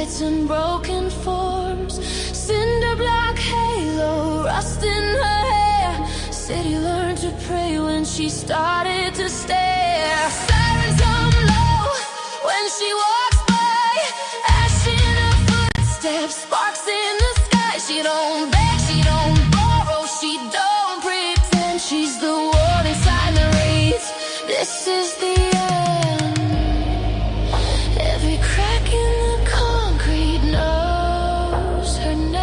lights and broken forms, cinder block halo, rust in her hair. City learned to pray when she started to stare. Sirens hum low when she walks by, ash in her footsteps, sparks in the sky. She don't beg, she don't borrow, she don't pretend. She's the warning sign that reads, this is the end. Every crack in the concrete knows her name.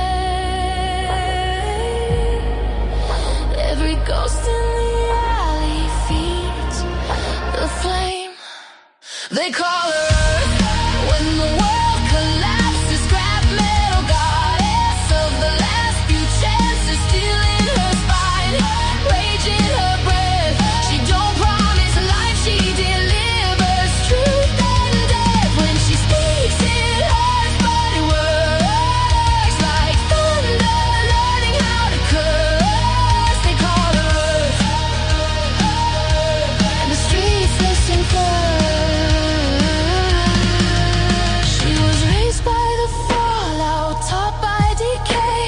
Every ghost in the alley feeds the flame. They call her Earth when the world collapses. Scrap metal goddess of the last few chances, stealing her spine, rage in her breath. She don't promise life, she delivers truth and death. When she speaks it hurts, but it works like thunder, learning how to curse. They call her Earth, and the streets listen first. She was raised by the fallout, taught by decay,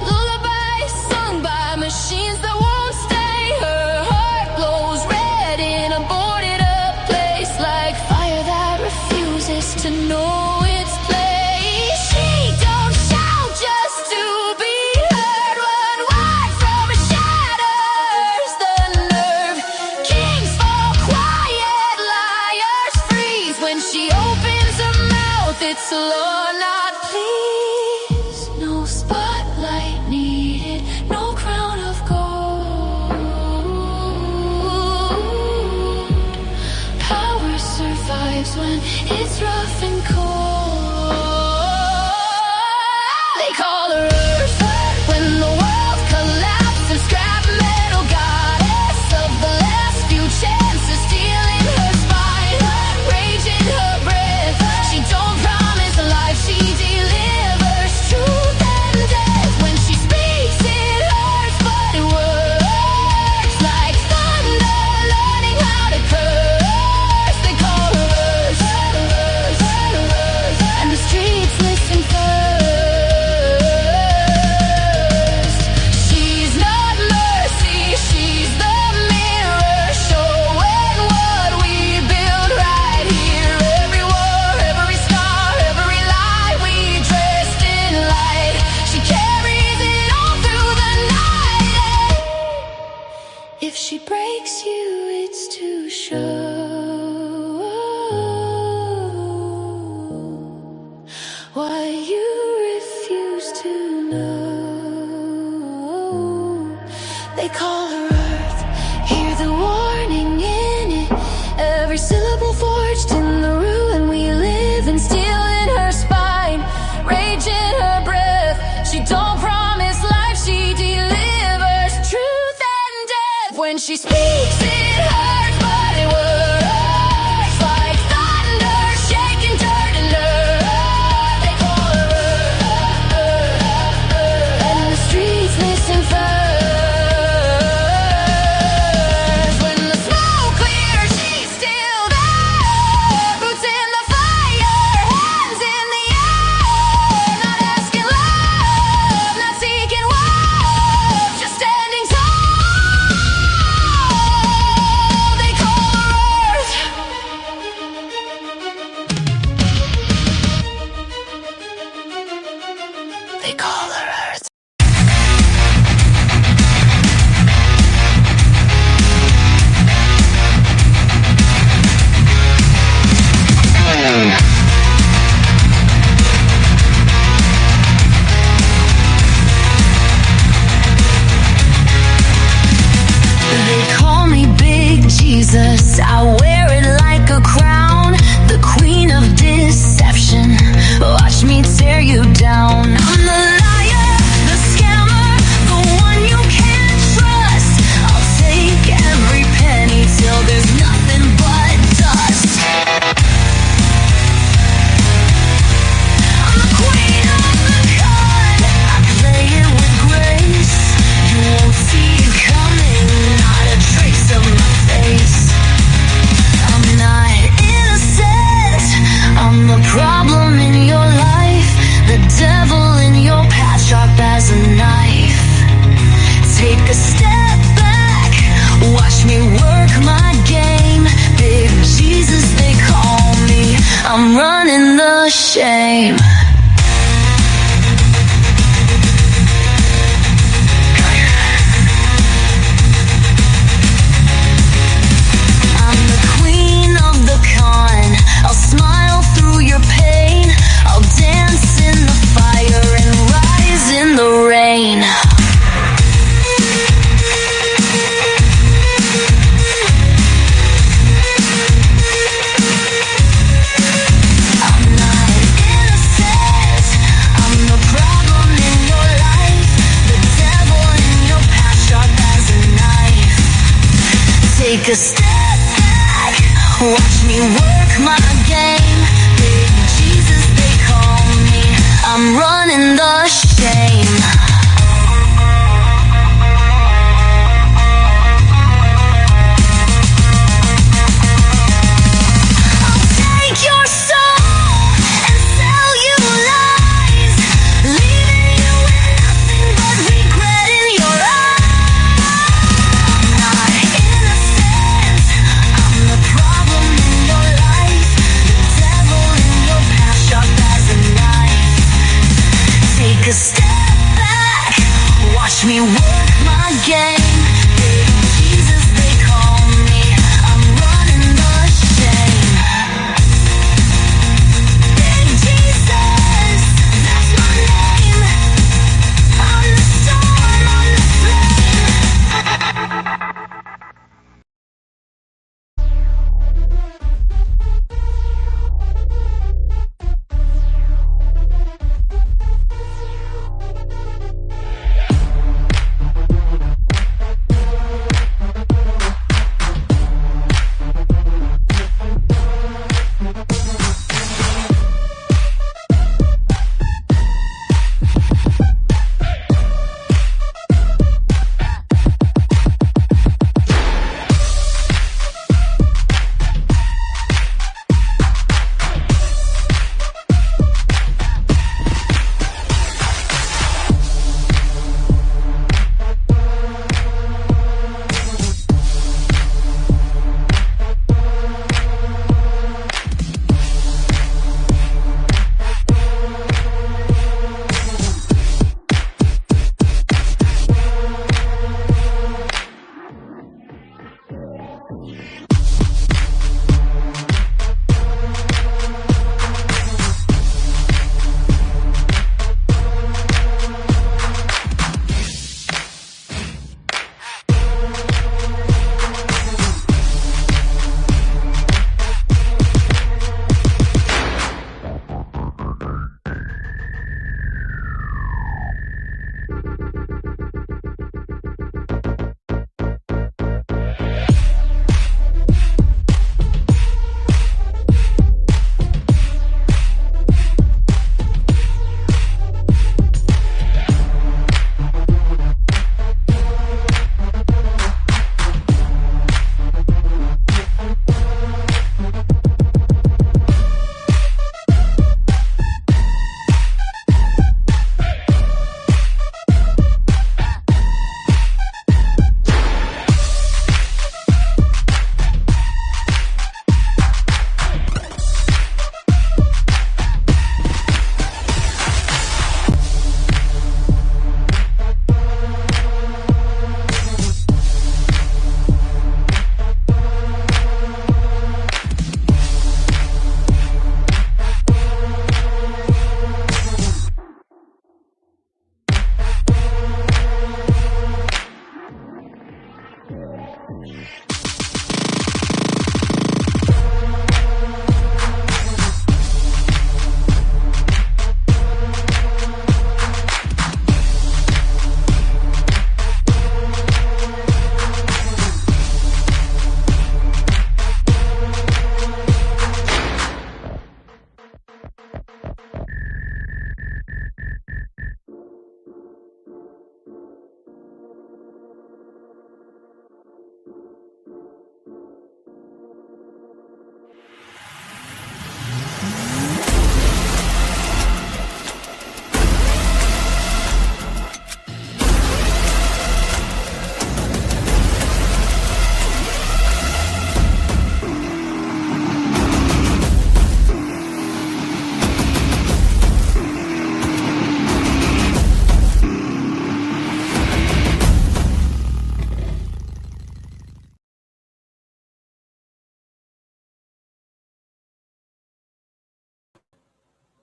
lullabies sung by machines that won't stay. Her heart glows red in a boarded up place, like fire that refuses to know its place. She don't shout just to be heard, one word from her shatters the nerve. Kings fall quiet, liars freeze. When she opens her mouth, it's law, not please. No spotlight needed, no crown of gold. Power survives when it's rough and cold. They call her Earth when the world collapses. Scrap metal goddess of the last few chances, stealing her spine, rage in her breath. She don't promise life, she delivers truth and death. When she speaks it hurts, but it works like thunder, learning how to curse. They call her Earth, and the streets listen first. She's not mercy, she's the mirror, showing what we build right here. Every war, every scar, every lie, we dressed in light. She carries it all through the night. If she breaks you, it's to show why you refuse to know. They call her Earth, hear the warning in it. Every syllable forged in the ruin we live in, steel in her spine, rage in her breath. She don't promise life, she delivers truth and death. When she speaks it hurts, but it works like thunder, shaking dirt and earth. They call her Earth, and the streets listen first. When the smoke clears, she's still there, boots in the fire, hands in the air. Not asking love, not seeking war, just standing tall. Take a step back, watch me work my game. Big Jesus, they call me. I'm running the shame. I'll take your soul and sell you lies, leaving you with nothing but regret in your eyes. I'm not innocent, I'm the problem in your life, the devil in your past, sharp as a knife. Take a step back, watch me work my game. Big Jesus, they call me. I'm running the shame. Big Jesus, that's my name. I'm the storm, I'm the flame.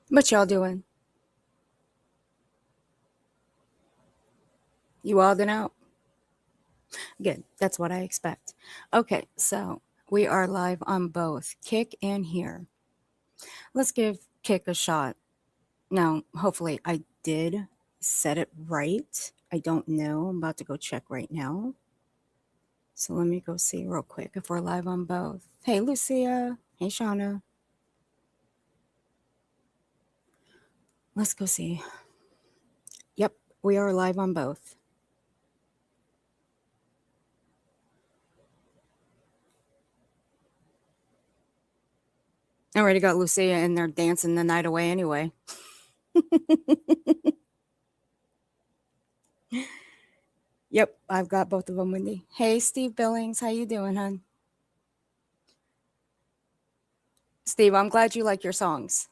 What y'all doing? You wilding out? Good. That's what I expect. Okay, so we are live on both Kick and here. Let's give Kick a shot. Now, hopefully, I did set it right. I don't know. I'm about to go check right now. So let me go see real quick if we're live on both. Hey, Lucia. Hey, Shauna. Let's go see. Yep, we are live on both. I already got Lucia in there dancing the night away anyway. Yep, I've got both of them with me. Hey, Steve Billings, how you doing, hon? Steve, I'm glad you like your songs.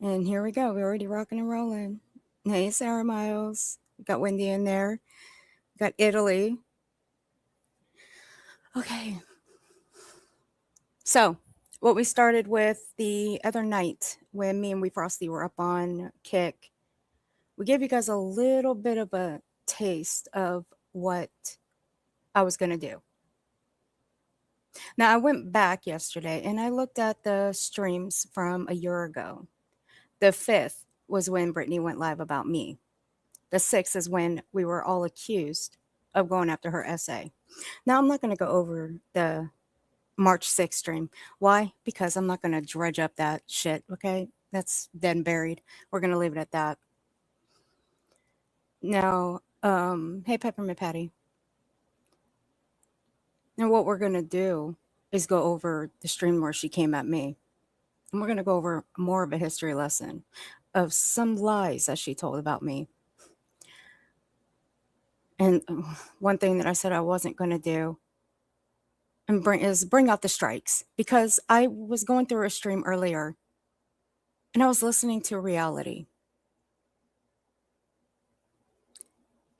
And here we go. We're already rocking and rolling. Hey, Sarah Miles. Got Wendy in there. Got Italy. Okay. So, what we started with the other night when me and We Frosty were up on Kick, we gave you guys a little bit of a taste of what I was going to do. Now, I went back yesterday and I looked at the streams from a year ago. The 5th was when Brittany went live about me. The 6th is when we were all accused of going after her essay. Now, I'm not going to go over the March 6th stream. Why? Because I'm not going to dredge up that shit, okay? That's dead and buried. We're going to leave it at that. Now, hey, Peppermint Patty. Now, what we're going to do is go over the stream where she came at me. And we're going to go over more of a history lesson of some lies that she told about me. And one thing that I said I wasn't going to do and bring out the strikes, because I was going through a stream earlier and I was listening to reality.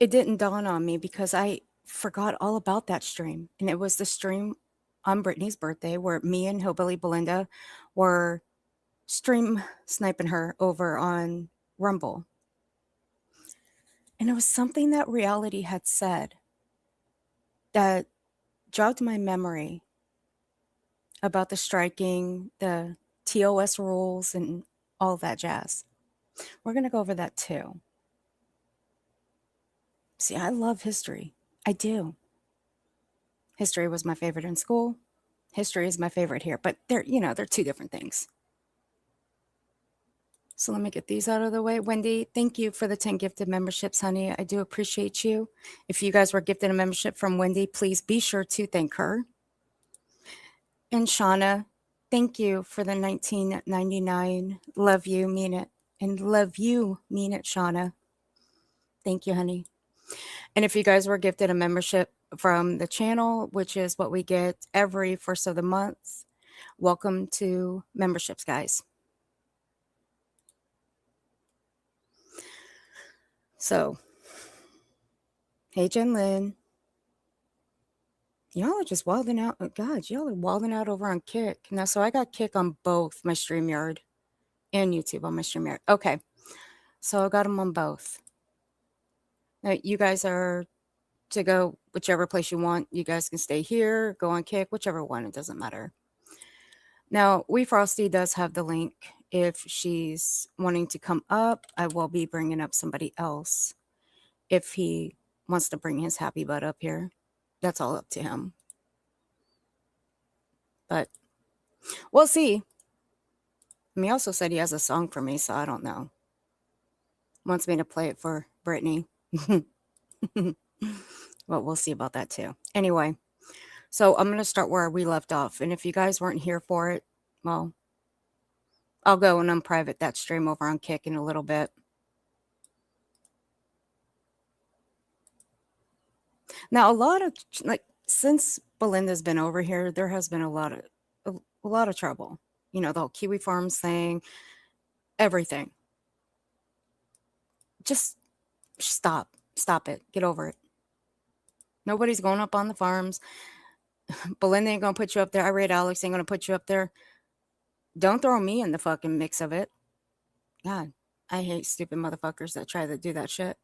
It didn't dawn on me because I forgot all about that stream. And it was the stream on Brittany's birthday where me and Hillbilly Belinda were stream sniping her over on Rumble. And it was something that reality had said that jogged my memory about the striking, the TOS rules, and all that jazz. We're going to go over that too. See, I love history. I do. History was my favorite in school. History is my favorite here, but they're two different things. So let me get these out of the way. Wendy, thank you for the 10 gifted memberships, honey. I do appreciate you. If you guys were gifted a membership from Wendy, please be sure to thank her. And Shauna, thank you for the $19.99. Love you, mean it. And love you, mean it, Shauna. Thank you, honey. And if you guys were gifted a membership from the channel, which is what we get every first of the month, welcome to memberships, guys. So, hey, Jen Lynn. Y'all are just wilding out. Oh, God, y'all are wilding out over on Kick. Now, so I got Kick on both my StreamYard and YouTube on my StreamYard. Okay. So I got them on both. Now, you guys are to go whichever place you want. You guys can stay here, go on Kick, whichever one. It doesn't matter. Now, We Frosty does have the link. If she's wanting to come up, I will be bringing up somebody else. If he wants to bring his happy butt up here, that's all up to him. But we'll see. He also said he has a song for me, so I don't know. Wants me to play it for Brittany. Well, we'll see about that too. Anyway, so I'm going to start where we left off. And if you guys weren't here for it, well, I'll go and unprivate that stream over on Kick in a little bit. Now, a lot of, since Belinda's been over here, there has been a lot of trouble. The whole Kiwi Farms thing, everything. Just stop it. Get over it. Nobody's going up on the farms. Belinda ain't gonna put you up there. I rate Alex ain't gonna put you up there. Don't throw me in the fucking mix of it. God, I hate stupid motherfuckers that try to do that shit.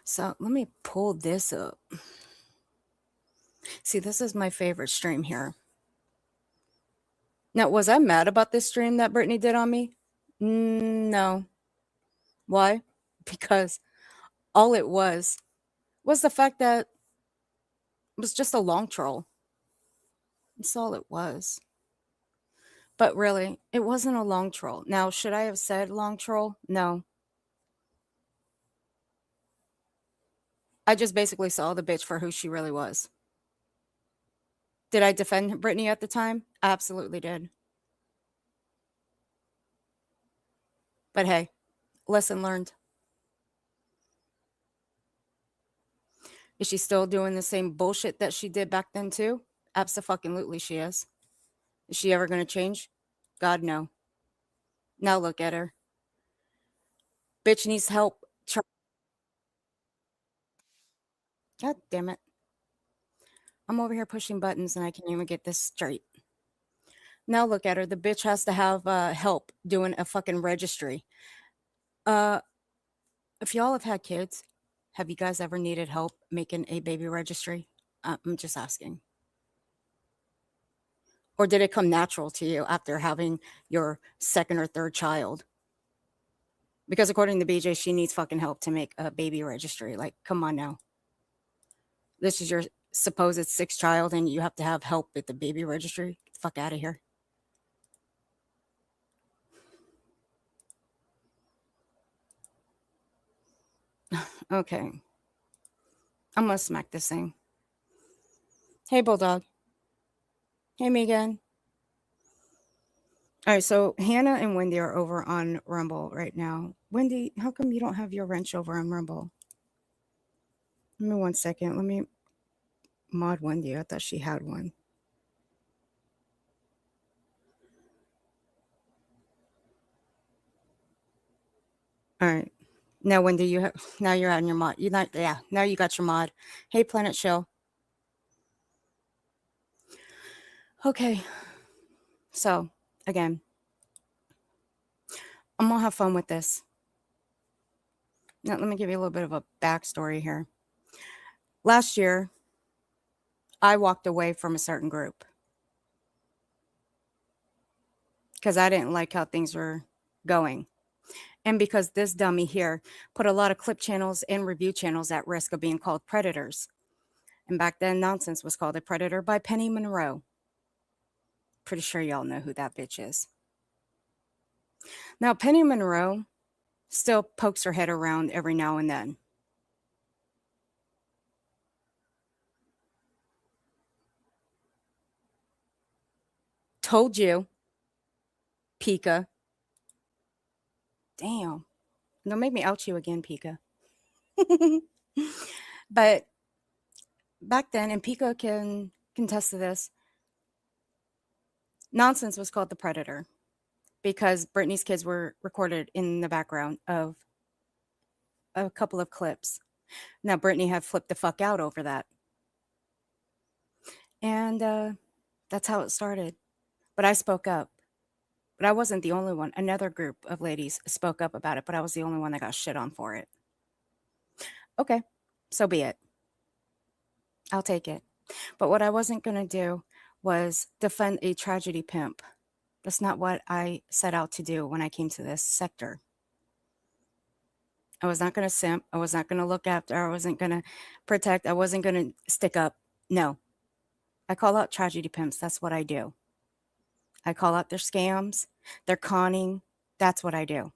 So let me pull this up. See, this is my favorite stream here. Now, was I mad about this stream that Brittany did on me? No. Why? because all it was the fact that it was just a long troll. That's all it was. But really, it wasn't a long troll. Now, should I have said long troll? No. I just basically saw the bitch for who she really was. Did I defend Brittany at the time? I absolutely did. But hey, lesson learned. Is she still doing the same bullshit that she did back then too? Absolutely she is. Is she ever going to change? God no. Now look at her. Bitch needs help. God damn it. I'm over here pushing buttons and I can't even get this straight. Now look at her. The bitch has to have help doing a fucking registry. Uh, if y'all have had kids, have you guys ever needed help making a baby registry? I'm just asking. Or did it come natural to you after having your second or third child? Because according to BJ, she needs fucking help to make a baby registry. Like, come on now. This is your supposed sixth child and you have to have help with the baby registry? Get the fuck out of here. Okay. I'm gonna smack this thing. Hey, Bulldog. Hey, Megan. All right, so Hannah and Wendy are over on Rumble right now. Wendy, how come you don't have your wrench over on Rumble? Give me 1 second. Let me mod Wendy. I thought she had one. All right. Now, Wendy, you have now you're on your mod. You not yeah. Now you got your mod. Hey, Planet Show. Okay. So again, I'm gonna have fun with this. Now, let me give you a little bit of a backstory here. Last year, I walked away from a certain group because I didn't like how things were going. And because this dummy here put a lot of clip channels and review channels at risk of being called predators. And back then, Nonsense was called a predator by Penny Monroe. Pretty sure y'all know who that bitch is. Now, Penny Monroe still pokes her head around every now and then. Told you, Pika. Damn. Don't make me out you again, Pika. But back then, and Pika can contest to this, Nonsense was called the predator because Britney's kids were recorded in the background of a couple of clips. Now, Britney had flipped the fuck out over that. And that's how it started. But I spoke up. But I wasn't the only one. Another group of ladies spoke up about it, but I was the only one that got shit on for it. Okay, so be it. I'll take it. But what I wasn't going to do was defend a tragedy pimp. That's not what I set out to do when I came to this sector. I was not going to simp. I was not going to look after. I wasn't going to protect. I wasn't going to stick up. No. I call out tragedy pimps. That's what I do. I call out their scams, their conning. That's what I do.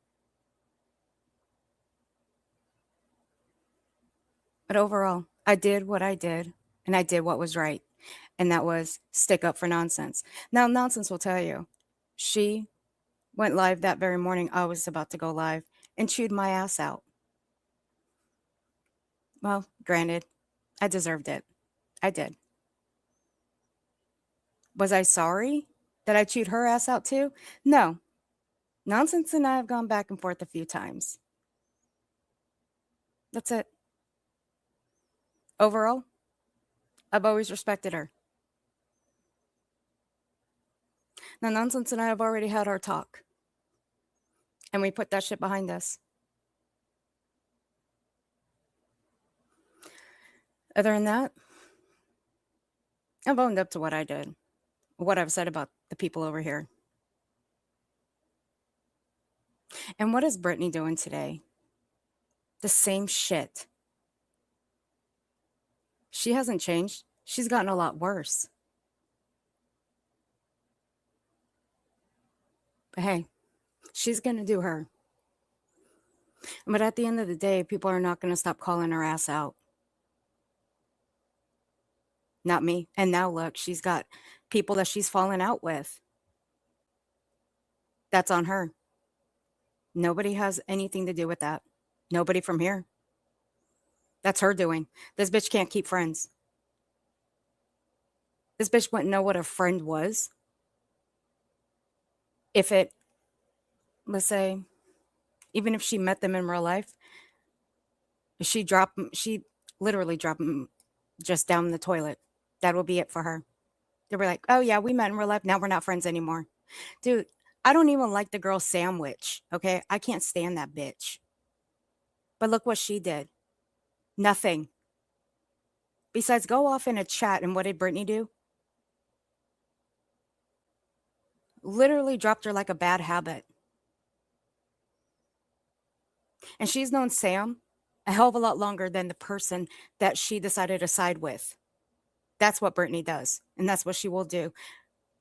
But overall, I did what I did and I did what was right. And that was stick up for Nonsense. Now, Nonsense will tell you, she went live that very morning. I was about to go live and chewed my ass out. Well, granted, I deserved it. I did. Was I sorry that I chewed her ass out too? No. Nonsense and I have gone back and forth a few times. That's it. Overall, I've always respected her. Now, Nonsense and I have already had our talk. And we put that shit behind us. Other than that, I've owned up to what I did, what I've said about the people over here. And what is Brittany doing today? The same shit. She hasn't changed. She's gotten a lot worse. But hey, she's going to do her. But at the end of the day, people are not going to stop calling her ass out. Not me. And now look, she's got people that she's fallen out with. That's on her. Nobody has anything to do with that. Nobody from here. That's her doing. This bitch can't keep friends. This bitch wouldn't know what a friend was if it, let's say, even if she met them in real life, she literally dropped them just down the toilet. That will be it for her. They were like, oh yeah, we met in real life. Now we're not friends anymore. Dude, I don't even like the girl sandwich. Okay. I can't stand that bitch. But look what she did. Nothing. Besides, go off in a chat. And what did Brittany do? Literally dropped her like a bad habit. And she's known Sam a hell of a lot longer than the person that she decided to side with. That's what Brittany does. And that's what she will do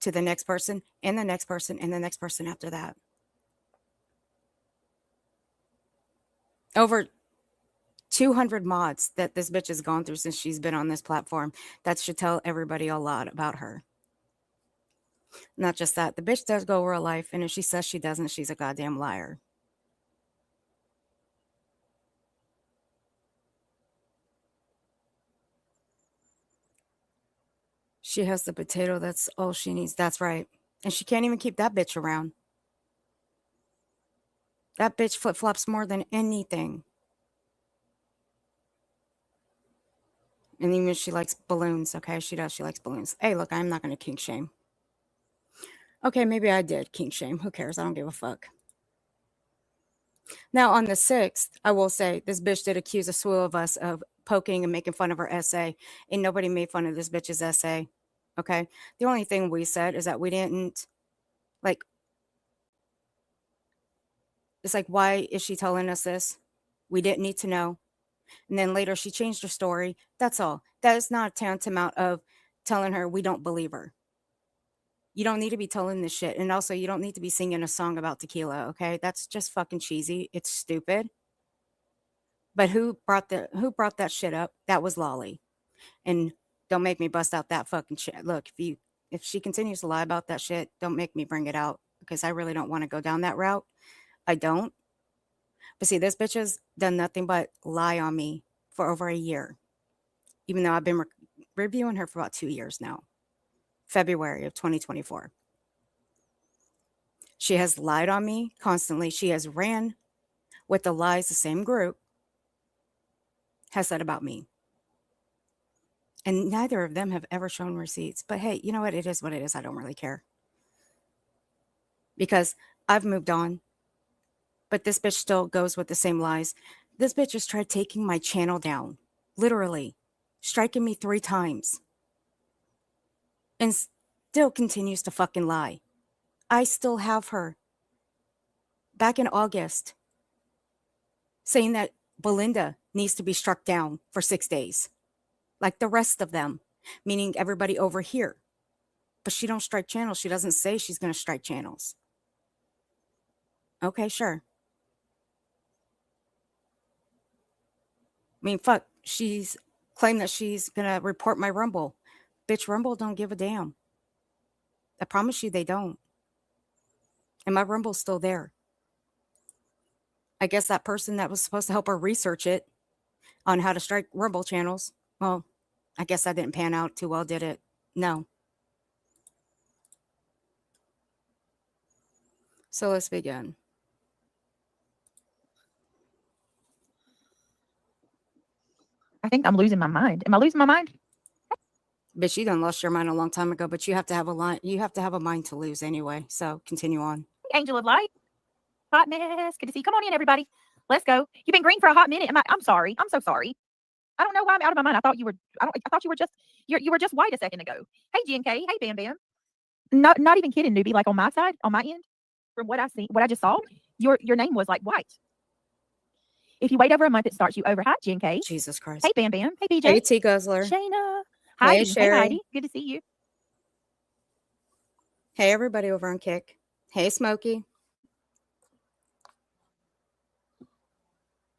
to the next person and the next person and the next person after that. Over 200 mods that this bitch has gone through since she's been on this platform. That should tell everybody a lot about her. Not just that, the bitch does go real life, and if she says she doesn't, she's a goddamn liar. She has the potato, that's all she needs. That's right. And she can't even keep that bitch around. That bitch flip-flops more than anything. And even if she likes balloons, okay, she does, she likes balloons. Hey, look, I'm not going to kink shame. Okay, maybe I did kink shame. Who cares? I don't give a fuck. Now, on the 6th, I will say this bitch did accuse a slew of us of poking and making fun of her essay, and nobody made fun of this bitch's essay. Okay. The only thing we said is that we didn't, like, it's like, why is she telling us this? We didn't need to know. And then later she changed her story. That's all. That is not tantamount of telling her we don't believe her. You don't need to be telling this shit. And also, you don't need to be singing a song about tequila, okay? That's just fucking cheesy. It's stupid. But who brought that shit up? That was Lolly. And don't make me bust out that fucking shit. Look, if she continues to lie about that shit, don't make me bring it out because I really don't want to go down that route. I don't. But see, this bitch has done nothing but lie on me for over a year, even though I've been reviewing her for about 2 years now. February of 2024. She has lied on me constantly. She has ran with the lies the same group has said about me. And neither of them have ever shown receipts. But hey, you know what? It is what it is. I don't really care. Because I've moved on. But this bitch still goes with the same lies. This bitch has tried taking my channel down. Literally. Striking me 3 times. And still continues to fucking lie. I still have her. Back in August. Saying that Belinda needs to be struck down for 6 days. Like the rest of them. Meaning everybody over here. But she don't strike channels. She doesn't say she's going to strike channels. Okay, sure. I mean, fuck. She's claimed that she's going to report my Rumble. Bitch, Rumble don't give a damn. I promise you they don't. And my Rumble's still there. I guess that person that was supposed to help her research it on how to strike Rumble channels, well, I guess that didn't pan out too well, did it? No. So let's begin. I think I'm losing my mind. Am I losing my mind? Bitch, you done lost your mind a long time ago, but you have to have a line. You have to have a mind to lose anyway. So continue on. Angel of Light. Hot mess. Good to see you. Come on in, everybody. Let's go. You've been green for a hot minute. I'm sorry. I'm so sorry. I don't know why I'm out of my mind. I thought you were. I thought you were just. You were just white a second ago. Hey, GNK. Hey, Bam Bam. Not even kidding, newbie. Like on my side, on my end, from what I just saw, your name was like white. If you wait over a month, it starts you over. Hi, Jen K. Jesus Christ. Hey, Bam Bam. Hey, BJ. Hey, T Guzzler. Shayna. Hey, Heidi. Hey, Sherry. Heidi. Good to see you. Hey, everybody over on Kick. Hey, Smokey.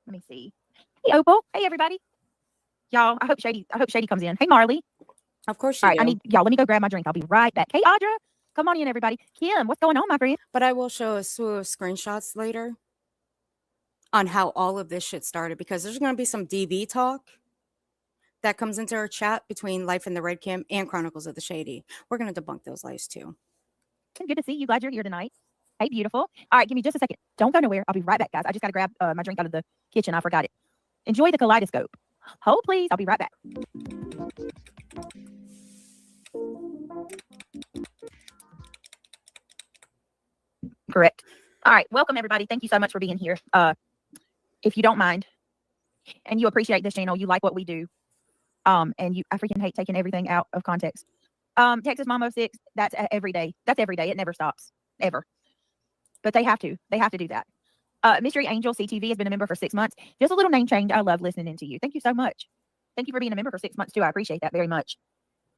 Let me see. Hey, Opal. Hey, everybody. Y'all, I hope Shady comes in. Hey, Marley. Of course All you right, do. y'all, let me go grab my drink. I'll be right back. Hey, Audra. Come on in, everybody. Kim, what's going on, my friend? But I will show a slew of screenshots later on how all of this shit started, because there's going to be some DV talk that comes into our chat between Life in the Red Kim and Chronicles of the Shady. We're going to debunk those lies too. Good to see you. Glad you're here tonight. Hey, beautiful. All right, give me just a second. Don't go nowhere. I'll be right back, guys. I just got to grab my drink out of the kitchen. I forgot it. Enjoy the kaleidoscope. Hold, please. I'll be right back. Correct. All right. Welcome, everybody. Thank you so much for being here. If you don't mind, and you appreciate this channel, you like what we do, and I freaking hate taking everything out of context. Texas Mom 06, that's every day. That's every day. It never stops, ever. But they have to do that. Mystery Angel CTV has been a member for 6 months. Just a little name change. I love listening to you. Thank you so much. Thank you for being a member for 6 months too. I appreciate that very much.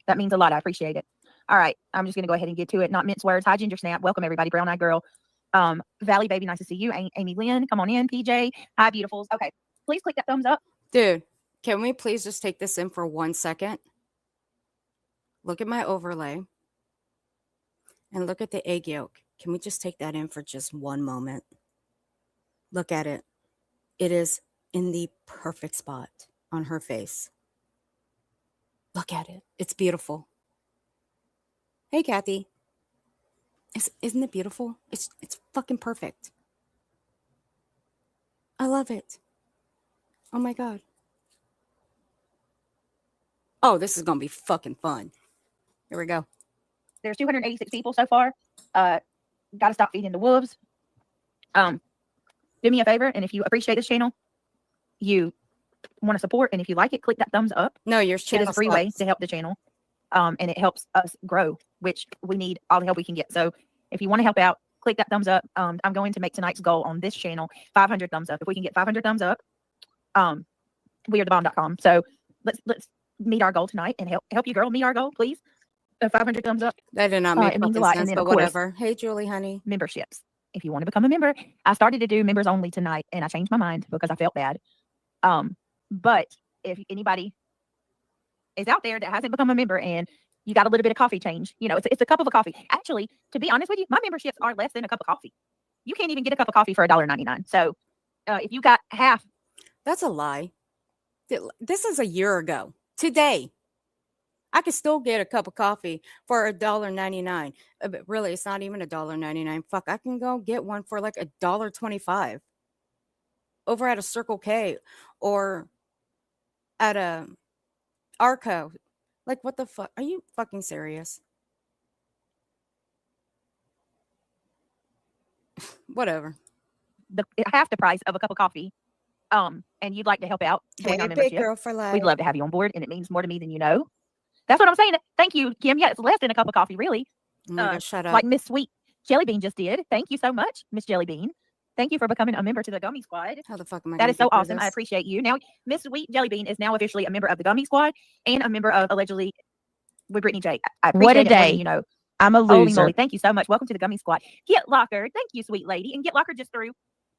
That means a lot. I appreciate it. All right. I'm just going to go ahead and get to it. Not mince words. Hi, Ginger Snap. Welcome, everybody. Brown Eyed Girl. Valley Baby, nice to see you. Amy Lynn, come on in. PJ. Hi, beautifuls. Okay. Please click that thumbs up. Dude, can we please just take this in for 1 second? Look at my overlay. And look at the egg yolk. Can we just take that in for just one moment? Look at it. It is in the perfect spot on her face. Look at it. It's beautiful. Hey, Kathy. Isn't it beautiful? It's fucking perfect. I love it. Oh my God. Oh, this is going to be fucking fun. Here we go. There's 286 people so far. Got to stop feeding the wolves. Do me a favor, and if you appreciate this channel, you want to support, and if you like it, click that thumbs up. No, yours It shit is a free way to help the channel, and it helps us grow, which we need all the help we can get. So if you want to help out, click that thumbs up. I'm going to make tonight's goal on this channel 500 thumbs up. If we can get 500 thumbs up, wearethebomb.com. So let's meet our goal tonight and help you girl meet our goal, please. 500 thumbs up. That did not make it means a fucking lot. sense, And then, but of course, whatever. Hey, Julie, honey. memberships. If you want to become a member, I started to do members only tonight, and I changed my mind because I felt bad. But if anybody is out there that hasn't become a member and you got a little bit of coffee change, you know, it's a cup of a coffee. Actually, to be honest with you, my memberships are less than a cup of coffee. You can't even get a cup of coffee for $1.99. So if you got half. That's a lie. This is a year ago. Today, I could still get a cup of coffee for $1.99. But really, it's not even $1.99. Fuck, I can go get one for like $1.25 over at a Circle K or at a Arco. Like, what the fuck? Are you fucking serious? Whatever. Half the price of a cup of coffee. And you'd like to help out, join our membership. Girl for life. We'd love to have you on board, and it means more to me than you know. That's what I'm saying. Thank you, Kim. Yeah, it's less than a cup of coffee, really. Oh my God, shut up. Like Miss Sweet Jellybean just did. Thank you so much, Miss Jellybean. Thank you for becoming a member to the Gummy Squad. How the fuck am I? That is so awesome. I appreciate you. Now, Miss Sweet Jellybean is now officially a member of the Gummy Squad and a member of Allegedly with Brittany J. I appreciate What a it more than day. you know. I'm a Holy loser. moly. Thank you so much. Welcome to the Gummy Squad. Get Locker. Thank you, sweet lady. And Get Locker just threw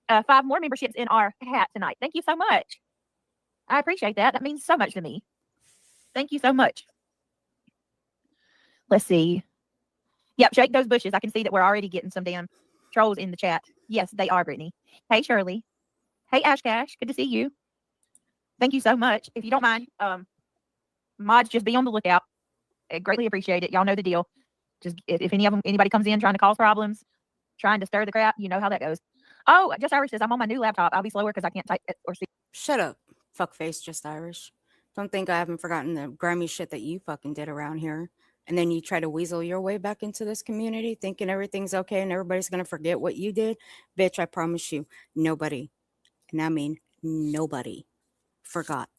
5 more memberships in our hat tonight. Thank you so much. I appreciate that. That means so much to me. Thank you so much. Let's see. Yep, shake those bushes. I can see that we're already getting some damn trolls in the chat. Yes, they are, Brittany. Hey, Shirley. Hey, Ash Cash. Good to see you. Thank you so much. If you don't mind, mods, just be on the lookout. I greatly appreciate it. Y'all know the deal. Just if anybody comes in trying to cause problems, trying to stir the crap, you know how that goes. Oh, Just Irish says, I'm on my new laptop. I'll be slower because I can't type or see. Shut up, fuckface Just Irish. Don't think I haven't forgotten the grimy shit that you fucking did around here. And then you try to weasel your way back into this community thinking everything's okay and everybody's going to forget what you did. Bitch, I promise you, nobody, and I mean nobody, forgot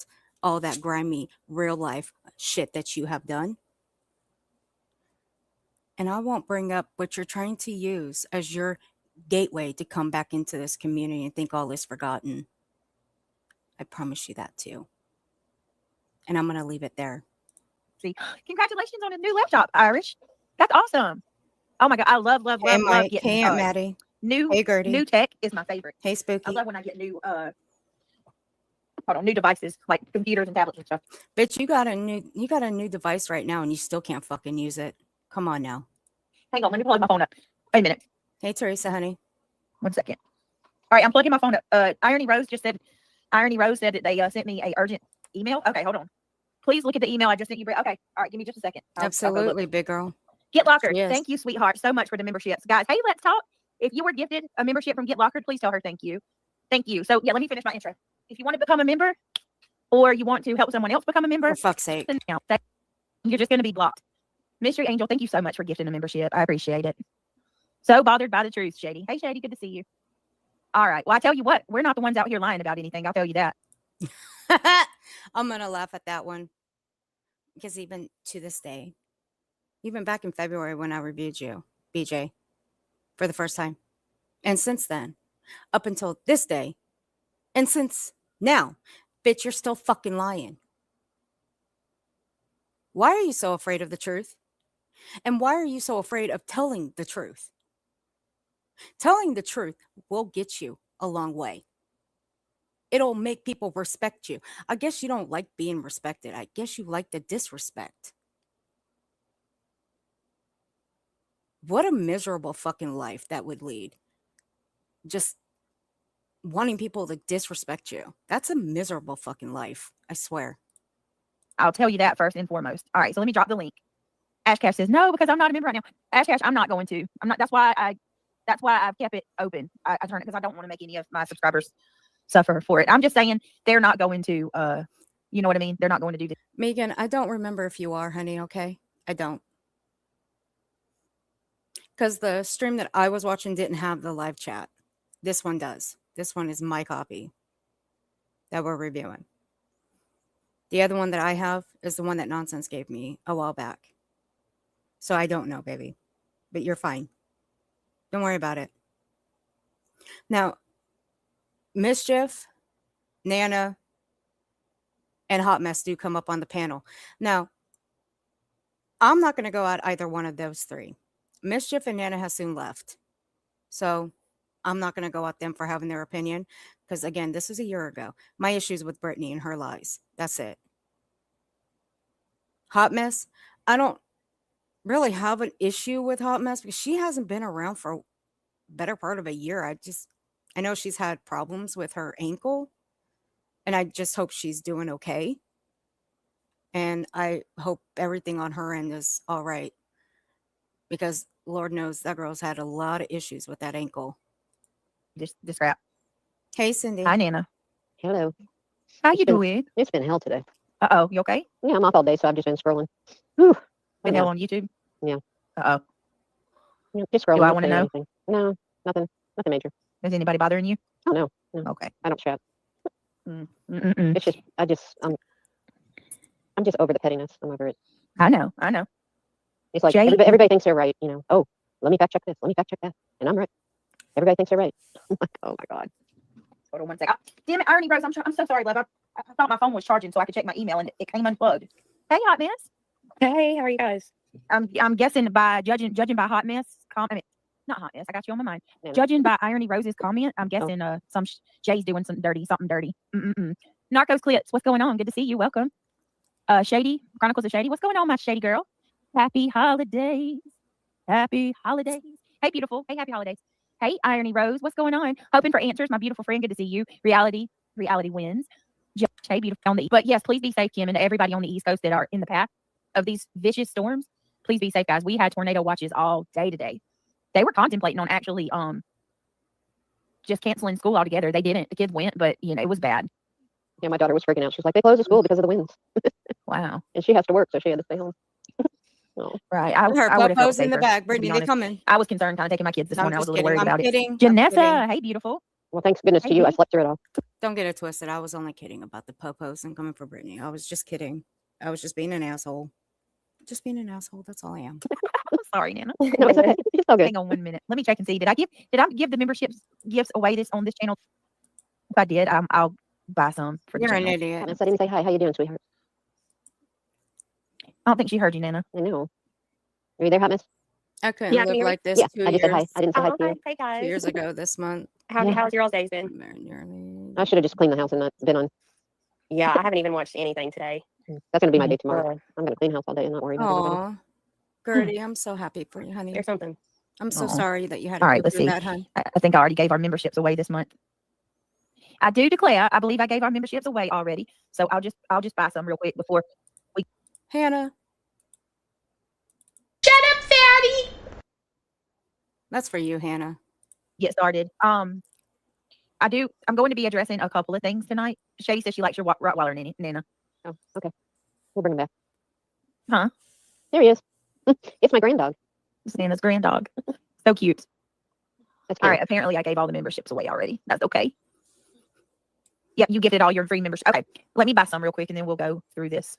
all that grimy real life shit that you have done. And I won't bring up what you're trying to use as your gateway to come back into this community and think all is forgotten. I promise you that too. And I'm going to leave it there. See, congratulations on a new laptop, Irish. That's awesome. Oh my God, I love Hey, Mike. getting Hey, Aunt Maddie. new Hey, Gertie. new tech is my favorite. Hey, I Spooky. love when I get new new devices like computers and tablets and stuff. Bitch, you got a new device right now and you still can't fucking use it. Come on now. Hang on, let me plug my phone up. Wait a minute. Hey, Teresa, honey. 1 second. All right, I'm plugging my phone up. Irony Rose said that they sent me a urgent email. Okay, hold on. Please look at the email I just sent you. Okay, all right, give me just a second. I'll go look. Absolutely, big girl. Get Lockered. Yes. Thank you, sweetheart, so much for the memberships. Guys, hey, let's talk. If you were gifted a membership from Get Lockered, please tell her thank you. Thank you. So, yeah, let me finish my intro. If you want to become a member or you want to help someone else become a member, For fuck's sake. you're just going to be blocked. Mystery Angel, thank you so much for gifting a membership. I appreciate it. So bothered by the truth, Shady. Hey, Shady, good to see you. All right. Well, I tell you what, we're not the ones out here lying about anything. I'll tell you that. I'm going to laugh at that one. Because even to this day, even back in February when I reviewed you, BJ, for the first time, and since then, up until this day, and since now, bitch, you're still fucking lying. Why are you so afraid of the truth? And why are you so afraid of telling the truth? Telling the truth will get you a long way. It'll make people respect you. I guess you don't like being respected. I guess you like the disrespect. What a miserable fucking life that would lead. Just wanting people to disrespect you. That's a miserable fucking life. I swear. I'll tell you that first and foremost. All right, so let me drop the link. Ashcash says, no, because I'm not a member right now. Ashcash, I'm not going to. I'm not. That's why I've kept it open. I turn it because I don't want to make any of my subscribers suffer for it. I'm just saying they're not going to, you know what I mean? They're not going to do this. Megan, I don't remember if you are, honey, okay? I don't. Because the stream that I was watching didn't have the live chat. This one does. This one is my copy that we're reviewing. The other one that I have is the one that Nonsense gave me a while back. So I don't know, baby. But you're fine. Don't worry about it. Now, Mischief, Nana, and Hot Mess do come up on the panel. Now, I'm not going to go at either one of those three. Mischief and Nana has soon left. So I'm not going to go at them for having their opinion. Because, again, this was a year ago. My issues with Brittany and her lies. That's it. Hot Mess, I don't really have an issue with Hot Mess because she hasn't been around for a better part of a year. I know she's had problems with her ankle. And I just hope she's doing okay. And I hope everything on her end is all right. Because Lord knows that girl's had a lot of issues with that ankle. This crap. Hey, Cindy. Hi, Nana. Hello. How you doing? It's been hell today. Uh-oh, you okay? Yeah, I'm off all day, so I've just been scrolling. Whew. Been hell on YouTube? Yeah. Uh-oh. Yeah, just scrolling. Do I want to know? Anything. No, nothing major. Is anybody bothering you? Oh, no. Okay. I don't chat. Mm-mm. It's just, I'm just over the pettiness. I'm over it. I know. It's like Jay- everybody thinks they're right, you know. Oh, let me fact check this. Let me fact check that. And I'm right. Everybody thinks they're right. I'm like, oh my God. Hold on 1 second. Damn it, Irony Rose. I'm so sorry, love. I thought my phone was charging so I could check my email and it came unplugged. Hey, Hot Mess. Hey, how are you guys? I'm guessing by judging by Hot Mess. Not Hot Mess. I got you on my mind. No. Judging by Irony Rose's comment, I'm guessing Jay's doing something dirty. Narcos Clips. What's going on? Good to see you. Welcome. Shady Chronicles of Shady. What's going on, my Shady girl? Happy holidays. Happy holidays. Hey, beautiful. Hey, happy holidays. Hey, Irony Rose. What's going on? Hoping for answers. My beautiful friend. Good to see you. Reality wins. Hey, beautiful. But yes, please be safe, Kim, and everybody on the East Coast that are in the path of these vicious storms. Please be safe, guys. We had tornado watches all day today. They were contemplating on actually just canceling school altogether. They didn't. The kids went, but it was bad. Yeah, my daughter was freaking out. She's like, they closed the school because of the winds. Wow. And she has to work, so she had to stay home. Oh. Right. Her I would have felt popos in the safer, bag. to Brittany, be they honest. coming. I was concerned kind of taking my kids this morning. I was a little worried about it. I'm Janessa, kidding. hey, beautiful. Well, thanks goodness Hey, to you. I Dee. slept through it all. Don't get it twisted. I was only kidding about the popos and coming for Brittany. I was just kidding. I was just being an asshole. Just being an asshole. That's all I am. I'm sorry, Nana. No, it's okay. It's all good. Hang on 1 minute. Let me check and see. Did I give the membership gifts away on this channel? If I did, buy some for the You're an channel. idiot. Miss, I didn't say hi. How you doing, sweetheart? I don't think she heard you, Nana. I know. Are you there, Hot Miss? I couldn't Yeah, can live you hear me? like this Yeah, 2 I just said hi. years. I didn't say hi Oh, to you. okay. Hey, 2 guys. years ago this month. Yeah. How's your all's days been? Nearly. I should have just cleaned the house and not been on. Yeah, I haven't even watched anything today. That's going to be my day tomorrow. Uh, I'm going to clean house all day and not worry about anybody. Aw, Gertie, I'm so happy for you, honey. there's something. I'm so Aw. sorry that you had to All go right, let's through see. that, hon. I think I already gave our memberships away this month. I do declare, I believe I gave our memberships away already. So I'll just buy some real quick before. Hannah. Shut up, fatty! That's for you, Hannah. Get started. I'm going to be addressing a couple of things tonight. Shady says she likes your Rottweiler, Nana. Oh, okay. We'll bring him back. Huh? There he is. It's my grand dog. It's Nana's grand dog. So cute. That's All cute. right. Apparently, I gave all the memberships away already. That's okay. Yep, you gifted all your free memberships. Okay, let me buy some real quick, and then we'll go through this.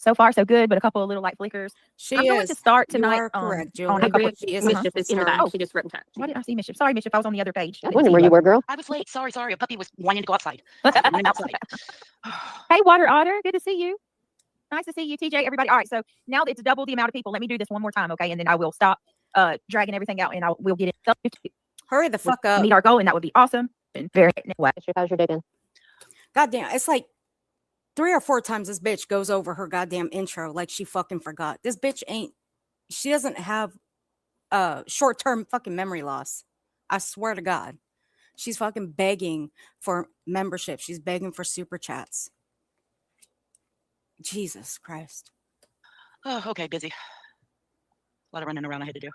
So far, so good, but a couple of little light flickers. I'm going to start You tonight are correct, Julie. on a couple. She is Mischief is in the back. superstar. She just wrote in chat. Why didn't I see Mischief? Sorry, Mischief. I was on the other page. I was wondering where you were, girl. I was late. Sorry. A puppy was wanting to go outside. Running outside. Hey, Water Otter. Good to see you. Nice to see you, TJ, everybody. All right, so now that it's double the amount of people, let me do this one more time, okay? And then I will stop dragging everything out, and we'll get it. Hurry the fuck up. Meet our goal, and that would be awesome. And very How's your day been? Goddamn, it's like 3 or 4 times this bitch goes over her goddamn intro like she fucking forgot. This bitch she doesn't have short-term fucking memory loss. I swear to God. She's fucking begging for membership. She's begging for super chats. Jesus Christ. Oh, okay, busy. A lot of running around I had to do.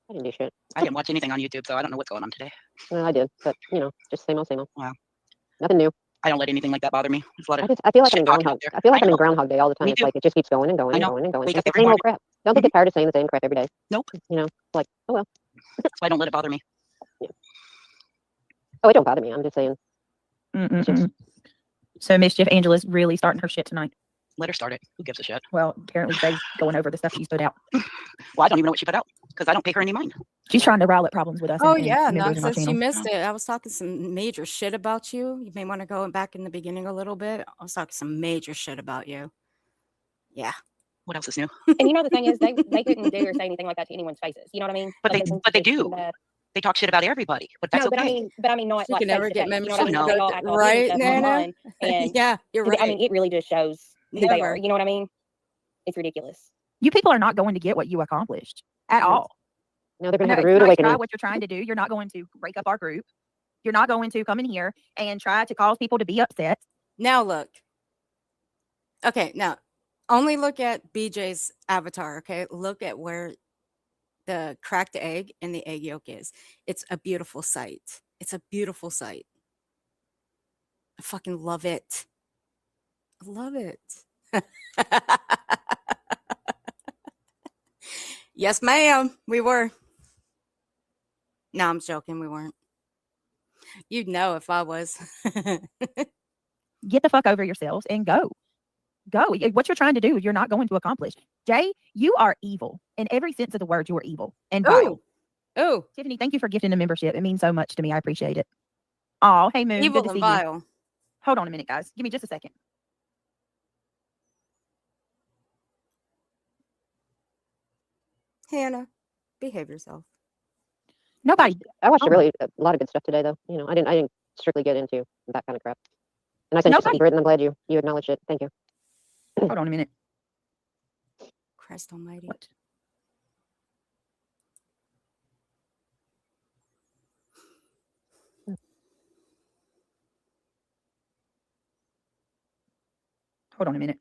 I didn't do shit. I didn't watch anything on YouTube, so I don't know what's going on today. Well, I did, but just same old, same old. Wow. Nothing new. I don't let anything like that bother me. There's a lot of I feel like I'm shit in talking Groundhog. out there. I feel like I I'm in know. Groundhog Day all the time. Me It's too. like it just keeps going and going I and know. going and going. Wake It's up the every same old morning. crap. Don't they get tired of saying the same crap every day? Nope. Like, oh well. So I don't let it bother me. Oh, it don't bother me. I'm just saying. It's just, So Mischief Angela's really starting her shit tonight. Let her start it. Who gives a shit? Well, apparently Faye's going over the stuff she's put out. Well, I don't even know what she put out because I don't pay her any mind. She's trying to rile up problems with us. Oh, and yeah. members in our Nonsense. You channel. missed it. I was talking some major shit about you. You may want to go back in the beginning a little bit. I was talking some major shit about you. Yeah. What else is new? And the thing is, they couldn't do or say anything like that to anyone's faces. You know what I mean? But Like, they it's do. bad. They talk shit about everybody, but that's No, okay. but I mean, not You like can never face to get face, you know what I mean? membership. Like, they all act all Right, mean and stuff Nana? online, and Yeah, you're right. I mean, it really just shows who they Never. are. You know what I mean? It's ridiculous. You people are not going to get what you accomplished at all. now they're going No, to have a if rude you guys awakening. try what you're trying to do, you're not going to break up our group. You're not going to come in here and try to cause people to be upset. Now look. Okay, now only look at BJ's avatar, okay? Look at where the cracked egg and the egg yolk is. It's a beautiful sight. It's a beautiful sight. I fucking love it. I love it. Yes, ma'am. We were. No, I'm joking. We weren't. You'd know if I was. Get the fuck over yourselves and go. Go. What you're trying to do, you're not going to accomplish. Jay, you are evil. In every sense of the word, you are evil and vile. Oh, Tiffany, thank you for gifting the membership. It means so much to me. I appreciate it. Oh, hey, Moon. evil Good to and see you. vile. Hold on a minute, guys. Give me just a second. Hannah, behave yourself. Nobody. I watched Oh. a lot of good stuff today, though. I didn't strictly get into that kind of crap. And I sent you Nobody- something, Britt, and I'm glad you acknowledged it. Thank you. Hold on a minute. Christ almighty. What? Hold on a minute.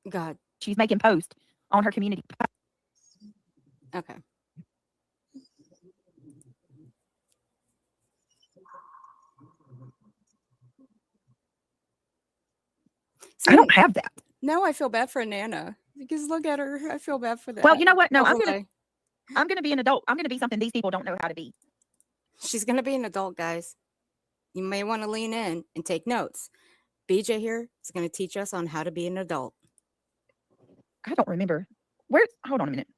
God. She's making posts on her community. Okay. I don't have that. Now I feel bad for Nana because look at her. I feel bad for that. Well, you know what? No, I'm overlay. gonna be an adult. I'm gonna be something these people don't know how to be. She's gonna be an adult, guys. You may want to lean in and take notes. BJ here is going to teach us on how to be an adult. I don't remember. Hold on a minute.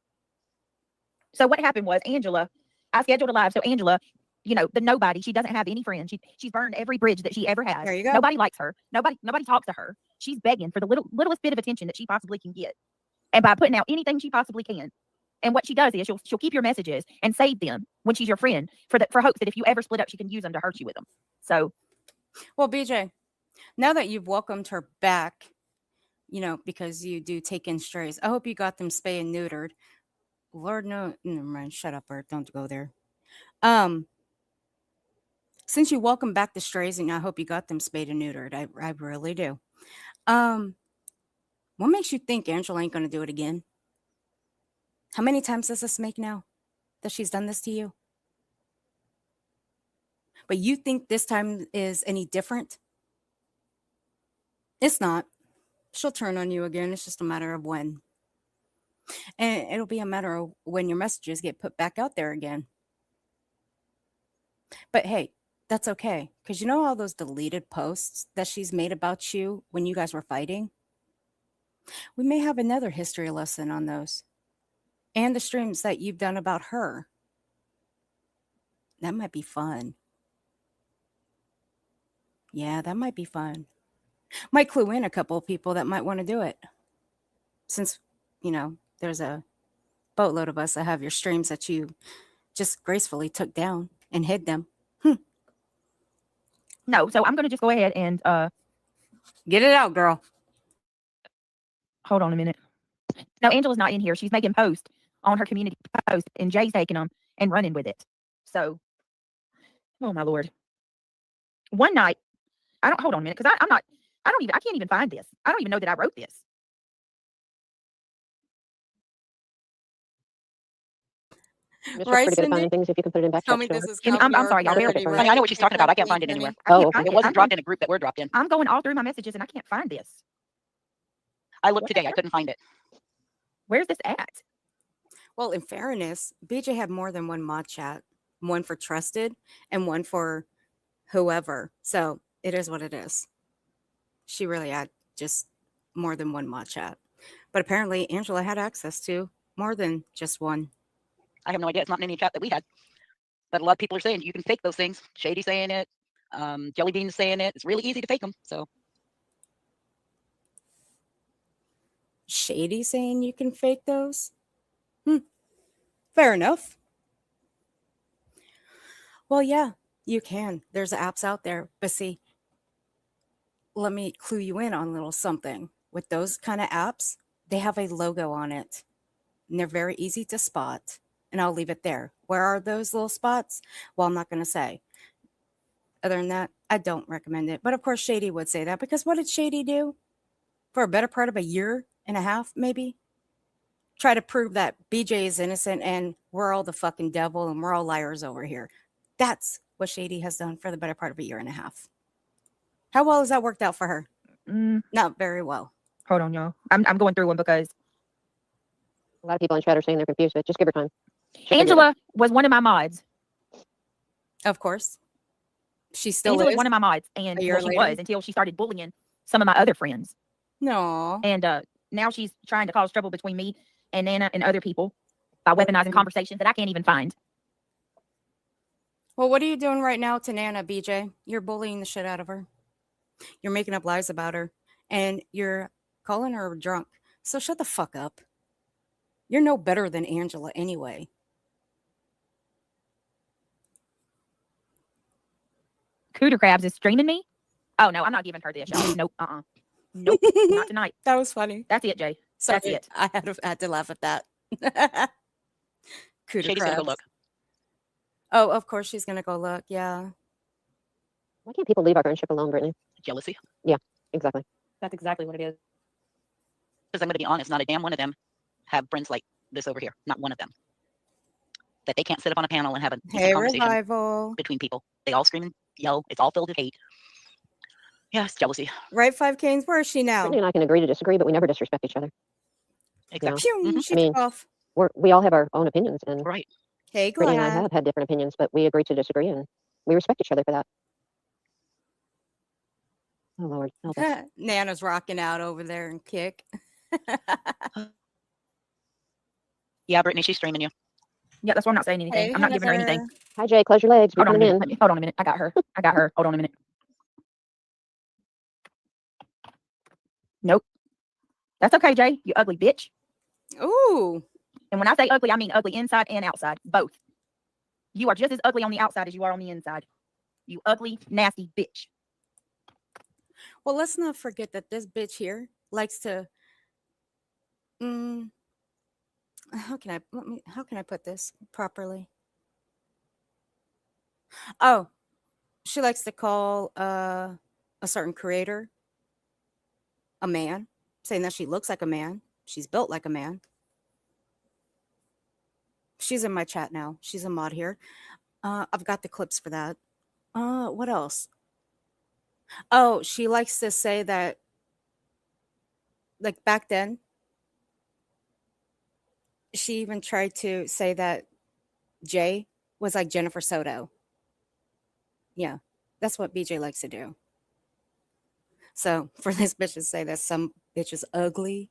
So what happened was Angela, I scheduled a live. So Angela, You know, the nobody. She doesn't have any friends. She's burned every bridge that she ever has. There you go. Nobody likes her. Nobody talks to her. She's begging for the littlest bit of attention that she possibly can get, and by putting out anything she possibly can. And what she does is she'll keep your messages and save them when she's your friend for hopes that if you ever split up, she can use them to hurt you with them. So, Well, BJ, now that you've welcomed her back, you know, because you do take in strays, I hope you got them spayed and neutered. Lord, no, never mind. Shut up, Bert. Don't go there. Since you welcome back the strays, and I hope you got them spayed and neutered. I really do. What makes you think Angela ain't gonna do it again? How many times does this make now that she's done this to you? But you think this time is any different? It's not. She'll turn on you again. It's just a matter of when. And it'll be a matter of when your messages get put back out there again. But hey, that's okay. Because you know all those deleted posts that she's made about you when you guys were fighting? We may have another history lesson on those. And the streams that you've done about her. That might be fun. Yeah, that might be fun. Might clue in a couple of people that might want to do it. Since, you know, there's a boatload of us that have your streams that you just gracefully took down and hid them. no. So I'm going to just go ahead and Get it out, girl. hold on a minute. No, Angela's not in here. She's making posts on her community post, and Jay's taking them and running with it. So, oh my Lord. One night, hold on a minute, because I can't even find this. I don't even know that I wrote this. Mistress Right, pretty good at finding Cindy? things if you can put it in back Tell check. me Show this her. is I'm copy sorry, y'all. art Bear with parody, me. Honey, I know what she's talking about. I can't Right? find it anywhere. I Oh, can't- okay. I It can't- wasn't I'm dropped going- in a group that we're dropped in. I'm going all through my messages, and I can't find this. I looked today. I couldn't find it. Where's this at? Well, in fairness, BJ had more than one mod chat, one for trusted and one for whoever. So it is what it is. She really had just more than one mod chat. But apparently, Angela had access to more than just one. I have no idea. It's not in any chat that we had. But a lot of people are saying you can fake those things. Shady saying it. Jelly Bean's saying it. It's really easy to fake them. So Shady saying you can fake those? Fair enough. Well, yeah, you can. There's apps out there. But see, let me clue you in on a little something. With those kind of apps, they have a logo on it. And they're very easy to spot. And I'll leave it there. Where are those little spots? Well, I'm not going to say. Other than that, I don't recommend it. But of course, Shady would say that because what did Shady do? For a better part of a year and a half, maybe? Try to prove that BJ is innocent and we're all the fucking devil and we're all liars over here. That's what Shady has done for the better part of a year and a half. How well has that worked out for her? Not very well. Hold on, y'all. I'm going through one because A lot of people in chat are saying they're confused, but just give her time. She'll figure it out. Angela was one of my mods. Of course. She still Angela was is. one of my mods, and A year well, she later? was until she started bullying some of my other friends. No. And now she's trying to cause trouble between me and Nana and other people by weaponizing conversations that I can't even find. Well, what are you doing right now to Nana, BJ? You're bullying the shit out of her. You're making up lies about her. And you're calling her drunk. So shut the fuck up. You're no better than Angela anyway. Cooter Crabs is streaming me. Oh no, I'm not giving her this, y'all. Nope. Nope. Not tonight. That was funny. That's it, Jay. Sorry, That's it. I had to laugh at that. Cooter Shady's gonna go crabs. look. Oh, of course she's gonna go look. Yeah. Why can't people leave our friendship alone, Brittany? Jealousy. Exactly. That's exactly what it is. Because I'm gonna be honest, not a damn one of them have friends like this over here. Not one of them. That they can't sit up on a panel and have a decent Hey, conversation Revival. between people. They all scream and yell. It's all filled with hate. Yes, jealousy. Right, 5 Canes. Where is she now? Brittany and I can agree to disagree, but we never disrespect each other. Exactly. Phew, Mhm. she I mean, took off. We all have our own opinions, and Right. Hey, Brittany and I Glad. have had different opinions, but we agree to disagree, and we respect each other for that. Oh Lord, help us. Nana's rocking out over there and kick. Yeah, Brittany, she's streaming you. Yeah, that's why I'm not saying anything. Hey, I'm not giving her anything. Heather. Hi, Jay. Close your legs. We're Hold on a coming minute. in. Hold on a minute. I got her. I got her. Hold on a minute. Nope. That's okay, Jay. You ugly bitch. Ooh. And when I say ugly, I mean ugly inside and outside. Both. You are just as ugly on the outside as you are on the inside. You ugly, nasty bitch. Well, let's not forget that this bitch here likes to. How can I put this properly? Oh, she likes to call a certain creator a man, saying that she looks like a man, she's built like a man. She's in my chat now. She's a mod here. I've got the clips for that. What else? Oh, she likes to say that, like back then, she even tried to say that Jay was like Jennifer Soto. Yeah, that's what BJ likes to do. So for this bitch to say that some bitch is ugly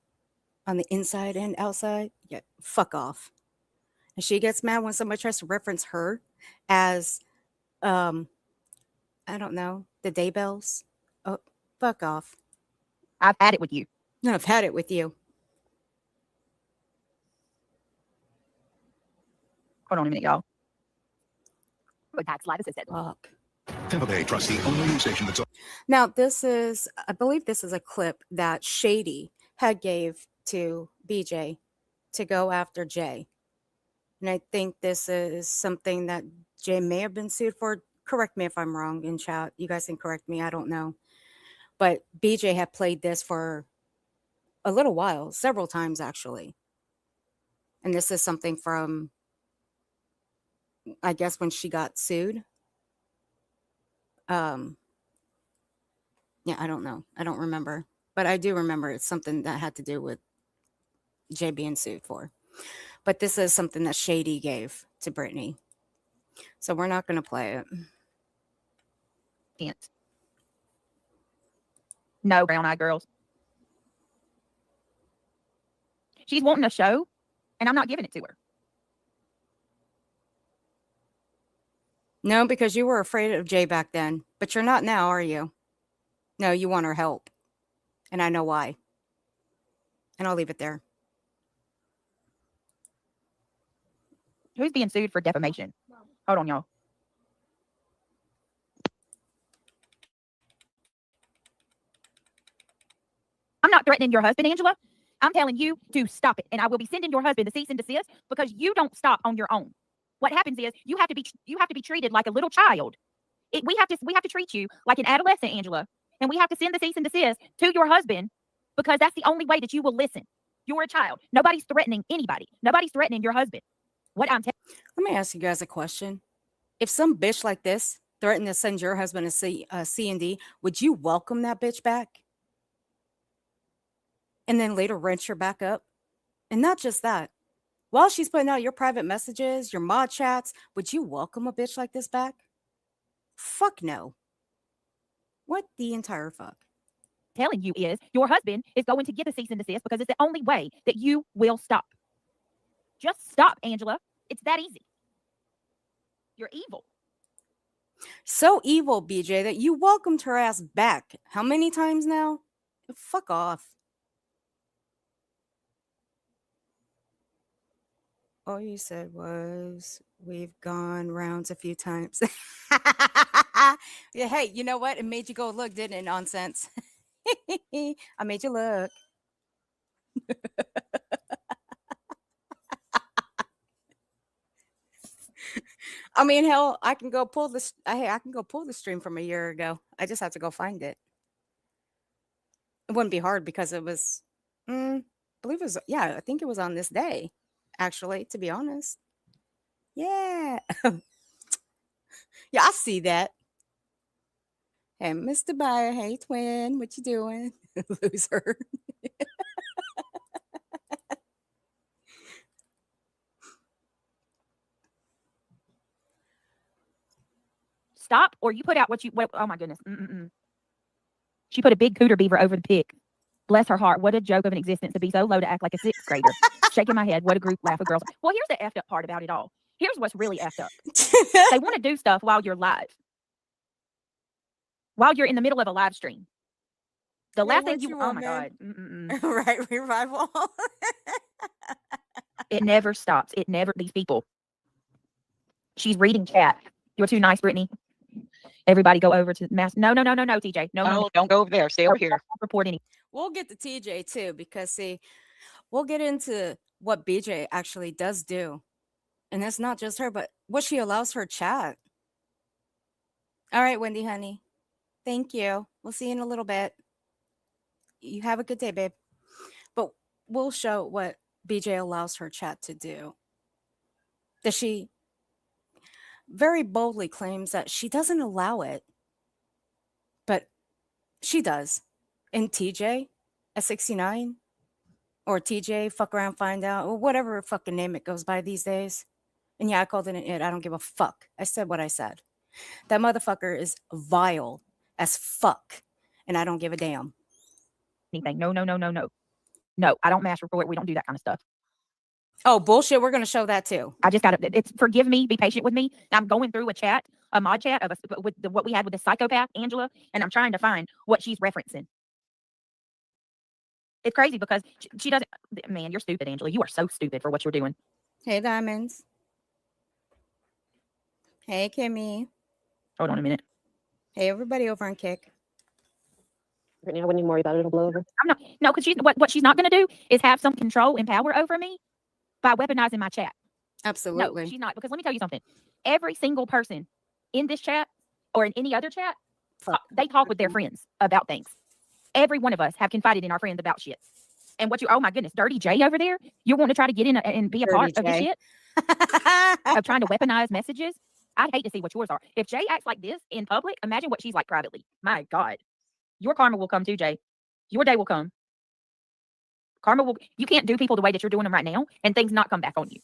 on the inside and outside, yeah, fuck off. And she gets mad when somebody tries to reference her as, I don't know, the Daybells. Oh, fuck off. I've had it with you. No, I've had it with you. Hold on a minute, y'all. Tax live assistant. Fuck. Tampa Bay Trust, the only news station that's Now, I believe this is a clip that Shady had gave to BJ to go after Jay. And I think this is something that Jay may have been sued for. Correct me if I'm wrong in chat. You guys can correct me. I don't know. But BJ had played this for a little while, several times actually. And this is something from, I guess, when she got sued. Yeah, I don't know. I don't remember. But I do remember it's something that had to do with Jay being sued for. But this is something that Shady gave to Brittany. So we're not going to play it. Can't. No, brown-eyed girls. She's wanting a show, and I'm not giving it to her. No, because you were afraid of Jay back then. But you're not now, are you? No, you want her help. And I know why. And I'll leave it there. Who's being sued for defamation? Hold on, y'all. I'm not threatening your husband, Angela. I'm telling you to stop it, and I will be sending your husband to cease and desist because you don't stop on your own. What happens is you have to be treated like a little child. We have to treat you like an adolescent, Angela, and we have to send the cease and desist to your husband because that's the only way that you will listen. You're a child. Nobody's threatening anybody. Nobody's threatening your husband. What I'm telling. Let me ask you guys a question. If some bitch like this threatened to send your husband a C&D, would you welcome that bitch back? And then later rent her back up? And not just that. While she's putting out your private messages, your mod chats, would you welcome a bitch like this back? Fuck no. What the entire fuck? Telling you is your husband is going to get a cease and desist because it's the only way that you will stop. Just stop, Angela. It's that easy. You're evil. So evil, BJ, that you welcomed her ass back. How many times now? Fuck off. All you said was, we've gone rounds a few times. Yeah, hey, you know what? It made you go look, didn't it? Nonsense. I made you look. I mean, hell, I can go pull this. I can go pull the stream from a year ago. I just have to go find it. It wouldn't be hard because it was, I believe it was, yeah, I think it was on this day, actually, to be honest. Yeah. Yeah, I see that. Hey, Mr. Buyer. Hey, twin. What you doing? Loser. Stop, or you put out what you. Oh my goodness. She put a big cooter beaver over the pig. Bless her heart. What a joke of an existence to be so low to act like a sixth grader. Shaking my head. What a group laugh of girls. Well, here's the effed up part about it all. Here's what's really effed up. They want to do stuff while you're live. While you're in the middle of a live stream. The Well, last thing what you you oh want, my man? God. Mm-mm-mm. Right, revival. It never stops. It never, these people. She's reading chat. You're too nice, Brittany. Everybody go over to mass. No, TJ. No. Oh, don't go over there. Stay over here. Report any. We'll get to TJ too, because see, we'll get into what BJ actually does do. And it's not just her, but what she allows her chat. All right, Wendy, honey. Thank you. We'll see you in a little bit. You have a good day, babe. But we'll show what BJ allows her chat to do. That she very boldly claims that she doesn't allow it, but she does. And TJ at 69, or TJ, fuck around, find out, or whatever fucking name it goes by these days. And yeah, I called it an it. I don't give a fuck. I said what I said. That motherfucker is vile as fuck. And I don't give a damn. Anything. No. No, I don't mass report. We don't do that kind of stuff. Oh, bullshit. We're going to show that too. I just got to, it's forgive me, be patient with me. I'm going through a mod chat of what we had with the psychopath, Angela, and I'm trying to find what she's referencing. It's crazy because she doesn't, man, you're stupid, Angela. You are so stupid for what you're doing. Hey, Diamonds. Hey, Kimmy. Hold on a minute. Hey, everybody over on Kick. Brittany, I wouldn't even worry about it. It'll blow over. No, because what she's not going to do is have some control and power over me by weaponizing my chat. Absolutely. No, she's not. Because let me tell you something. Every single person in this chat or in any other chat, they talk with their friends about things. Every one of us have confided in our friends about shit. And oh my goodness, Dirty J over there, you want to try to get in and be a part of this shit? Of trying to weaponize messages? I'd hate to see what yours are. If Jay acts like this in public, imagine what she's like privately. My God. Your karma will come too, Jay. Your day will come. You can't do people the way that you're doing them right now and things not come back on you.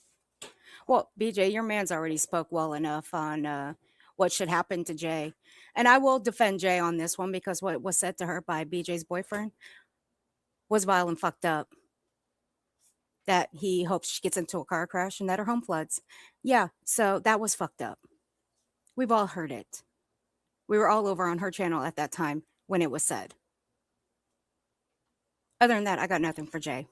Well, BJ, your man's already spoke well enough on what should happen to Jay. And I will defend Jay on this one because what was said to her by BJ's boyfriend was vile and fucked up. That he hopes she gets into a car crash and that her home floods. Yeah, so that was fucked up. We've all heard it. We were all over on her channel at that time when it was said. Other than that, I got nothing for Jay.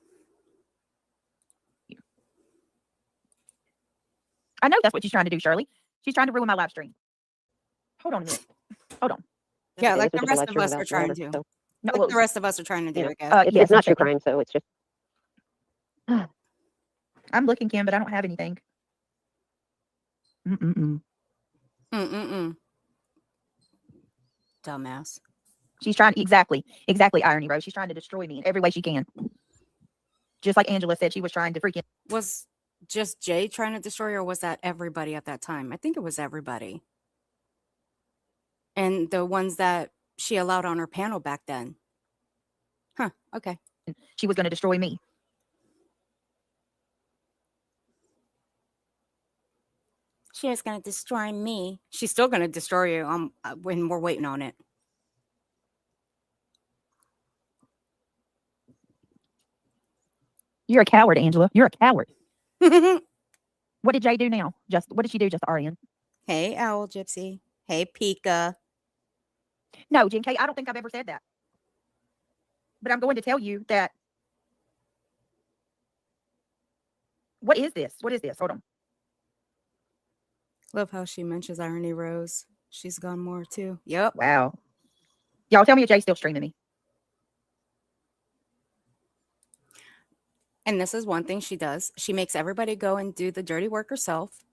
I know that's what she's trying to do, Shirley. She's trying to ruin my live stream. Hold on a minute. Hold on. Yeah, Okay, like this the was rest a of live us stream are about trying all to. this, so, No, Like the rest of us are trying to do, Yeah. I guess. yes, it's not true I'm checking. crime, so it's just I'm looking, Kim, but I don't have anything. Dumbass. She's trying, exactly, Irony Rose. She's trying to destroy me in every way she can. Just like Angela said, she was trying to freaking. Was just Jay trying to destroy her, or was that everybody at that time? I think it was everybody. And the ones that she allowed on her panel back then. Huh, okay. She was going to destroy me. She was going to destroy me. She's still going to destroy you when we're waiting on it. You're a coward, Angela. You're a coward. What did Jay do now? What did she do just to Arian? Hey, Owl Gypsy. Hey, Pika. No, Jen K, I don't think I've ever said that. But I'm going to tell you that. What is this? Hold on. Love how she mentions Irony Rose. She's gone more too. Yep. Wow. Y'all tell me if Jay's still streaming me. And this is one thing she does. She makes everybody go and do the dirty work herself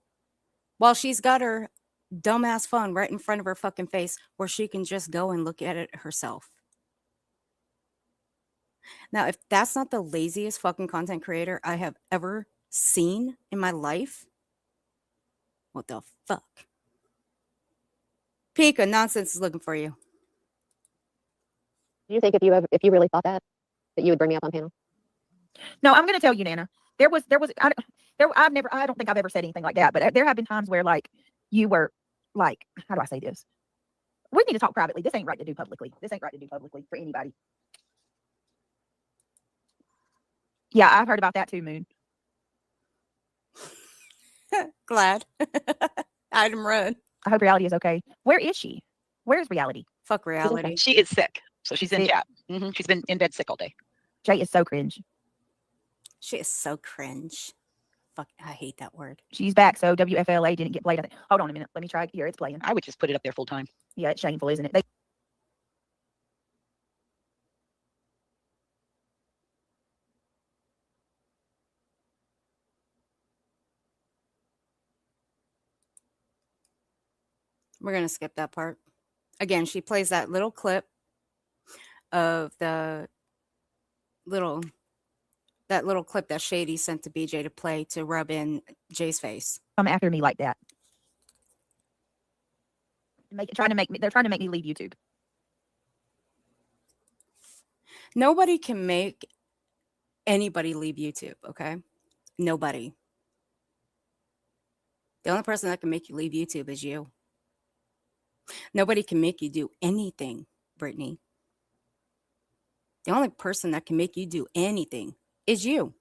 while she's got her dumbass phone right in front of her fucking face where she can just go and look at it herself. Now, if that's not the laziest fucking content creator I have ever seen in my life, what the fuck? Pika, nonsense is looking for you. do you think if you really thought that you would bring me up on panel? No, I'm going to tell you, Nana. I don't think I've ever said anything like that, but there have been times where like you were like, how do I say this? We need to talk privately. This ain't right to do publicly. For anybody. Yeah, I've heard about that too, Moon. Glad. Item run. I hope reality is okay. Where is she? Where's reality? Fuck reality. She is sick, so she's in Sick. chat. She's been in bed sick all day. Jay is so cringe. She is so cringe. Fuck, I hate that word. She's back, so WFLA didn't get played. Hold on a minute. Let me try. Here, it's playing. I would just put it up there full time. Yeah, it's shameful, isn't it? They We're going to skip that part. Again, she plays that little clip of that little clip that Shady sent to BJ to play to rub in Jay's face. come after me like that. They're trying to make me leave YouTube. Nobody can make anybody leave YouTube, okay? Nobody. The only person that can make you leave YouTube is you. Nobody can make you do anything, Brittany. The only person that can make you do anything is you.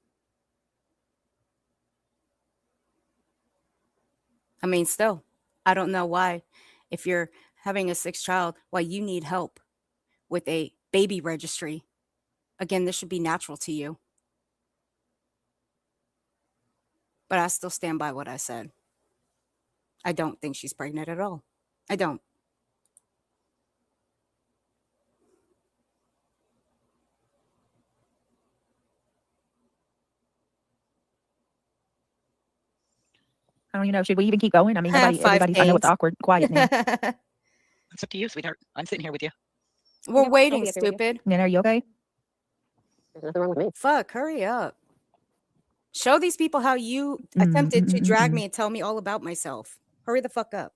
I mean, still, I don't know why, if you're having a sixth child, why you need help with a baby registry. Again, this should be natural to you. But I still stand by what I said. I don't think she's pregnant at all. I don't. I don't even know. Should we even keep going? I mean, Five everybody's. I know it's days. awkward, quiet now. It's up to you, sweetheart. I'm sitting here with you. We're I'll waiting, be up here with you. stupid. Then are you okay? There's nothing wrong with me. Fuck, hurry up. Show these people how you attempted to drag me and tell me all about myself. Hurry the fuck up.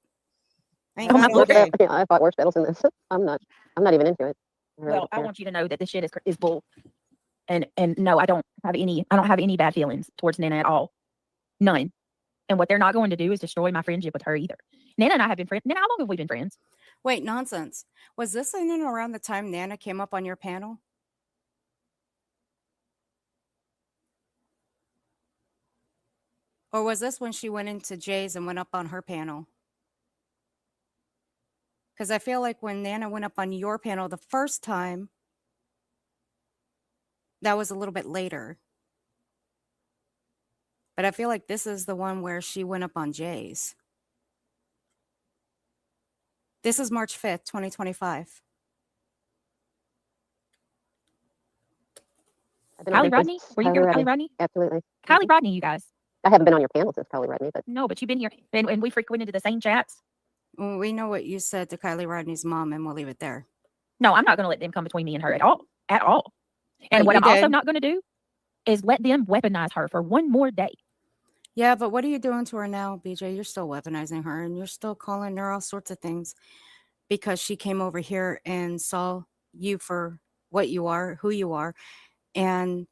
I ain't Oh, my got all goodness. day. Yeah, I fought worse battles than this. I'm not even into it. I really Well, don't I care. want you to know that this shit is bull. And no, I don't have any bad feelings towards Nana at all. None. And what they're not going to do is destroy my friendship with her either. Nana and I have been friends. Nana, how long have we been friends? Wait, nonsense. Was this in and around the time Nana came up on your panel? Or was this when she went into Jay's and went up on her panel? Because I feel like when Nana went up on your panel the first time, that was a little bit later. But I feel like this is the one where she went up on Jay's. This is March 5th, 2025. I've been on Kylie here Rodney? since Were you here with Kylie Kylie Rodney? Absolutely. Kylie Rodney, you guys. I haven't been on your panel since Kylie Rodney, but No, but you've been here. And we frequented the same chats. Well, we know what you said to Kylie Rodney's mom, and we'll leave it there. No, I'm not going to let them come between me and her at all. At all. And Oh, what you I'm also did. not going to do is let them weaponize her for one more day. Yeah, but what are you doing to her now, BJ? You're still weaponizing her, and you're still calling her all sorts of things because she came over here and saw you for what you are, who you are, and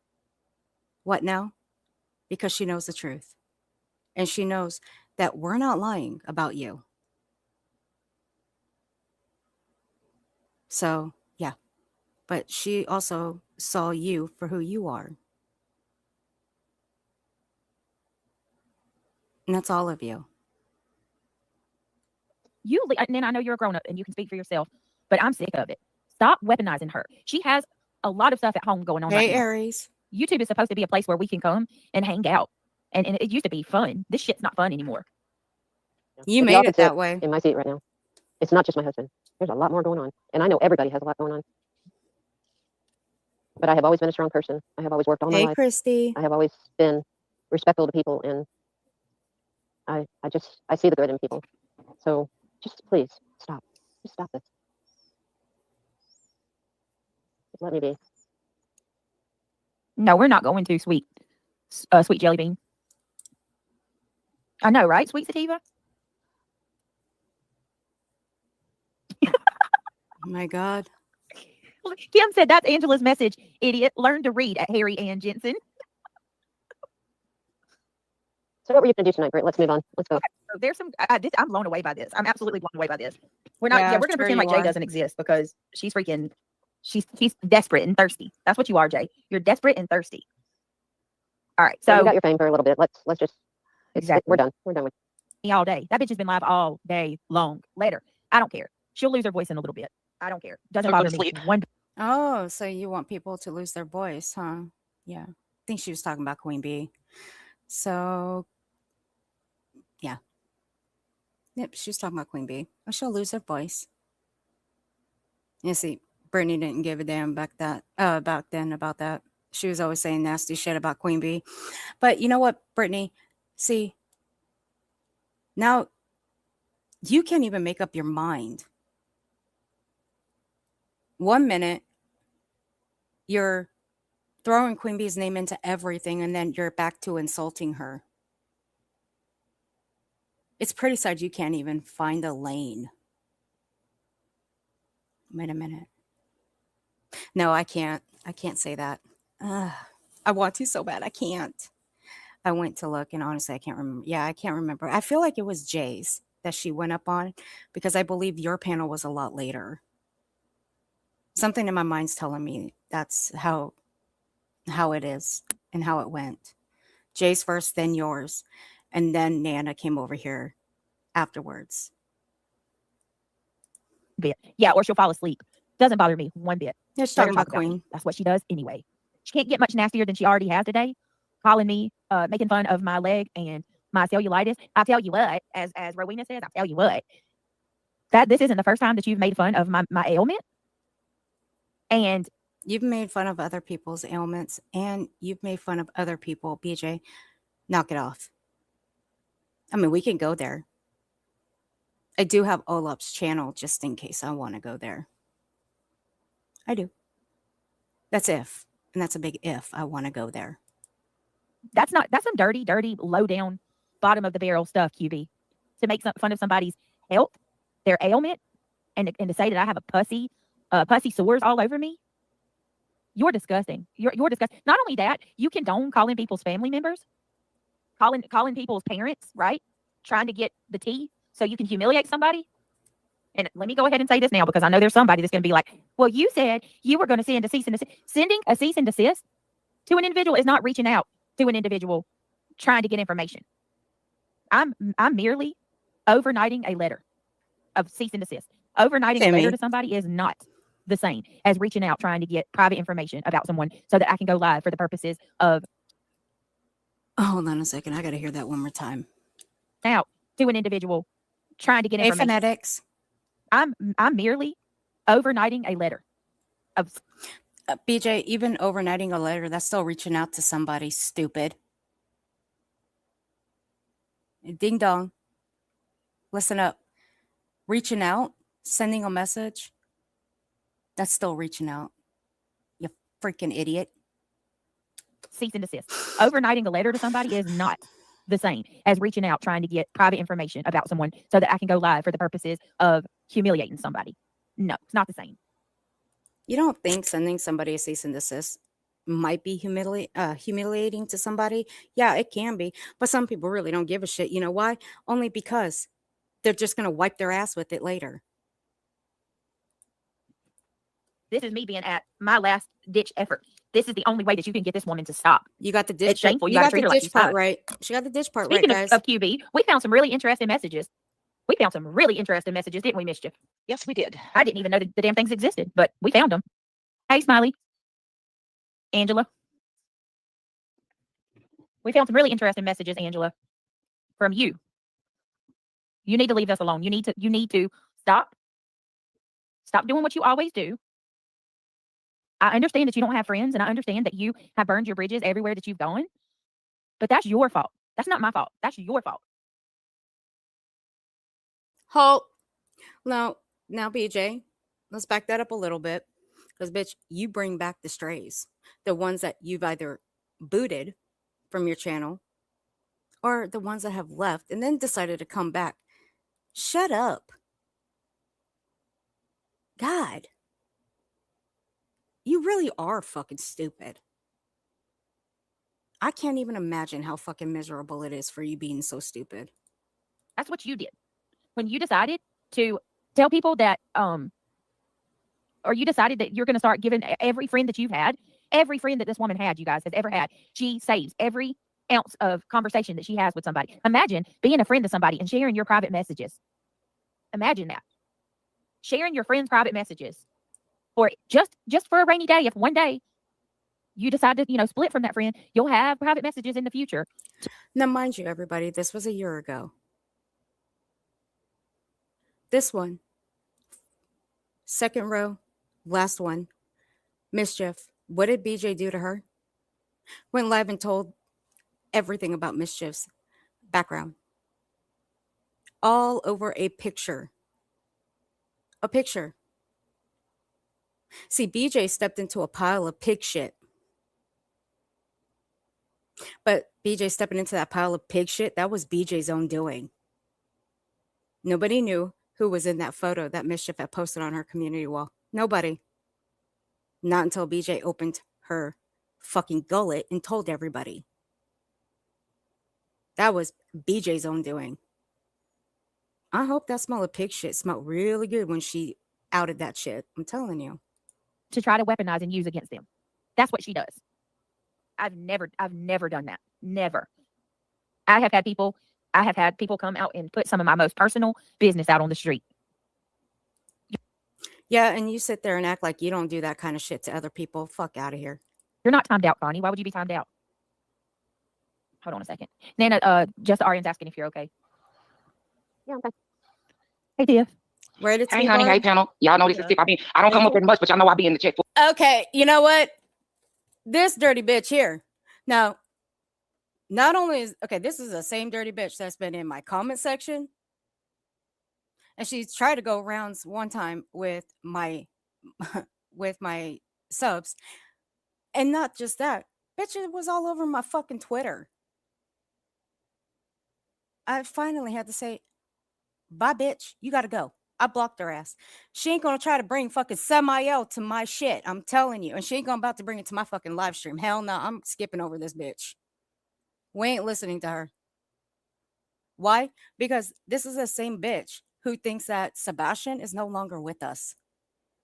what now? Because she knows the truth. And she knows that we're not lying about you. So, yeah. But she also saw you for who you are. And that's all of you. And then I know you're a grown up and you can speak for yourself, but I'm sick of it. Stop weaponizing her. She has a lot of stuff at home going on right Hey, now. Aries. YouTube is supposed to be a place where we can come and hang out. And it used to be fun. This shit's not fun anymore. You the made it opposite that way. in my seat right now. It's not just my husband. There's a lot more going on, and I know everybody has a lot going on. But I have always been a strong person. I have always worked all my Hey, life. Christy. I have always been respectful to people, and I see the good in people. So just please stop. Just stop this. Just let me be. No, we're not going to, sweet jelly bean. I know, right? Sweet sativa? Oh my God. Kim said that's Angela's message. Idiot. Learn to read at Harry Ann Jensen. So what were you going to do tonight, Britt? Let's move on. Let's go. So there's some. I'm blown away by this. I'm absolutely blown away by this. We're not. Yeah, Yeah, we're gonna sure pretend like you Jay are. doesn't exist because she's freaking. She's desperate and thirsty. That's what you are, Jay. You're desperate and thirsty. All right. So you So got your fame for a little bit. Let's just exactly. we're done. We're done with. Me all day. That bitch has been live all day long. Let her. I don't care. She'll lose her voice in a little bit. I don't care. Doesn't Or go bother to me sleep. one. Oh, so you want people to lose their voice, huh? Yeah. I think she was talking about Queen Bee. So, yeah. Yep, she was talking about Queen Bee. Oh, she'll lose her voice. You see, Brittany didn't give a damn back then about that. She was always saying nasty shit about Queen Bee. But you know what, Brittany? See, now you can't even make up your mind. 1 minute, you're throwing Queen Bee's name into everything, and then you're back to insulting her. It's pretty sad you can't even find a lane. Wait a minute. No, I can't. I can't say that. I want to so bad. I can't. I went to look, and honestly, I can't remember. Yeah, I can't remember. I feel like it was Jay's that she went up on, because I believe your panel was a lot later. Something in my mind's telling me that's how it is and how it went. Jay's first, then yours, and then Nana came over here afterwards. Bit. Yeah, or she'll fall asleep. Doesn't bother me one bit. Yeah, she's Let her talking about talk about me. Queen. That's what she does anyway. She can't get much nastier than she already has today. Calling me, making fun of my leg and my cellulitis. I tell you what, as Rowena says, I tell you what, that this isn't the first time that you've made fun of my ailment. And You've made fun of other people's ailments, and you've made fun of other people. BJ, knock it off. I mean, we can go there. I do have Olaf's channel just in case I want to go there. I do. That's if. And that's a big if I want to go there. that's some dirty, low down, bottom of the barrel stuff, QB. To make fun of somebody's health, their ailment, and to say that I have a pussy sores all over me. You're disgusting. You're disgusting. Not only that, you condone calling people's family members, calling people's parents, right? Trying to get the tea so you can humiliate somebody. And let me go ahead and say this now, because I know there's somebody that's going to be like, well, you said you were going to send a cease and desist. Sending a cease and desist to an individual is not reaching out to an individual trying to get information. I'm merely overnighting a letter of cease and desist. Overnighting a letter to somebody is not the same as reaching out trying to get private information about someone so that I can go live for the purposes of. Oh, hold on a second. I got to hear that one more time. Out to an individual trying to get information. Phonetics. I'm merely overnighting a letter of. BJ, even overnighting a letter, that's still reaching out to somebody. Stupid. Ding dong. Listen up. Reaching out, sending a message, that's still reaching out. You freaking idiot. Cease and desist. Overnighting a letter to somebody is not the same as reaching out trying to get private information about someone so that I can go live for the purposes of humiliating somebody. No, it's not the same. You don't think sending somebody a cease and desist might be humiliating to somebody? Yeah, it can be. But some people really don't give a shit. You know why? Only because they're just going to wipe their ass with it later. This is me being at my last ditch effort. This is the only way that you can get this woman to stop. You got the ditch. It's shameful. You got gotta treat the her like ditch she's part hot. right. She got the ditch part Speaking right, guys. of QB, we found some really interesting messages. We found some really interesting messages, didn't we, Mischief? Yes, we did. I didn't even know the damn things existed, but we found them. Hey, Smiley. Angela. We found some really interesting messages, Angela, from you. You need to leave us alone. You need to stop doing what you always do. I understand that you don't have friends, and I understand that you have burned your bridges everywhere that you've gone, but that's your fault. That's not my fault. That's your fault. Halt. Now, BJ, let's back that up a little bit. Because, bitch, you bring back the strays. The ones that you've either booted from your channel or the ones that have left and then decided to come back. Shut up. God. You really are fucking stupid. I can't even imagine how fucking miserable it is for you being so stupid. That's what you did. When you decided to tell people that, or you decided that you're going to start giving every friend that you've had Every friend that this woman had, you guys, has ever had, she saves every ounce of conversation that she has with somebody. Imagine being a friend to somebody and sharing your private messages. Imagine that. Sharing your friend's private messages for just for a rainy day. If one day you decide to, split from that friend, you'll have private messages in the future. Now, mind you, everybody, this was a year ago. This one, second row, last one, Mischief. What did BJ do to her? Went live and told everything about Mischief's background. All over a picture. A picture. See, BJ stepped into a pile of pig shit. But BJ stepping into that pile of pig shit, that was BJ's own doing. Nobody knew who was in that photo that Mischief had posted on her community wall. Nobody. Not until BJ opened her fucking gullet and told everybody. That was BJ's own doing. I hope that smell of pig shit smelled really good when she outed that shit. I'm telling you. To try to weaponize and use against them. That's what she does. I've never done that. Never. I have had people come out and put some of my most personal business out on the street. Yeah, and you sit there and act like you don't do that kind of shit to other people. Fuck out of here. You're not timed out, Connie. Why would you be timed out? Hold on a second. Nana, just Arian's asking if you're okay. Yeah, I'm fine. Hey, Tiff. Right, it's Hey, honey. Hey, panel. Y'all know this is Tiff. I don't come up here much, but y'all know I be in the chat. Okay, you know what? This dirty bitch here. Now, not only is this is the same dirty bitch that's been in my comment section. And she's tried to go rounds one time with my subs. And not just that. Bitch, it was all over my fucking Twitter. I finally had to say, bye, bitch. You gotta go. I blocked her ass. She ain't gonna try to bring fucking Samael to my shit. I'm telling you. And she ain't gonna about to bring it to my fucking live stream. Hell no. I'm skipping over this bitch. We ain't listening to her. Why? Because this is the same bitch who thinks that Sebastian is no longer with us.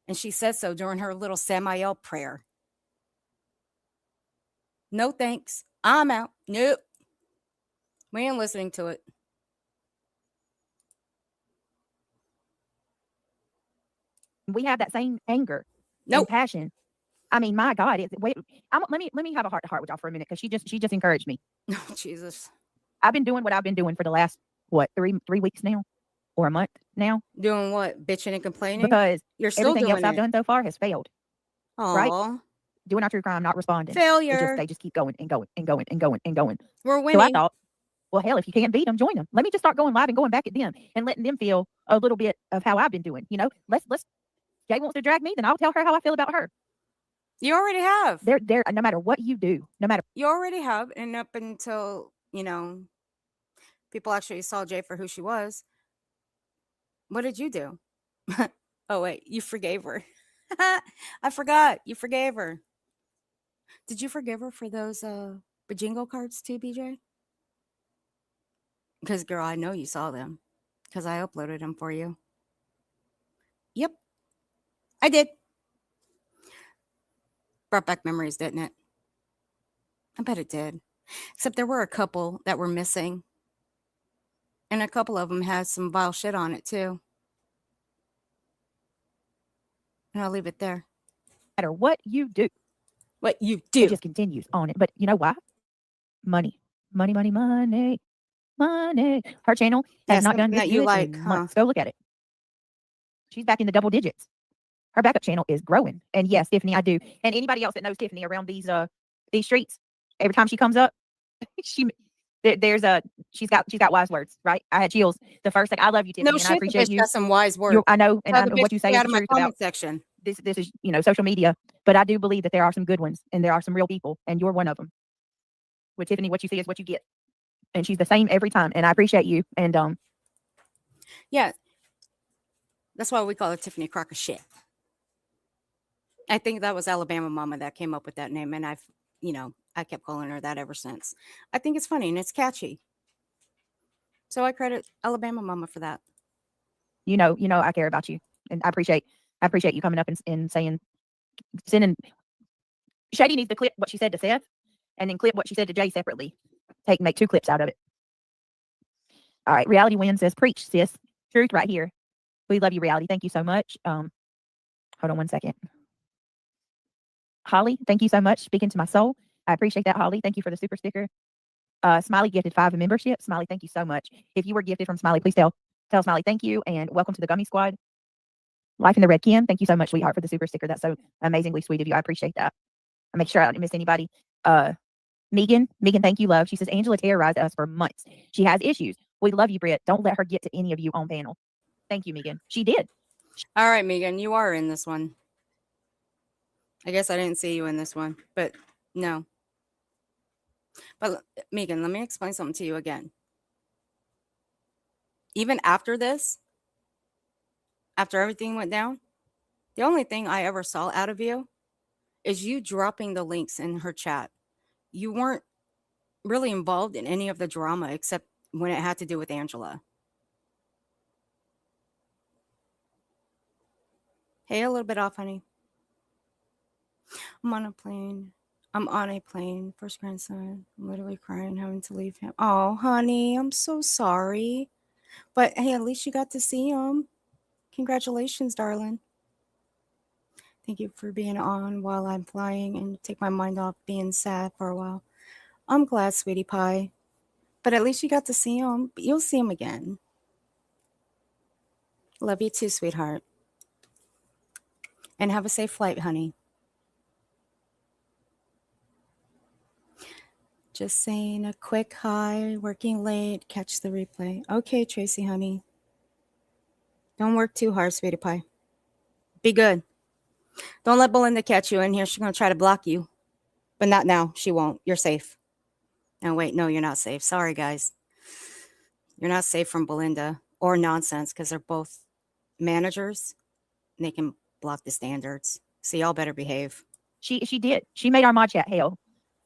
And she said so during her little Samael prayer. No thanks. I'm out. Nope. We ain't listening to it. We have that same anger Nope. and passion. I mean, my God, let me have a heart to heart with y'all for a minute, because she just encouraged me. Oh, Jesus. I've been doing what I've been doing for the last, three weeks now, or a month now. Doing what? Bitching and complaining? Because you're still everything doing else I've done so far has failed. Aww. Right? Doing our true crime, not responding. Failure. They just keep going and going and going and going and going. We're winning. So I thought, well, hell, if you can't beat them, join them. Let me just start going live and going back at them and letting them feel a little bit of how I've been doing. Let's. Jay wants to drag me, then I'll tell her how I feel about her. You already have. They're no matter what you do, you already have, and up until people actually saw Jay for who she was. What did you do? Oh wait, you forgave her. I forgot. You forgave her. Did you forgive her for those Bajingo cards too, BJ? Because girl, I know you saw them. Because I uploaded them for you. Yep. I did. Brought back memories, didn't it? I bet it did. Except there were a couple that were missing. And a couple of them had some vile shit on it too. And I'll leave it there. No matter what you do. What you do. It just continues on it. But you know why? Money. Money, money, money. Money. Her channel has not done this that you good like, in huh? months. Go look at it. She's back in the double digits. Her backup channel is growing. And yes, Tiffany, I do. And anybody else that knows Tiffany around these streets, every time she comes up, she's got wise words, right? I had chills. The first thing, I love you, Tiffany, No and shit, I appreciate you. Got some wise words. I know, and I know what you say is out of the my truth comment about section. This is social media, but I do believe that there are some good ones and there are some real people, and you're one of them. With Tiffany, what you see is what you get, and she's the same every time. And I appreciate you. And yeah, that's why we call her Tiffany Crocker shit. I think that was Alabama Mama that came up with that name, and I kept calling her that ever since. I think it's funny and it's catchy. So I credit Alabama Mama for that. I care about you, and I appreciate you coming up and saying, sending Shady needs to clip what she said to Seth and then clip what she said to Jay separately. Make 2 clips out of it. All right. Reality Win says, preach, sis. Truth right here. We love you, Reality. Thank you so much. Hold on 1 second. Holly, thank you so much. Speaking to my soul. I appreciate that, Holly. Thank you for the super sticker. Smiley gifted 5 membership. Smiley, thank you so much. If you were gifted from Smiley, please tell Smiley thank you and welcome to the Gummy Squad. Life in the Red Ken, thank you so much, sweetheart, for the super sticker. That's so amazingly sweet of you. I appreciate that. I'll make sure I don't miss anybody. Megan, thank you, love. She says, Angela terrorized us for months. She has issues. We love you, Britt. Don't let her get to any of you on panel. Thank you, Megan. She did. All right, Megan, you are in this one. I guess I didn't see you in this one, but no. But Megan, let me explain something to you again. Even after this, after everything went down, the only thing I ever saw out of you is you dropping the links in her chat. You weren't really involved in any of the drama except when it had to do with Angela. Hey, a little bit off, honey. I'm on a plane. First grandson. I'm literally crying, having to leave him. Oh, honey, I'm so sorry. But hey, at least you got to see him. Congratulations, darling. Thank you for being on while I'm flying and take my mind off being sad for a while. I'm glad, sweetie pie. But at least you got to see him. But you'll see him again. Love you too, sweetheart. And have a safe flight, honey. Just saying a quick hi, working late, catch the replay. Okay, Tracy, honey. Don't work too hard, sweetie pie. Be good. Don't let Belinda catch you in here. She's going to try to block you. But not now. She won't. You're safe. No, wait. No, you're not safe. Sorry, guys. You're not safe from Belinda or nonsense because they're both managers. And they can block the standards. So y'all better behave. She did. She made our mod chat hell.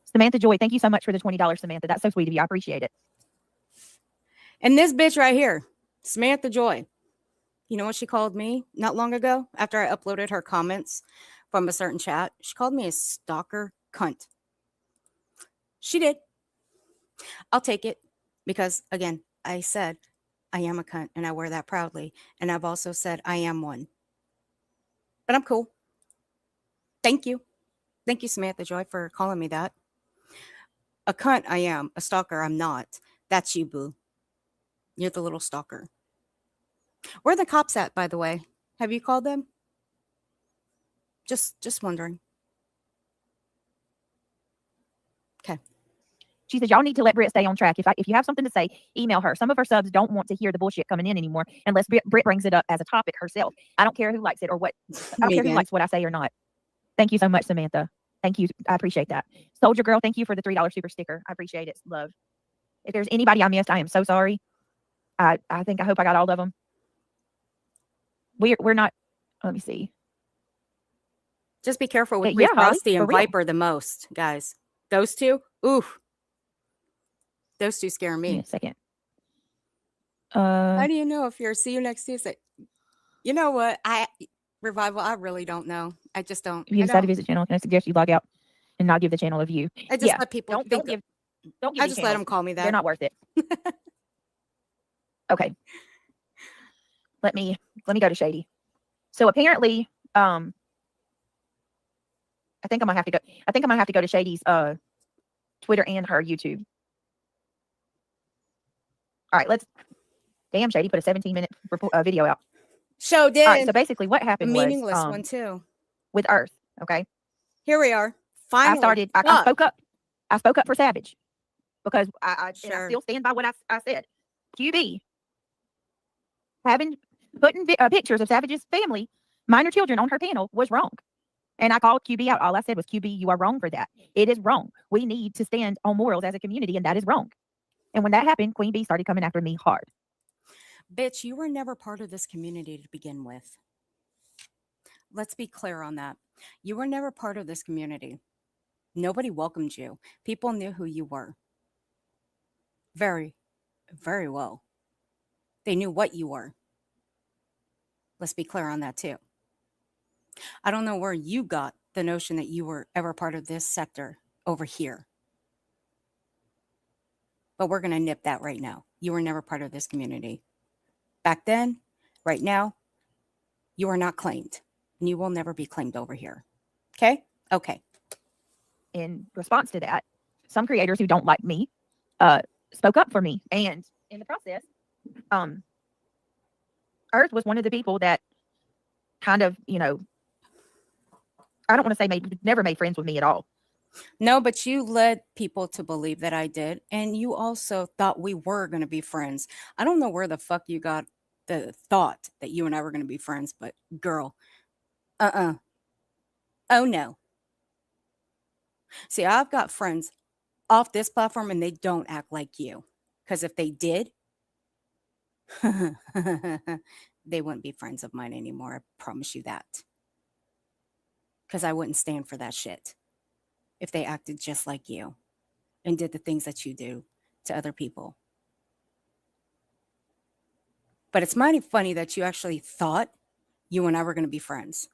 Samantha Joy, thank you so much for the $20, Samantha. That's so sweet of you. I appreciate it. And this bitch right here, Samantha Joy. You know what she called me not long ago after I uploaded her comments from a certain chat? She called me a stalker cunt. She did. I'll take it because, again, I said I am a cunt and I wear that proudly. And I've also said I am one. But I'm cool. Thank you. Thank you, Samantha Joy, for calling me that. A cunt I am. A stalker I'm not. That's you, boo. You're the little stalker. Where are the cops at, by the way? Have you called them? Just wondering. Okay. She says, y'all need to let Britt stay on track. If you have something to say, email her. Some of her subs don't want to hear the bullshit coming in anymore unless Britt brings it up as a topic herself. I don't care who likes it or what. I don't care who likes what I say or not. Thank you so much, Samantha. Thank you. I appreciate that. Soldier Girl, thank you for the $3 super sticker. I appreciate it. Love. If there's anybody I missed, I am so sorry. I hope I got all of them. We're not. Let me see. Just be careful with Yeah, Holly, Frosty and for real. Viper the most, guys. Those two, oof. Those two scare Give me. me a second. How do you know if you're see you next Tuesday? You know what? Revival, I really don't know. I just don't. If you decide to visit channel, can I suggest you log out and not give the channel a view? I just let people don't give I just let them call me that. They're not worth it. Okay. Let me go to Shady. So apparently, I think I'm gonna have to go to Shady's Twitter and her YouTube. All right, damn, Shady put a 17-minute video out. Show did. All right, so basically what happened was meaningless one too. with Earth, okay? Here we are. Finally. I spoke up. I spoke up for Savage because I still stand by what I said. QB putting pictures of Savage's family, minor children on her panel was wrong. And I called QB out. All I said was, QB, you are wrong for that. It is wrong. We need to stand on morals as a community, and that is wrong. And when that happened, Queen Bee started coming after me hard. Bitch, you were never part of this community to begin with. Let's be clear on that. You were never part of this community. Nobody welcomed you. People knew who you were. Very, very well. They knew what you were. Let's be clear on that too. I don't know where you got the notion that you were ever part of this sector over here. But we're going to nip that right now. You were never part of this community. Back then, right now, you are not claimed. And you will never be claimed over here. Okay? Okay. In response to that, some creators who don't like me spoke up for me. And in the process, Earth was one of the people that kind of, I don't want to say never made friends with me at all. No, but you led people to believe that I did. And you also thought we were going to be friends. I don't know where the fuck you got the thought that you and I were going to be friends, but girl, oh no. See, I've got friends off this platform and they don't act like you. Because if they did, they wouldn't be friends of mine anymore. I promise you that. Because I wouldn't stand for that shit if they acted just like you and did the things that you do to other people. But it's mighty funny that you actually thought you and I were going to be friends.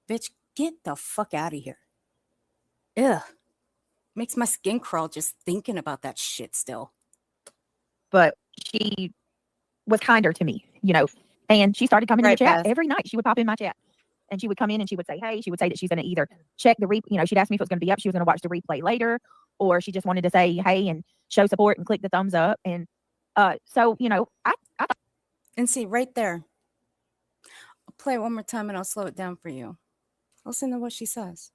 Bitch, get the fuck out of here. Ugh. Makes my skin crawl just thinking about that shit still. But she was kinder to me, and she started coming in Right, the chat Beth. every night. She would pop in my chat and she would come in and she would say, hey, she would say that she's going to either check the she'd ask me if it was going to be up. She was going to watch the replay later, or she just wanted to say, hey, and show support and click the thumbs up. And so, I And see, right there. I'll play it one more time and I'll slow it down for you. Listen to what she says.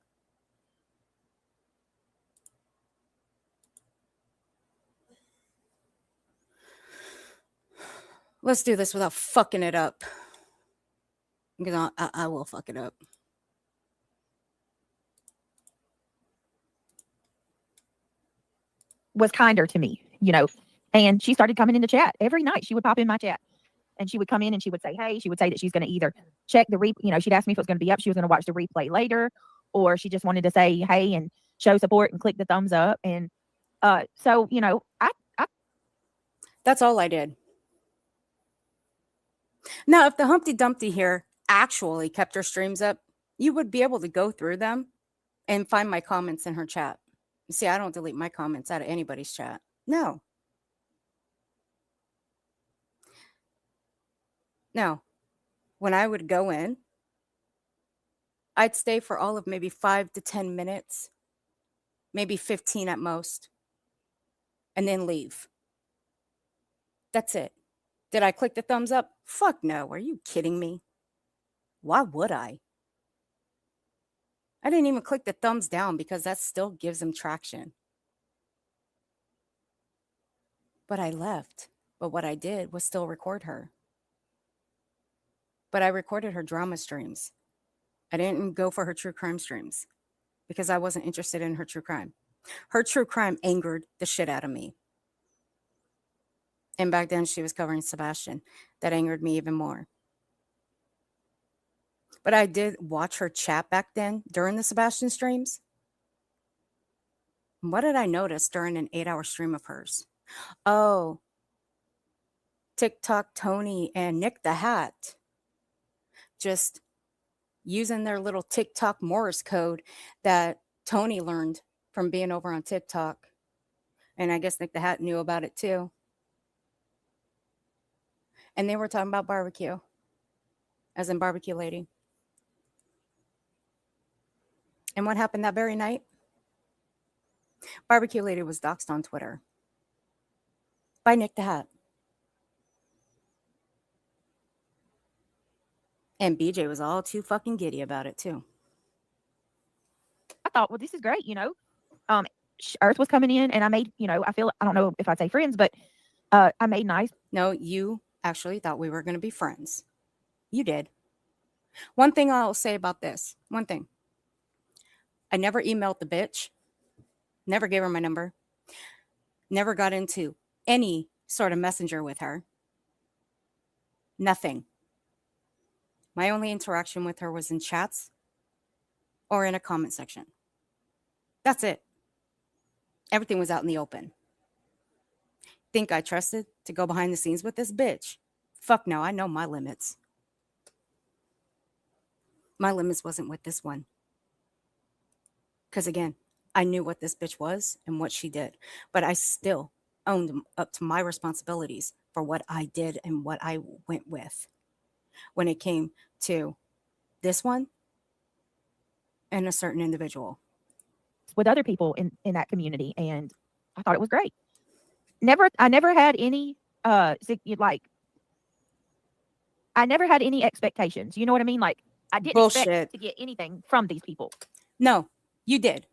Let's do this without fucking it up. Because I will fuck it up. was kinder to me, and she started coming in the chat every night. She would pop in my chat and she would come in and she would say, hey, she would say that she's going to either check the she'd ask me if it was going to be up. She was going to watch the replay later, or she just wanted to say, hey, and show support and click the thumbs up. And so, I That's all I did. Now, if the Humpty Dumpty here actually kept her streams up, you would be able to go through them and find my comments in her chat. See, I don't delete my comments out of anybody's chat. No. No. When I would go in, I'd stay for all of maybe 5 to 10 minutes, maybe 15 at most, and then leave. That's it. Did I click the thumbs up? Fuck no. Are you kidding me? Why would I? I didn't even click the thumbs down because that still gives them traction. But I left. But what I did was still record her. But I recorded her drama streams. I didn't go for her true crime streams because I wasn't interested in her true crime. Her true crime angered the shit out of me. And back then she was covering Sebastian. That angered me even more. But I did watch her chat back then during the Sebastian streams. What did I notice during an 8-hour stream of hers? Oh, TikTok Tony and Nick the Hat just using their little TikTok Morse code that Tony learned from being over on TikTok. And I guess Nick the Hat knew about it too. And they were talking about barbecue, as in barbecue lady. And what happened that very night? Barbecue lady was doxxed on Twitter by Nick the Hat. And BJ was all too fucking giddy about it too. I thought, well, this is great, Earth was coming in and I made, I don't know if I'd say friends, but I made nice. No, you actually thought we were going to be friends. You did. One thing I'll say about this, one thing. I never emailed the bitch. Never gave her my number. Never got into any sort of messenger with her. Nothing. My only interaction with her was in chats or in a comment section. That's it. Everything was out in the open. Think I trusted to go behind the scenes with this bitch? Fuck no, I know my limits. My limits wasn't with this one. Because again, I knew what this bitch was and what she did, but I still owned up to my responsibilities for what I did and what I went with when it came to this one and a certain individual. with other people in that community, and I thought it was great. I never had any like I never had any expectations. You know what I mean? Like I didn't Bullshit. expect to get anything from these people. No, you did.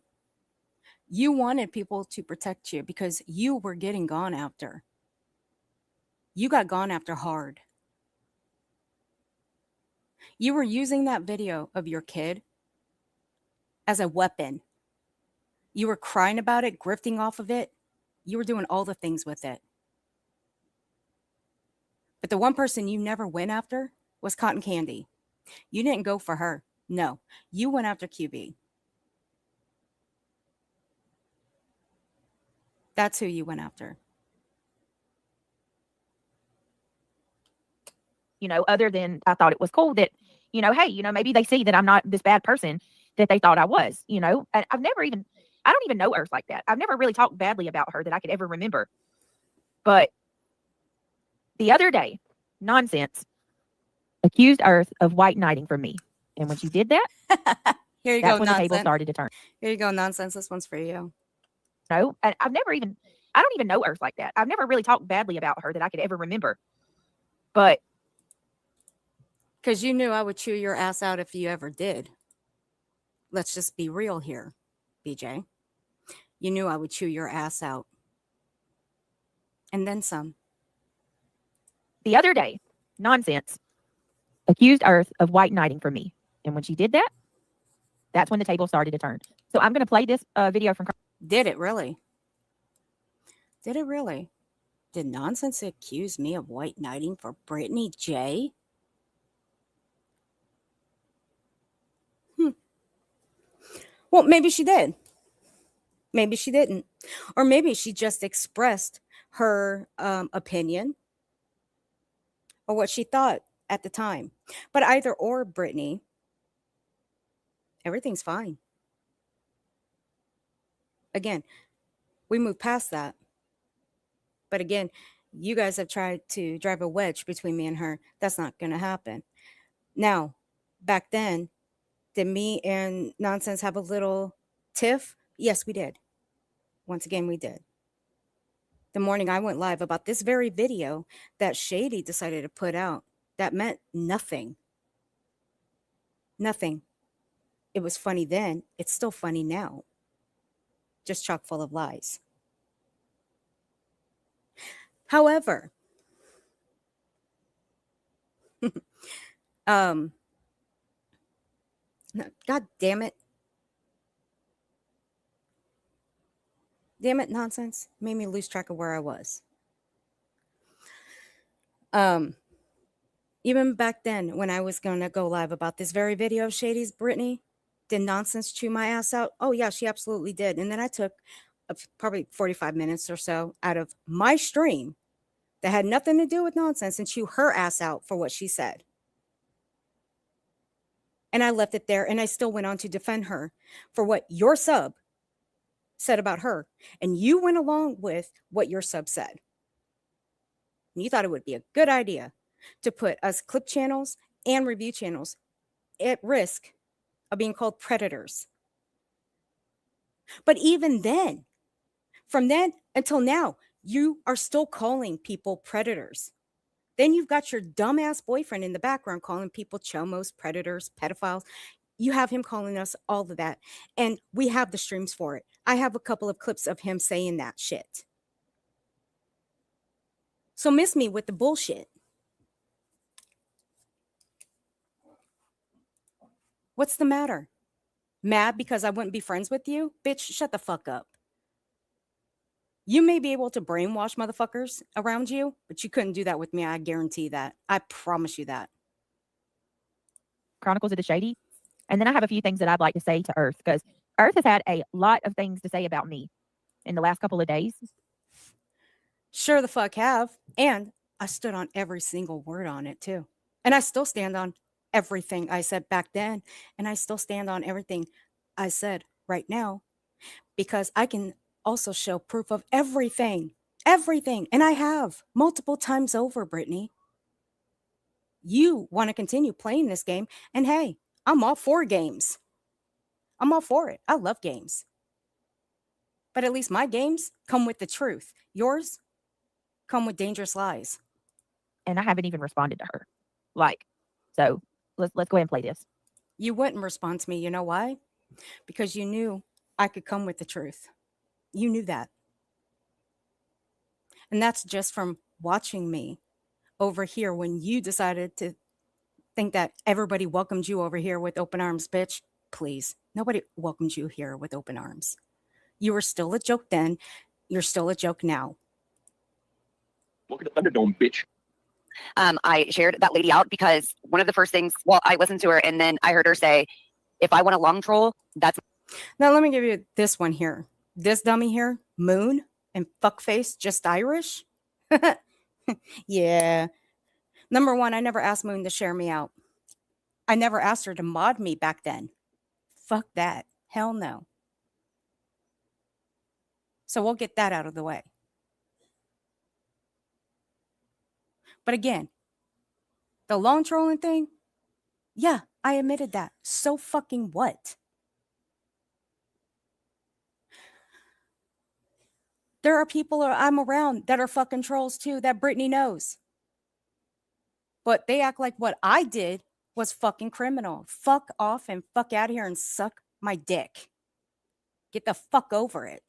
You wanted people to protect you because you were getting gone after. You got gone after hard. You were using that video of your kid as a weapon. You were crying about it, grifting off of it. You were doing all the things with it. But the one person you never went after was Cotton Candy. You didn't go for her. No, you went after QB. That's who you went after. You know, other than I thought it was cool that, you know, hey, you know, maybe they see that I'm not this bad person that they thought I was, you know. And I don't even know Earth like that. I've never really talked badly about her that I could ever remember. But the other day, Nonsense accused Earth of white knighting from me. And when she did that, Here you that's go, when the table Nonsense. started to turn. Here you go, Nonsense. This one's for you. No, and I don't even know Earth like that. I've never really talked badly about her that I could ever remember. But because you knew I would chew your ass out if you ever did. Let's just be real here, BJ. You knew I would chew your ass out. And then some. the other day, Nonsense accused Earth of white knighting from me. And when she did that, that's when the table started to turn. So I'm going to play this video from... Did it really? Did it really? Did Nonsense accuse me of white knighting for Brittany J? Well, maybe she did. Maybe she didn't. Or maybe she just expressed her opinion or what she thought at the time. But either or, Brittany, everything's fine. Again, we moved past that. But again, you guys have tried to drive a wedge between me and her. That's not going to happen. Now, back then, did me and Nonsense have a little tiff? Yes, we did. Once again, we did. The morning I went live about this very video that Shady decided to put out, that meant nothing. Nothing. It was funny then. It's still funny now. Just chock full of lies. However, God damn it. Damn it, Nonsense. Made me lose track of where I was. Even back then, when I was going to go live about this very video of Shady's Brittany, did Nonsense chew my ass out? Oh, yeah, she absolutely did. And then I took probably 45 minutes or so out of my stream that had nothing to do with Nonsense and chew her ass out for what she said. And I left it there, and I still went on to defend her for what your sub said about her. And you went along with what your sub said. And you thought it would be a good idea to put us clip channels and review channels at risk of being called predators. But even then, from then until now, you are still calling people predators. Then you've got your dumbass boyfriend in the background calling people chomos, predators, pedophiles. You have him calling us all of that. And we have the streams for it. I have a couple of clips of him saying that shit. So miss me with the bullshit. What's the matter? Mad because I wouldn't be friends with you? Bitch, shut the fuck up. You may be able to brainwash motherfuckers around you, but you couldn't do that with me. I guarantee that. I promise you that. Chronicles of the Shady. And then I have a few things that I'd like to say to Earth, because Earth has had a lot of things to say about me in the last couple of days. Sure the fuck have. And I stood on every single word on it too. And I still stand on everything I said back then, and I still stand on everything I said right now because I can also show proof of everything. Everything. And I have multiple times over, Brittany. You want to continue playing this game, and hey, I'm all for games. I'm all for it. I love games. But at least my games come with the truth. Yours come with dangerous lies. And I haven't even responded to her. Like, so let's go ahead and play this. You wouldn't respond to me. You know why? Because you knew I could come with the truth. You knew that. And that's just from watching me over here when you decided to think that everybody welcomed you over here with open arms, bitch. Please. Nobody welcomed you here with open arms. You were still a joke then. You're still a joke now. Welcome to Thunderdome, bitch. I shared that lady out because one of the first things, well, I listened to her and then I heard her say, if I want a long troll, that's. Now, let me give you this one here. This dummy here, Moon and Fuckface, just Irish. Yeah. Number one, I never asked Moon to share me out. I never asked her to mod me back then. Fuck that. Hell no. So we'll get that out of the way. But again, the long trolling thing, yeah, I admitted that. So fucking what? There are people I'm around that are fucking trolls too that Brittany knows. But they act like what I did was fucking criminal. Fuck off and fuck out of here and suck my dick. Get the fuck over it.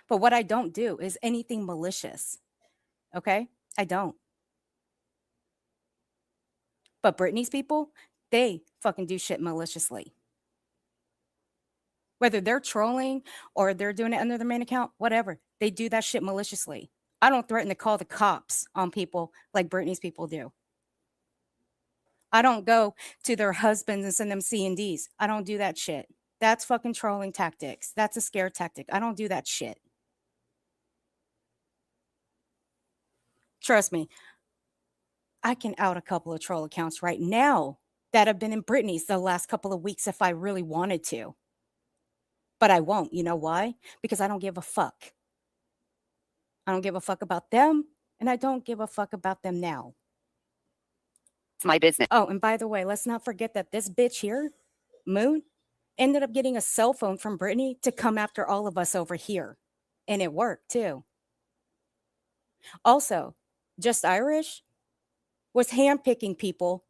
But what I don't do is anything malicious. Okay? I don't. But Brittany's people, they fucking do shit maliciously. Whether they're trolling or they're doing it under their main account, whatever. They do that shit maliciously. I don't threaten to call the cops on people like Brittany's people do. I don't go to their husbands and send them C&Ds. I don't do that shit. That's fucking trolling tactics. That's a scare tactic. I don't do that shit. Trust me, I can out a couple of troll accounts right now that have been in Brittany's the last couple of weeks if I really wanted to. But I won't. You know why? Because I don't give a fuck. I don't give a fuck about them, and I don't give a fuck about them now. It's my business. Oh, and by the way, let's not forget that this bitch here, Moon, ended up getting a cell phone from Brittany to come after all of us over here. And it worked too. Also, Just Irish was handpicking people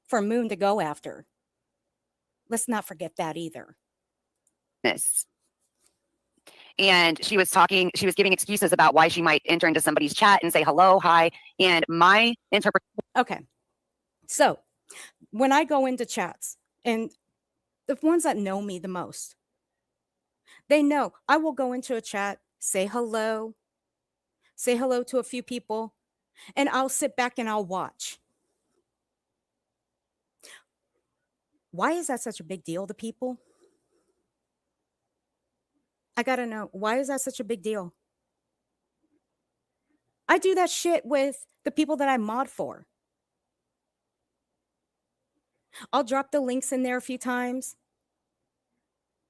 for Moon to go after. Let's not forget that either. And she was giving excuses about why she might enter into somebody's chat and say hello, hi. And my interpretation. Okay. So when I go into chats, and the ones that know me the most, they know I will go into a chat, say hello to a few people, and I'll sit back and I'll watch. Why is that such a big deal to people? I gotta know, why is that such a big deal? I do that shit with the people that I mod for. I'll drop the links in there a few times.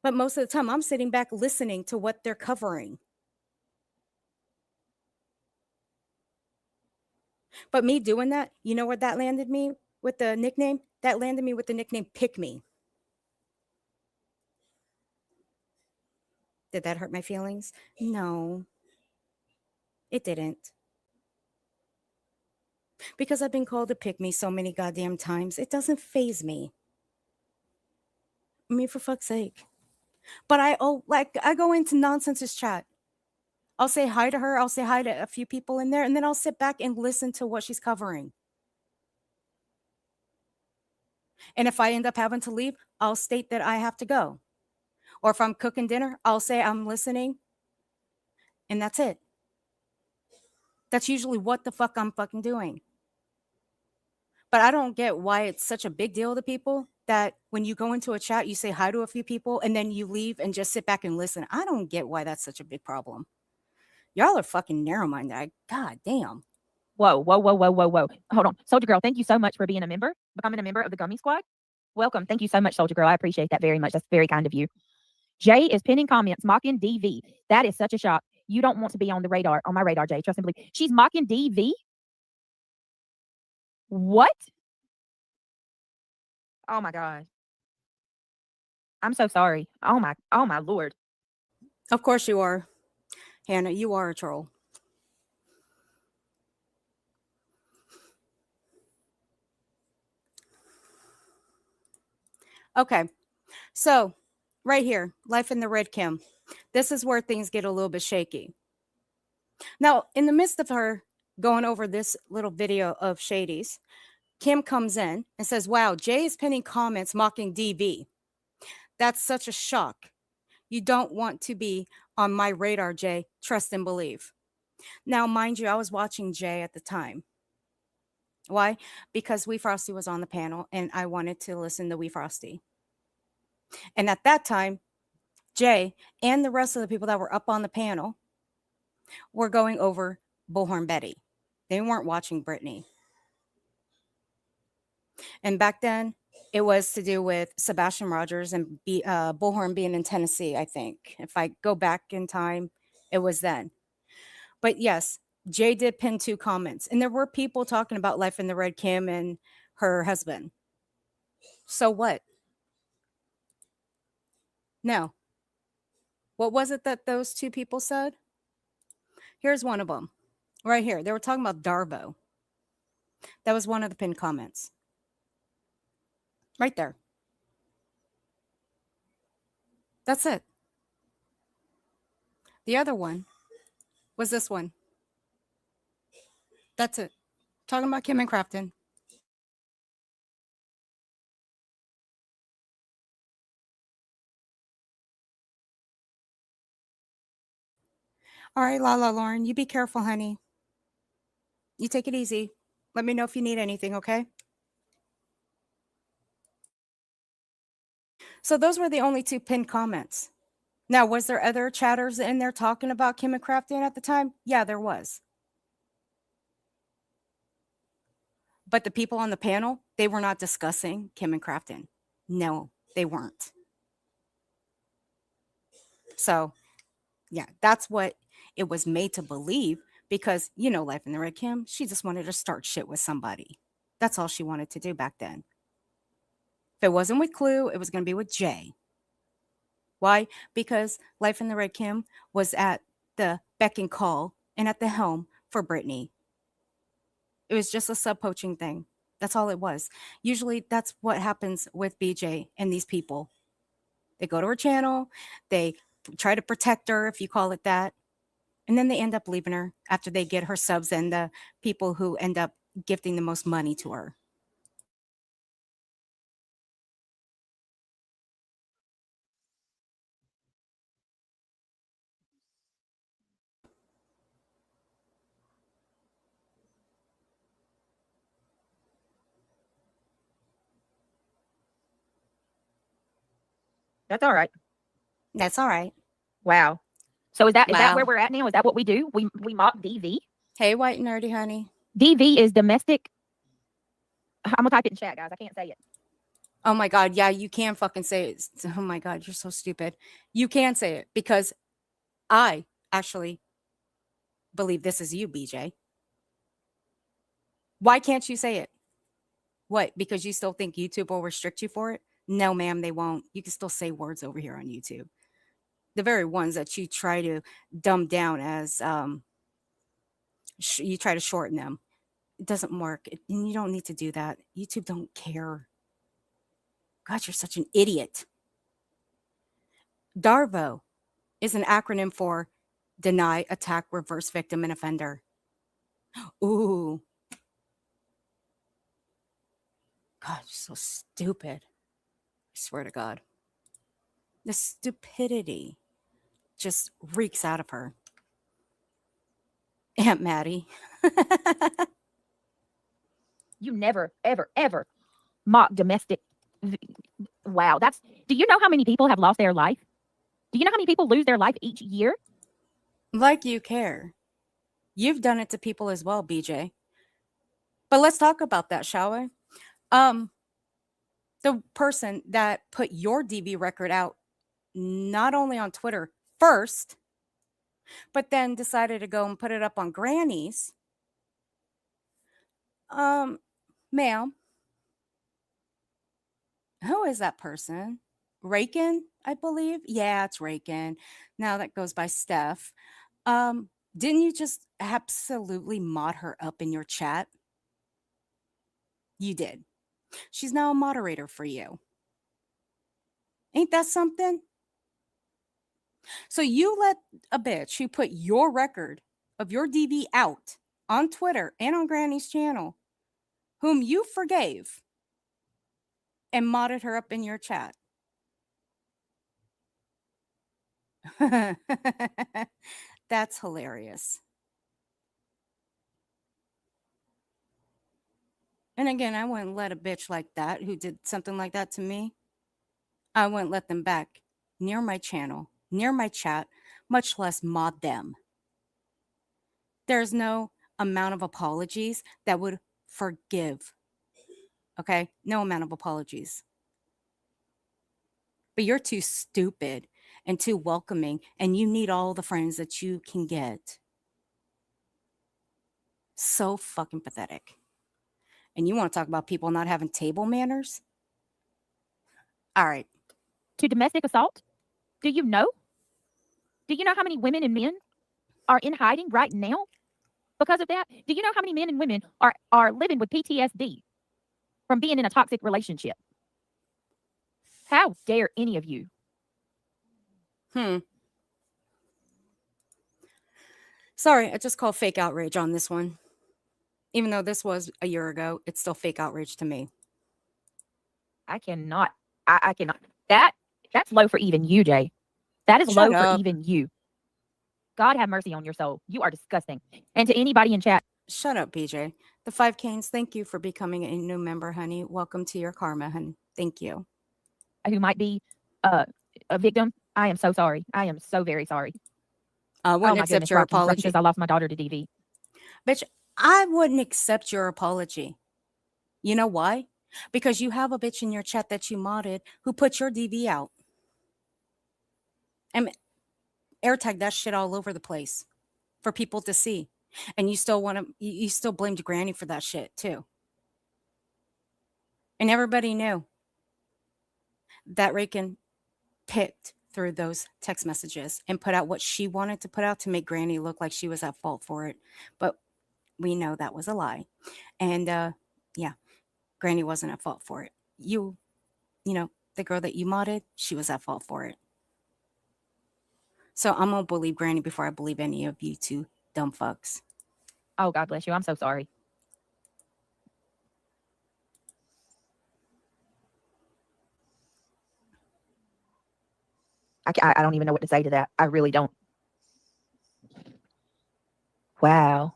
But most of the time, I'm sitting back listening to what they're covering. But me doing that, you know where that landed me with the nickname? That landed me with the nickname Pick Me. Did that hurt my feelings? No, it didn't. Because I've been called a pick me so many goddamn times, it doesn't faze me. I mean, for fuck's sake. But I go into Nonsense's chat. I'll say hi to her. I'll say hi to a few people in there, and then I'll sit back and listen to what she's covering. And if I end up having to leave, I'll state that I have to go. Or if I'm cooking dinner, I'll say I'm listening. And that's it. That's usually what the fuck I'm fucking doing. But I don't get why it's such a big deal to people that when you go into a chat, you say hi to a few people and then you leave and just sit back and listen. I don't get why that's such a big problem. Y'all are fucking narrow-minded. God damn. Whoa, whoa, whoa, whoa, whoa, whoa. Hold on. Soldier Girl, thank you so much for being a member, becoming a member of the Gummy Squad. Welcome. Thank you so much, Soldier Girl. I appreciate that very much. That's very kind of you. Jay is pinning comments, mocking DV. That is such a shock. You don't want to be on the radar, on my radar, Jay. Trust and believe. She's mocking DV? What? Oh my God. I'm so sorry. Oh my Lord. Of course you are. Hannah, you are a troll. Okay. So, right here, Life in the Red Kim. This is where things get a little bit shaky. Now, in the midst of her going over this little video of Shady's, Kim comes in and says, wow, Jay is pinning comments mocking DV. That's such a shock. You don't want to be on my radar, Jay. Trust and believe. Now, mind you, I was watching Jay at the time. Why? Because Wee Frosty was on the panel and I wanted to listen to Wee Frosty. And at that time, Jay and the rest of the people that were up on the panel were going over Bullhorn Betty. They weren't watching Britney. And back then, it was to do with Sebastian Rogers and Bullhorn being in Tennessee, I think. If I go back in time, it was then. But yes, Jay did pin 2 comments. And there were people talking about Life in the Red Kim and her husband. So what? Now, what was it that those 2 people said? Here's one of them. Right here. They were talking about Darvo. That was one of the pinned comments. Right there. That's it. The other one was this one. That's it. Talking about Kim and Crafton. All right, Lala Lauren, you be careful, honey. You take it easy. Let me know if you need anything, okay? So those were the only 2 pinned comments. Now, was there other chatters in there talking about Kim and Crafton at the time? Yeah, there was. But the people on the panel, they were not discussing Kim and Crafton. No, they weren't. So, yeah, that's what it was made to believe because, you know, Life in the Red Kim, she just wanted to start shit with somebody. That's all she wanted to do back then. If it wasn't with Clue, it was going to be with Jay. Why? Because Life in the Red Kim was at the beck and call and at the helm for Britney. It was just a sub poaching thing. That's all it was. Usually that's what happens with BJ and these people. They go to her channel, they try to protect her, if you call it that, and then they end up leaving her after they get her subs and the people who end up gifting the most money to her. That's all right. That's all right. Wow. So is that Wow. where we're at now? Is that what we do? We mock DV? Hey, white nerdy honey. DV is domestic. I'm gonna type it in chat, guys. I can't say it. Oh my God. Yeah, you can fucking say it. Oh my God, you're so stupid. You can say it because I actually believe this is you, BJ. Why can't you say it? What? Because you still think YouTube will restrict you for it? No, ma'am, they won't. You can still say words over here on YouTube. The very ones that you try to dumb down as you try to shorten them. It doesn't work. And you don't need to do that. YouTube don't care. God, you're such an idiot. DARVO is an acronym for Deny, Attack, Reverse Victim, and Offender. Ooh. God, you're so stupid. I swear to God. The stupidity just reeks out of her. Aunt Maddie. You never, ever, ever mock domestic. Wow. Do you know how many people have lost their life? Do you know how many people lose their life each year? Like you care. You've done it to people as well, BJ. But let's talk about that, shall we? The person that put your DV record out not only on Twitter first, but then decided to go and put it up on Granny's. Ma'am, who is that person? Rakin, I believe. Yeah, it's Rakin. Now that goes by Steph. Didn't you just absolutely mod her up in your chat? You did. She's now a moderator for you. Ain't that something? So you let a bitch who put your record of your DV out on Twitter and on Granny's channel, whom you forgave, and modded her up in your chat. That's hilarious. And again, I wouldn't let a bitch like that who did something like that to me, I wouldn't let them back near my channel, near my chat, much less mod them. There's no amount of apologies that would forgive. Okay? No amount of apologies. But you're too stupid and too welcoming, and you need all the friends that you can get. So fucking pathetic. And you want to talk about people not having table manners? All right. To domestic assault? Do you know? Do you know how many women and men are in hiding right now because of that? Do you know how many men and women are living with PTSD from being in a toxic relationship? How dare any of you? Sorry, I just called fake outrage on this one. Even though this was a year ago, it's still fake outrage to me. I cannot. I cannot. That's low for even you, Jay. That is Shut low up. for even you. God have mercy on your soul. You are disgusting. And to anybody in chat, Shut up, BJ. The 5 Canes, thank you for becoming a new member, honey. Welcome to your karma, honey. Thank you. who might be a victim, I am so sorry. I am so very sorry. I wouldn't my accept goodness, your Rocky apology. says I lost my daughter to DV. Bitch, I wouldn't accept your apology. You know why? Because you have a bitch in your chat that you modded who put your DV out. And AirTag that shit all over the place for people to see. And you still want to, you still blamed Granny for that shit too. And everybody knew that Rakin picked through those text messages and put out what she wanted to put out to make Granny look like she was at fault for it. But we know that was a lie. And yeah, Granny wasn't at fault for it. You know, the girl that you modded, she was at fault for it. So I'm going to believe Granny before I believe any of you two dumb fucks. Oh, God bless you. I'm so sorry. I don't even know what to say to that. I really don't. Wow.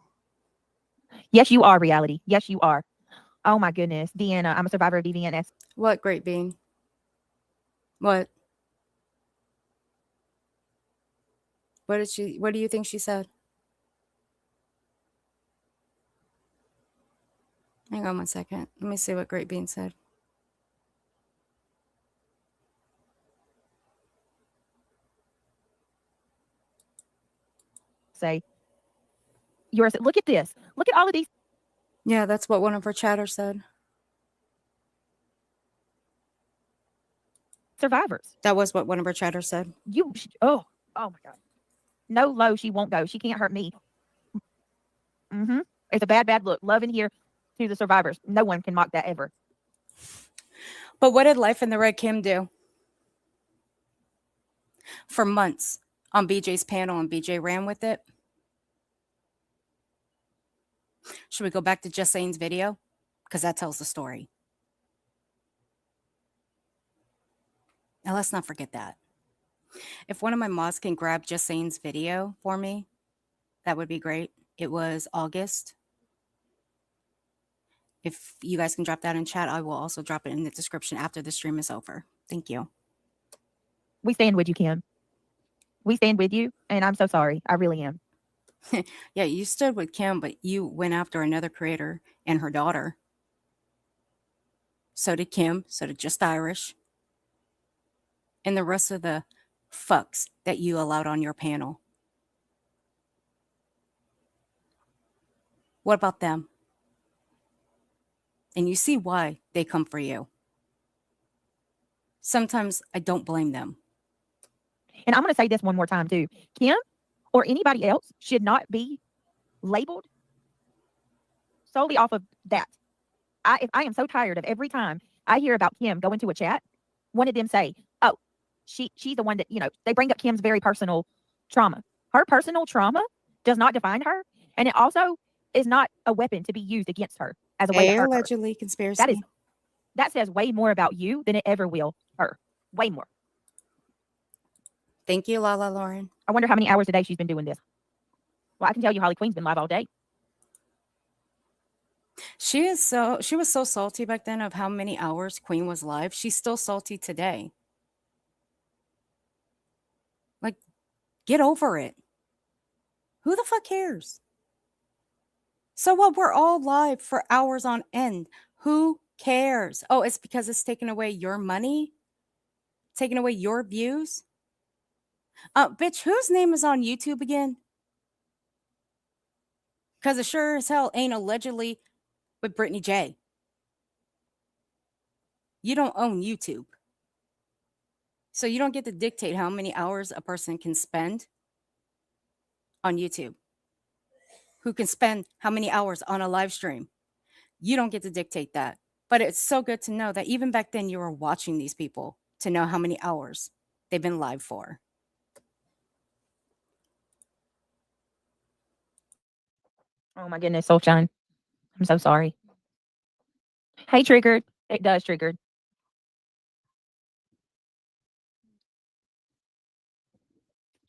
Yes, you are reality. Yes, you are. Oh, my goodness. Deanna, I'm a survivor of DVNS. What, Great Bean? What? What do you think she said? Hang on one second. Let me see what Great Bean said. Say, look at this. Look at all of these Yeah, that's what one of her chatters said. survivors. That was what one of her chatters said. Oh my God. No low, she won't go. She can't hurt me. It's a bad look. Love in here to the survivors. No one can mock that ever. But what did Life in the Red Kim do? For months on BJ's panel, and BJ ran with it. Should we go back to Just Saying's video? Because that tells the story. Now, let's not forget that. If one of my mods can grab Just Saying's video for me, that would be great. It was August. If you guys can drop that in chat, I will also drop it in the description after the stream is over. Thank you. We stand with you, Kim. We stand with you, and I'm so sorry. I really am. Yeah, you stood with Kim, but you went after another creator and her daughter. So did Kim. So did Just Irish. And the rest of the fucks that you allowed on your panel. What about them? And you see why they come for you. Sometimes I don't blame them. And I'm going to say this one more time too. Kim or anybody else should not be labeled solely off of that. I am so tired of every time I hear about Kim go into a chat, one of them say, "Oh, she's the one that, they bring up Kim's very personal trauma. Her personal trauma does not define her, and it also is not a weapon to be used against her as a way to Hey, hurt her. allegedly conspiracy. That says way more about you than it ever will her. Way more. Thank you, Lala Lauren. I wonder how many hours a day she's been doing this. Well, I can tell you Holly Queen's been live all day. She was so salty back then of how many hours Queen was live. She's still salty today. Like, get over it. Who the fuck cares? So what? We're all live for hours on end. Who cares? Oh, it's because it's taking away your money? Taking away your views? Bitch, whose name is on YouTube again? Because it sure as hell ain't allegedly with Brittany J. You don't own YouTube. So you don't get to dictate how many hours a person can spend on YouTube. Who can spend how many hours on a live stream. You don't get to dictate that. But it's so good to know that even back then you were watching these people to know how many hours they've been live for. Oh my goodness, Soulshine. I'm so sorry. Hey, triggered. It does triggered.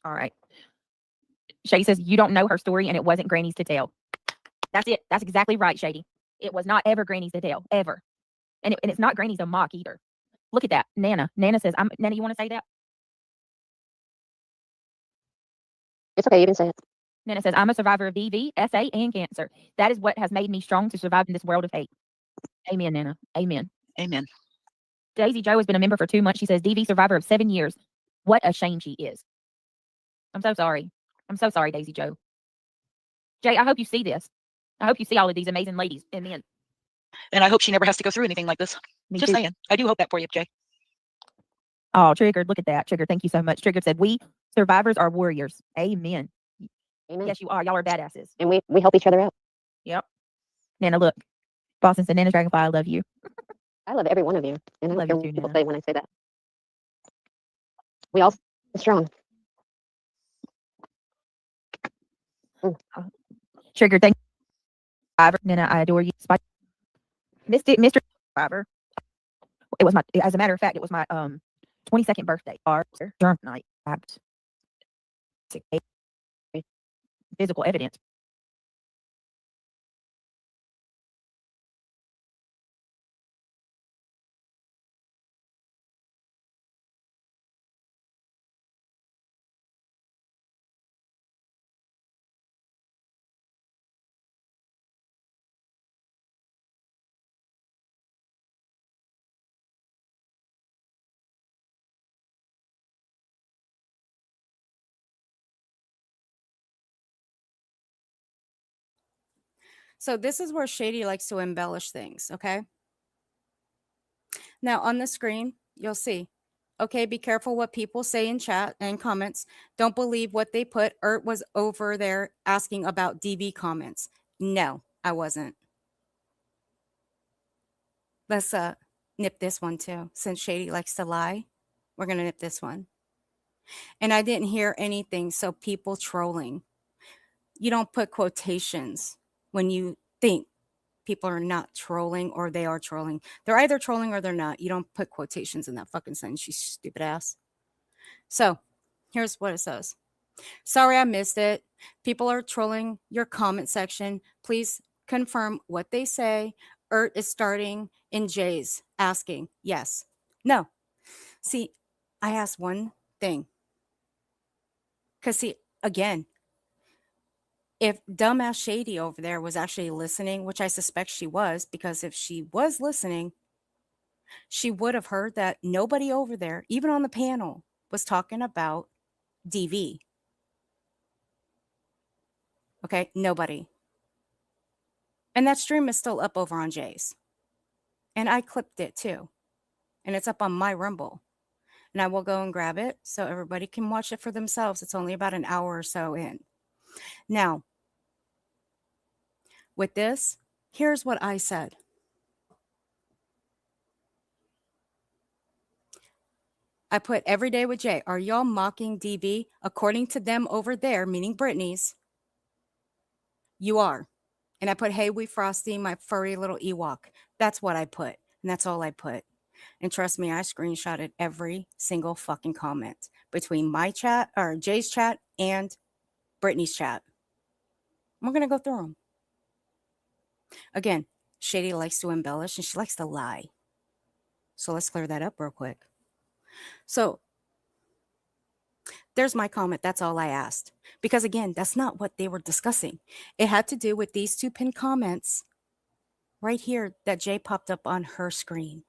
All right. Shady says, you don't know her story and it wasn't Granny's to tell. That's it. That's exactly right, Shady. It was not ever Granny's to tell, ever. And it's not Granny's to mock either. Look at that. Nana. Nana says, Nana, you want to say that? It's okay. You can say it. Nana says, I'm a survivor of DV, SA, and cancer. That is what has made me strong to survive in this world of hate. Amen, Nana. Amen. Amen. Daisy Joe has been a member for 2 months. She says, DV survivor of 7 years. What a shame she is. I'm so sorry. I'm so sorry, Daisy Joe. Jay, I hope you see this. I hope you see all of these amazing ladies and men. And I hope she never has to go through anything like this. Me Just too. saying. I do hope that for you, Jay. Oh, Triggered. Look at that. Triggered. Thank you so much. Triggered said, we survivors are warriors. Amen. Amen. Yes, you are. Y'all are badasses. And we help each other out. Yep. Nana, look. Boston said, Nana Dragonfly, I love you. I love every one of you. And I Love don't you care too, what people Nana. say when I say that. We all stand strong. Triggered. Thank you. Survivor. Nana, I adore you. Mr. Survivor. It was my, as a matter of fact, it was my 22nd birthday. Our drunk night. Physical evidence. So this is where Shady likes to embellish things, okay? Now on the screen, you'll see. Okay, be careful what people say in chat and comments. Don't believe what they put. Ert was over there asking about DV comments. No, I wasn't. Let's nip this one too. Since Shady likes to lie, we're gonna nip this one. And I didn't hear anything, so people trolling. You don't put quotations when you think people are not trolling or they are trolling. They're either trolling or they're not. You don't put quotations in that fucking sentence, you stupid ass. So here's what it says. Sorry, I missed it. People are trolling your comment section. Please confirm what they say. Ert is starting in Jay's asking. Yes. No. See, I asked one thing. Because, see, again, If dumbass Shady over there was actually listening, which I suspect she was, because if she was listening, she would have heard that nobody over there, even on the panel, was talking about DV. Okay, nobody. And that stream is still up over on Jay's. And I clipped it too. And it's up on my Rumble. And I will go and grab it so everybody can watch it for themselves. It's only about an hour or so in. Now, with this, here's what I said. I put every day with Jay. Are y'all mocking DV? According to them over there, meaning Britney's, you are. And I put, hey, we Frosty, my furry little Ewok. That's what I put. And that's all I put. And trust me, I screenshotted every single fucking comment between my chat or Jay's chat and Brittany's chat. We're going to go through them. Again, Shady likes to embellish and she likes to lie. So let's clear that up real quick. So there's my comment. That's all I asked. Because again, that's not what they were discussing. It had to do with these two pinned comments right here that Jay popped up on her screen.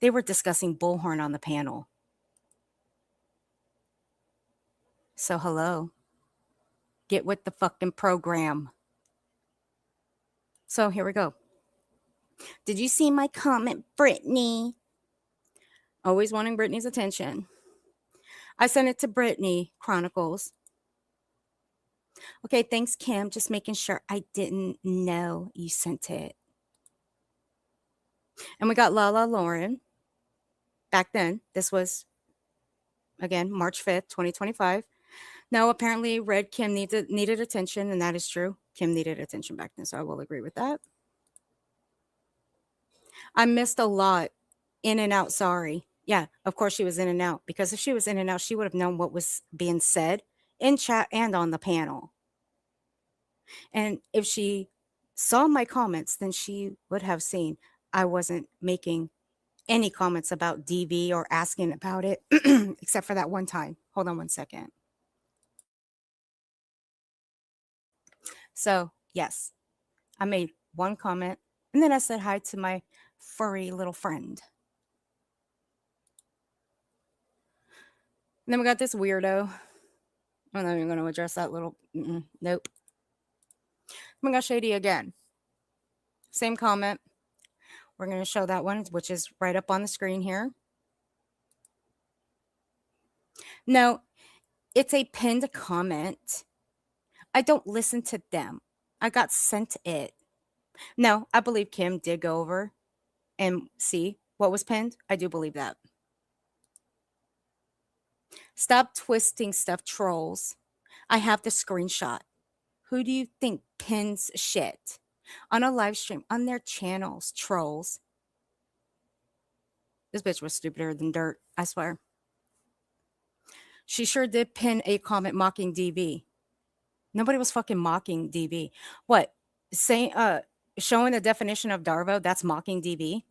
They were discussing Bullhorn on the panel. So hello. Get with the fucking program. So here we go. Did you see my comment, Brittany? Always wanting Brittany's attention. I sent it to Brittany Chronicles. Okay, thanks, Kim. Just making sure I didn't know you sent it. And we got Lala Lauren. Back then, this was, again, March 5th, 2025. Now, apparently, Red Kim needed attention, and that is true. Kim needed attention back then, so I will agree with that. I missed a lot. In and out, sorry. Yeah, of course she was in and out, because if she was in and out, she would have known what was being said in chat and on the panel. And if she saw my comments, then she would have seen I wasn't making any comments about DV or asking about it, except for that one time. Hold on one second. So, yes, I made one comment, and then I said hi to my furry little friend. And then we got this weirdo. I'm not even going to address that little, nope. We got Shady again. Same comment. We're going to show that one, which is right up on the screen here. No, it's a pinned comment. I don't listen to them. I got sent it. No, I believe Kim did go over and see what was pinned. I do believe that. Stop twisting stuff, trolls. I have the screenshot. Who do you think pins shit on a live stream on their channels, trolls? This bitch was stupider than dirt, I swear. She sure did pin a comment mocking DV. Nobody was fucking mocking DV. What? Saying showing the definition of Darvo, that's mocking DV?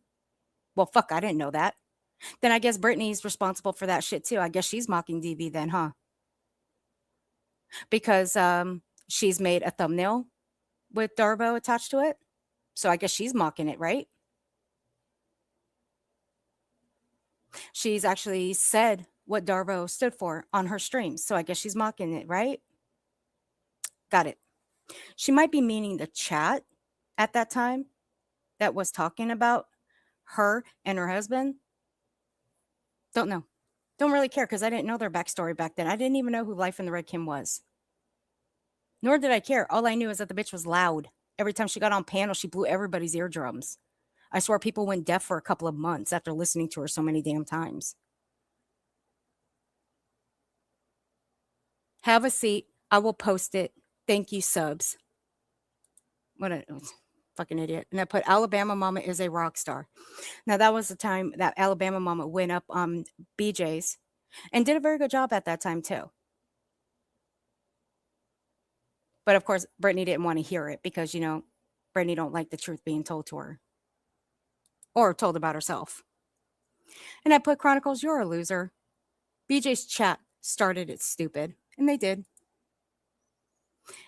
Well, fuck, I didn't know that. Then I guess Brittany's responsible for that shit too. I guess she's mocking DV then, huh? Because she's made a thumbnail with Darvo attached to it. So I guess she's mocking it, right? She's actually said what Darvo stood for on her streams. So I guess she's mocking it, right? Got it. She might be meaning the chat at that time that was talking about her and her husband. Don't know. Don't really care because I didn't know their backstory back then. I didn't even know who Life in the Red Kim was. Nor did I care. All I knew is that the bitch was loud. Every time she got on panel, she blew everybody's eardrums. I swear people went deaf for a couple of months after listening to her so many damn times. Have a seat. I will post it. Thank you, subs. What a fucking idiot. And I put Alabama Mama is a rock star. Now, that was the time that Alabama Mama went up on BJ's and did a very good job at that time, too. But of course, Brittany didn't want to hear it because, you know, Brittany don't like the truth being told to her or told about herself. And I put Chronicles, you're a loser. BJ's chat started it stupid, and they did.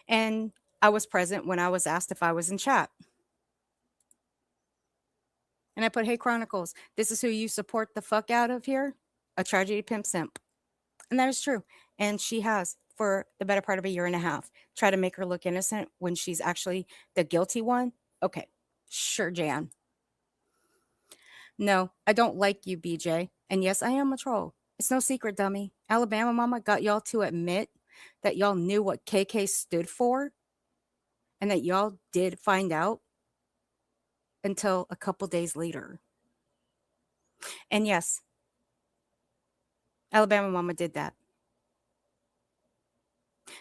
And I was present when I was asked if I was in chat. And I put, hey, Chronicles, this is who you support the fuck out of here? A tragedy pimp simp. And that is true. And she has for the better part of a year and a half. Try to make her look innocent when she's actually the guilty one. Okay, sure, Jan. No, I don't like you, BJ. And yes, I am a troll. It's no secret, dummy. Alabama Mama got y'all to admit that y'all knew what KK stood for and that y'all did find out until a couple days later. And yes, Alabama Mama did that.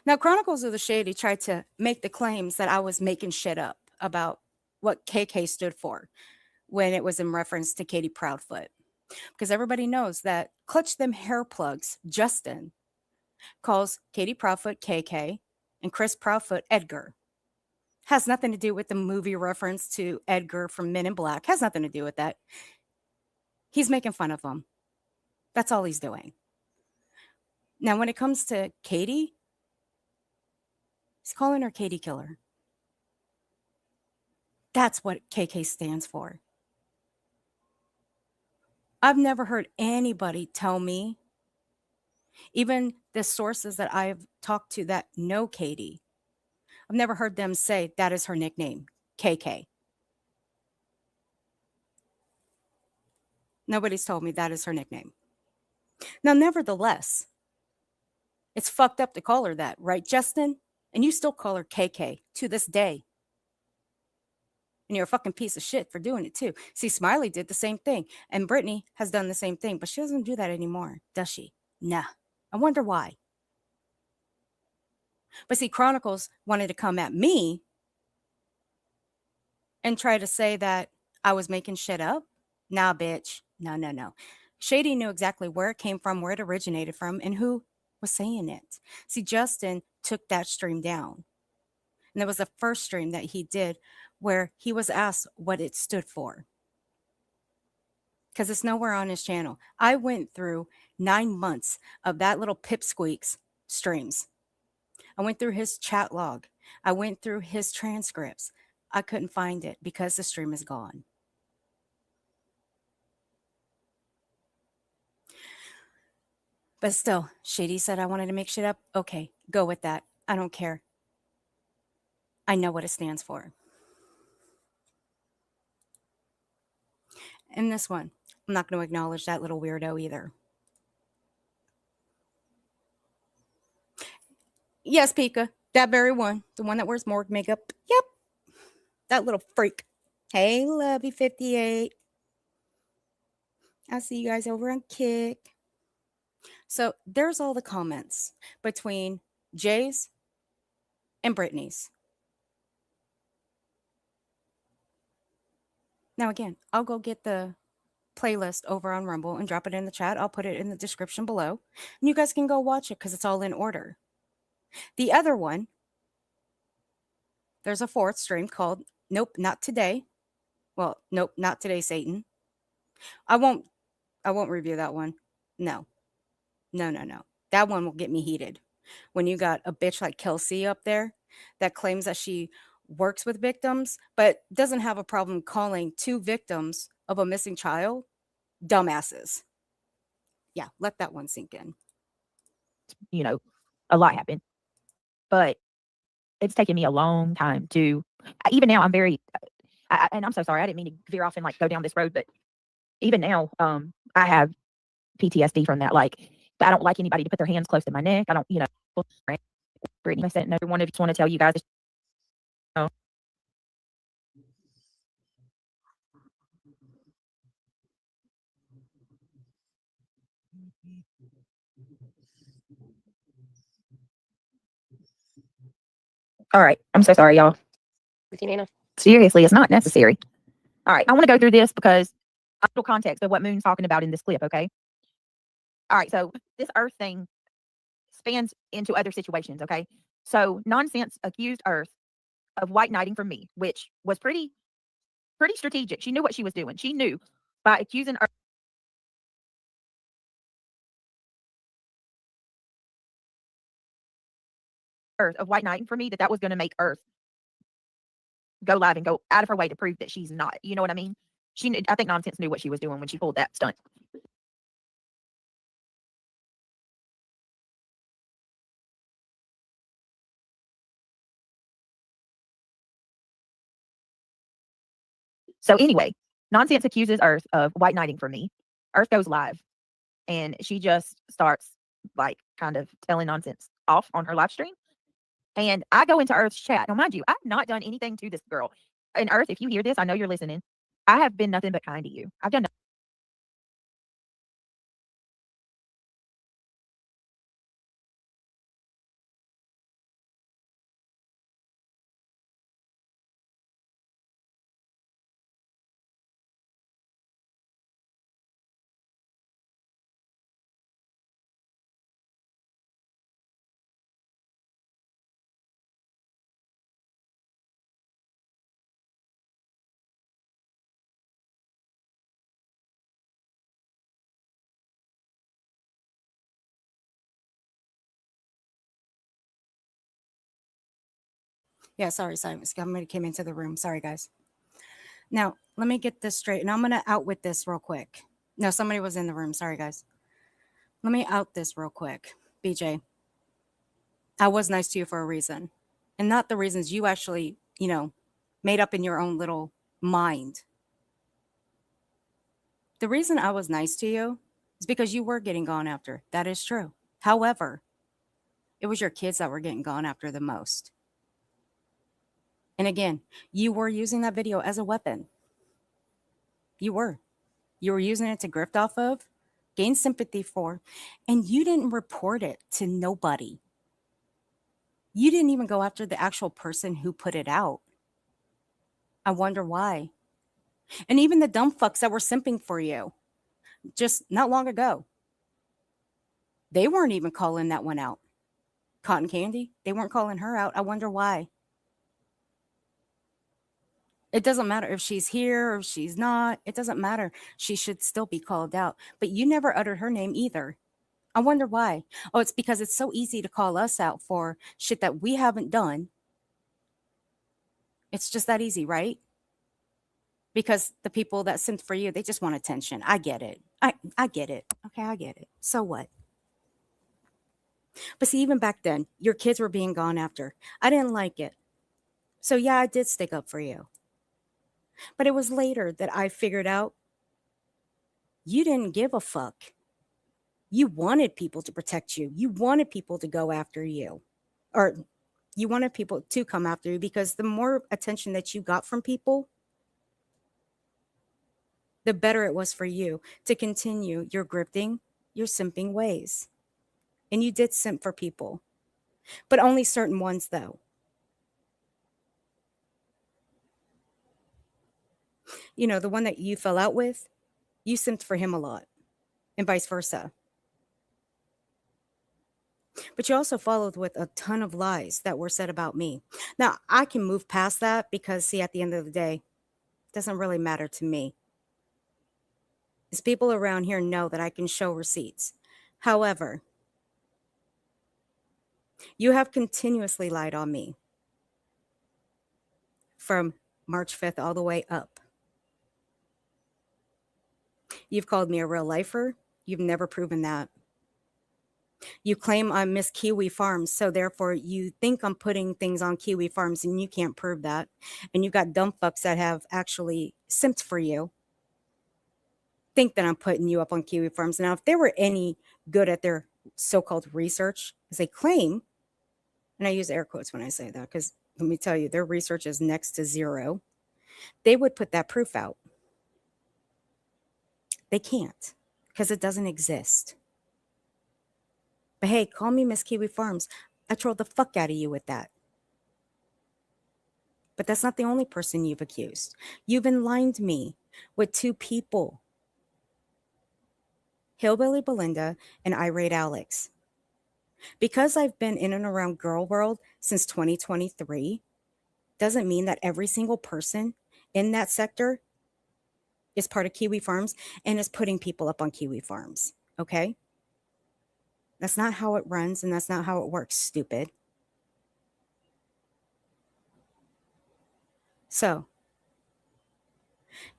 Now, Chronicles of the Shady tried to make the claims that I was making shit up about what KK stood for when it was in reference to Katie Proudfoot. Because everybody knows that Clutch Them Hair Plugs, Justin, calls Katie Proudfoot KK and Chris Proudfoot Edgar. Has nothing to do with the movie reference to Edgar from Men in Black. Has nothing to do with that. He's making fun of them. That's all he's doing. Now, when it comes to Katie, he's calling her Katie Killer. That's what KK stands for. I've never heard anybody tell me, even the sources that I've talked to that know Katie, I've never heard them say that is her nickname, KK. Nobody's told me that is her nickname. Now, nevertheless, it's fucked up to call her that, right, Justin? And you still call her KK to this day. And you're a fucking piece of shit for doing it too. See, Smiley did the same thing. And Brittany has done the same thing, but she doesn't do that anymore, does she? Nah. I wonder why. But see, Chronicles wanted to come at me and try to say that I was making shit up. Nah, bitch. No. Shady knew exactly where it came from, where it originated from, and who was saying it. See, Justin took that stream down. And that was the first stream that he did where he was asked what it stood for. Because it's nowhere on his channel. I went through 9 months of that little pipsqueak's streams. I went through his chat log. I went through his transcripts. I couldn't find it because the stream is gone. But still, Shady said I wanted to make shit up. Okay, go with that. I don't care. I know what it stands for. And this one, I'm not going to acknowledge that little weirdo either. Yes, Pika, that very one. The one that wears morgue makeup. Yep. That little freak. Hey, Lovey 58. I'll see you guys over on Kick. So there's all the comments between Jay's and Brittany's. Now, again, I'll go get the playlist over on Rumble and drop it in the chat. I'll put it in the description below. And you guys can go watch it because it's all in order. The other one, there's a fourth stream called Nope, Not Today. Well, nope, not today, Satan. I won't review that one. No. That one will get me heated. When you got a bitch like Kelsey up there that claims that she works with victims, but doesn't have a problem calling 2 victims of a missing child dumbasses. Yeah, let that one sink in. You know, a lot happened. But it's taken me a long time to, even now I'm very, and I'm so sorry, I didn't mean to veer off and like go down this road, but even now, I have PTSD from that. Like, I don't like anybody to put their hands close to my neck. I don't, Brittany, I said, and every one of you just want to tell you guys, all right, I'm so sorry, y'all. With you, Nana. Seriously, it's not necessary. All right, I want to go through this because a little context of what Moon's talking about in this clip, okay? All right, so this Earth thing spans into other situations, okay? So Nonsense accused Earth of white knighting from me, which was pretty strategic. She knew what she was doing. She knew by accusing Earth Earth of white knighting for me, that was going to make Earth go live and go out of her way to prove that she's not. You know what I mean? I think Nonsense knew what she was doing when she pulled that stunt. So anyway, Nonsense accuses Earth of white knighting for me. Earth goes live and she just starts like kind of telling Nonsense off on her live stream. And I go into Earth's chat. Now, mind you, I've not done anything to this girl. And Earth, if you hear this, I know you're listening. I have been nothing but kind to you. I've done nothing. Yeah, sorry. Somebody came into the room. Sorry, guys. Now, let me get this straight. And I'm going to out with this real quick. No, somebody was in the room. Sorry, guys. Let me out this real quick. BJ, I was nice to you for a reason. And not the reasons you actually, made up in your own little mind. The reason I was nice to you is because you were getting gone after. That is true. However, it was your kids that were getting gone after the most. And again, you were using that video as a weapon. You were. You were using it to grift off of, gain sympathy for, and you didn't report it to nobody. You didn't even go after the actual person who put it out. I wonder why. And even the dumb fucks that were simping for you just not long ago, they weren't even calling that one out. Cotton Candy, they weren't calling her out. I wonder why. It doesn't matter if she's here or if she's not. It doesn't matter. She should still be called out. But you never uttered her name either. I wonder why. Oh, it's because it's so easy to call us out for shit that we haven't done. It's just that easy, right? Because the people that sent for you, they just want attention. I get it. I get it. Okay, I get it. So what? But see, even back then, your kids were being gone after. I didn't like it. So yeah, I did stick up for you. But it was later that I figured out you didn't give a fuck. You wanted people to protect you. You wanted people to go after you. Or you wanted people to come after you because the more attention that you got from people, the better it was for you to continue your grifting, your simping ways. And you did simp for people, but only certain ones though. The one that you fell out with, you simped for him a lot and vice versa. But you also followed with a ton of lies that were said about me. Now, I can move past that because, see, at the end of the day, it doesn't really matter to me. As people around here know that I can show receipts. However, you have continuously lied on me from March 5th all the way up. You've called me a real lifer. You've never proven that. You claim I'm Miss Kiwi Farms, so therefore you think I'm putting things on Kiwi Farms and you can't prove that. And you've got dumb fucks that have actually simped for you. Think that I'm putting you up on Kiwi Farms. Now, if they were any good at their so-called research, as they claim, and I use air quotes when I say that, because let me tell you, their research is next to zero, they would put that proof out. They can't, because it doesn't exist. But hey, call me Miss Kiwi Farms. I trolled the fuck out of you with that. But that's not the only person you've accused. You've enlined me with two people, Hillbilly Belinda and Irate Alex. Because I've been in and around girl world since 2023, doesn't mean that every single person in that sector is part of Kiwi Farms and is putting people up on Kiwi Farms. Okay? That's not how it runs and that's not how it works, stupid. So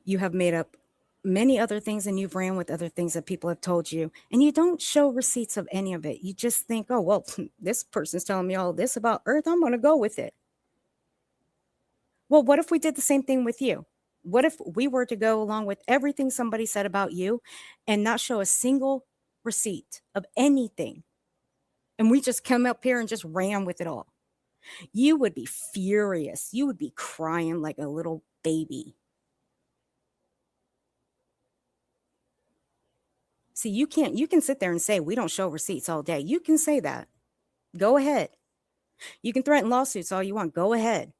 you have made up many other things and you've ran with other things that people have told you, and you don't show receipts of any of it. You just think, oh, well, this person's telling me all this about Earth. I'm going to go with it. Well, what if we did the same thing with you? What if we were to go along with everything somebody said about you and not show a single receipt of anything? And we just come up here and just ran with it all. You would be furious. You would be crying like a little baby. See, you can sit there and say, we don't show receipts all day. You can say that. Go ahead. You can threaten lawsuits all you want. Go ahead.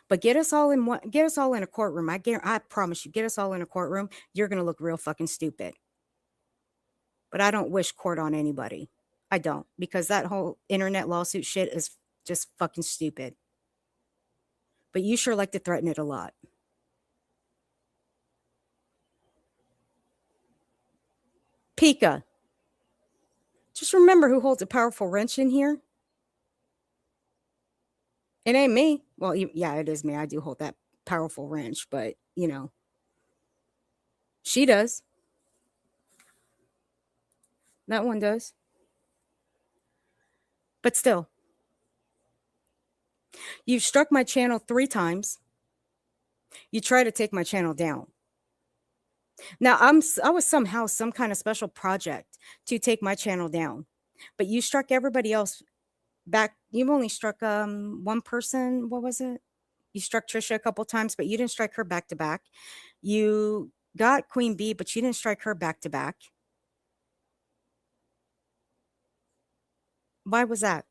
But get us all in a courtroom. I promise you, get us all in a courtroom. You're going to look real fucking stupid. But I don't wish court on anybody. I don't, because that whole internet lawsuit shit is just fucking stupid. But you sure like to threaten it a lot. Pika. Just remember who holds a powerful wrench in here. It ain't me. Well, yeah, it is me. I do hold that powerful wrench, but, she does. That one does. But still, you've struck my channel 3 times. You try to take my channel down. Now, I was somehow some kind of special project to take my channel down. But you struck everybody else back. You've only struck one person. What was it? You struck Trisha a couple times, but you didn't strike her back to back. You got Queen Bee, but you didn't strike her back to back. Why was that?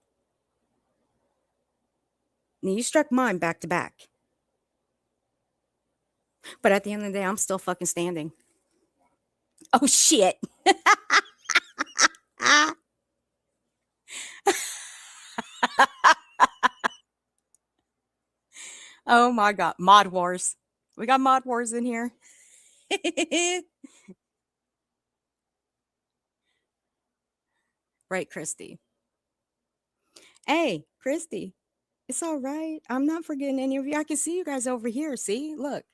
Now, you struck mine back to back. But at the end of the day, I'm still fucking standing. Oh, shit. Oh, my God. Mod Wars. We got Mod Wars in here. Right, Christy. Hey, Christy. It's all right. I'm not forgetting any of you. I can see you guys over here. See? Look.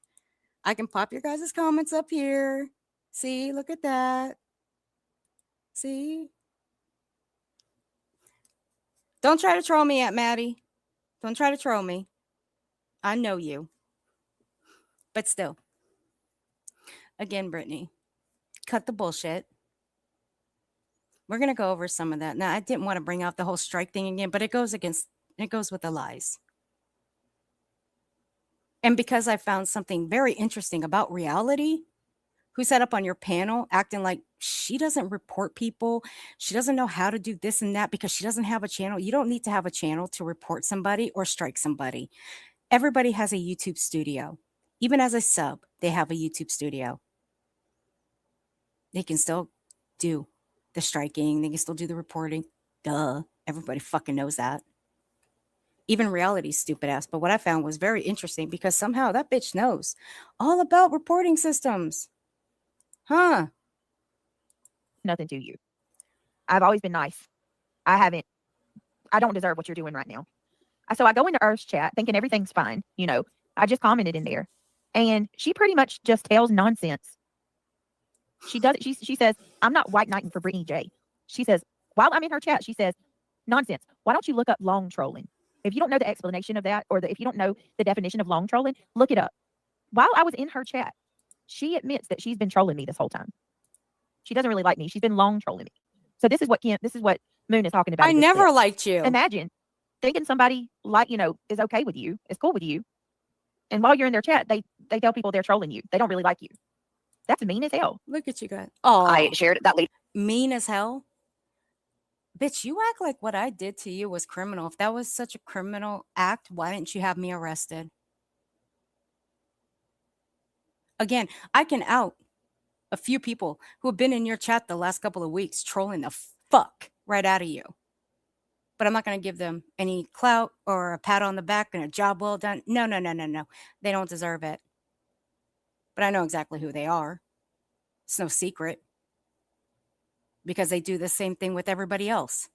I can pop your guys' comments up here. See? Look at that. See? Don't try to troll me, Aunt Maddie. Don't try to troll me. I know you. But still. Again, Brittany, cut the bullshit. We're going to go over some of that. Now, I didn't want to bring out the whole strike thing again, but it goes with the lies. And because I found something very interesting about Reality, who sat up on your panel acting like she doesn't report people. She doesn't know how to do this and that because she doesn't have a channel. You don't need to have a channel to report somebody or strike somebody. Everybody has a YouTube studio. Even as a sub, they have a YouTube studio. They can still do the striking. They can still do the reporting. Duh. Everybody fucking knows that. Even Reality's stupid ass. But what I found was very interesting because somehow that bitch knows all about reporting systems. Huh. Nothing to you. I've always been nice. I don't deserve what you're doing right now. So I go into Earth's chat thinking everything's fine. I just commented in there. And she pretty much just tells nonsense. She does. She says, I'm not white knighting for Brittany J. She says, while I'm in her chat, she says, nonsense. Why don't you look up long trolling? If you don't know the explanation of that, or if you don't know the definition of long trolling, look it up. While I was in her chat, she admits that she's been trolling me this whole time. She doesn't really like me. She's been long trolling me. So this is what Moon is talking about. I never liked you. Imagine thinking somebody is okay with you, is cool with you. And while you're in their chat, they tell people they're trolling you. They don't really like you. That's mean as hell. Look at you guys. Oh, I shared that lady. Mean as hell. Bitch, you act like what I did to you was criminal. If that was such a criminal act, why didn't you have me arrested? Again, I can out a few people who have been in your chat the last couple of weeks trolling the fuck right out of you. But I'm not going to give them any clout or a pat on the back and a job well done. No. They don't deserve it. But I know exactly who they are. It's no secret. Because they do the same thing with everybody else.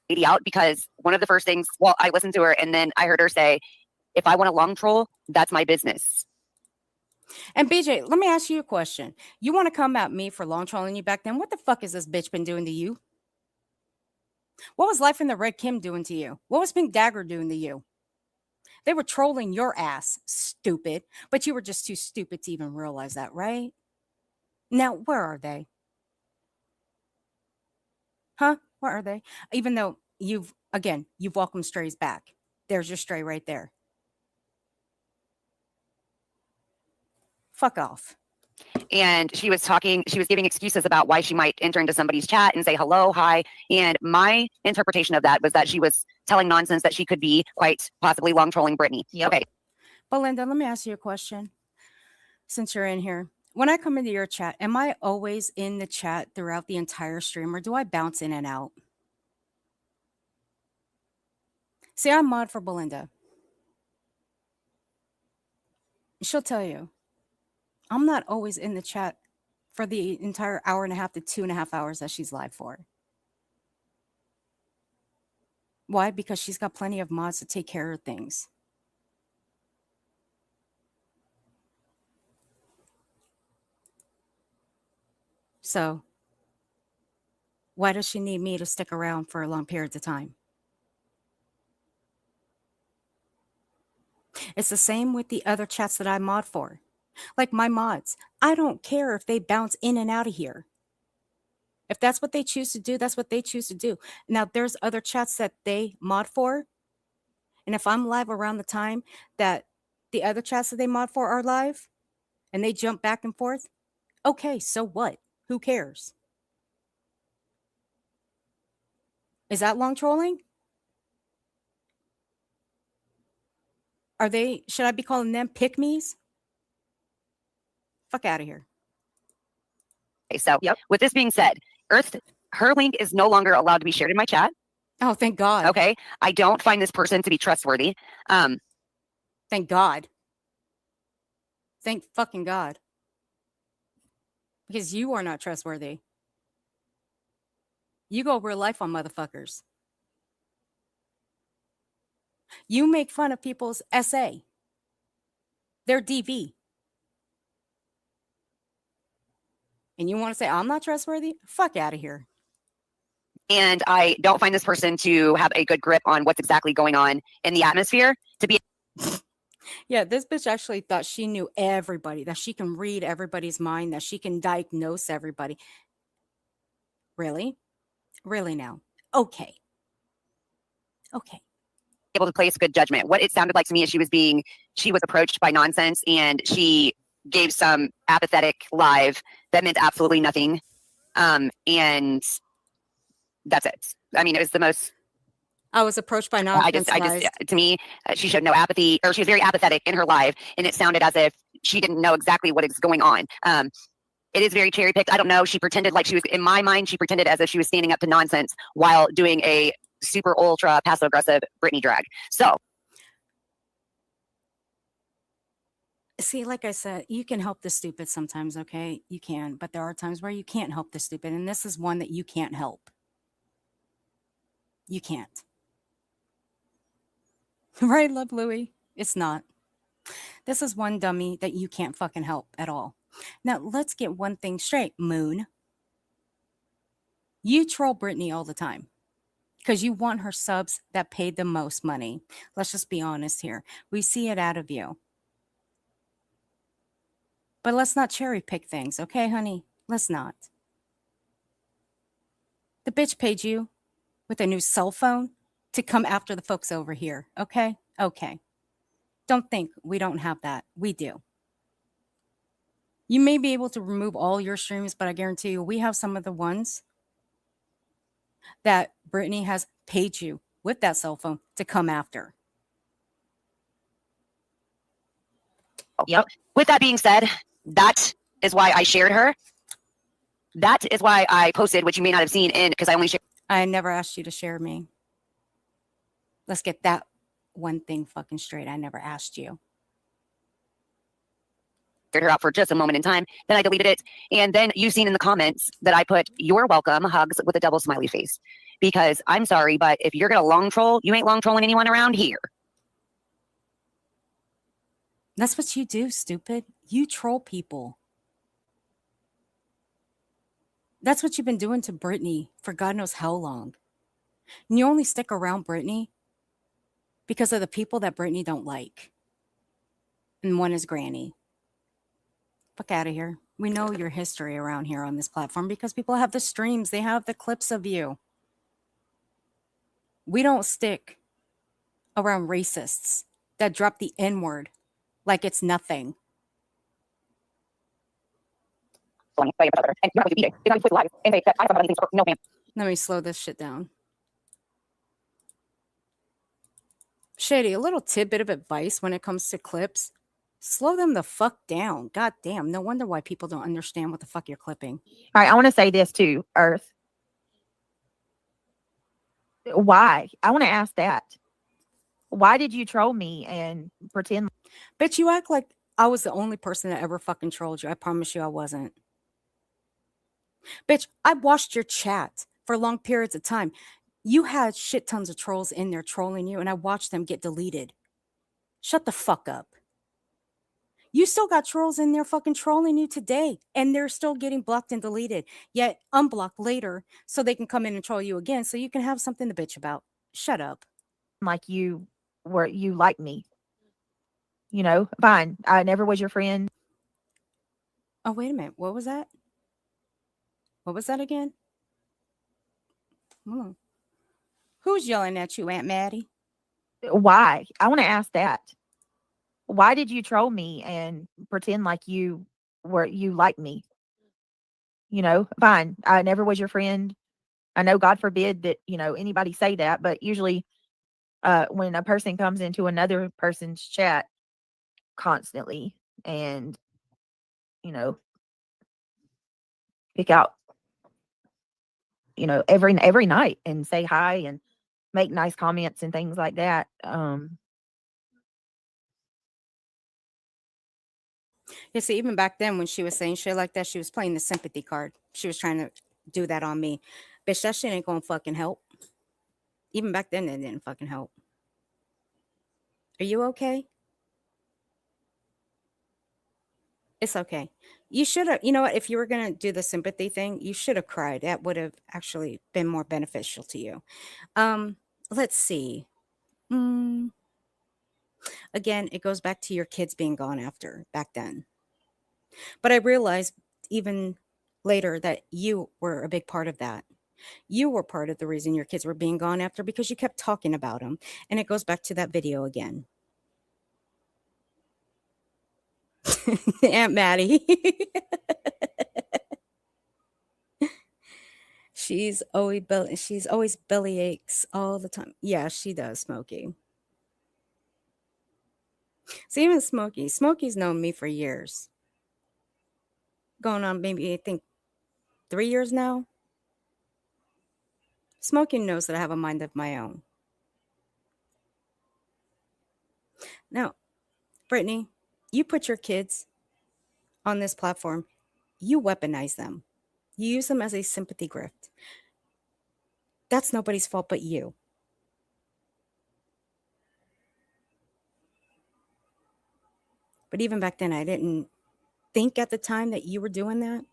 lady out because one of the first things, well, I listened to her and then I heard her say, if I want a long troll, that's my business. And BJ, let me ask you a question. You want to come at me for long trolling you back then? What the fuck has this bitch been doing to you? What was Life in the Red Kim doing to you? What was Pink Dagger doing to you? They were trolling your ass, stupid. But you were just too stupid to even realize that, right? Now, where are they? Huh? Where are they? Even though you've welcomed strays back. There's your stray right there. Fuck off. And she was giving excuses about why she might enter into somebody's chat and say hello, hi. And my interpretation of that was that she was telling nonsense that she could be quite possibly long trolling Brittany. Yep. Okay. Belinda, let me ask you a question. Since you're in here, when I come into your chat, am I always in the chat throughout the entire stream or do I bounce in and out? See, I'm mod for Belinda. She'll tell you, I'm not always in the chat for the entire hour and a half to 2.5 hours that she's live for. Why? Because she's got plenty of mods to take care of things. So, why does she need me to stick around for long periods of time? It's the same with the other chats that I mod for. Like my mods, I don't care if they bounce in and out of here. If that's what they choose to do, that's what they choose to do. Now, there's other chats that they mod for. And if I'm live around the time that the other chats that they mod for are live and they jump back and forth, okay, so what? Who cares? Is that long trolling? Should I be calling them pick-me's? Fuck out of here. Okay, so with this being said, her link is no longer allowed to be shared in my chat. Oh, thank God. Okay. I don't find this person to be trustworthy. Thank God. Thank fucking God. Because you are not trustworthy. You go real life on motherfuckers. You make fun of people's SA. Their DV. And you want to say, I'm not trustworthy? Fuck out of here. And I don't find this person to have a good grip on what's exactly going on in the atmosphere to be. Yeah, this bitch actually thought she knew everybody, that she can read everybody's mind, that she can diagnose everybody. Really? Really now? Okay. Okay. Able to place good judgment. What it sounded like to me is she was approached by nonsense and she gave some apathetic live that meant absolutely nothing. And that's it. I mean, it was the most. I was approached by nonsense. To me, she showed no apathy, or she was very apathetic in her live, and it sounded as if she didn't know exactly what is going on. It is very cherry picked. I don't know. She pretended like she was, in my mind, she pretended as if she was standing up to nonsense while doing a super ultra passive aggressive Britney drag. So. See, like I said, you can help the stupid sometimes, okay? You can, but there are times where you can't help the stupid, and this is one that you can't help. You can't. Right, Love Louie? It's not. This is one dummy that you can't fucking help at all. Now, let's get one thing straight, Moon. You troll Britney all the time because you want her subs that paid the most money. Let's just be honest here. We see it out of you. But let's not cherry pick things, okay, honey? Let's not. The bitch paid you with a new cell phone to come after the folks over here, okay? Okay. Don't think we don't have that. We do. You may be able to remove all your streams, but I guarantee you we have some of the ones that Britney has paid you with that cell phone to come after. Yep. With that being said, that is why I shared her. That is why I posted, which you may not have seen in, because I only shared. I never asked you to share me. Let's get that one thing fucking straight. I never asked you. Her out for just a moment in time. Then I deleted it. And then you've seen in the comments that I put, "You're welcome," hugs with a double smiley face. because I'm sorry, but if you're going to long troll, you ain't long trolling anyone around here. That's what you do, stupid. You troll people. That's what you've been doing to Brittany for God knows how long. And you only stick around Brittany because of the people that Brittany don't like. And one is Granny. Fuck out of here. We know your history around here on this platform because people have the streams, they have the clips of you. We don't stick around racists that drop the N word like it's nothing. Let me slow this shit down. Shady, a little tidbit of advice when it comes to clips. Slow them the fuck down. God damn. No wonder why people don't understand what the fuck you're clipping. All right, I want to say this too, Earth. Why? I want to ask that. Why did you troll me and pretend? Bitch, you act like I was the only person that ever fucking trolled you. I promise you I wasn't. Bitch, I watched your chat for long periods of time. You had shit tons of trolls in there trolling you, and I watched them get deleted. Shut the fuck up. You still got trolls in there fucking trolling you today, and they're still getting blocked and deleted, yet unblocked later so they can come in and troll you again so you can have something to bitch about. Shut up. Like you like me. You know, fine. I never was your friend. Oh, wait a minute. What was that? What was that again? Hold on. Who's yelling at you, Aunt Maddie? Why? I want to ask that. Why did you troll me and pretend like you like me? You know, fine. I never was your friend. I know God forbid that, you know, anybody say that, but usually when a person comes into another person's chat constantly and, you know, pick out, you know, every night and say hi and make nice comments and things like that. You see, even back then when she was saying shit like that, she was playing the sympathy card. She was trying to do that on me. Bitch, that shit ain't gonna fucking help. Even back then, it didn't fucking help. Are you okay? It's okay. You should have, you know what? If you were going to do the sympathy thing, you should have cried. That would have actually been more beneficial to you. Let's see. Again, it goes back to your kids being gone after back then. But I realized even later that you were a big part of that. You were part of the reason your kids were being gone after because you kept talking about them. And it goes back to that video again. Aunt Maddie. She's always belly aches all the time. Yeah, she does, Smokey. So even Smokey's known me for years. Going on maybe I think 3 years now. Smokey knows that I have a mind of my own. Now, Brittany, you put your kids on this platform, you weaponize them. You use them as a sympathy grift. That's nobody's fault but you. But even back then, I didn't think at the time that you were doing that.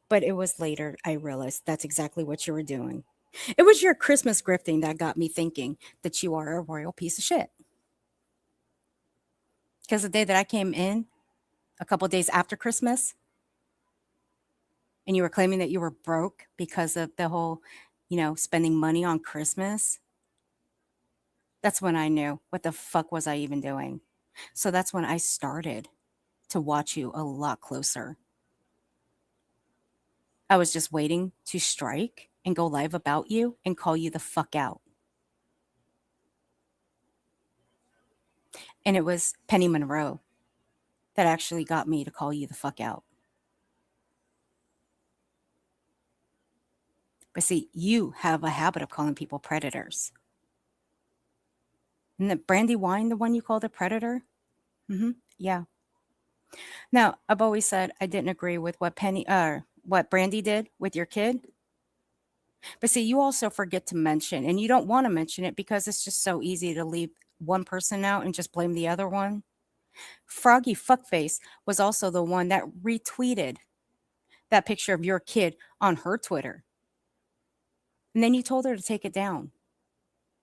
But it was later I realized that's exactly what you were doing. It was your Christmas grifting that got me thinking that you are a royal piece of shit. Because the day that I came in, a couple days after Christmas, and you were claiming that you were broke because of the whole, spending money on Christmas, that's when I knew what the fuck was I even doing. So that's when I started to watch you a lot closer. I was just waiting to strike and go live about you and call you the fuck out. And it was Penny Monroe that actually got me to call you the fuck out. But see, you have a habit of calling people predators. Isn't it Brandy Wine the one you called a predator? Yeah. Now, I've always said I didn't agree with what Brandy did with your kid. But see, you also forget to mention, and you don't want to mention it because it's just so easy to leave one person out and just blame the other one. Froggy Fuckface was also the one that retweeted that picture of your kid on her Twitter. And then you told her to take it down.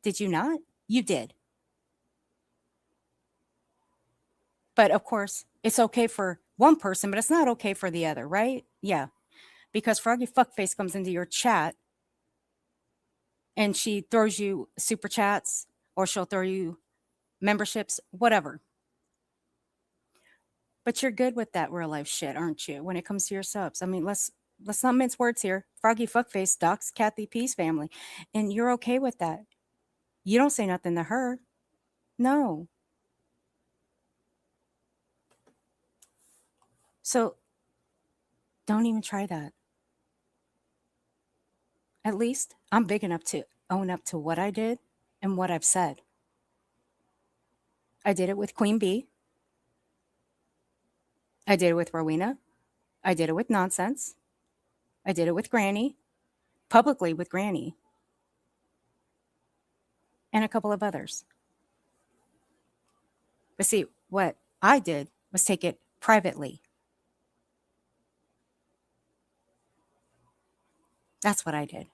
Did you not? You did. But of course, it's okay for one person, but it's not okay for the other, right? Yeah. Because Froggy Fuckface comes into your chat and she throws you super chats or she'll throw you memberships, whatever. But you're good with that real life shit, aren't you? When it comes to your subs. I mean, let's not mince words here. Froggy Fuckface docs Kathy P's family. And you're okay with that. You don't say nothing to her. No. So don't even try that. At least I'm big enough to own up to what I did and what I've said. I did it with Queen Bee. I did it with Rowena. I did it with Nonsense. I did it with Granny, publicly with Granny, and a couple of others. But see, what I did was take it privately. That's what I did.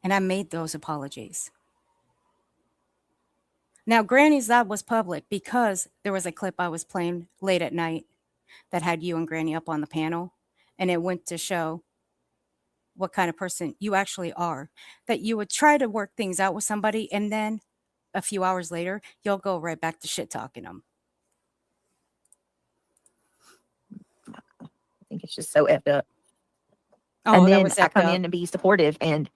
And I made those apologies. Now, Granny's, that was public because there was a clip I was playing late at night that had you and Granny up on the panel. And it went to show what kind of person you actually are. That you would try to work things out with somebody, and then a few hours later, you'll go right back to shit talking them. I think it's just so effed up. Oh, and that then was I effed come up. in to be supportive and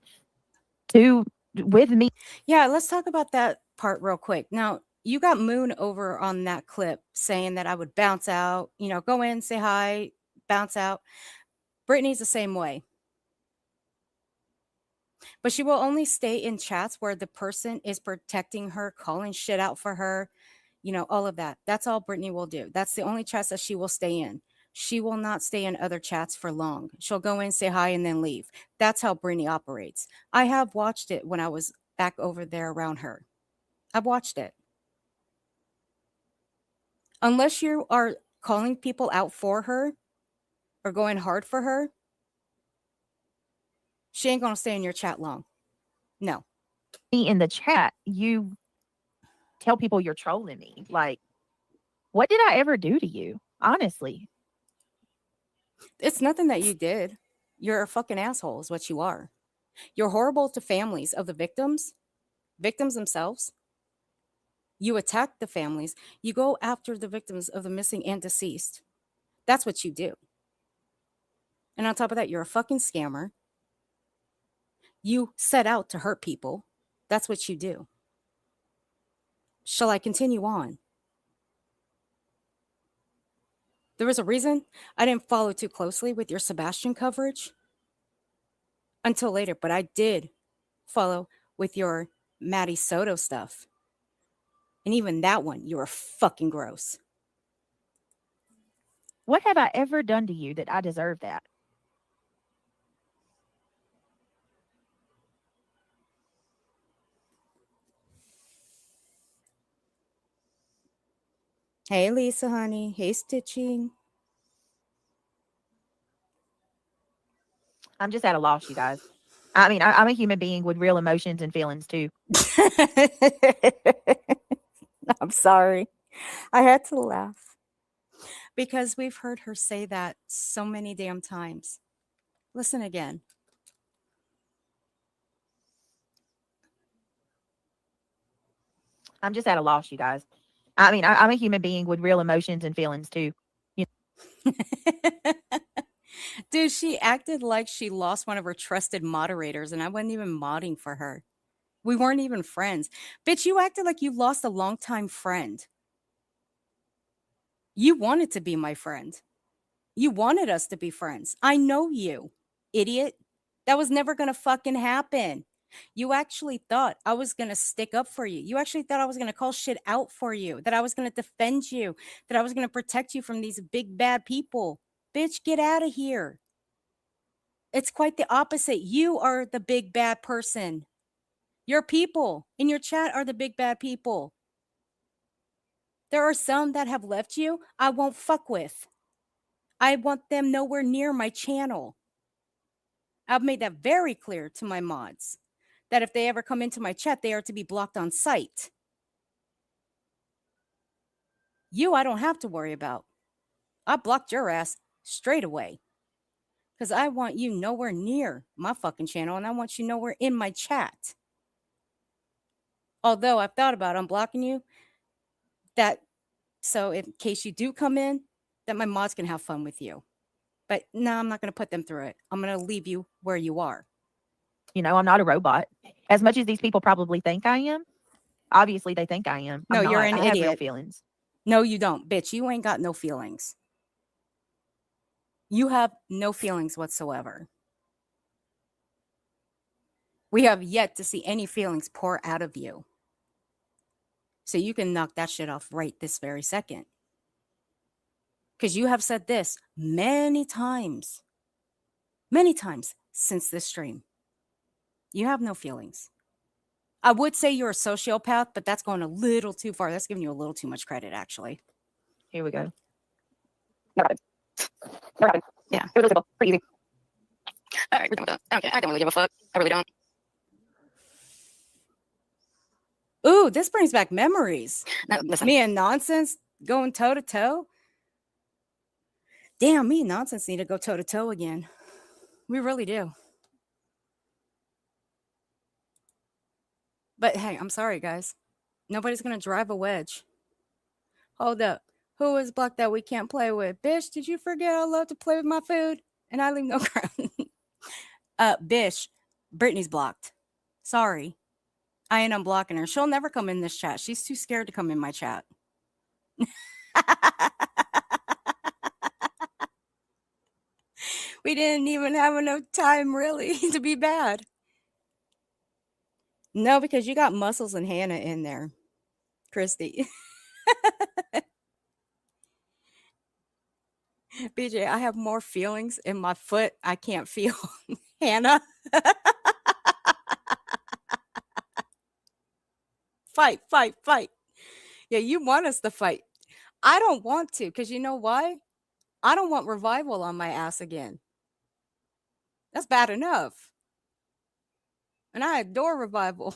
to with me. Yeah, let's talk about that part real quick. Now, you got Moon over on that clip saying that I would bounce out, go in, say hi, bounce out. Brittany's the same way. But she will only stay in chats where the person is protecting her, calling shit out for her, all of that. That's all Brittany will do. That's the only chats that she will stay in. She will not stay in other chats for long. She'll go in, say hi, and then leave. That's how Brittany operates. I have watched it when I was back over there around her. I've watched it. Unless you are calling people out for her or going hard for her, she ain't going to stay in your chat long. No. In the chat, you tell people you're trolling me. Like, what did I ever do to you? Honestly. It's nothing that you did. You're a fucking asshole is what you are. You're horrible to families of the victims themselves. You attack the families. You go after the victims of the missing and deceased. That's what you do. And on top of that, you're a fucking scammer. You set out to hurt people. That's what you do. Shall I continue on? There was a reason I didn't follow too closely with your Sebastian coverage until later, but I did follow with your Maddie Soto stuff. And even that one, you were fucking gross. What have I ever done to you that I deserve that? Hey, Lisa, honey. Hey, Stitching. I'm just at a loss, you guys. I mean, I'm a human being with real emotions and feelings too. I'm sorry. I had to laugh because we've heard her say that so many damn times. Listen again. I'm just at a loss, you guys. I mean, I'm a human being with real emotions and feelings too. Dude, she acted like she lost one of her trusted moderators, and I wasn't even modding for her. We weren't even friends. Bitch, you acted like you lost a longtime friend. You wanted to be my friend. You wanted us to be friends. I know you, idiot. That was never going to fucking happen. You actually thought I was going to stick up for you. You actually thought I was going to call shit out for you, that I was going to defend you, that I was going to protect you from these big bad people. Bitch, get out of here. It's quite the opposite. You are the big bad person. Your people in your chat are the big bad people. There are some that have left you I won't fuck with. I want them nowhere near my channel. I've made that very clear to my mods that if they ever come into my chat, they are to be blocked on sight. You, I don't have to worry about. I blocked your ass straight away because I want you nowhere near my fucking channel and I want you nowhere in my chat. Although I've thought about unblocking you, that so in case you do come in, that my mods can have fun with you. But no, I'm not going to put them through it. I'm going to leave you where you are. You know, I'm not a robot. As much as these people probably think I am, obviously they think I am. No, I'm you're not. an I have real idiot. feelings. No, you don't, bitch. You ain't got no feelings. You have no feelings whatsoever. We have yet to see any feelings pour out of you. So you can knock that shit off right this very second. Because you have said this many times since this stream. You have no feelings. I would say you're a sociopath, but that's going a little too far. That's giving you a little too much credit, actually. Here we go. No problem. No problem. Yeah, it was simple, pretty easy. All right, we're done with that. Okay, I don't really give a fuck. I really don't. Ooh, this brings back memories. No, listen. Me and Nonsense going toe to toe. Damn, me and Nonsense need to go toe to toe again. We really do. But hey, I'm sorry, guys. Nobody's going to drive a wedge. Hold up. Who is blocked that we can't play with? Bish, did you forget I love to play with my food? And I leave no crumb. Bish, Brittany's blocked. Sorry. I ain't unblocking her. She'll never come in this chat. She's too scared to come in my chat. We didn't even have enough time, really, to be bad. No, because you got Muscles and Hannah in there, Christy. BJ, I have more feelings in my foot I can't feel. Hannah. Fight, fight, fight. Yeah, you want us to fight. I don't want to, because you know why? I don't want Revival on my ass again. That's bad enough. And I adore Revival.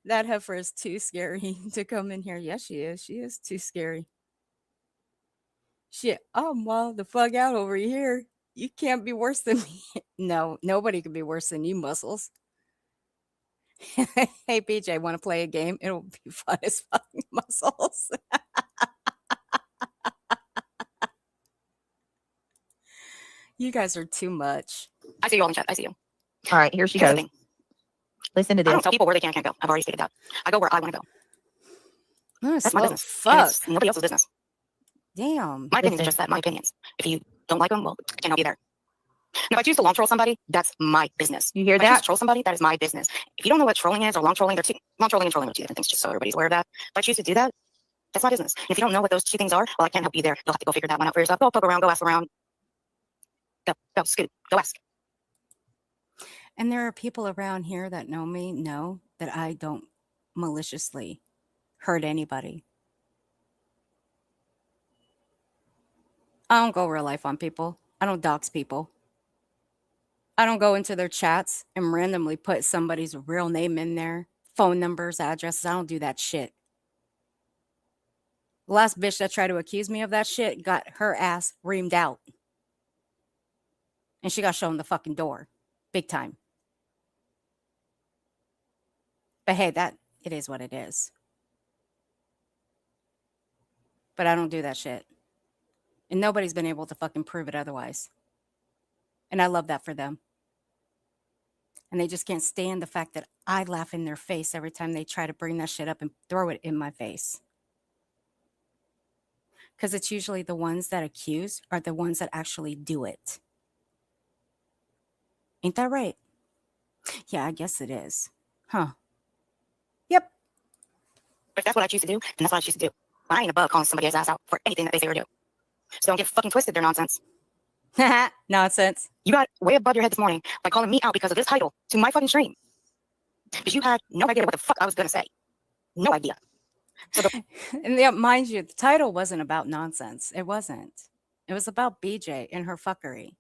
That heifer is too scary to come in here. Yes, she is. She is too scary. Shit, I'm wild the fuck out over here. You can't be worse than me. No, nobody can be worse than you, Muscles. Hey, BJ, want to play a game? It'll be fun as fucking Muscles. You guys are too much. I see you all in chat. I see you. All right, here she Here's the goes. thing. Listen to I don't this. tell people where they can and can't go. I've already stated that. I go where I want to go. That's my business. And Fuck. it's nobody else's business. Damn. My opinions are just that. My opinions. If you don't like them, well, I cannot be there. Now, if I choose to long troll somebody, that's my business. You hear If I choose that? to troll somebody, that is my business. If you don't know what trolling is or long trolling, long trolling and trolling are two different things, just so everybody's aware of that. If I choose to do that, that's my business. And if you don't know what those two things are, well, I can't help you there. You'll have to go figure that one out for yourself. Go poke around, go ask around. Go, scoot, go ask. And there are people around here that know me, know that I don't maliciously hurt anybody. I don't go real life on people. I don't dox people. I don't go into their chats and randomly put somebody's real name in there, phone numbers, addresses. I don't do that shit. The last bitch that tried to accuse me of that shit got her ass reamed out. And she got shown the fucking door. Big time. But hey, it is what it is. But I don't do that shit. And nobody's been able to fucking prove it otherwise. And I love that for them. And they just can't stand the fact that I laugh in their face every time they try to bring that shit up and throw it in my face. Because it's usually the ones that accuse are the ones that actually do it. Ain't that right? Yeah, I guess it is. Huh. Yep. If that's what I choose to do, then that's what I choose to do. I ain't above calling somebody's ass out for anything that they say or do. So don't get fucking twisted, their nonsense. Nonsense. You got way above your head this morning by calling me out because of this title to my fucking stream. Because you had no idea what the fuck I was going to say. No idea. So And yeah, mind you, the title wasn't about nonsense. It wasn't. It was about BJ and her fuckery.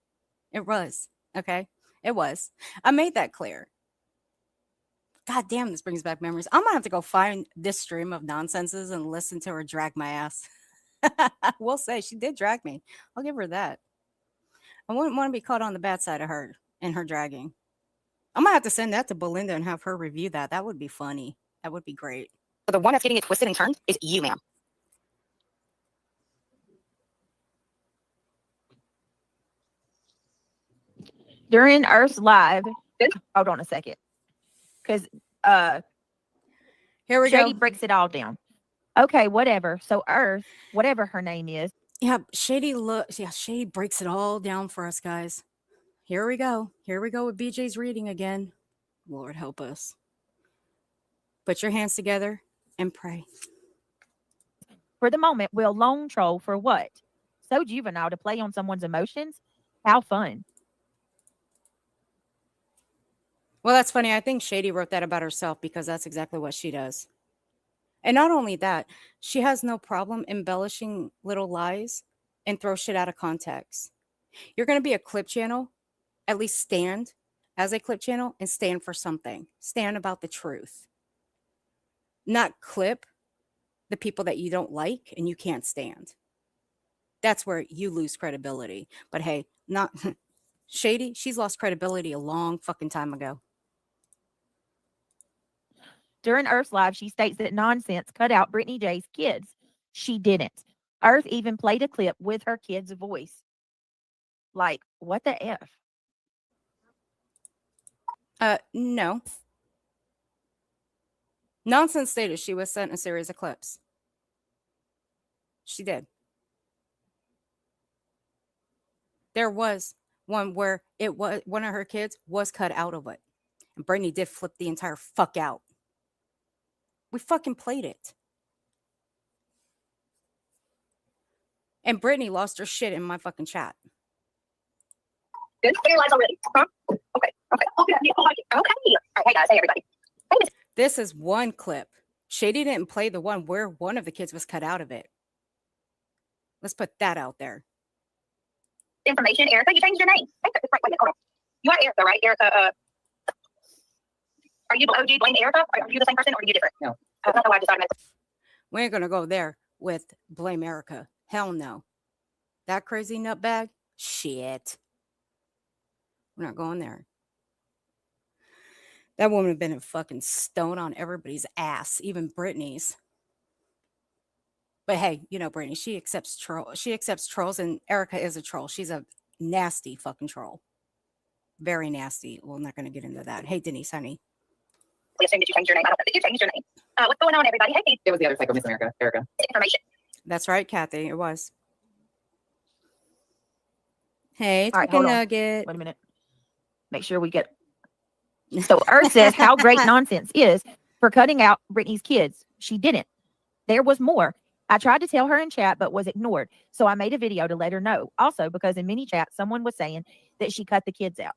It was. Okay. It was. I made that clear. God damn, this brings back memories. I'm gonna have to go find this stream of nonsenses and listen to her drag my ass. I will say she did drag me. I'll give her that. I wouldn't want to be caught on the bad side of her and her dragging. I'm gonna have to send that to Belinda and have her review that. That would be funny. That would be great. the one that's getting it twisted and turned is you, ma'am. During Earth's live, hold on a second, because Here we Shady go. breaks it all down. Okay, whatever. So Earth, whatever her name is, Yeah, Shady looks. Yeah, Shady breaks it all down for us, guys. Here we go. Here we go with BJ's reading again. Lord help us. Put your hands together and pray. for the moment, will lone troll for what? So juvenile to play on someone's emotions? How fun. Well, that's funny. I think Shady wrote that about herself because that's exactly what she does. And not only that, she has no problem embellishing little lies and throw shit out of context. You're going to be a clip channel, at least stand as a clip channel and stand for something. Stand about the truth. Not clip the people that you don't like and you can't stand. That's where you lose credibility. But hey, not Shady, she's lost credibility a long fucking time ago. During Earth's live, she states that nonsense cut out Brittany J's kids. She didn't. Earth even played a clip with her kid's voice. Like, what the F? No. Nonsense stated she was sent a series of clips. She did. There was one where it was one of her kids was cut out of it. And Brittany did flip the entire fuck out. We fucking played it. And Brittany lost her shit in my fucking chat. Good. Clear lies already. Huh? Okay. Okay. Okay. Okay. All right. Hey guys. Hey everybody. This is one clip. Shady didn't play the one where one of the kids was cut out of it. Let's put that out there. Information, Erica. You changed your name. Wait, wait, hold on. You are Erica, right? Erica. Are you the OG Blame Erica? Are you the same person or are you different? No. I don't know why I decided. We ain't gonna go there with Blame Erica. Hell no. That crazy nutbag? Shit. We're not going there. That woman have been a fucking stone on everybody's ass, even Brittany's. But hey, you know Brittany, she accepts trolls, and Erica is a troll. She's a nasty fucking troll. Very nasty. We're not gonna get into that. Hey Denise, honey. We assume that you changed your name. I don't know that you changed your name. What's going on, everybody? Hey, it was the other psycho, Miss America, Erica. Information. That's right, Kathy. It was. Hey, All right, chicken hold on. nugget. Wait a minute. Make sure we get. So Earth says how great nonsense is for cutting out Brittany's kids. She didn't. There was more. I tried to tell her in chat, but was ignored. So I made a video to let her know. Also, because in mini chat, someone was saying that she cut the kids out.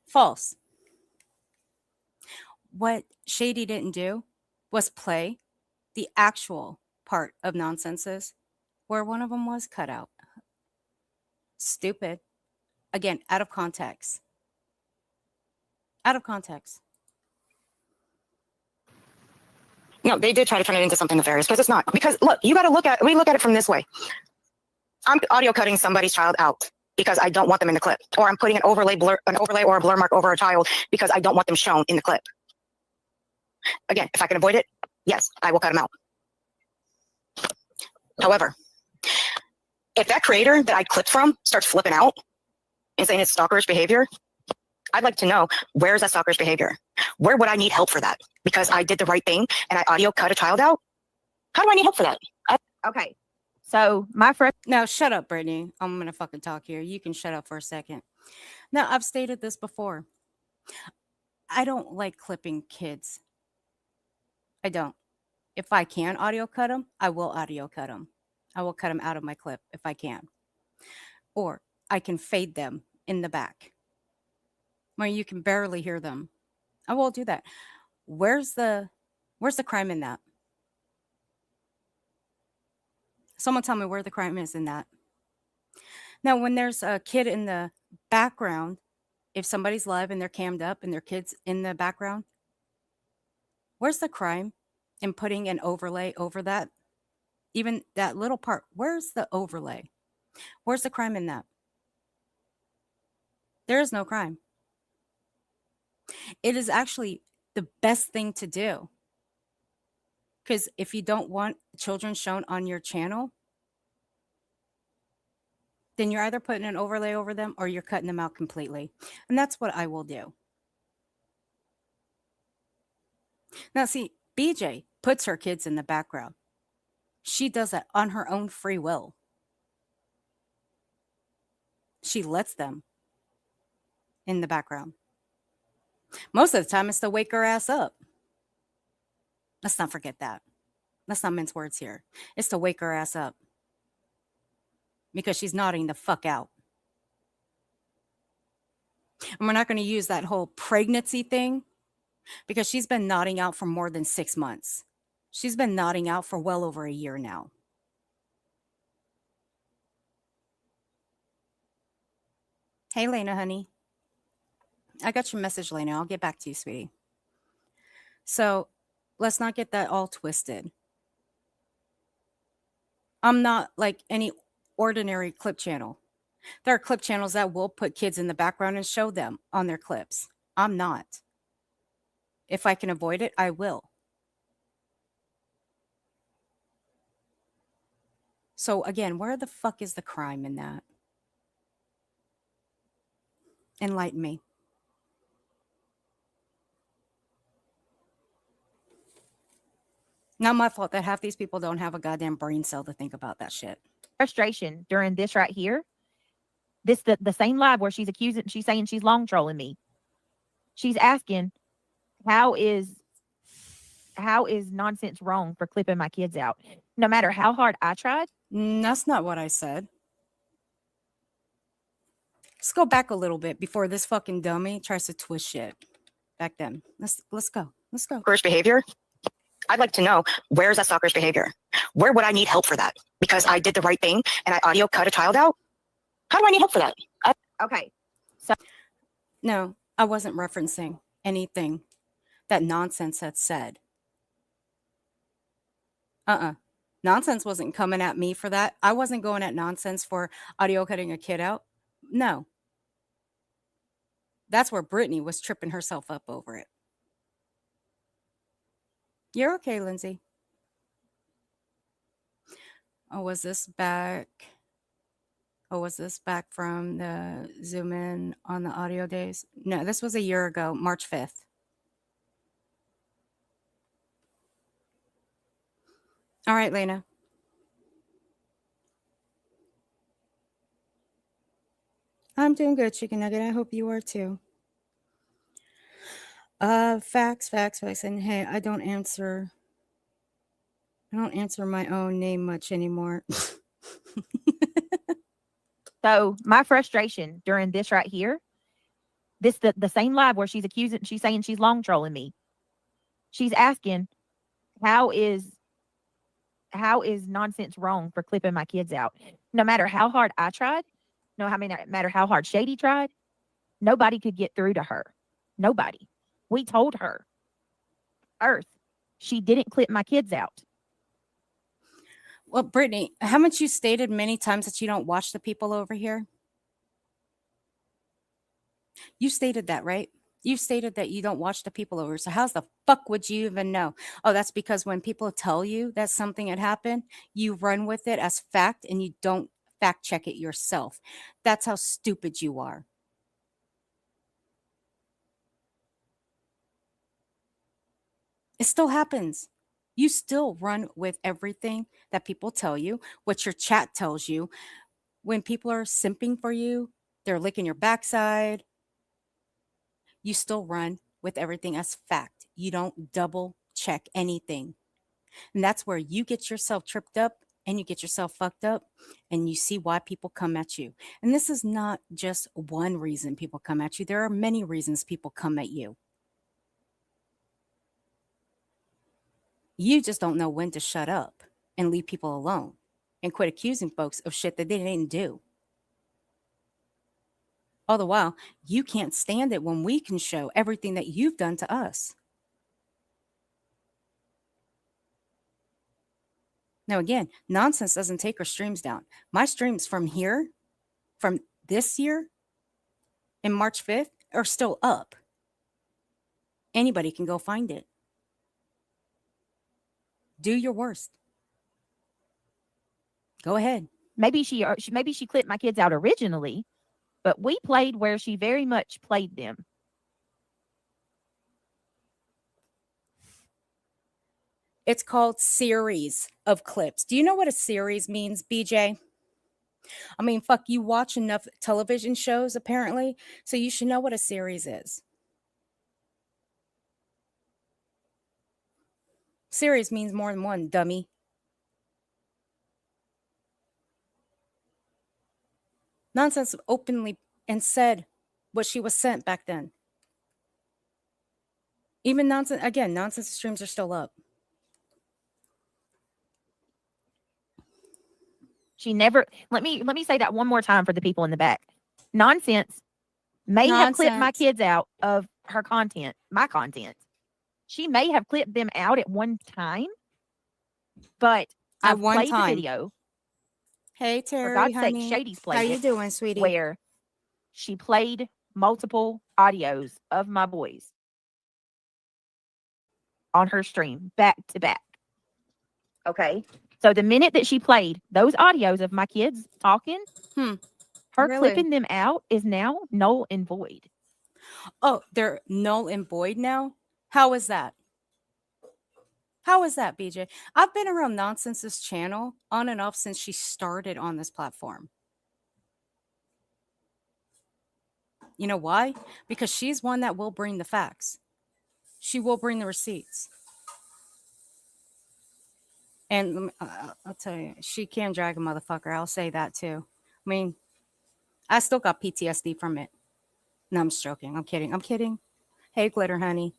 False. What Shady didn't do was play the actual part of nonsenses where one of them was cut out. Stupid. Again, out of context. Out of context. No, they did try to turn it into something nefarious because it's not. Because look, we look at it from this way. I'm audio cutting somebody's child out because I don't want them in the clip, or I'm putting an overlay or a blur mark over a child because I don't want them shown in the clip. Again, if I can avoid it, yes, I will cut them out. However, if that creator that I clipped from starts flipping out and saying it's stalkerish behavior, I'd like to know, where is that stalkerish behavior? Where would I need help for that? Because I did the right thing and I audio cut a child out? How do I need help for that? Okay. So my friend. Now, shut up, Brittany. I'm going to fucking talk here. You can shut up for a second. Now, I've stated this before. I don't like clipping kids. I don't. If I can audio cut them, I will audio cut them. I will cut them out of my clip if I can. Or I can fade them in the back where you can barely hear them. I will do that. Where's the crime in that? Someone tell me where the crime is in that. Now, when there's a kid in the background, if somebody's live and they're cammed up and their kids in the background, where's the crime in putting an overlay over that? Even that little part, where's the overlay? Where's the crime in that? There is no crime. It is actually the best thing to do. Because if you don't want children shown on your channel, then you're either putting an overlay over them or you're cutting them out completely. And that's what I will do. Now, see, BJ puts her kids in the background. She does that on her own free will. She lets them in the background. Most of the time, it's to wake her ass up. Let's not forget that. Let's not mince words here. It's to wake her ass up because she's nodding the fuck out. And we're not going to use that whole pregnancy thing because she's been nodding out for more than 6 months. She's been nodding out for well over a year now. Hey, Lena, honey. I got your message, Lena. I'll get back to you, sweetie. So let's not get that all twisted. I'm not like any ordinary clip channel. There are clip channels that will put kids in the background and show them on their clips. I'm not. If I can avoid it, I will. So again, where the fuck is the crime in that? Enlighten me. Not my fault that half these people don't have a goddamn brain cell to think about that shit. Frustration during this right here. This the same live where she's saying she's long trolling me. She's asking, how is nonsense wrong for clipping my kids out? No matter how hard I tried. That's not what I said. Let's go back a little bit before this fucking dummy tries to twist shit. Back then. Let's go. Let's go. Stalkerish behavior. I'd like to know, where's that stalkerish behavior? Where would I need help for that? Because I did the right thing and I audio cut a child out? How do I need help for that? Okay. No, I wasn't referencing anything that Nonsense had said. Nonsense wasn't coming at me for that. I wasn't going at Nonsense for audio cutting a kid out. No. That's where Brittany was tripping herself up over it. You're okay, Lindsay. Oh, was this back from the Zoom in on the audio days? No, this was a year ago, March 5th. All right, Lena. I'm doing good, Chicken Nugget. I hope you are too. Facts. And hey, I don't answer my own name much anymore. So my frustration during this right here, the same live where she's saying she's long trolling me. She's asking, how is nonsense wrong for clipping my kids out? No matter how hard I tried, no matter how hard Shady tried, nobody could get through to her. Nobody. We told her, Earth, she didn't clip my kids out. Well, Brittany, haven't you stated many times that you don't watch the people over here? You stated that, right? You stated that you don't watch the people over. So how's the fuck would you even know? Oh, that's because when people tell you that something had happened, you run with it as fact and you don't fact check it yourself. That's how stupid you are. It still happens. You still run with everything that people tell you, what your chat tells you. When people are simping for you, they're licking your backside. You still run with everything as fact. You don't double check anything. And that's where you get yourself tripped up and you get yourself fucked up and you see why people come at you. And this is not just one reason people come at you. There are many reasons people come at you. You just don't know when to shut up and leave people alone and quit accusing folks of shit that they didn't do. All the while, you can't stand it when we can show everything that you've done to us. Now, again, nonsense doesn't take her streams down. My streams from here, from this year, in March 5th, are still up. Anybody can go find it. Do your worst. Go ahead. Maybe she clipped my kids out originally, but we played where she very much played them. It's called series of clips. Do you know what a series means, BJ? I mean, fuck, you watch enough television shows, apparently, so you should know what a series is. Series means more than one, dummy. Nonsense openly and said what she was sent back then. Even nonsense streams are still up. She never, let me say that one more time for the people in the back. Nonsense may have clipped my kids out of her content, my content. She may have clipped them out at one time, but I've played the video. Hey, Terry, for God's honey. sake, Shady's played How you it, doing, sweetie? where she played multiple audios of my boys on her stream back to back. Okay. So the minute that she played those audios of my kids talking, her Really? clipping them out is now null and void. Oh, they're null and void now? How is that? How is that, BJ? I've been around Nonsense's channel on and off since she started on this platform. You know why? Because she's one that will bring the facts. She will bring the receipts. And I'll tell you, she can drag a motherfucker. I'll say that too. I mean, I still got PTSD from it. No, I'm just joking. I'm kidding. I'm kidding. Hey, Glitter Honey.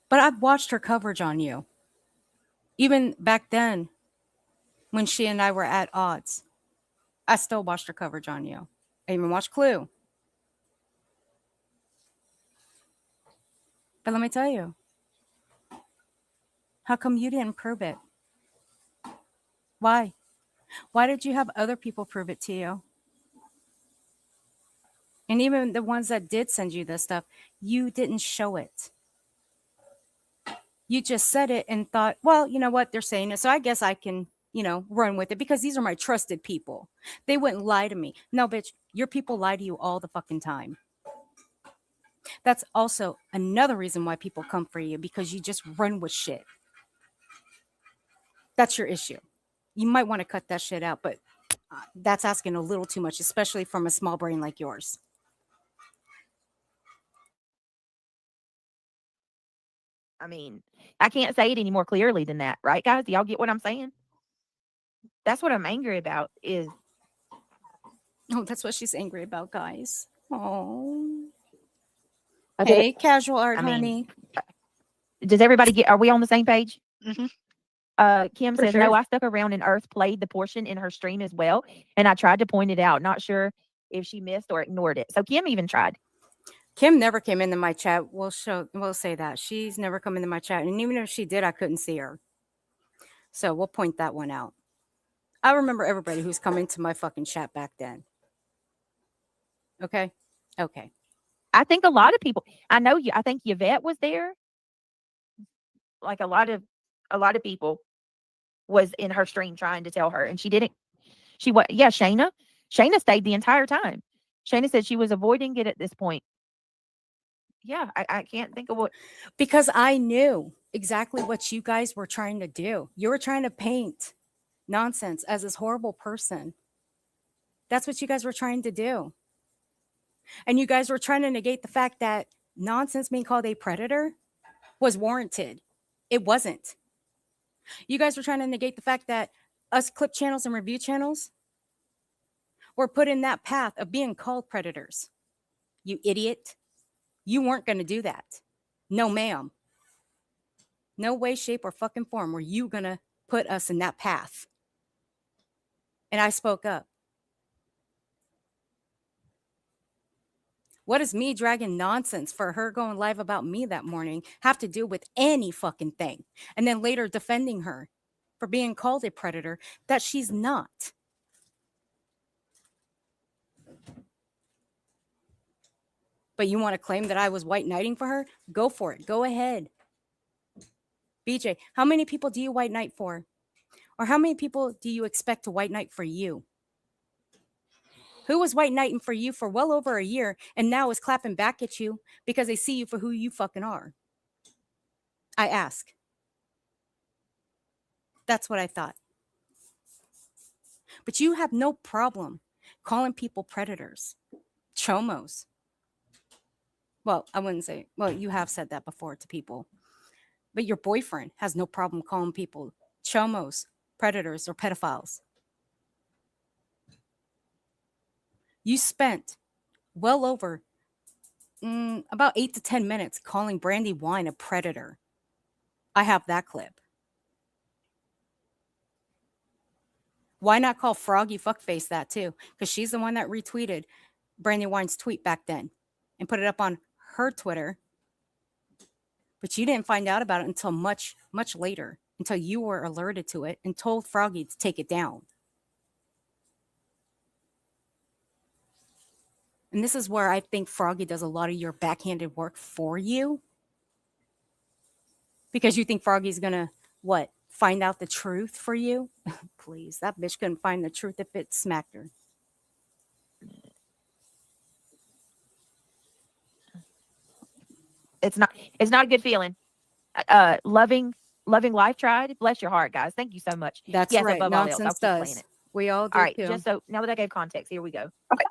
But I've watched her coverage on you. Even back then, when she and I were at odds, I still watched her coverage on you. I even watched Clue. But let me tell you, how come you didn't prove it? Why? Why did you have other people prove it to you? And even the ones that did send you this stuff, you didn't show it. You just said it and thought, well, you know what? They're saying it, so I guess I can, run with it because these are my trusted people. They wouldn't lie to me. No, bitch, your people lie to you all the fucking time. That's also another reason why people come for you, because you just run with shit. That's your issue. You might want to cut that shit out, but that's asking a little too much, especially from a small brain like yours. I mean, I can't say it any more clearly than that, right, guys? Do y'all get what I'm saying? That's what I'm angry about is... Oh, that's what she's angry about, guys. Oh. Hey, casual art, honey. Does everybody get... Are we on the same page? Mm-hmm. Kim says, no, I stuck around and Earth played the portion in her stream as well, and I tried to point it out. Not sure if she missed or ignored it. So Kim even tried. Kim never came into my chat. We'll say that. She's never come into my chat. And even if she did, I couldn't see her. So we'll point that one out. I remember everybody who's come into my fucking chat back then. Okay? Okay. I think a lot of people, I think Yvette was there. Like a lot of people was in her stream trying to tell her, and she didn't. Shayna stayed the entire time. Shayna said she was avoiding it at this point. Yeah, I can't think of what. Because I knew exactly what you guys were trying to do. You were trying to paint Nonsense as this horrible person. That's what you guys were trying to do. And you guys were trying to negate the fact that Nonsense being called a predator was warranted. It wasn't. You guys were trying to negate the fact that us clip channels and review channels were put in that path of being called predators. You idiot. You weren't going to do that. No, ma'am. No way, shape, or fucking form were you going to put us in that path. And I spoke up. What does me dragging nonsense for her going live about me that morning have to do with any fucking thing? And then later defending her for being called a predator that she's not. But you want to claim that I was white knighting for her? Go for it. Go ahead. BJ, how many people do you white knight for? Or how many people do you expect to white knight for you? Who was white knighting for you for well over a year and now is clapping back at you because they see you for who you fucking are? I ask. That's what I thought. But you have no problem calling people predators, chomos. Well, I wouldn't say, well, you have said that before to people. But your boyfriend has no problem calling people chomos, predators, or pedophiles. You spent well over about 8 to 10 minutes calling Brandy Wine a predator. I have that clip. Why not call Froggy Fuckface that too? Because she's the one that retweeted Brandy Wine's tweet back then and put it up on her Twitter. But you didn't find out about it until much, much later, until you were alerted to it and told Froggy to take it down. And this is where I think Froggy does a lot of your backhanded work for you. Because you think Froggy's going to, what, find out the truth for you? Please, that bitch couldn't find the truth if it smacked her. It's not a good feeling. Loving life tried. Bless your heart, guys. Thank you so much. That's yes, right. above all else, I'll Nonsense keep playing does. it. We all do All right, too. just so now that I gave context, here we go. Okay.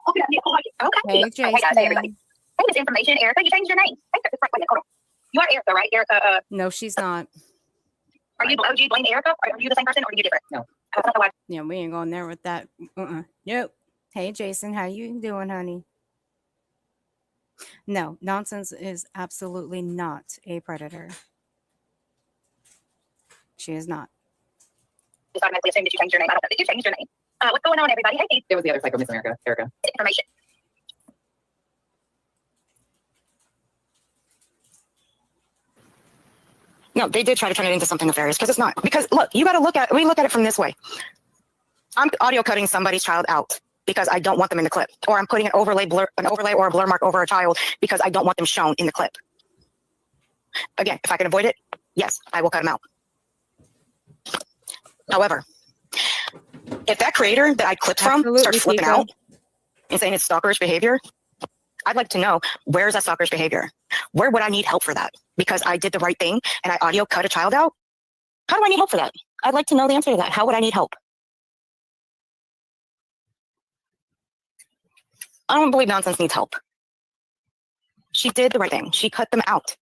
Hey, Jason. Hey, guys. Hey, everybody. Hey, this information, Erica. You changed your name. Hey, wait a minute, hold on. You are Erica, right? Erica. No, she's not. Are you OG Blaine Erica? Are you the same person or are you different? No. I don't know why. Yeah, we ain't going there with that. Nope. Hey, Jason, how you doing, honey? No, Nonsense is absolutely not a predator. She is not. Just automatically assume that you changed your name. I don't know that you changed your name. What's going on, everybody? Hey, Keith. It was the other psycho, Miss America, Erica. Information. No, they did try to turn it into something nefarious because it's not. Because look, we look at it from this way. I'm audio cutting somebody's child out because I don't want them in the clip, or I'm putting an overlay or a blur mark over a child because I don't want them shown in the clip. Again, if I can avoid it, yes, I will cut them out. However, if that creator that I clipped from starts flipping out and saying it's stalkerish behavior, I'd like to know, where is that stalkerish behavior? Where would I need help for that? Because I did the right thing and I audio cut a child out? How do I need help for that? I'd like to know the answer to that. How would I need help? I don't believe Nonsense needs help. She did the right thing. She cut them out.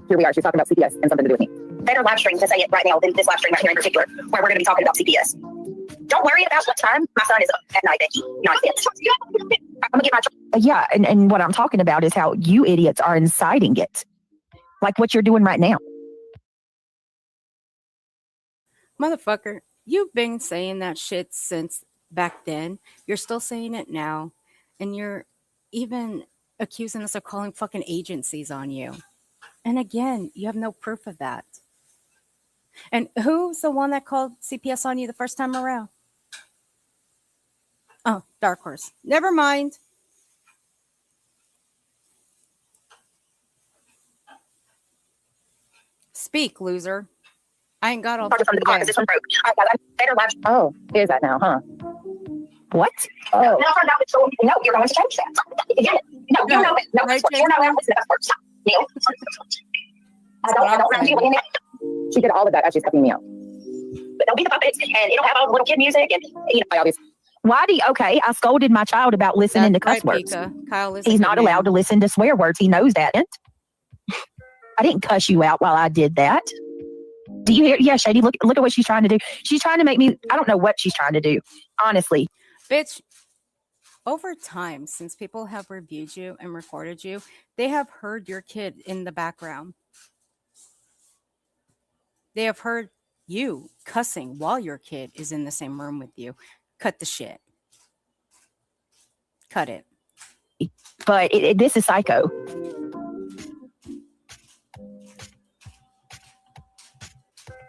Here we are. She's talking about CPS and something to do with me. Better live stream to say it right now than this live stream right here in particular, where we're going to be talking about CPS. Don't worry about what time my son is up at night, Becky. Nonsense. I'm going to get my... Yeah, and what I'm talking about is how you idiots are inciting it. Like what you're doing right now. Motherfucker, you've been saying that shit since back then. You're still saying it now. And you're even accusing us of calling fucking agencies on you. And again, you have no proof of that. And who's the one that called CPS on you the first time around? Oh, Dark Horse. Never mind. Speak, loser. I ain't got all from the car because this one broke. I better live. Oh, is that now, huh? What? Oh. No, you're going to change that. Again, no, you know it. No, right, you're not going to listen to that. Stop. Neil. I don't know you. She did all of that as she's cutting me out. But don't be the puppets, and it'll have all the little kid music, and I obviously. Why do you, okay, I scolded my child about listening to cuss words. Kyle is He's not allowed to listen to swear words. He knows that. I didn't cuss you out while I did that. Do you hear? Yeah, Shady, look at what she's trying to do. She's trying to make me, I don't know what she's trying to do, honestly. Bitch, over time, since people have reviewed you and recorded you, they have heard your kid in the background. They have heard you cussing while your kid is in the same room with you. Cut the shit. Cut it. But this is psycho.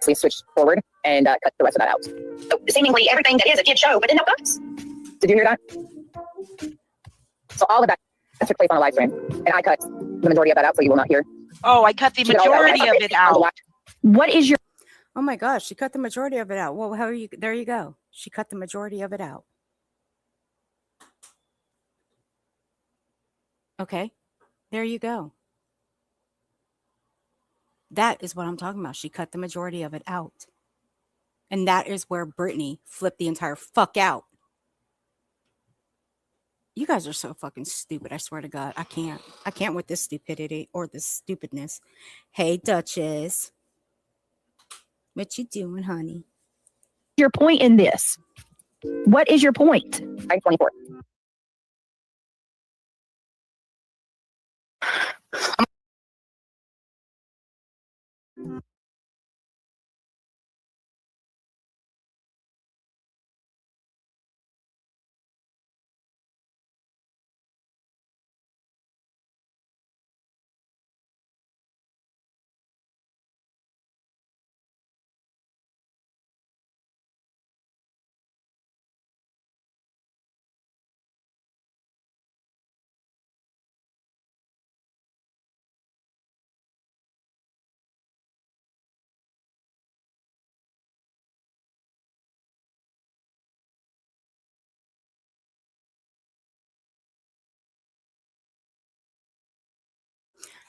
Please switch forward and cut the rest of that out. So seemingly everything that is a kid show, but didn't have guns. Did you hear that? So all of that took place on a live stream, and I cut the majority of that out, so you will not hear. Oh, I cut the She did all that. majority of it out. What is your Oh my gosh, she cut the majority of it out. Well, how are you? There you go. She cut the majority of it out. Okay, there you go. That is what I'm talking about. She cut the majority of it out. And that is where Brittany flipped the entire fuck out. You guys are so fucking stupid. I swear to God. I can't with this stupidity or this stupidness. Hey, Duchess. What you doing, honey? your point in this? What is your point? I'm 24.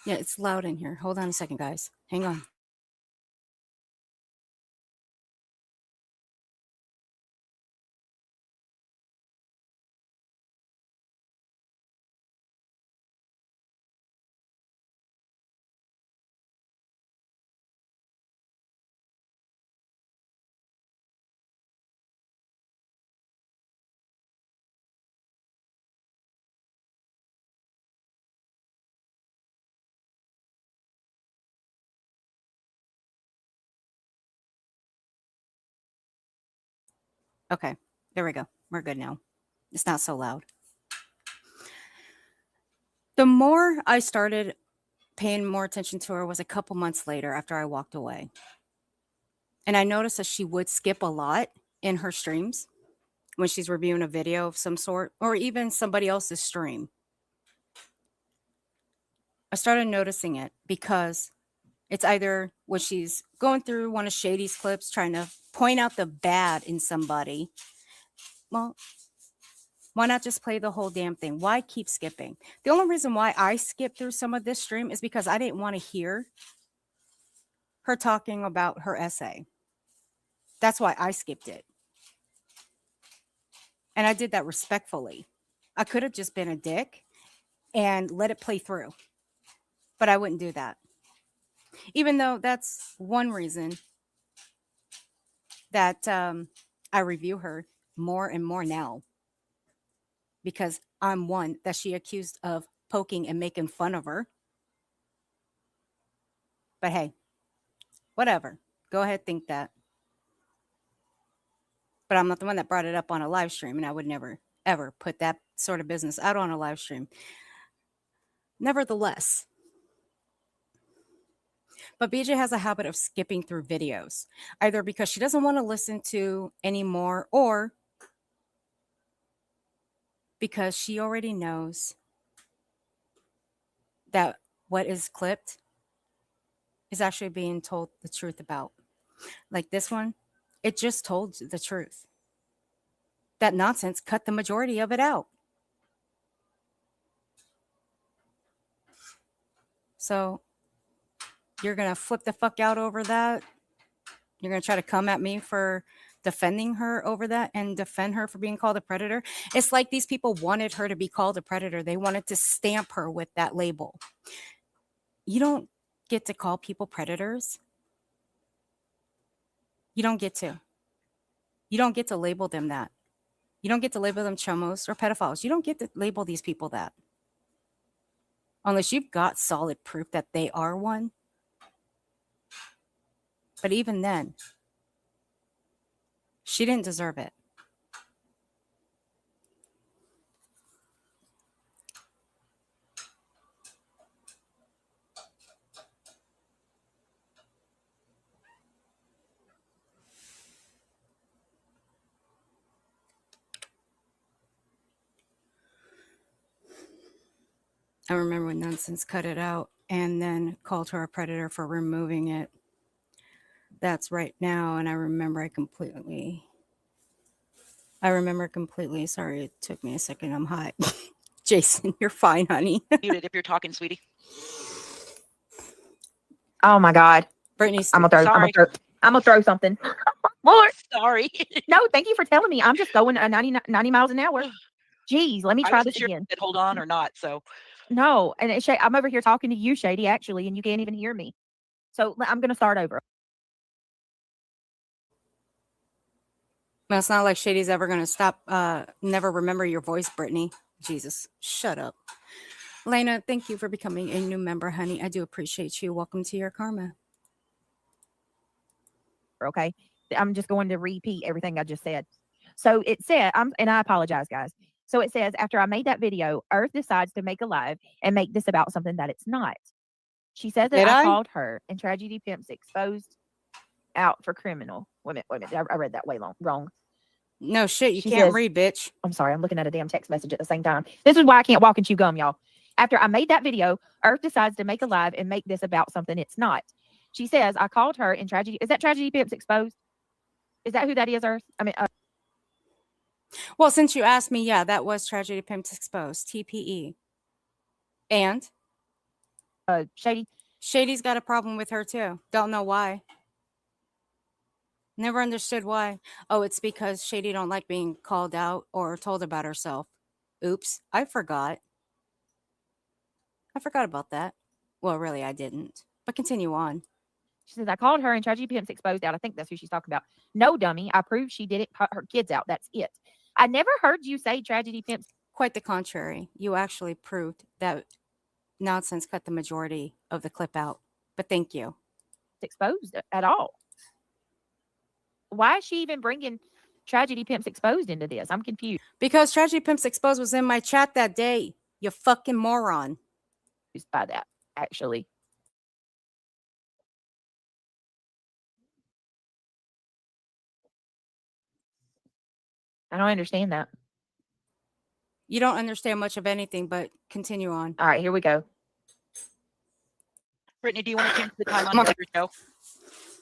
Yeah, it's loud in here. Hold on a second, guys. Hang on. Okay, there we go. We're good now. It's not so loud. The more I started paying more attention to her was a couple months later after I walked away. And I noticed that she would skip a lot in her streams when she's reviewing a video of some sort or even somebody else's stream. I started noticing it because it's either when she's going through one of Shady's clips trying to point out the bad in somebody. Well, why not just play the whole damn thing? Why keep skipping? The only reason why I skipped through some of this stream is because I didn't want to hear her talking about her essay. That's why I skipped it. And I did that respectfully. I could have just been a dick and let it play through. But I wouldn't do that. Even though that's one reason that I review her more and more now. Because I'm one that she accused of poking and making fun of her. But hey, whatever. Go ahead, think that. But I'm not the one that brought it up on a live stream, and I would never, ever put that sort of business out on a live stream. Nevertheless, but BJ has a habit of skipping through videos, either because she doesn't want to listen to anymore or because she already knows that what is clipped is actually being told the truth about. Like this one, it just told the truth. That nonsense cut the majority of it out. So you're going to flip the fuck out over that? You're going to try to come at me for defending her over that and defend her for being called a predator? It's like these people wanted her to be called a predator. They wanted to stamp her with that label. You don't get to call people predators. You don't get to. You don't get to label them that. You don't get to label them chomos or pedophiles. You don't get to label these people that. Unless you've got solid proof that they are one. But even then, she didn't deserve it. I remember when Nonsense cut it out and then called her a predator for removing it. That's right now, and I remember completely. Sorry, it took me a second. I'm hot. Jason, you're fine, honey. Muted if you're talking, sweetie. Oh my God. Brittany's I'm gonna throw something. Lord. Sorry. No, thank you for telling me. I'm just going 90 miles an hour. Jeez, let me try this again. Hold on or not. So no, and I'm over here talking to you, Shady, actually, and you can't even hear me. So I'm gonna start over. Well, it's not like Shady's ever going to stop, never remember your voice, Brittany. Jesus, shut up. Lena, thank you for becoming a new member, honey. I do appreciate you. Welcome to your karma. Okay, I'm just going to repeat everything I just said. So it said, and I apologize, guys. So it says, after I made that video, Earth decides to make a live and make this about something that it's not. She says that I called her and Tragedy Pimps exposed out for criminal. Wait a minute. I read that way wrong. No shit, you can't read, bitch. I'm sorry, I'm looking at a damn text message at the same time. This is why I can't walk and chew gum, y'all. After I made that video, Earth decides to make a live and make this about something it's not. She says, I called her and Tragedy. Is that Tragedy Pimps Exposed? Is that who that is, Earth? I mean, well, since you asked me, yeah, that was Tragedy Pimps Exposed, TPE. And? Shady. Shady's got a problem with her too. Don't know why. Never understood why. Oh, it's because Shady don't like being called out or told about herself. Oops, I forgot. I forgot about that. Well, really, I didn't. But continue on. She says, I called her and Tragedy Pimps Exposed out. I think that's who she's talking about. No, dummy. I proved she didn't cut her kids out. That's it. I never heard you say Tragedy Pimps. Quite the contrary. You actually proved that Nonsense cut the majority of the clip out. But thank you. Exposed at all. Why is she even bringing Tragedy Pimps Exposed into this? I'm confused. Because Tragedy Pimps Exposed was in my chat that day. You fucking moron. By that, actually. I don't understand that. You don't understand much of anything, but continue on. All right, here we go. Brittany, do you want to change the time on the other show?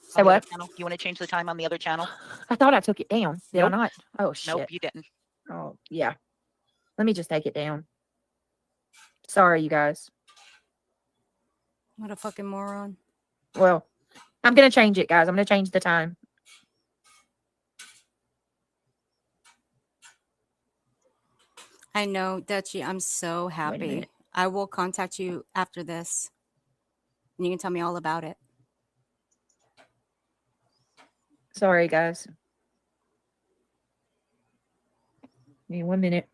Say what? Do you want to change the time on the other channel? I thought I took it down. Did I Nope. not? Oh, shit. Nope, you didn't. Oh, yeah. Let me just take it down. Sorry, you guys. What a fucking moron. Well, I'm going to change it, guys. I'm going to change the time. I know, Dutchie. I'm so happy. I will contact you after this. And you can tell me all about it. Sorry, guys. Give me 1 minute.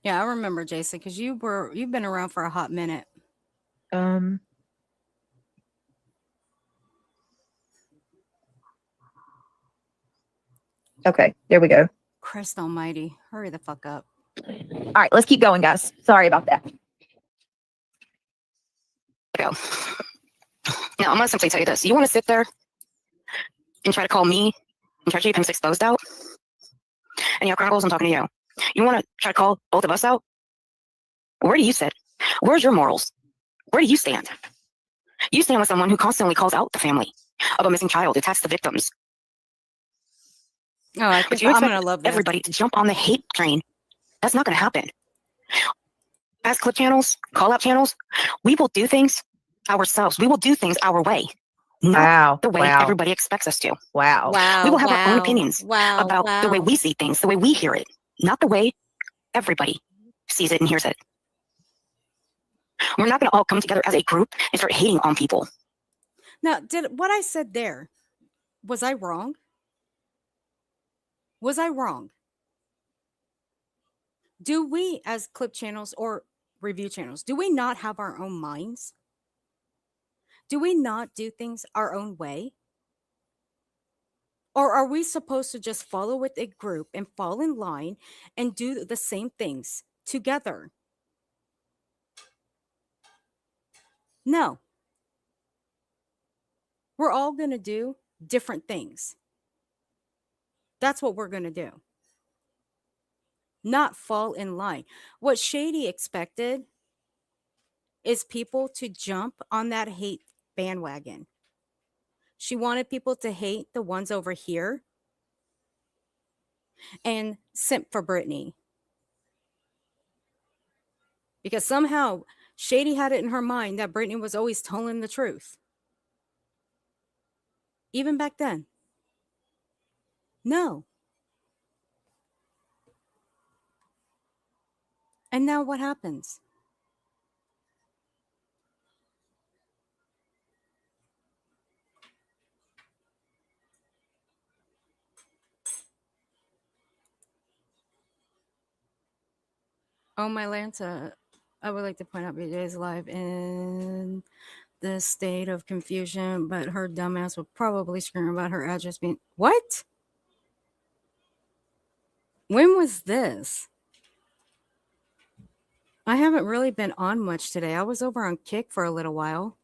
Yeah, I remember, Jason, because you've been around for a hot minute. Okay, there we go. Christ almighty. Hurry the fuck up. All right, let's keep going, guys. Sorry about that. Go. Now, I'm going to simply tell you this. You want to sit there and try to call me and try to keep him exposed out? And your Chronicles, I'm talking to you. You want to try to call both of us out? Where do you sit? Where's your morals? Where do you stand? You stand with someone who constantly calls out the family of a missing child, attacks the victims. Oh, I'm going to love this. Everybody to jump on the hate train. That's not going to happen. As clip channels, call out channels, we will do things ourselves. We will do things our way. Not the way everybody expects us to. Wow. We will have our own opinions about the way we see things, the way we hear it, not the way everybody sees it and hears it. We're not going to all come together as a group and start hating on people. Now, did what I said there, was I wrong? Was I wrong? Do we, as clip channels or review channels, do we not have our own minds? Do we not do things our own way? Or are we supposed to just follow with a group and fall in line and do the same things together? No. We're all going to do different things. That's what we're going to do. Not fall in line. What Shady expected is people to jump on that hate bandwagon. She wanted people to hate the ones over here and simp for Britney. Because somehow Shady had it in her mind that Britney was always telling the truth. Even back then. No. And now what happens? Oh, my Lanta, I would like to point out BJ is live in the state of confusion, but her dumbass would probably scream about her address being... What? When was this? I haven't really been on much today. I was over on Kick for a little while.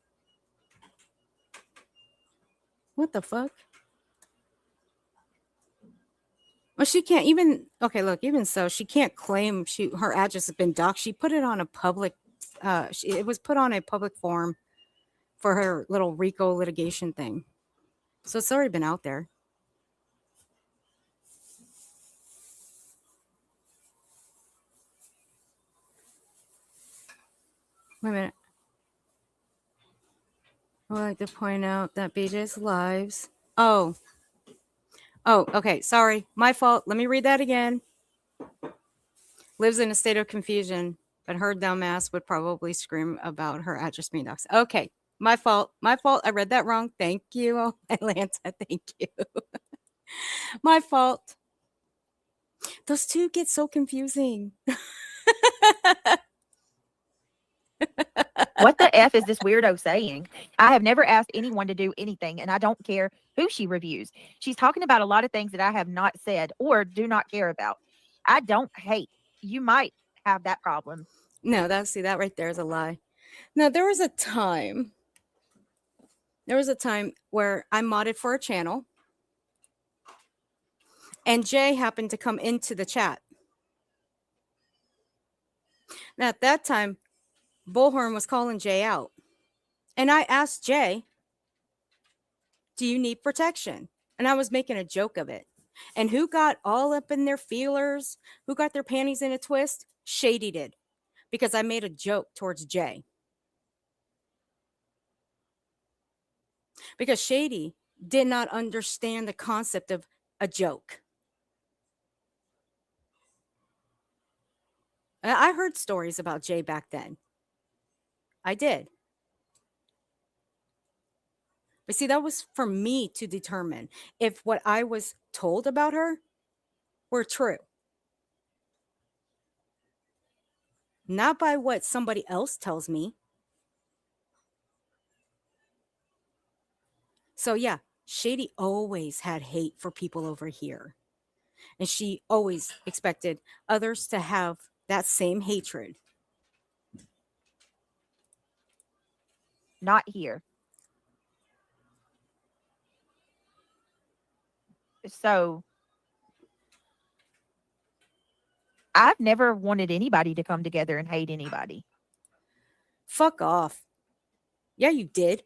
What the fuck? Well, she can't even... Okay, look, even so, she can't claim her address has been doxed. She put it on a public... it was put on a public forum for her little RICO litigation thing. So it's already been out there. Wait a minute. I would like to point out that BJ's lives. Oh, okay. Sorry. My fault. Let me read that again. Lives in a state of confusion, but her dumbass would probably scream about her address being doxed. Okay. My fault. My fault. I read that wrong. Thank you, Atlanta. Thank you. My fault. Those two get so confusing. What the F is this weirdo saying? I have never asked anyone to do anything, and I don't care who she reviews. She's talking about a lot of things that I have not said or do not care about. I don't hate. You might have that problem. No, that right there is a lie. Now, there was a time where I modded for a channel, and Jay happened to come into the chat. Now, at that time, Bullhorn was calling Jay out. And I asked Jay, do you need protection? And I was making a joke of it. And who got all up in their feelers? Who got their panties in a twist? Shady did. Because I made a joke towards Jay. Because Shady did not understand the concept of a joke. I heard stories about Jay back then. I did. But see, that was for me to determine if what I was told about her were true. Not by what somebody else tells me. So yeah, Shady always had hate for people over here. And she always expected others to have that same hatred. Not here. So I've never wanted anybody to come together and hate anybody. Fuck off. Yeah, you did.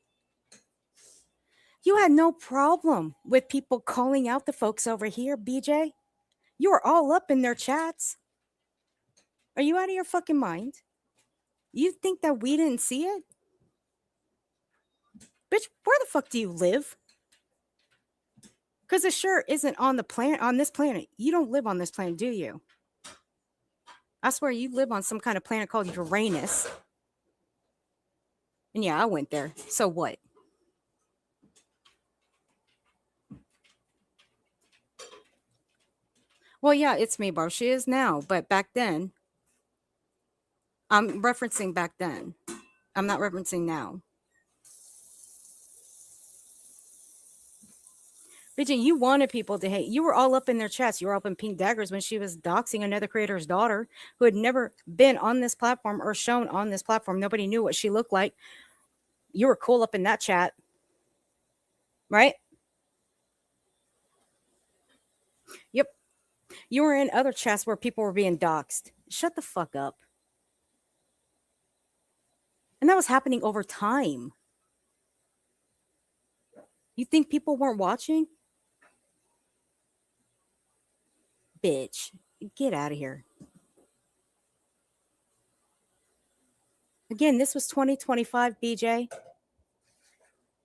You had no problem with people calling out the folks over here, BJ. You were all up in their chats. Are you out of your fucking mind? You think that we didn't see it? Bitch, where the fuck do you live? Because it sure isn't on this planet. You don't live on this planet, do you? I swear you live on some kind of planet called Uranus. And yeah, I went there. So what? Well, yeah, it's me, bro. She is now, but back then, I'm referencing back then. I'm not referencing now. Virgin, you wanted people to hate. You were all up in their chats. You were up in Pink Daggers when she was doxing another creator's daughter who had never been on this platform or shown on this platform. Nobody knew what she looked like. You were cool up in that chat, right? Yep. You were in other chats where people were being doxed. Shut the fuck up. And that was happening over time. You think people weren't watching? Bitch, get out of here. Again, this was 2025, BJ.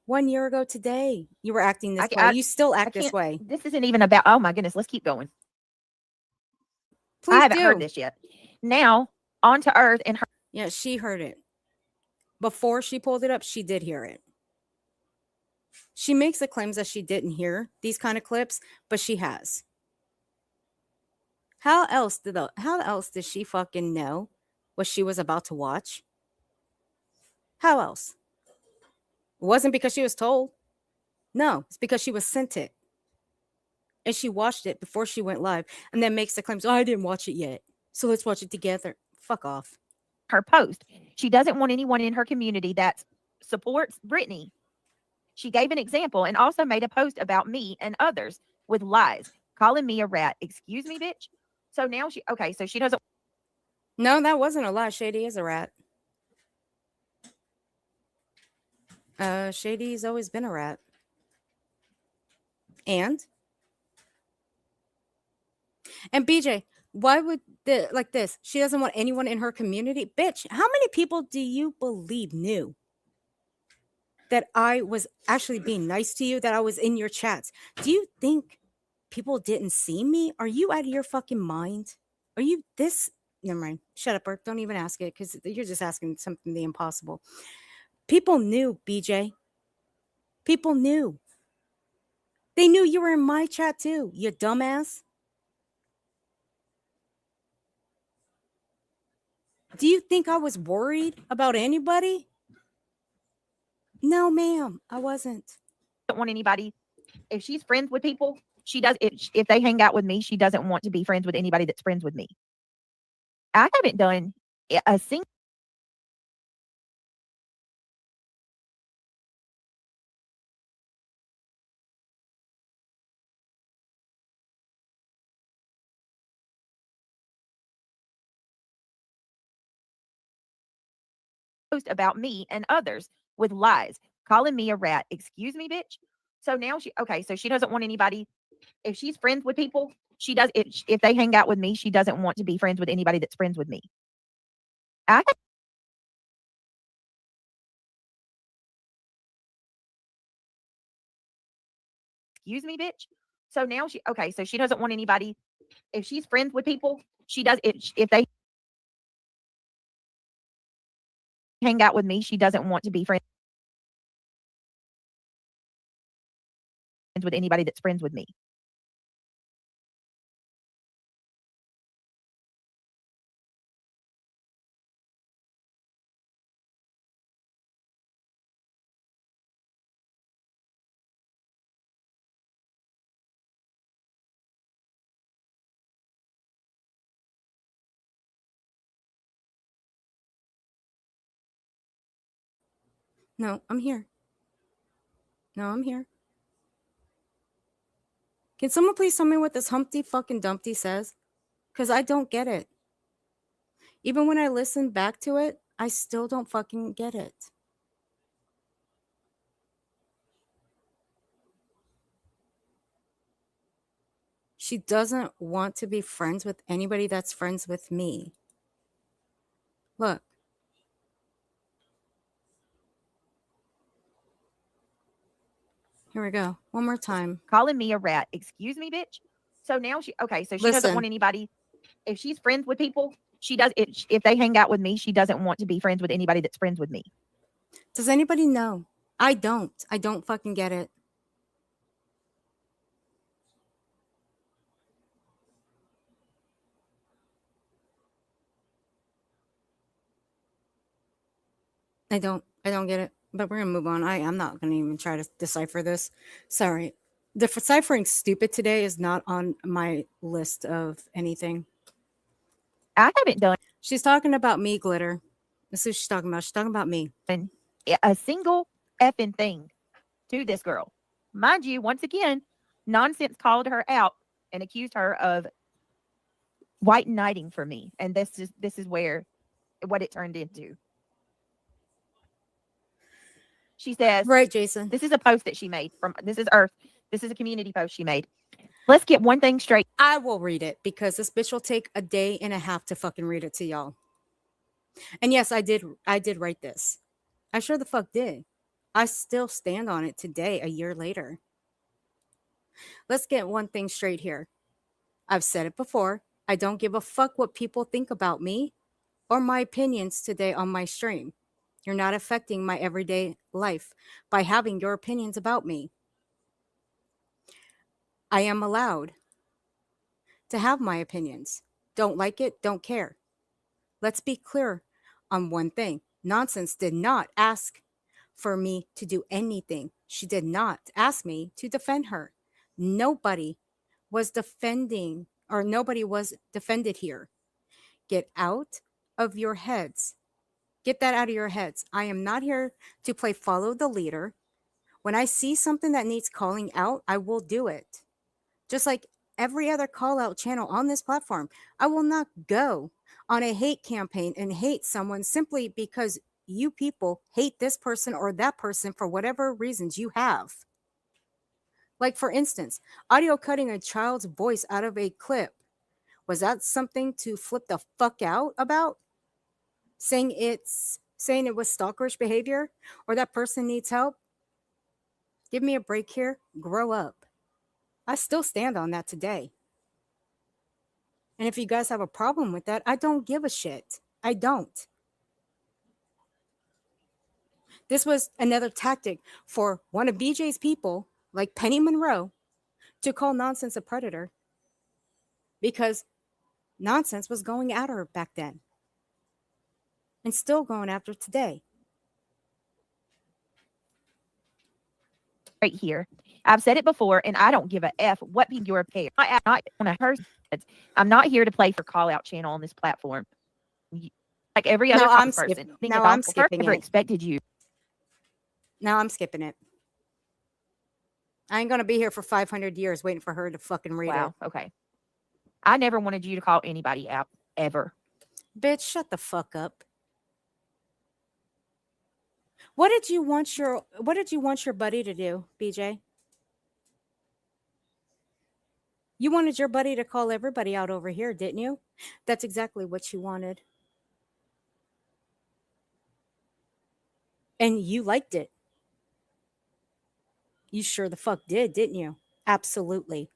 1 year ago today, you were acting this way. You still act this way. This isn't even about, oh my goodness, let's keep going. Please I haven't do. heard this yet. Now, on to Earth and her. Yeah, she heard it. Before she pulled it up, she did hear it. She makes the claims that she didn't hear these kind of clips, but she has. How else did she fucking know what she was about to watch? How else? It wasn't because she was told. No, it's because she was sent it. And she watched it before she went live and then makes the claims, oh, I didn't watch it yet. So let's watch it together. Fuck off. Her post. She doesn't want anyone in her community that supports Brittany. She gave an example and also made a post about me and others with lies, calling me a rat. Excuse me, bitch. So now so she doesn't. No, that wasn't a lie. Shady is a rat. Shady's always been a rat. And BJ, why would like this? She doesn't want anyone in her community. Bitch, how many people do you believe knew that I was actually being nice to you, that I was in your chats? Do you think people didn't see me? Are you out of your fucking mind? Are you this? Never mind. Shut up, Burke. Don't even ask it because you're just asking something the impossible. People knew, BJ. People knew. They knew you were in my chat too, you dumbass. Do you think I was worried about anybody? No, ma'am, I wasn't. Don't want anybody. If she's friends with people, she does. If they hang out with me, she doesn't want to be friends with anybody that's friends with me. I haven't done a single post about me and others with lies, calling me a rat. Excuse me, bitch. So now so she doesn't want anybody. If she's friends with people, she does. If they hang out with me, she doesn't want to be friends with anybody that's friends with me. Excuse me, bitch. So now so she doesn't want anybody. If she's friends with people, she does. If they hang out with me, she doesn't want to be friends with anybody that's friends with me. No, I'm here. No, I'm here. Can someone please tell me what this Humpty fucking Dumpty says? Because I don't get it. Even when I listen back to it, I still don't fucking get it. She doesn't want to be friends with anybody that's friends with me. Look. Here we go. One more time. Calling me a rat. Excuse me, bitch. So now so she doesn't want anybody. If she's friends with people, she does. If they hang out with me, she doesn't want to be friends with anybody that's friends with me. Does anybody know? I don't. I don't fucking get it. I don't get it. But we're gonna move on. I'm not gonna even try to decipher this. Sorry. The deciphering stupid today is not on my list of anything. I haven't done She's talking about me, Glitter. That's what she's talking about. She's talking about me. a single effing thing to this girl. Mind you, once again, Nonsense called her out and accused her of white knighting for me. And this is where what it turned into. She says, Right, Jason. this is a post that she made from this is Earth. This is a community post she made. Let's get one thing straight. I will read it because this bitch will take a day and a half to fucking read it to y'all. And yes, I did write this. I sure the fuck did. I still stand on it today, a year later. Let's get one thing straight here. I've said it before. I don't give a fuck what people think about me or my opinions today on my stream. You're not affecting my everyday life by having your opinions about me. I am allowed to have my opinions. Don't like it, don't care. Let's be clear on one thing. Nonsense did not ask for me to do anything. She did not ask me to defend her. Nobody was defending, or nobody was defended here. Get out of your heads. Get that out of your heads. I am not here to play follow the leader. When I see something that needs calling out, I will do it. Just like every other call out channel on this platform, I will not go on a hate campaign and hate someone simply because you people hate this person or that person for whatever reasons you have. Like, for instance, audio cutting a child's voice out of a clip. Was that something to flip the fuck out about? Saying it was stalkerish behavior or that person needs help? Give me a break here. Grow up. I still stand on that today. And if you guys have a problem with that, I don't give a shit. I don't. This was another tactic for one of BJ's people, like Penny Monroe, to call Nonsense a predator because Nonsense was going at her back then and still going after today. Right here. I've said it before, and I don't give a F what be your opinion. I'm not on a person. I'm not here to play for call out channel on this platform. Like every other person. I'm skipping never it. expected you. Now I'm skipping it. I ain't gonna be here for 500 years waiting for her to fucking read Wow. Okay. I never wanted you to call anybody out ever. Bitch, shut the fuck up. What did you want your buddy to do, BJ? You wanted your buddy to call everybody out over here, didn't you? That's exactly what you wanted. And you liked it. You sure the fuck did, didn't you? Absolutely.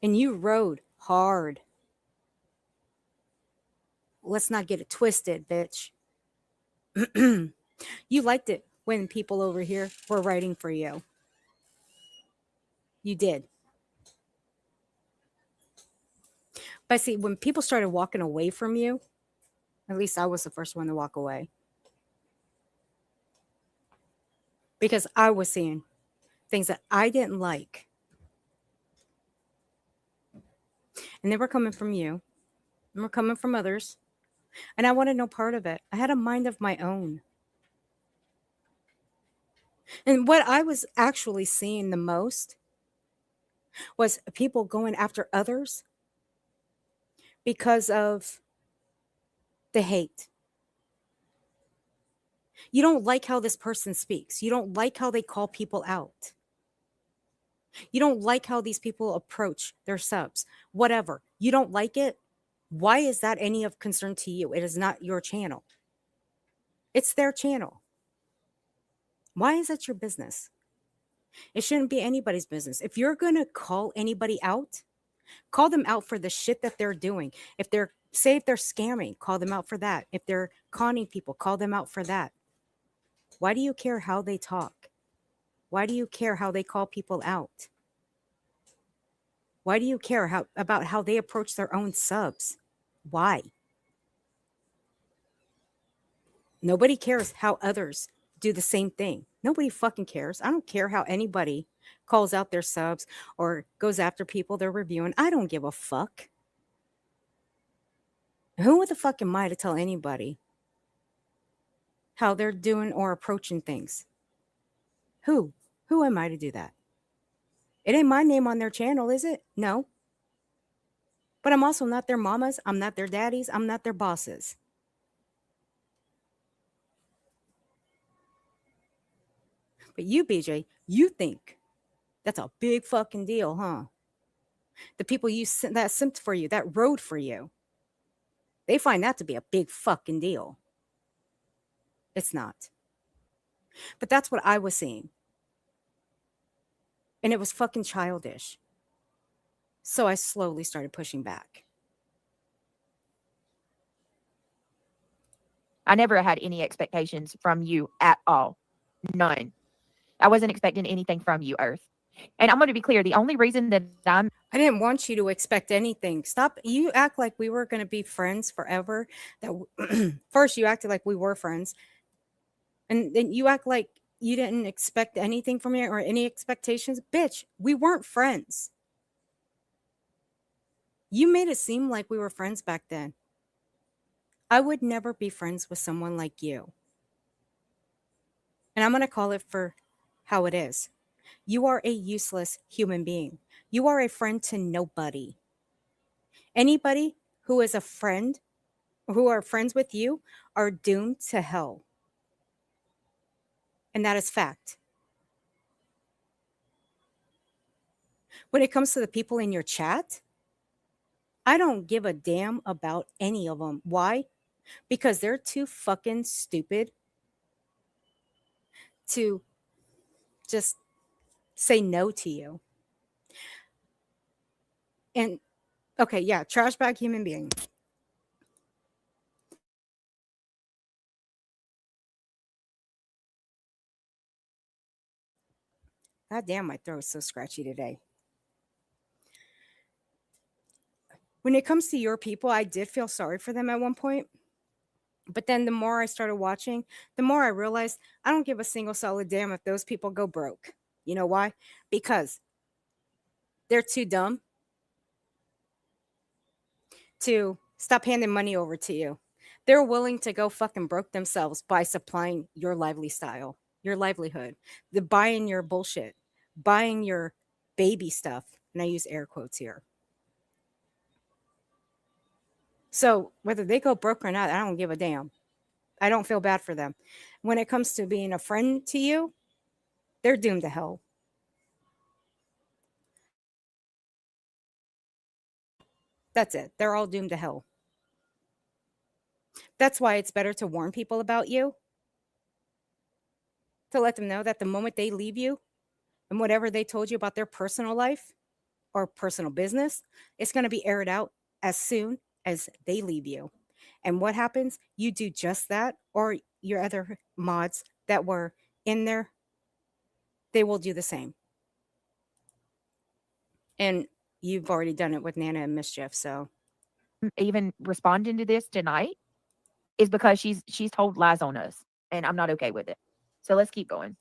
And you rode hard. Let's not get it twisted, bitch. You liked it when people over here were writing for you. You did. But see, when people started walking away from you, at least I was the first one to walk away. Because I was seeing things that I didn't like. And they were coming from you. And were coming from others. And I wanted no part of it. I had a mind of my own. And what I was actually seeing the most was people going after others because of the hate. You don't like how this person speaks. You don't like how they call people out. You don't like how these people approach their subs. Whatever. You don't like it. Why is that any of concern to you? It is not your channel. It's their channel. Why is that your business? It shouldn't be anybody's business. If you're going to call anybody out, call them out for the shit that they're doing. If they're Say if they're scamming, call them out for that. If they're conning people, call them out for that. Why do you care how they talk? Why do you care how they call people out? Why do you care about how they approach their own subs? Why? Nobody cares how others do the same thing. Nobody fucking cares. I don't care how anybody calls out their subs or goes after people they're reviewing. I don't give a fuck. Who the fuck am I to tell anybody how they're doing or approaching things? Who? Who am I to do that? It ain't my name on their channel, is it? No. But I'm also not their mamas. I'm not their daddies. I'm not their bosses. But you, BJ, you think that's a big fucking deal, huh? The people that simped for you, that rode for you, they find that to be a big fucking deal. It's not. But that's what I was seeing. And it was fucking childish. So I slowly started pushing back. I never had any expectations from you at all. None. I wasn't expecting anything from you, Earth. And I'm going to be clear. The only reason that I didn't want you to expect anything. Stop. You act like we were going to be friends forever. First, you acted like we were friends. And then you act like you didn't expect anything from me or any expectations. Bitch, we weren't friends. You made it seem like we were friends back then. I would never be friends with someone like you. And I'm going to call it for how it is. You are a useless human being. You are a friend to nobody. Anybody who is a friend, who are friends with you, are doomed to hell. And that is fact. When it comes to the people in your chat, I don't give a damn about any of them. Why? Because they're too fucking stupid to just say no to you. And okay, yeah, trash bag human being. God damn, my throat's so scratchy today. When it comes to your people, I did feel sorry for them at one point. But then the more I started watching, the more I realized I don't give a single solid damn if those people go broke. You know why? Because they're too dumb to stop handing money over to you. They're willing to go fucking broke themselves by supplying your your livelihood, the buying your bullshit, buying your baby stuff. And I use air quotes here. So whether they go broke or not, I don't give a damn. I don't feel bad for them. When it comes to being a friend to you, they're doomed to hell. That's it. They're all doomed to hell. That's why it's better to warn people about you, to let them know that the moment they leave you and whatever they told you about their personal life or personal business, it's going to be aired out as soon as they leave you. And what happens? You do just that, or your other mods that were in there, they will do the same. And you've already done it with Nana and Mischief, so even responding to this tonight is because she's told lies on us, and I'm not okay with it. So let's keep going.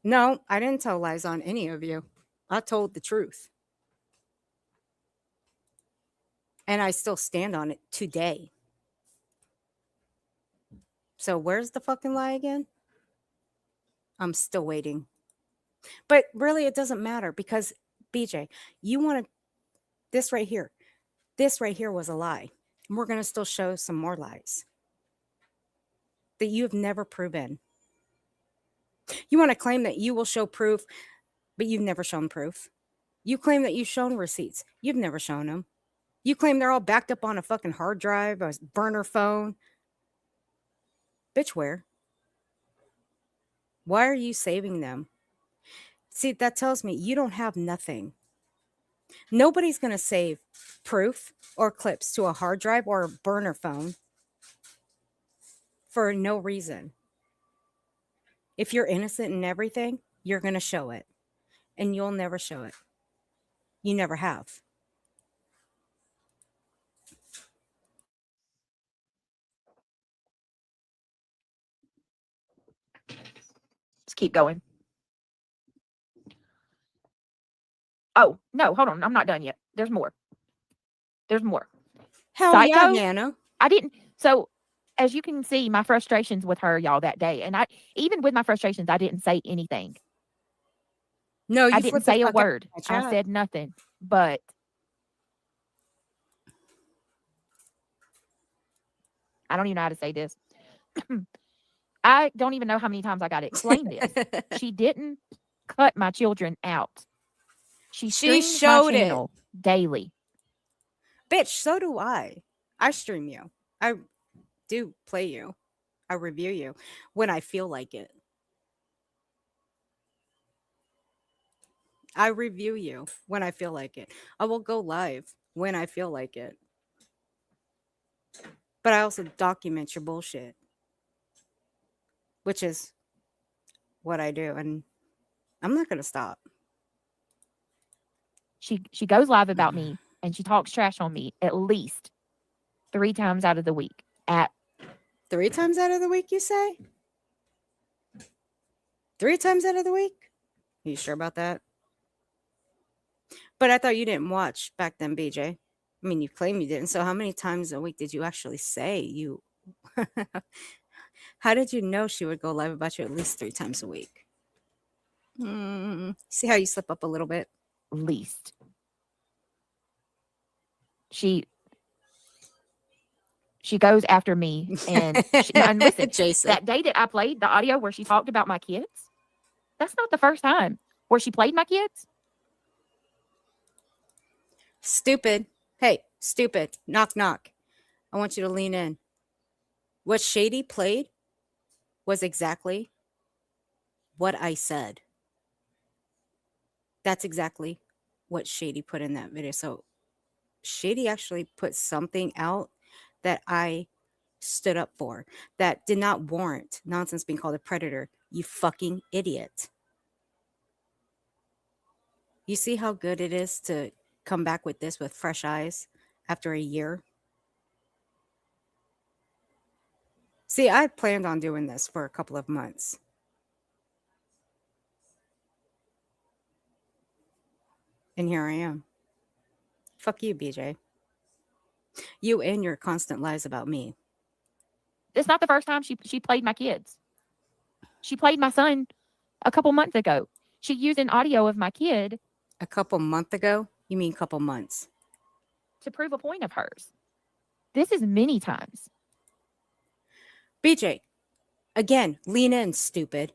no, I didn't tell lies on any of you. I told the truth. And I still stand on it today. So where's the fucking lie again? I'm still waiting. But really, it doesn't matter because, BJ, you wanted this right here. This right here was a lie. And we're going to still show some more lies that you have never proven. You want to claim that you will show proof, but you've never shown proof. You claim that you've shown receipts. You've never shown them. You claim they're all backed up on a fucking hard drive, a burner phone. Bitch, where? Why are you saving them? See, that tells me you don't have nothing. Nobody's going to save proof or clips to a hard drive or a burner phone for no reason. If you're innocent in everything, you're going to show it. And you'll never show it. You never have. Let's keep going. Oh, no, hold on. I'm not done yet. There's more. There's more. Hell yeah, Psycho. Nana. I didn't. So, as you can see, my frustrations with her, y'all, that day. And even with my frustrations, I didn't say anything. No, you I didn't flipped the say a fuck out word. of my I chat. said nothing. But I don't even know how to say this. I don't even know how many times I got to explain this. She didn't cut my children out. She streams my showed it. channel daily. Bitch, so do I. I stream you. I do play you. I review you when I feel like it. I review you when I feel like it. I will go live when I feel like it. But I also document your bullshit, which is what I do. And I'm not going to stop. She goes live about me and she talks trash on me at least 3 times out of the week. 3 times out of the week, you say? 3 times out of the week? Are you sure about that? But I thought you didn't watch back then, BJ. I mean, you claim you didn't. So how many times a week did you actually say you? How did you know she would go live about you at least 3 times a week? See how you slip up a little bit? Least. She goes after me and listen, Jason. that day that I played the audio where she talked about my kids, that's not the first time where she played my kids. Stupid. Hey, stupid. Knock, knock. I want you to lean in. What Shady played was exactly what I said. That's exactly what Shady put in that video. So Shady actually put something out that I stood up for that did not warrant nonsense being called a predator. You fucking idiot. You see how good it is to come back with this with fresh eyes after a year? See, I planned on doing this for a couple of months. And here I am. Fuck you, BJ. You and your constant lies about me. It's not the first time she played my kids. She played my son a couple months ago. She used an audio of my kid. A couple months ago? You mean couple months? To prove a point of hers. This is many times. BJ, again, lean in, stupid.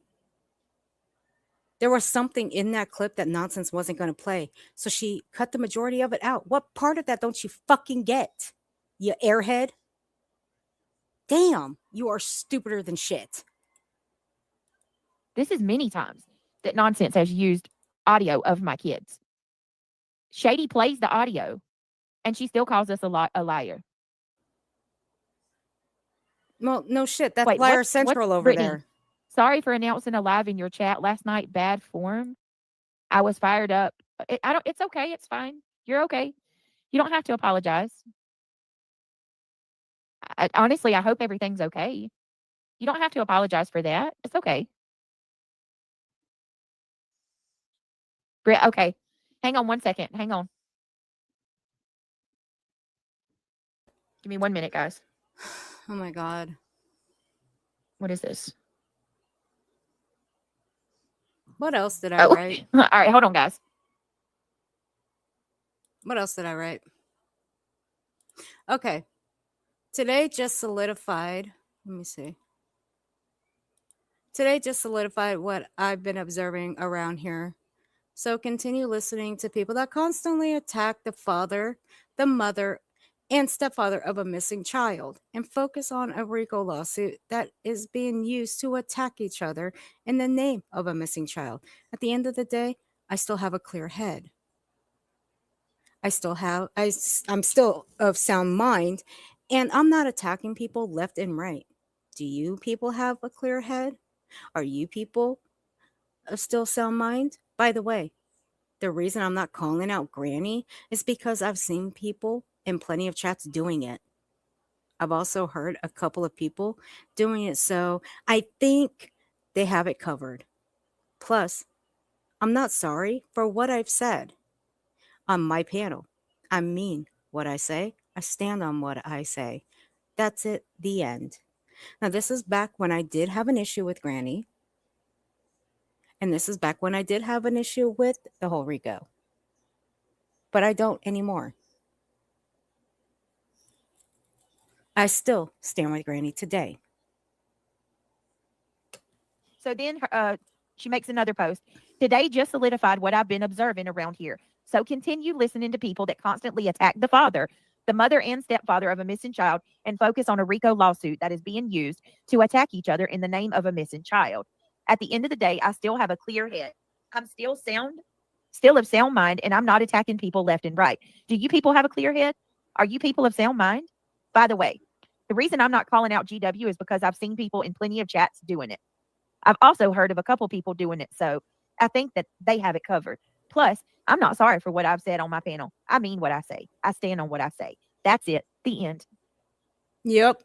There was something in that clip that nonsense wasn't going to play. So she cut the majority of it out. What part of that don't you fucking get? You airhead? Damn, you are stupider than shit. This is many times that nonsense has used audio of my kids. Shady plays the audio and she still calls us a liar. Well, no shit. That's Wait, Liar Central over Brittany, there. Sorry for announcing a live in your chat last night. Bad form. I was fired up. It's okay. It's fine. You're okay. You don't have to apologize. Honestly, I hope everything's okay. You don't have to apologize for that. It's okay. Britt, okay. Hang on 1 second. Hang on. Give me 1 minute, guys. Oh my God. What is this? What else did I write? All right, hold on, guys. What else did I write? Okay. Today just solidified. Let me see. Today just solidified what I've been observing around here. So continue listening to people that constantly attack the father, the mother, and stepfather of a missing child and focus on a RICO lawsuit that is being used to attack each other in the name of a missing child. At the end of the day, I still have a clear head. I'm still of sound mind, and I'm not attacking people left and right. Do you people have a clear head? Are you people of still sound mind? By the way, the reason I'm not calling out Granny is because I've seen people in plenty of chats doing it. I've also heard a couple of people doing it, so I think they have it covered. Plus, I'm not sorry for what I've said on my panel. I mean what I say. I stand on what I say. That's it, the end. Now, this is back when I did have an issue with Granny, and this is back when I did have an issue with the whole Rico. But I don't anymore. I still stand with Granny today. So then she makes another post. Today just solidified what I've been observing around here. So continue listening to people that constantly attack the father, the mother and stepfather of a missing child, and focus on a RICO lawsuit that is being used to attack each other in the name of a missing child. At the end of the day, I still have a clear head. I'm still of sound mind, and I'm not attacking people left and right. Do you people have a clear head? Are you people of sound mind? By the way, the reason I'm not calling out GW is because I've seen people in plenty of chats doing it. I've also heard of a couple people doing it, so I think that they have it covered. Plus, I'm not sorry for what I've said on my panel. I mean what I say. I stand on what I say. That's it. The end. Yep.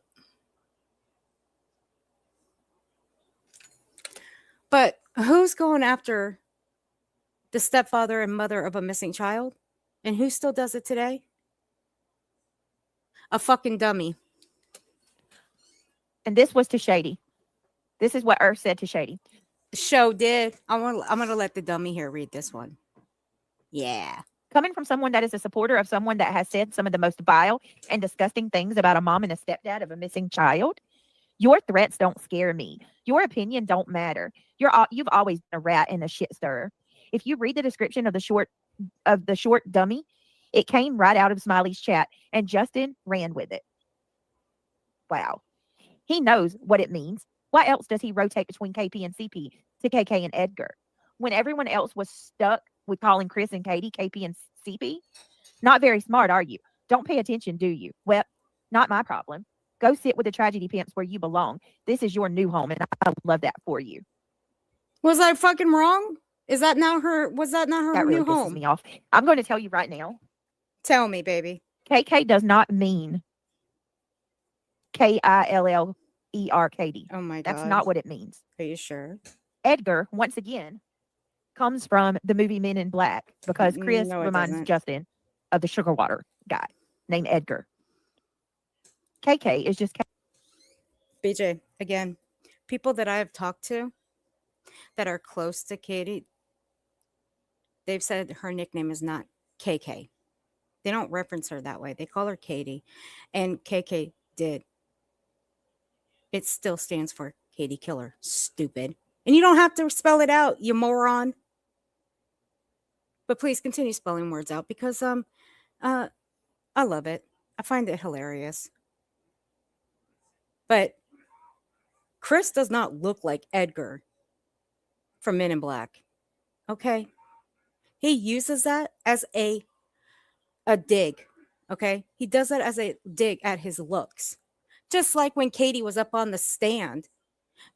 But who's going after the stepfather and mother of a missing child? And who still does it today? A fucking dummy. And this was to Shady. This is what Earth said to Shady. Show did. I'm gonna let the dummy here read this one. Yeah. Coming from someone that is a supporter of someone that has said some of the most vile and disgusting things about a mom and a stepdad of a missing child, your threats don't scare me. Your opinion don't matter. You've always been a rat and a shit stirrer. If you read the description of the short dummy, it came right out of Smiley's chat, and Justin ran with it. Wow. He knows what it means. Why else does he rotate between KP and CP to KK and Edgar? When everyone else was stuck with calling Chris and Katie KP and CP? Not very smart, are you? Don't pay attention, do you? Well, not my problem. Go sit with the tragedy pimps where you belong. This is your new home, and I love that for you. Was I fucking wrong? Was that not her That really new pisses home? me off. I'm going to tell you right now. Tell me, baby. KK does not mean KILLERKD. Oh my god. That's not what it means. Are you sure? Edgar, once again, comes from the movie Men in Black because Chris No, it reminds doesn't. Justin of the sugar water guy named Edgar. KK is just BJ, again, people that I have talked to that are close to Katie, they've said her nickname is not KK. They don't reference her that way. They call her Katie. And KK did. It still stands for Katie Killer. Stupid. And you don't have to spell it out, you moron. But please continue spelling words out because I love it. I find it hilarious. But Chris does not look like Edgar from Men in Black. Okay? He uses that as a dig. Okay? He does that as a dig at his looks. Just like when Katie was up on the stand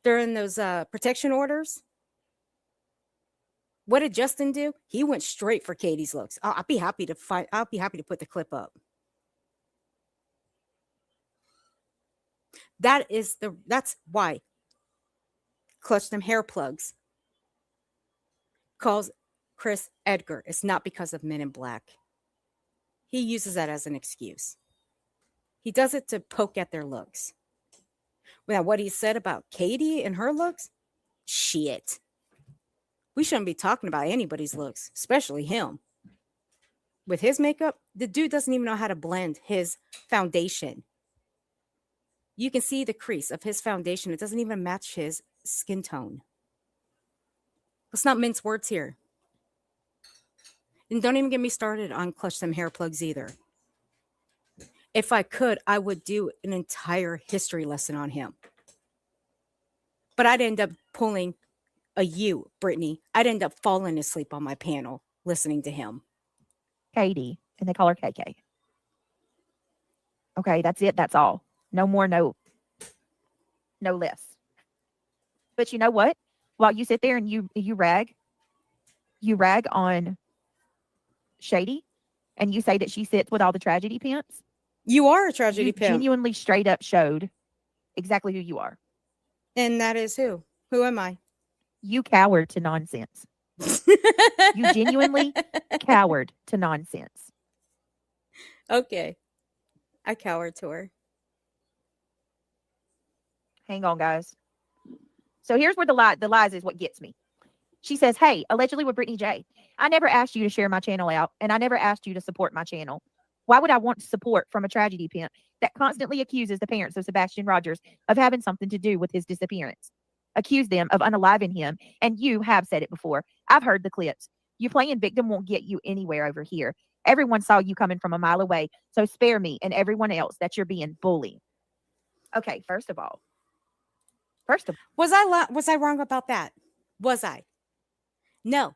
during those protection orders. What did Justin do? He went straight for Katie's looks. I'll be happy to put the clip up. That's why Clutch Them Hair Plugs calls Chris Edgar. It's not because of Men in Black. He uses that as an excuse. He does it to poke at their looks. Now, what he said about Katie and her looks, shit. We shouldn't be talking about anybody's looks, especially him. With his makeup, the dude doesn't even know how to blend his foundation. You can see the crease of his foundation. It doesn't even match his skin tone. Let's not mince words here. And don't even get me started on Clutch Them Hair Plugs either. If I could, I would do an entire history lesson on him. But I'd end up pulling a Brittany. I'd end up falling asleep on my panel listening to him. Katie and they call her KK. Okay, that's it. That's all. No more, no less. But you know what? While you sit there and you rag on Shady, and you say that she sits with all the tragedy pimps, You are a tragedy you pimp. genuinely straight up showed exactly who you are. And that is who? Who am I? You cowered to nonsense. You genuinely cowered to nonsense. Okay. I cowered to her. Hang on, guys. So here's where the lies is what gets me. She says, hey, allegedly with Brittany J, I never asked you to share my channel out, and I never asked you to support my channel. Why would I want support from a tragedy pimp that constantly accuses the parents of Sebastian Rogers of having something to do with his disappearance? Accuse them of unaliving him, and you have said it before. I've heard the clips. You playing victim won't get you anywhere over here. Everyone saw you coming from a mile away, so spare me and everyone else that you're being bullied. Okay, first of all, was I wrong about that? Was I? No,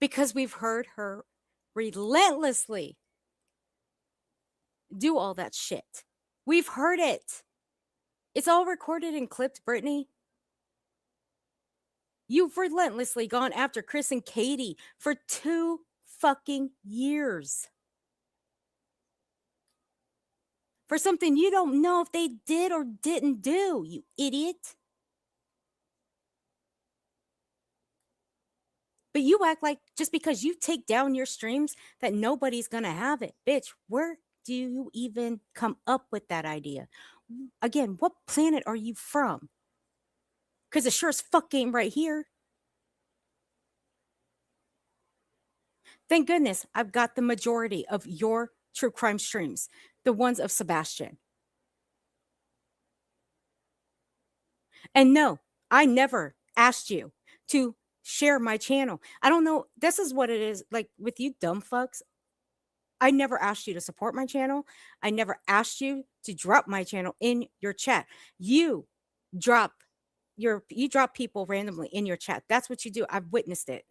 because we've heard her relentlessly do all that shit. We've heard it. It's all recorded and clipped, Brittany. You've relentlessly gone after Chris and Katie for 2 fucking years. For something you don't know if they did or didn't do, you idiot. But you act like just because you take down your streams that nobody's going to have it. Bitch, where do you even come up with that idea? Again, what planet are you from? Because it sure as fuck ain't right here. Thank goodness I've got the majority of your true crime streams, the ones of Sebastian. And no, I never asked you to share my channel. I don't know. This is what it is like with you dumb fucks. I never asked you to support my channel. I never asked you to drop my channel in your chat. You drop people randomly in your chat. That's what you do. I've witnessed it.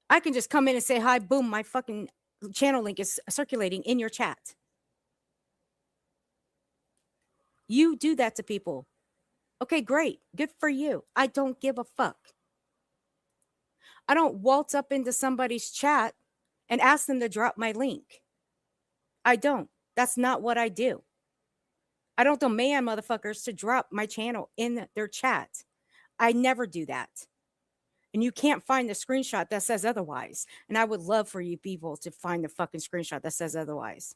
I can just come in and say hi, boom, my fucking channel link is circulating in your chat. You do that to people. Okay, great. Good for you. I don't give a fuck. I don't waltz up into somebody's chat and ask them to drop my link. I don't. That's not what I do. I don't demand motherfuckers to drop my channel in their chat. I never do that. And you can't find the screenshot that says otherwise. And I would love for you people to find the fucking screenshot that says otherwise.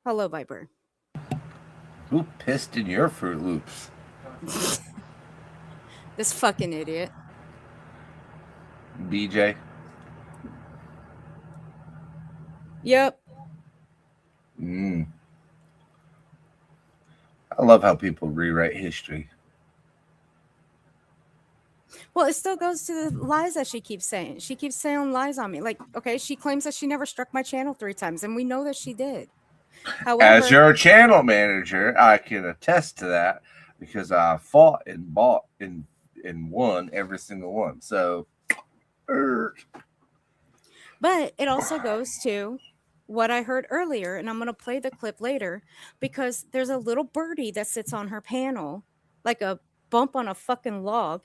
Hello, Viper. Who pissed in your Fruit Loops? This fucking idiot. BJ. Yep. I love how people rewrite history. Well, it still goes to the lies that she keeps saying. She keeps saying lies on me. Like, okay, she claims that she never struck my channel 3 times, and we know that she did. However, as your channel manager, I can attest to that because I fought and bought and won every single one. So, but it also goes to what I heard earlier, and I'm going to play the clip later because there's a little birdie that sits on her panel like a bump on a fucking log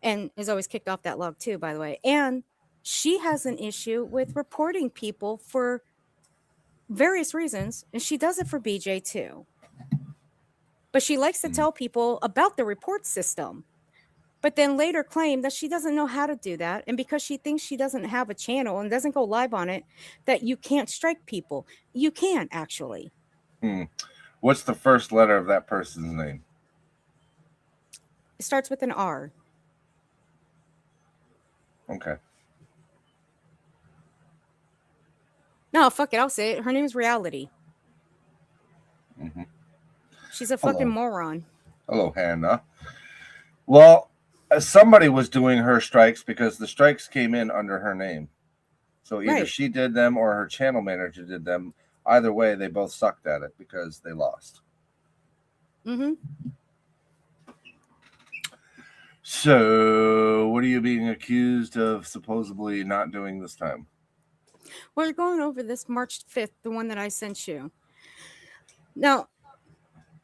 and is always kicked off that log too, by the way. And she has an issue with reporting people for various reasons, and she does it for BJ too. But she likes to tell people about the report system, but then later claim that she doesn't know how to do that. And because she thinks she doesn't have a channel and doesn't go live on it, that you can't strike people. You can, actually. What's the first letter of that person's name? It starts with an R. Okay. No, fuck it. I'll say it. Her name is Reality. She's a fucking moron. Hello, Hannah. Well, somebody was doing her strikes because the strikes came in under her name. So either she did them or her channel manager did them. Either way, they both sucked at it because they lost. So, what are you being accused of supposedly not doing this time? We're going over this March 5th, the one that I sent you. Now,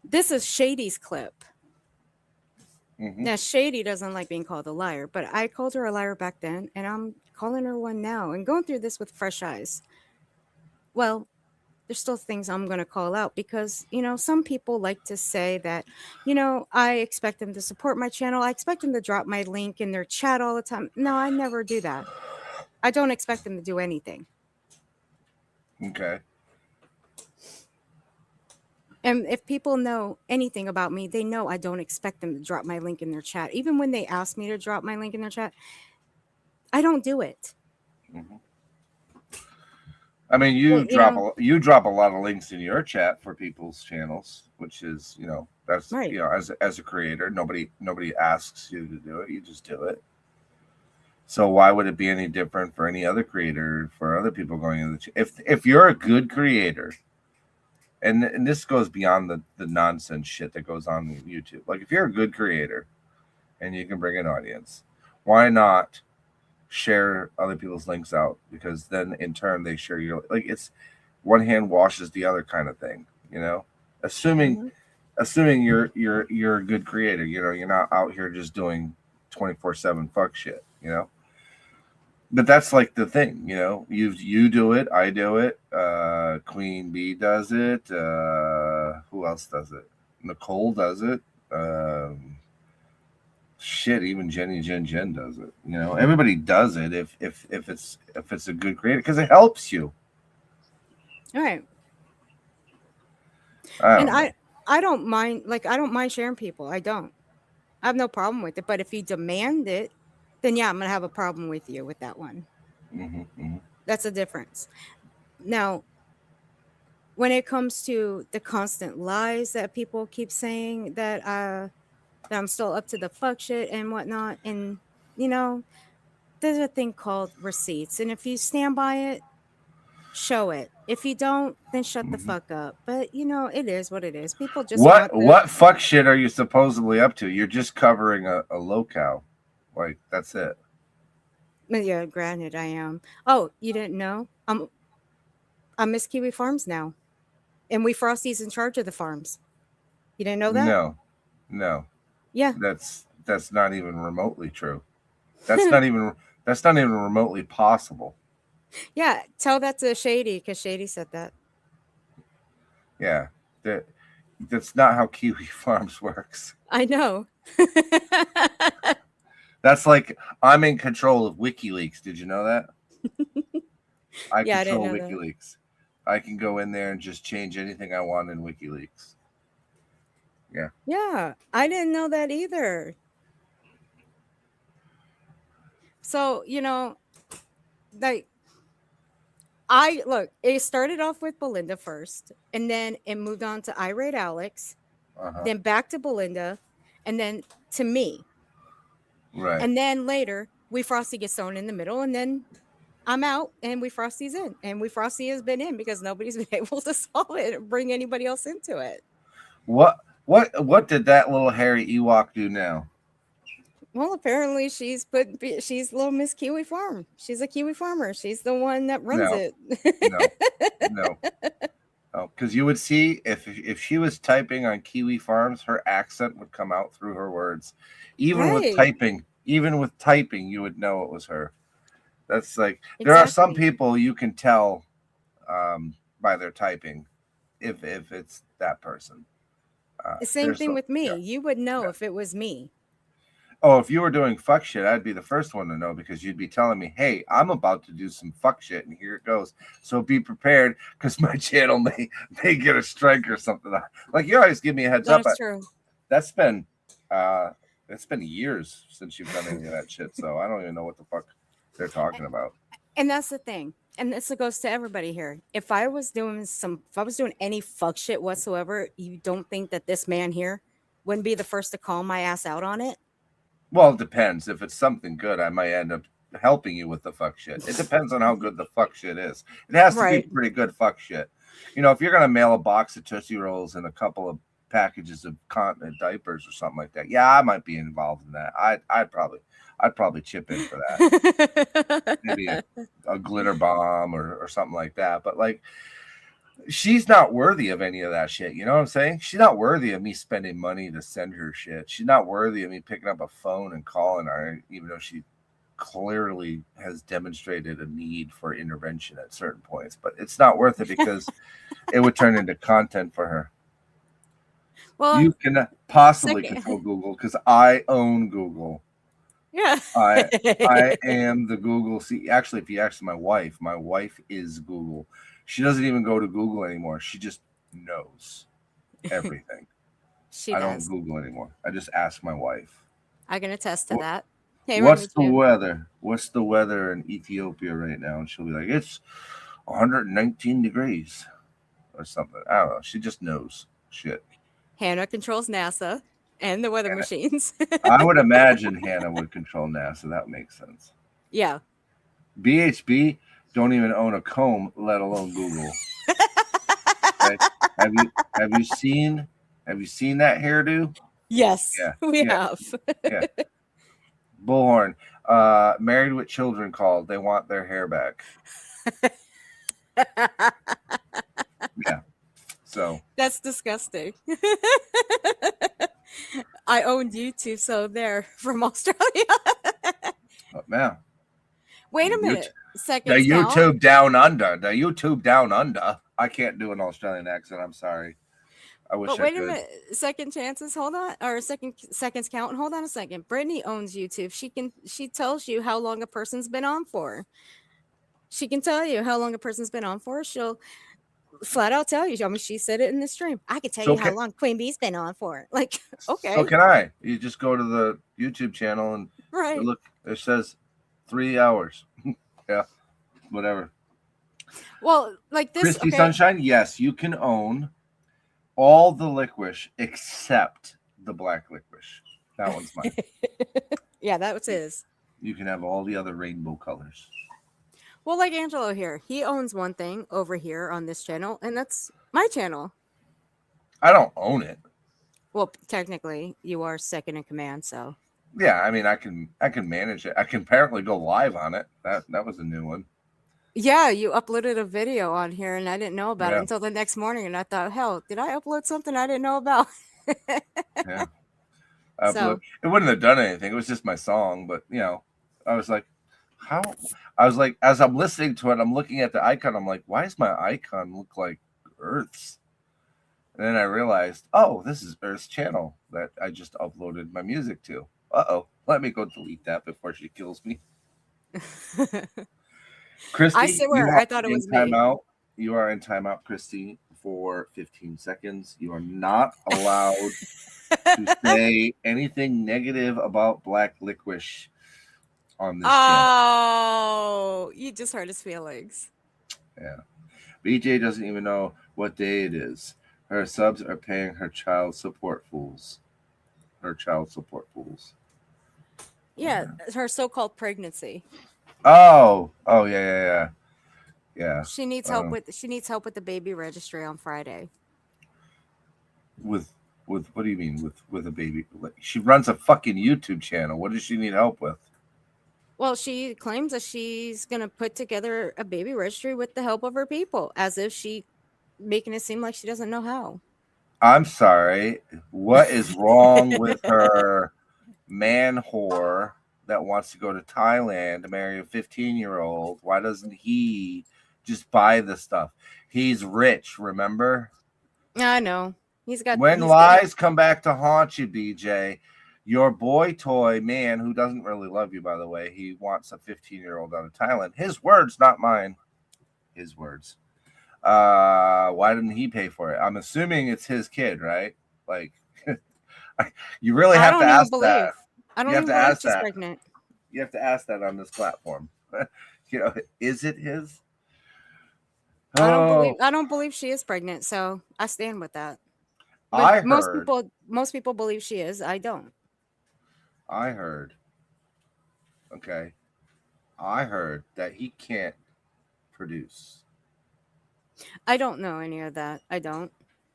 this is Shady's clip. Now, Shady doesn't like being called a liar, but I called her a liar back then, and I'm calling her one now and going through this with fresh eyes. Well, there's still things I'm going to call out because, some people like to say that, I expect them to support my channel. I expect them to drop my link in their chat all the time. No, I never do that. I don't expect them to do anything. Okay. And if people know anything about me, they know I don't expect them to drop my link in their chat. Even when they ask me to drop my link in their chat, I don't do it. I mean, you Well, drop a lot of links in your chat for people's channels, which is, that's right. as a creator, nobody asks you to do it. You just do it. So why would it be any different for any other creator, for other people going in the if you're a good creator, and this goes beyond the nonsense shit that goes on YouTube. Like, if you're a good creator and you can bring an audience, why not share other people's links out? Because then in turn they share your, like, it's one hand washes the other kind of thing, assuming you're a good creator, you're not out here just doing 24/7 fuck shit, but that's like the thing, you do it, I do it, Queen Bee does it, who else does it? Nicole does it, shit, even Jen does it. Everybody does it if it's a good creator, because it helps you. All right. I don't mind, I don't mind sharing people. I have no problem with it. But if you demand it, then yeah, I'm gonna have a problem with you with that one. That's a difference. Now, when it comes to the constant lies that people keep saying that I'm still up to the fuck shit and whatnot, and there's a thing called receipts, and if you stand by it, show it. If you don't, then shut the fuck up. But it is what it is. People just what fuck shit are you supposedly up to? You're just covering a locale, like, that's it. Yeah, granted, I am. Oh, you didn't know? I'm Miss Kiwi Farms now, and We Frosty's in charge of the farms. You didn't know that? No. Yeah. That's not even remotely true. That's not even remotely possible. Yeah, tell that to Shady, because Shady said that. Yeah, that's not how Kiwi Farms works. I know. That's like, I'm in control of WikiLeaks. Did you know that? I Yeah, control I didn't know WikiLeaks. I can go in there and just change anything I want in WikiLeaks. Yeah. Yeah, I didn't know that either. So, like, it started off with Belinda first, and then it moved on to Irate Alex, then back to Belinda, and then to me. Right. And then later, We Frosty gets thrown in the middle, and then I'm out, and We Frosty's in. And We Frosty has been in because nobody's been able to solve it or bring anybody else into it. What did that little hairy Ewok do now? Well, apparently she's little Miss Kiwi Farm. She's a Kiwi farmer. She's the one that runs it. No. Because you would see if she was typing on Kiwi Farms, her accent would come out through her words. Even with typing, you would know it was her. That's like, there are some people you can tell by their typing if it's that person. The same thing with me. Yeah. You would know if it was me. Oh, if you were doing fuck shit, I'd be the first one to know, because you'd be telling me, hey, I'm about to do some fuck shit, and here it goes. So be prepared, because my channel may get a strike or something. Like, you always give me a heads up. That's true. That's been it's been years since you've done any of that shit, so I don't even know what the fuck they're talking about. And that's the thing. And this goes to everybody here. If I was doing any fuck shit whatsoever, you don't think that this man here wouldn't be the first to call my ass out on it? Well, it depends. If it's something good, I might end up helping you with the fuck shit. It depends on how good the fuck shit is. It has to be pretty good fuck shit. If you're gonna mail a box of Tootsie Rolls and a couple of packages of continent diapers or something like that. Yeah, I might be involved in that. I'd probably chip in for that. Maybe a glitter bomb or something like that. But like, she's not worthy of any of that shit. You know what I'm saying? She's not worthy of me spending money to send her shit. She's not worthy of me picking up a phone and calling her, even though she clearly has demonstrated a need for intervention at certain points. But it's not worth it because it would turn into content for her. Well, you cannot possibly second- control Google because I own Google. Yeah. I am the Google. See, actually, if you ask my wife is Google. She doesn't even go to Google anymore. She just knows everything. She I does. don't Google anymore. I just ask my wife. I can attest to that. Hey, What's the Remy, weather? What's the weather in Ethiopia right now? And she'll be like, it's 119 degrees or something. I don't know. She just knows shit. Hannah controls NASA and the weather machines. I would imagine Hannah would control NASA. That makes sense. Yeah. BHB don't even own a comb, let alone Google. Okay? Have you seen that hairdo? Yes, Yeah, we yeah, have. Yeah. Bullhorn. Married with Children called. They want their hair back. Yeah. So That's disgusting. I owned YouTube, so they're from Australia. man. Wait a minute. The Seconds count? YouTube down under. The YouTube down under. I can't do an Australian accent. I'm sorry. I wish But I wait could. a minute. Second chances. Hold on. Or seconds count. Hold on a second. Brittany owns YouTube. She tells you how long a person's been on for. She can tell you how long a person's been on for. She'll flat out tell you. I mean, she said it in the stream. I can tell you how long Queen Bee's been on for. Like, okay. So can I. You just go to the YouTube channel and look. It says 3 hours. Yeah. Whatever. Well, like this. Christy Sunshine, yes, you can own all the licorice except the black licorice. That one's mine. Yeah, that was his. You can have all the other rainbow colors. Well, like Angelo here, he owns one thing over here on this channel, and that's my channel. I don't own it. Well, technically, you are second in command, so. Yeah, I mean, I can manage it. I can apparently go live on it. That was a new one. Yeah, you uploaded a video on here, and I didn't know about it until the next morning, and I thought, hell, did I upload something I didn't know about? Yeah. It wouldn't have done anything. It was just my song, but I was like, how? I was like, as I'm listening to it, I'm looking at the icon. I'm like, why does my icon look like Earth's? And then I realized, oh, this is Earth's channel that I just uploaded my music to. Uh-oh. Let me go delete that before she kills me. Christy, I swear, I thought it was timeout. You are in timeout, Christy, for 15 seconds. You are not allowed to say anything negative about black licorice on this channel. Oh, you just hurt his feelings. Yeah. BJ doesn't even know what day it is. Her subs are paying her child support fools. Yeah, her so-called pregnancy. Oh, yeah. She needs help with the baby registry on Friday. With what do you mean with a baby? She runs a fucking YouTube channel. What does she need help with? Well, she claims that she's gonna put together a baby registry with the help of her people, as if she making it seem like she doesn't know how. I'm sorry. What is wrong with her man whore that wants to go to Thailand to marry a 15-year-old? Why doesn't he just buy the stuff? He's rich, remember? I know. When lies come back to haunt you, BJ, your boy toy man, who doesn't really love you, by the way, he wants a 15-year-old out of Thailand. His words, not mine. His words. Why didn't he pay for it? I'm assuming it's his kid, right? Like, you really have to ask that. I don't even believe she's pregnant. You have to ask that on this platform. Is it his? I don't believe she is pregnant, so I stand with that. But most people believe she is. I don't. I heard that he can't produce. I don't know any of that. I don't.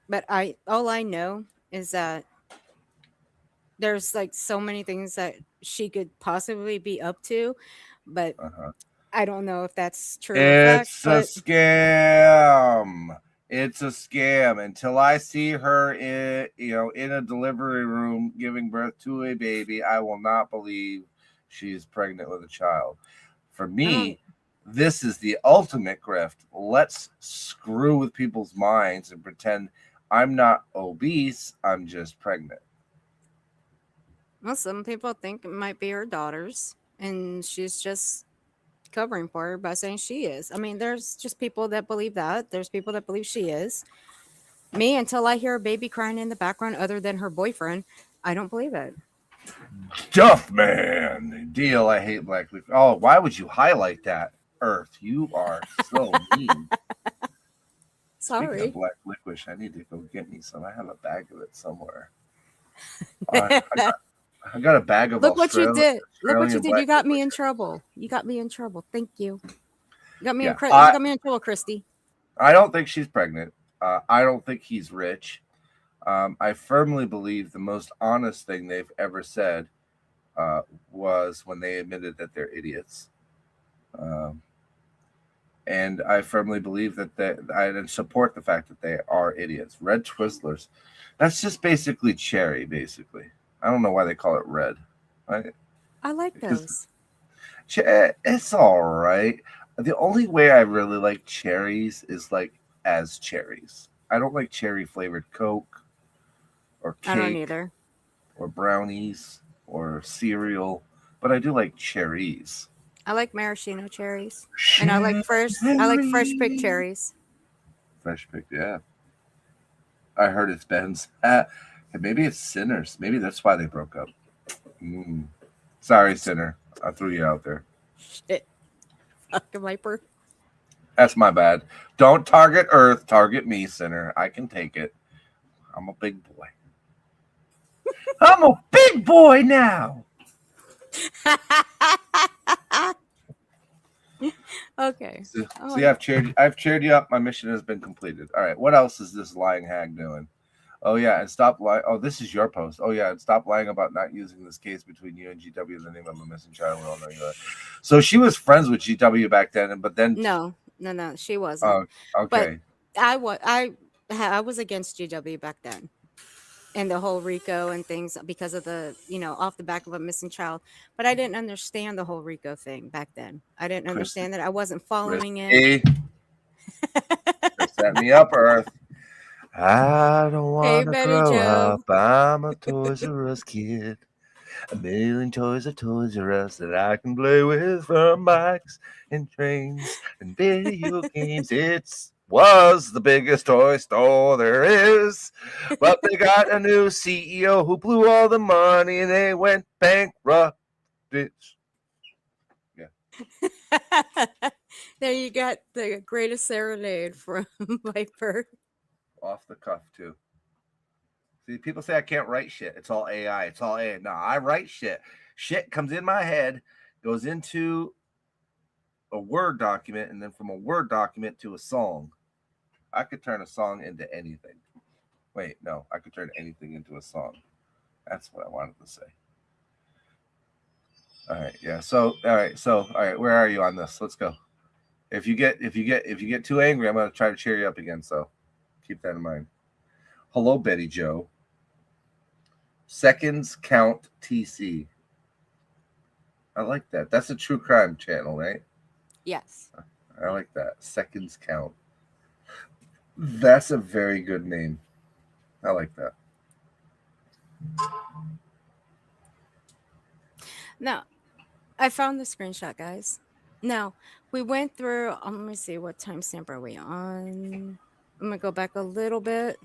But all I know is that there's like so many things that she could possibly be up to, but Uh-huh. I don't know if that's true or fact. It's a But scam. It's a scam. Until I see her in a delivery room giving birth to a baby, I will not believe she's pregnant with a child. For me, this is the ultimate grift. Let's screw with people's minds and pretend I'm not obese, I'm just pregnant. well, some people think it might be her daughter's, and she's just covering for her by saying she is. I mean, there's just people that believe that. There's people that believe she is. Me, until I hear a baby crying in the background other than her boyfriend, I don't believe it. Duff man. Deal. I hate black licorice. Oh, why would you highlight that? Earth, you are so mean. Speaking Sorry. of black licorice, I need to go get me some. I have a bag of it somewhere. I got a bag of Look what you did. Look what you Australian did. You black got me licorice. in trouble. You got me in trouble. Thank you. You got me Yeah, in you got me in trouble, Christy. I don't think she's pregnant. I don't think he's rich. I firmly believe the most honest thing they've ever said was when they admitted that they're idiots. And I firmly believe that I support the fact that they are idiots. Red Twizzlers. That's just basically cherry, basically. I don't know why they call it red. I like those. It's all right. The only way I really like cherries is like as cherries. I don't like cherry flavored Coke or cake I don't either. or brownies or cereal, but I do like cherries. I like maraschino cherries. And I like fresh picked cherries. Fresh picked, yeah. I heard it's Ben's. Maybe it's Sinners. Maybe that's why they broke up. Sorry, Sinner. I threw you out there. Shit. Fucking viper. That's my bad. Don't target Earth. Target me, Sinner. I can take it. I'm a big boy. I'm a big boy now. Okay. See, I've cheered you up. My mission has been completed. All right. What else is this lying hag doing? Oh yeah, and stop lying. Oh, this is your post. Oh yeah, and stop lying about not using this case between you and GW in the name of a missing child. We all know you are. So she was friends with GW back then, but then No, she wasn't. Okay. But I was against GW back then, and the whole RICO and things because of the off the back of a missing child. But I didn't understand the whole RICO thing back then. I didn't understand that. I wasn't following it. Set me up, Earth. I don't want to Betty grow Jo. up. I'm a Toys R Us kid. A million toys of Toys R Us that I can play with, from bikes and trains and video games. It was the biggest toy store there is, but they got a new CEO who blew all the money and they went bankrupt. Yeah. There you got the greatest serenade from Viper. Off the cuff too. See, people say I can't write shit. It's all AI. It's all AI. No, I write shit. Shit comes in my head, goes into a Word document, and then from a Word document to a song. I could turn a song into anything. Wait, no, I could turn anything into a song. That's what I wanted to say. All right, yeah. So, all right. Where are you on this? Let's go. If you get too angry, I'm gonna try to cheer you up again. So, keep that in mind. Hello, Betty Jo. Seconds Count TC. I like that. That's a true crime channel, right? Yes. I like that. Seconds Count. That's a very good name. I like that. Now, I found the screenshot, guys. Now, we went through, let me see, what timestamp are we on? I'm going to go back a little bit.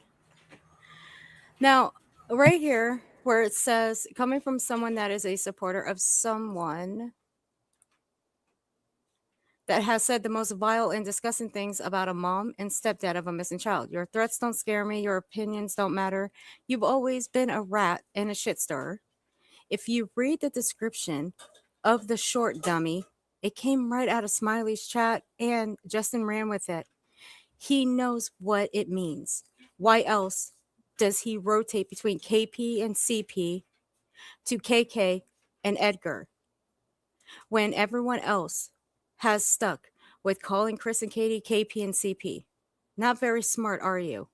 Now, right here, where it says, coming from someone that is a supporter of someone that has said the most vile and disgusting things about a mom and stepdad of a missing child. Your threats don't scare me. Your opinions don't matter. You've always been a rat and a shit stirrer. If you read the description of the short dummy, it came right out of Smiley's chat, and Justin ran with it. He knows what it means. Why else does he rotate between KP and CP to KK and Edgar when everyone else has stuck with calling Chris and Katie KP and CP? Not very smart, are you?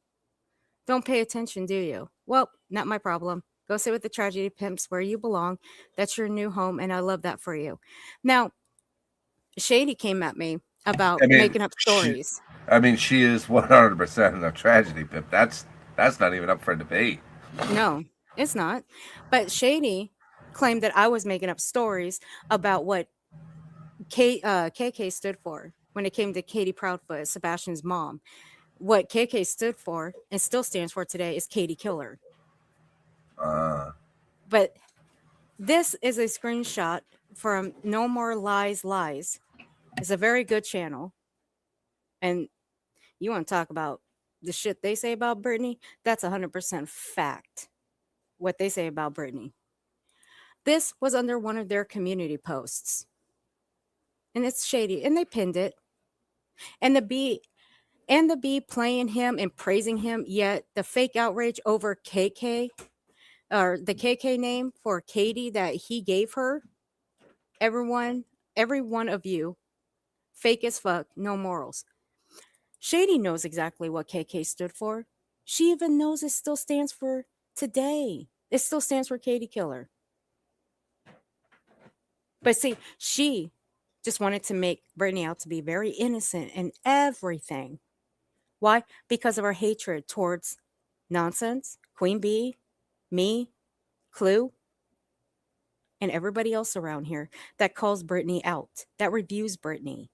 Don't pay attention, do you? Well, not my problem. Go sit with the tragedy pimps where you belong. That's your new home, and I love that for you. Now, Shady came at me about I mean, making up stories. she is 100% a tragedy pimp. That's not even up for debate. No, it's not. But Shady claimed that I was making up stories about what KK stood for when it came to Katie Proudfoot, Sebastian's mom. What KK stood for and still stands for today is Katie Killer. But this is a screenshot from No More Lies Lies. It's a very good channel. And you want to talk about the shit they say about Brittany? That's 100% fact. What they say about Brittany. This was under one of their community posts. And it's shady. And they pinned it. And the B playing him and praising him, yet the fake outrage over KK or the KK name for Katie that he gave her, every one of you, fake as fuck, no morals. Shady knows exactly what KK stood for. She even knows it still stands for today. It still stands for Katie Killer. But see, she just wanted to make Brittany out to be very innocent in everything. Why? Because of her hatred towards Nonsense, Queen Bee, me, Clue, and everybody else around here that calls Brittany out, that reviews Brittany.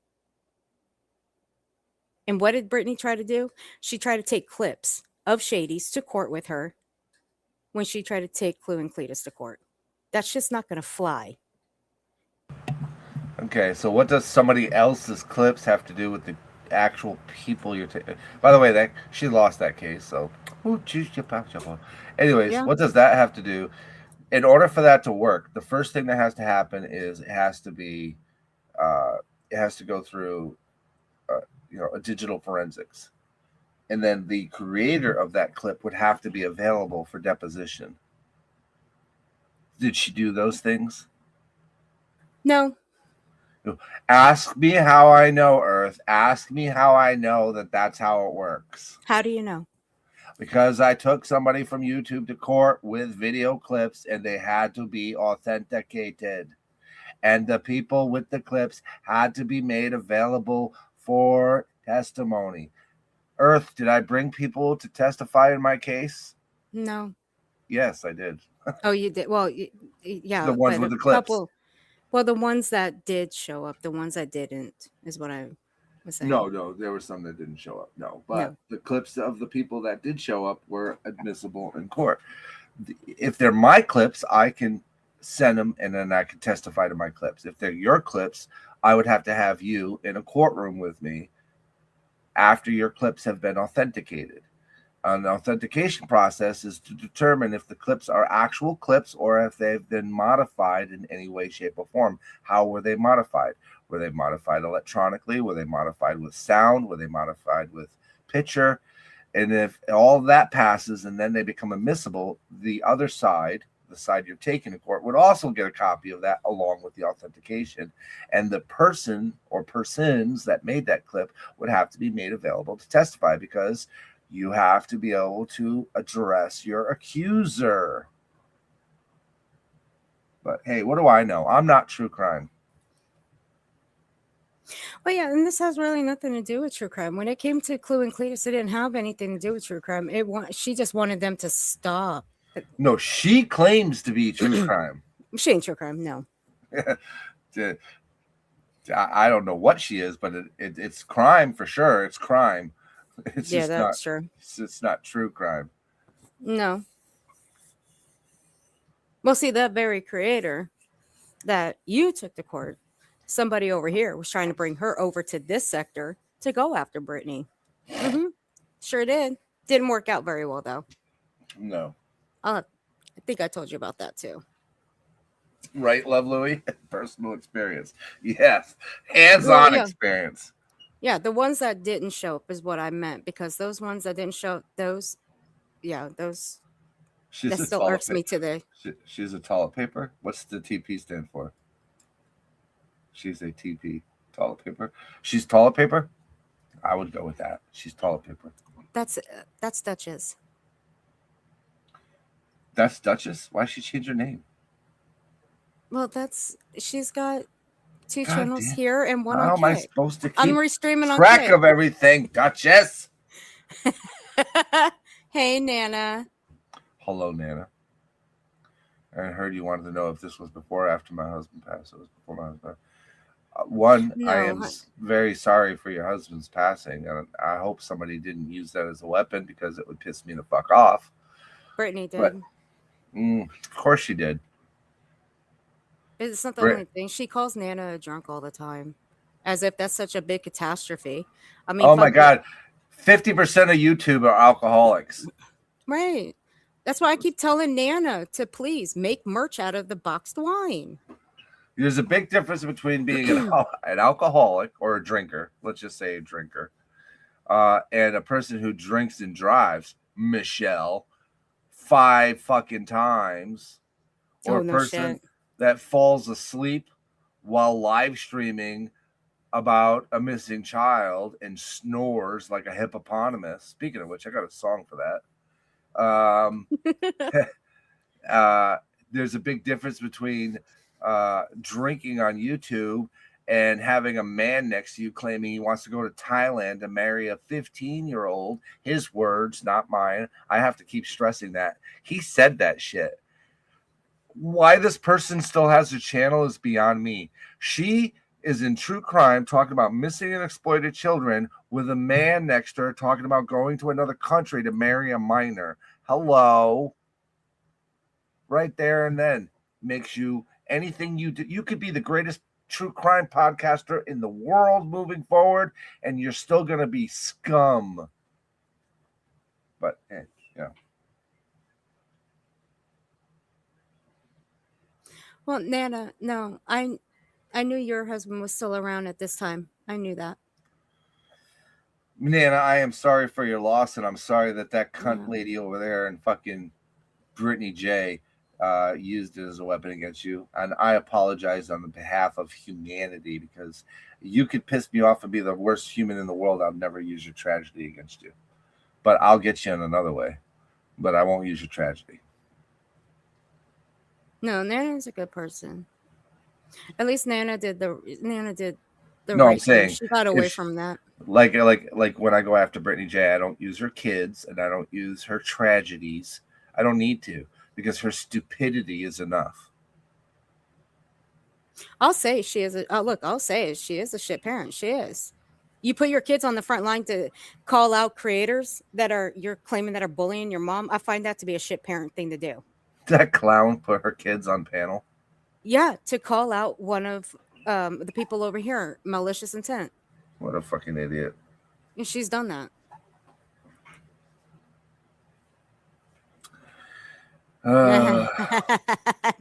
And what did Brittany try to do? She tried to take clips of Shady's to court with her when she tried to take Clue and Cletus to court. That's just not going to fly. Okay, so what does somebody else's clips have to do with the actual people you're taking? By the way, that she lost that case, so anyways, Yeah. what does that have to do? In order for that to work, the first thing that has to happen is it has to go through a digital forensics, and then the creator of that clip would have to be available for deposition. Did she do those things? No. Ask me how I know, Earth. Ask me how I know that that's how it works. How do you know? Because I took somebody from YouTube to court with video clips, and they had to be authenticated. And the people with the clips had to be made available for testimony. Earth, did I bring people to testify in my case? No. Yes, I did. Oh, you did? Well, yeah. The ones with the clips. Well, the ones that did show up, the ones that didn't is what I was saying. No, there were some that didn't show up. No, but the clips of the people that did show up were admissible in court. If they're my clips, I can send them and then I can testify to my clips. If they're your clips, I would have to have you in a courtroom with me after your clips have been authenticated. An authentication process is to determine if the clips are actual clips or if they've been modified in any way, shape, or form. How were they modified? Were they modified electronically? Were they modified with sound? Were they modified with picture? And if all that passes and then they become admissible, the other side, the side you're taking to court, would also get a copy of that along with the authentication. And the person or persons that made that clip would have to be made available to testify, because you have to be able to address your accuser. But hey, what do I know? I'm not true crime. Well, yeah, and this has really nothing to do with true crime. When it came to Clue and Cletus, it didn't have anything to do with true crime. She just wanted them to stop. No, she claims to be true crime. She ain't true crime, no. I don't know what she is, but it's crime for sure. It's crime. It's yeah, just that's true. It's not true crime. No. Well, see, that very creator that you took to court, somebody over here was trying to bring her over to this sector to go after Brittany. Sure did. Didn't work out very well, though. No. I think I told you about that, too. Right, Love Louie? Personal experience. Yes. Hands-on experience. Yeah, the ones that didn't show up is what I meant, because those ones that didn't show up, those Yeah, those She's that a still toilet irks me paper. today. She's a toilet paper. What's the TP stand for? She's a TP. Toilet paper. She's toilet paper. I would go with that. She's toilet paper. That's Duchess. That's Duchess. Why she change her name? Well, she's got 2 God channels damn. here and one on How am I Kick. supposed to I'm keep restreaming on track Kick. of everything, Duchess? Hey, Nana. Hello, Nana. I heard you wanted to know if this was before or after my husband passed. It was before my husband. One, I am No, very sorry for your husband's passing, and I hope somebody didn't use that as a weapon because it would piss me the fuck off. Brittany But did. of course she did. It's not the Brit- only thing. She calls Nana a drunk all the time, as if that's such a big catastrophe. I mean, Oh my fuck God, 50% of YouTube are alcoholics. right. That's why I keep telling Nana to please make merch out of the boxed wine. There's a big difference between being an alcoholic or a drinker. Let's just say a drinker, and a person who drinks and drives. Michelle, 5 fucking times, or Oh, a no person shit. that falls asleep while live streaming about a missing child and snores like a hippopotamus. Speaking of which, I got a song for that. There's a big difference between drinking on YouTube and having a man next to you claiming he wants to go to Thailand to marry a 15-year-old. His words, not mine. I have to keep stressing that. He said that shit. Why this person still has a channel is beyond me. She is in true crime talking about missing and exploited children with a man next to her talking about going to another country to marry a minor. Hello. Right there and then makes you anything you do. You could be the greatest true crime podcaster in the world moving forward, and you're still going to be scum. But, yeah. Well, Nana, no, I knew your husband was still around at this time. I knew that. Nana, I am sorry for your loss, and I'm sorry that cunt Yeah. lady over there and fucking Brittany J used it as a weapon against you. And I apologize on the behalf of humanity because you could piss me off and be the worst human in the world. I'll never use your tragedy against you. But I'll get you in another way. But I won't use your tragedy. No, Nana's a good person. At least Nana did the No, I'm right thing. saying She got away if- from that. Like when I go after Brittany J, I don't use her kids and I don't use her tragedies. I don't need to because her stupidity is enough. I'll say she is I'll say it. She is a shit parent. She is. You put your kids on the front line to call out creators you're claiming that are bullying your mom. I find that to be a shit parent thing to do. That clown put her kids on panel. Yeah, to call out one of the people over here, malicious intent. What a fucking idiot. And she's done that.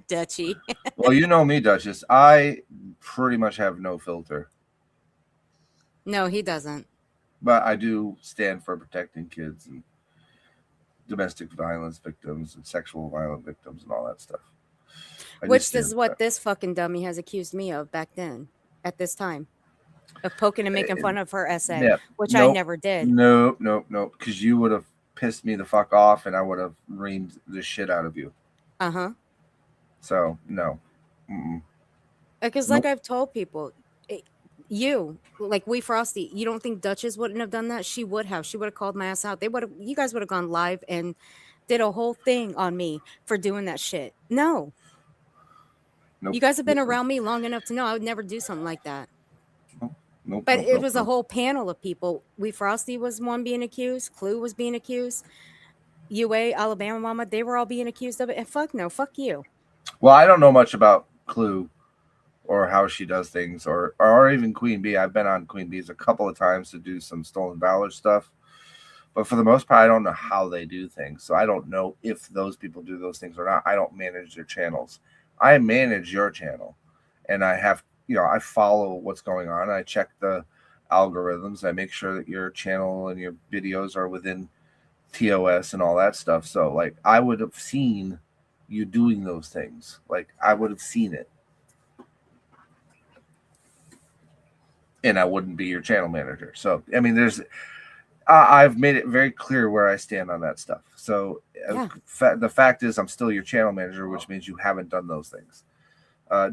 Dutchy. Well, you know me, Duchess. I pretty much have no filter. No, he doesn't. But I do stand for protecting kids and domestic violence victims and sexual violence victims and all that stuff. Which is what this fucking dummy has accused me of back then, at this time, of poking and making fun of her essay, which I never did. Nope. Because you would have pissed me the fuck off and I would have reamed the shit out of you. Uh-huh. So, no. Because like I've told people, We Frosty, you don't think Duchess wouldn't have done that? She would have. She would have called my ass out. You guys would have gone live and did a whole thing on me for doing that shit. No. Nope. You guys have been around me long enough to know I would never do something like that. Nope. But it was a whole panel of people. We Frosty was one being accused. Clue was being accused. UA, Alabama Mama, they were all being accused of it. And fuck you. Well, I don't know much about Clue or how she does things or even Queen Bee. I've been on Queen Bee's a couple of times to do some Stolen Valor stuff. But for the most part, I don't know how they do things. So I don't know if those people do those things or not. I don't manage their channels. I manage your channel. And I have, I follow what's going on. I check the algorithms. I make sure that your channel and your videos are within TOS and all that stuff. So like I would have seen you doing those things. Like I would have seen it. And I wouldn't be your channel manager. So I mean I've made it very clear where I stand on that stuff. So Yeah. the fact is I'm still your channel manager, which means you haven't done those things.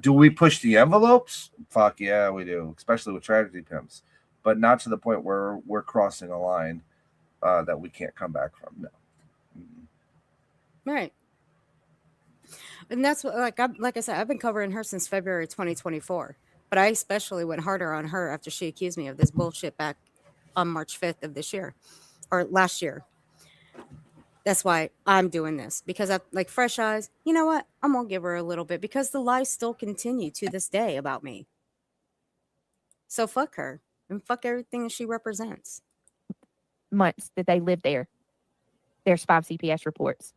Do we push the envelopes? Fuck yeah, we do, especially with tragedy pimps, but not to the point where we're crossing a line that we can't come back from. No. Right. And that's what, like I said, I've been covering her since February 2024. But I especially went harder on her after she accused me of this bullshit back on March 5th of this year or last year. That's why I'm doing this, because I like fresh eyes. You know what? I'm gonna give her a little bit because the lies still continue to this day about me. So fuck her and fuck everything she represents. Months that they lived there, there's 5 CPS reports,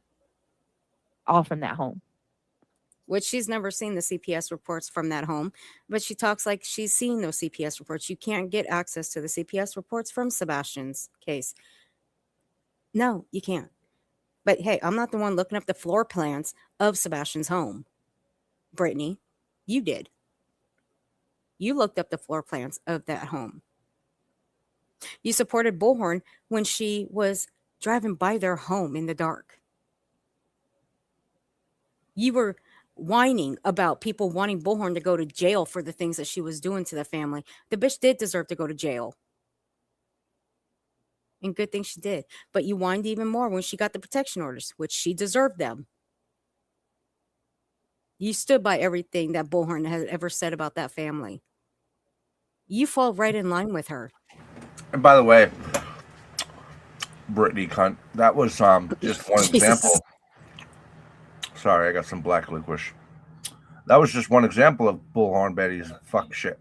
all from that home. Which she's never seen the CPS reports from that home, but she talks like she's seen those CPS reports. You can't get access to the CPS reports from Sebastian's case. No, you can't. But hey, I'm not the one looking up the floor plans of Sebastian's home. Brittany, you did. You looked up the floor plans of that home. You supported Bullhorn when she was driving by their home in the dark. You were whining about people wanting Bullhorn to go to jail for the things that she was doing to the family. The bitch did deserve to go to jail. And good thing she did. But you whined even more when she got the protection orders, which she deserved them. You stood by everything that Bullhorn has ever said about that family. You fall right in line with her. And by the way, Brittany cunt, that was just one example. Sorry, I got some black licorice. That was just one example of Bullhorn Betty's fuck shit.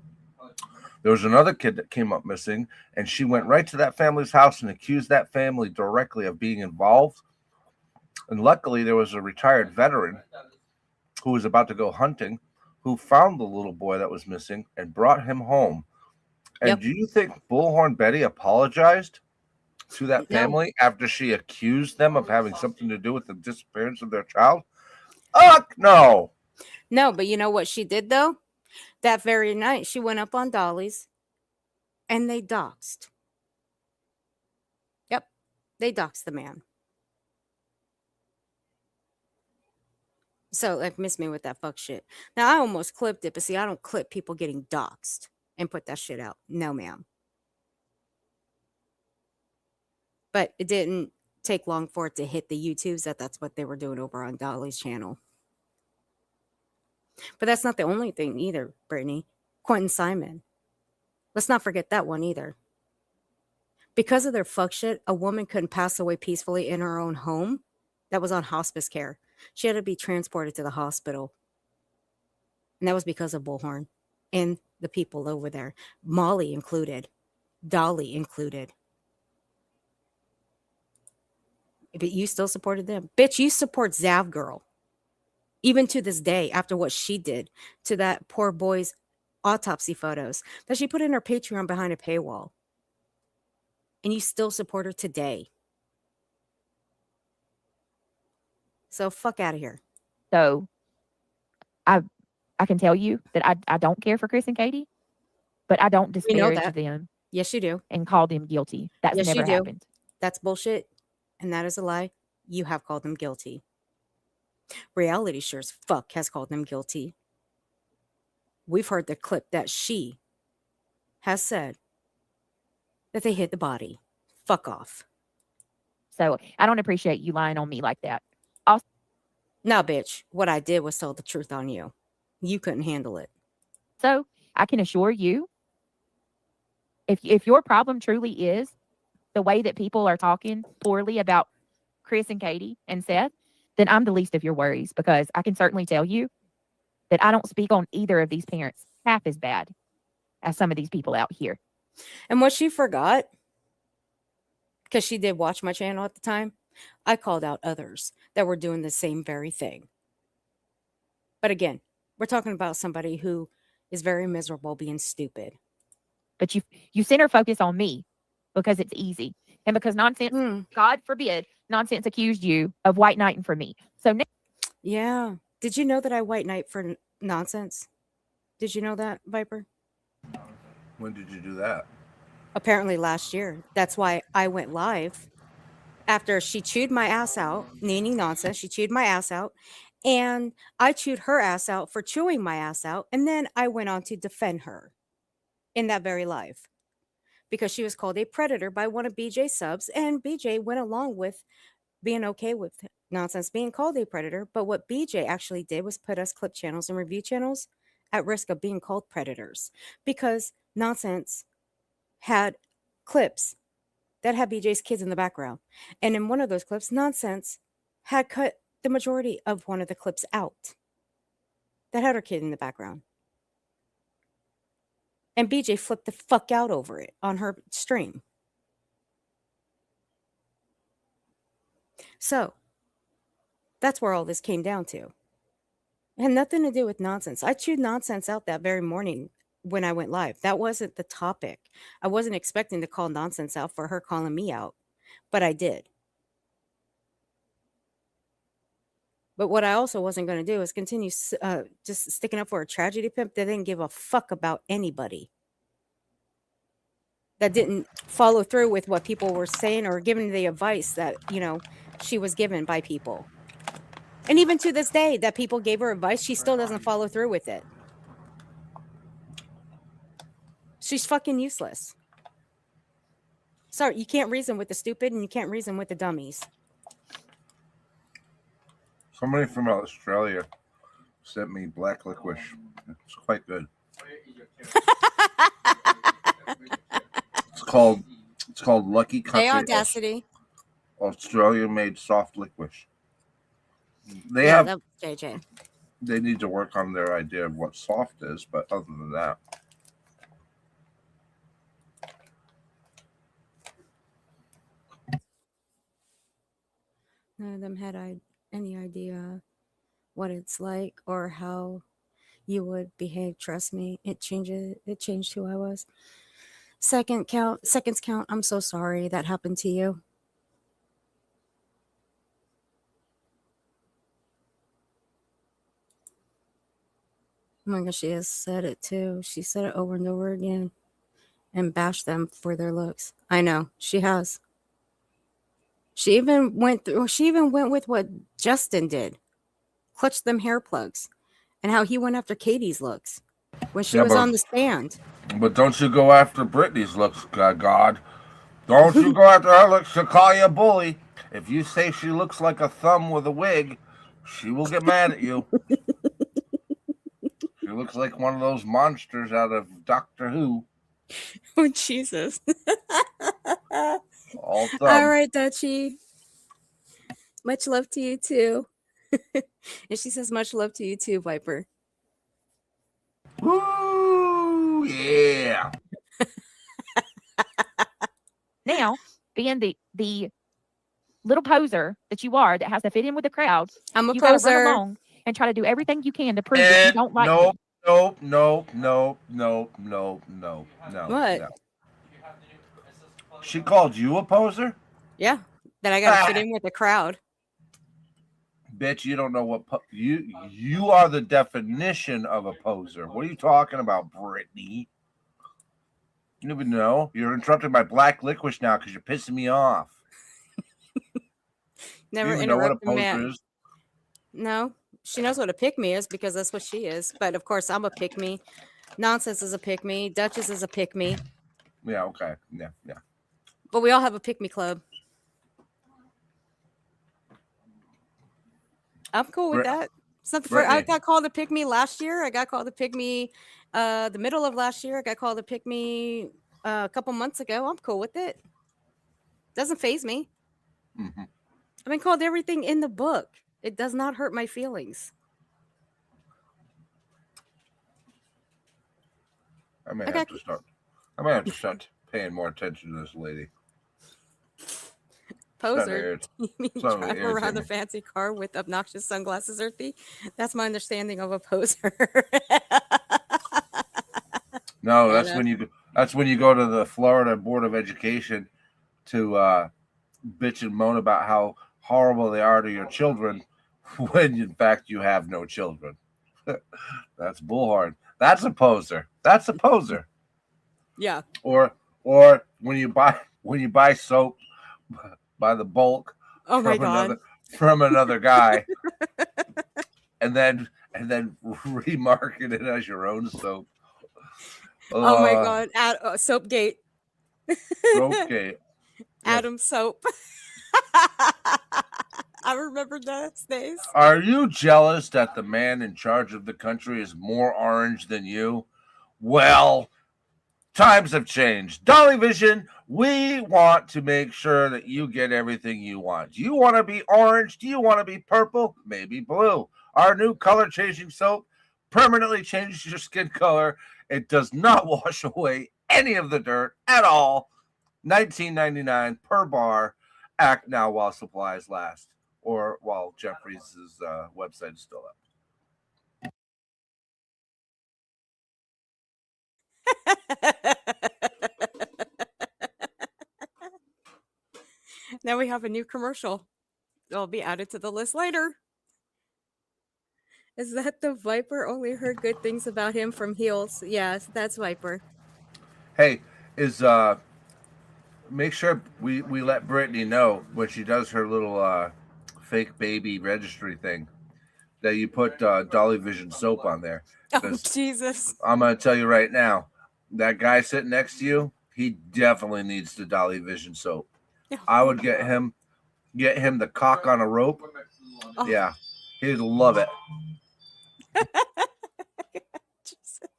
There was another kid that came up missing, and she went right to that family's house and accused that family directly of being involved. And luckily, there was a retired veteran who was about to go hunting who found the little boy that was missing and brought him home. And do you think Bullhorn Betty apologized to that family after she accused them of having something to do with the disappearance of their child? No. No, but you know what she did, though? That very night, she went up on Dolly's and they doxed. Yep, they doxed the man. So, like, miss me with that fuck shit. Now, I almost clipped it, but see, I don't clip people getting doxed and put that shit out. No, ma'am. But it didn't take long for it to hit the YouTubes that's what they were doing over on Dolly's channel. But that's not the only thing either, Brittany. Quentin Simon. Let's not forget that one either. Because of their fuck shit, a woman couldn't pass away peacefully in her own home that was on hospice care. She had to be transported to the hospital. And that was because of Bullhorn and the people over there. Molly included. Dolly included. But you still supported them. Bitch, you support Zav Girl. Even to this day, after what she did to that poor boy's autopsy photos that she put in her Patreon behind a paywall. And you still support her today. So fuck out of here. So I can tell you that I don't care for Chris and Katie, but I don't disparage them. Yes, you do. And call them guilty. That's yes, never you do. happened. That's bullshit. And that is a lie. You have called them guilty. Reality sure as fuck has called them guilty. We've heard the clip that she has said that they hid the body. Fuck off. So I don't appreciate you lying on me like that. No, bitch. What I did was tell the truth on you. You couldn't handle it. So I can assure you, if your problem truly is the way that people are talking poorly about Chris and Katie and Seth, then I'm the least of your worries, because I can certainly tell you that I don't speak on either of these parents half as bad as some of these people out here. And what she forgot, because she did watch my channel at the time, I called out others that were doing the same very thing. But again, we're talking about somebody who is very miserable being stupid. But you center focus on me because it's easy. And because nonsense, Hmm. God forbid, nonsense accused you of white knighting for me. So now, Yeah. Did you know that I white knight for nonsense? Did you know that, Viper? When did you do that? Apparently last year. That's why I went live after she chewed my ass out, meaning nonsense. She chewed my ass out, and I chewed her ass out for chewing my ass out. And then I went on to defend her in that very live because she was called a predator by one of BJ's subs, and BJ went along with being okay with nonsense being called a predator. But what BJ actually did was put us clip channels and review channels at risk of being called predators because nonsense had clips that had BJ's kids in the background. And in one of those clips, nonsense had cut the majority of one of the clips out that had her kid in the background. And BJ flipped the fuck out over it on her stream. So that's where all this came down to. It had nothing to do with nonsense. I chewed nonsense out that very morning when I went live. That wasn't the topic. I wasn't expecting to call nonsense out for her calling me out, but I did. But what I also wasn't going to do is continue just sticking up for a tragedy pimp that didn't give a fuck about anybody. That didn't follow through with what people were saying or giving the advice that, she was given by people. And even to this day that people gave her advice, she still doesn't follow through with it. She's fucking useless. Sorry, you can't reason with the stupid and you can't reason with the dummies. Somebody from Australia sent me black licorice. It's quite good. It's called Lucky Country. Hey, Audacity. Australia made soft licorice. They that JJ. They need to work on their idea of what soft is, but other than that. None of them had any idea what it's like or how you would behave. Trust me, it changed who I was. Seconds count. I'm so sorry that happened to you. Oh my gosh, she has said it too. She said it over and over again and bashed them for their looks. I know, she has. She even went with what Justin did. Clutched them hair plugs. And how he went after Katie's looks when she was on the stand. But don't you go after Brittany's looks, God. Don't you go after her looks. She'll call you a bully. If you say she looks like a thumb with a wig, she will get mad at you. She looks like one of those monsters out of Doctor Who. Oh, Jesus. All right, Dutchie. Much love to you, too. And she says, much love to you, too, Viper. Woo! Yeah. Now, being the little poser that you are that has to fit in with the crowd, I'm a you gotta poser. run along and try to do everything you can to prove that you don't like me. No. What? No. She called you a poser? Yeah, that I gotta fit in with the crowd. Bitch, you don't know what you are the definition of a poser. What are you talking about, Brittany? You don't even know. You're interrupting my black licorice now because you're pissing me off. Never interrupt a man. No, she knows what a pick me is because that's what she is. But of course, I'm a pick me. Nonsense is a pick me. Duchess is a pick me. Yeah. Okay. Yeah. But we all have a pick me club. I'm cool with that. It's not the first. I got called a pick me last year. I got called a pick me the middle of last year. I got called a pick me a couple months ago. I'm cool with it. Doesn't faze me. Mm-hmm. I've been called everything in the book. It does not hurt my feelings. I may have to start paying more attention to this lady. Poser. You mean drive around a fancy car with obnoxious sunglasses, Earthy? That's my understanding of a poser. No, that's when you go to the Florida Board of Education to bitch and moan about how horrible they are to your children when in fact you have no children. That's bullhorn. That's a poser. That's a poser. Yeah. Or when you buy soap by the bulk Oh my God. From another guy and then remarket it as your own soap. Oh my God. Soapgate. Soapgate. Adam Soap. I remember those days. Are you jealous that the man in charge of the country is more orange than you? Well, times have changed. Dolly Vision, we want to make sure that you get everything you want. Do you want to be orange? Do you want to be purple? Maybe blue. Our new color changing soap permanently changes your skin color. It does not wash away any of the dirt at all. $19.99 per bar. Act now while supplies last, or while Jeffrey's website is still up. Now we have a new commercial. It'll be added to the list later. Is that the Viper? Only heard good things about him from Heels. Yes, that's Viper. Hey, make sure we let Brittany know when she does her little fake baby registry thing that you put Dolly Vision soap on there. Oh, Jesus. I'm going to tell you right now, that guy sitting next to you, he definitely needs the Dolly Vision soap. I would get him the cock on a rope. Oh. Yeah, he'd love it. Jesus.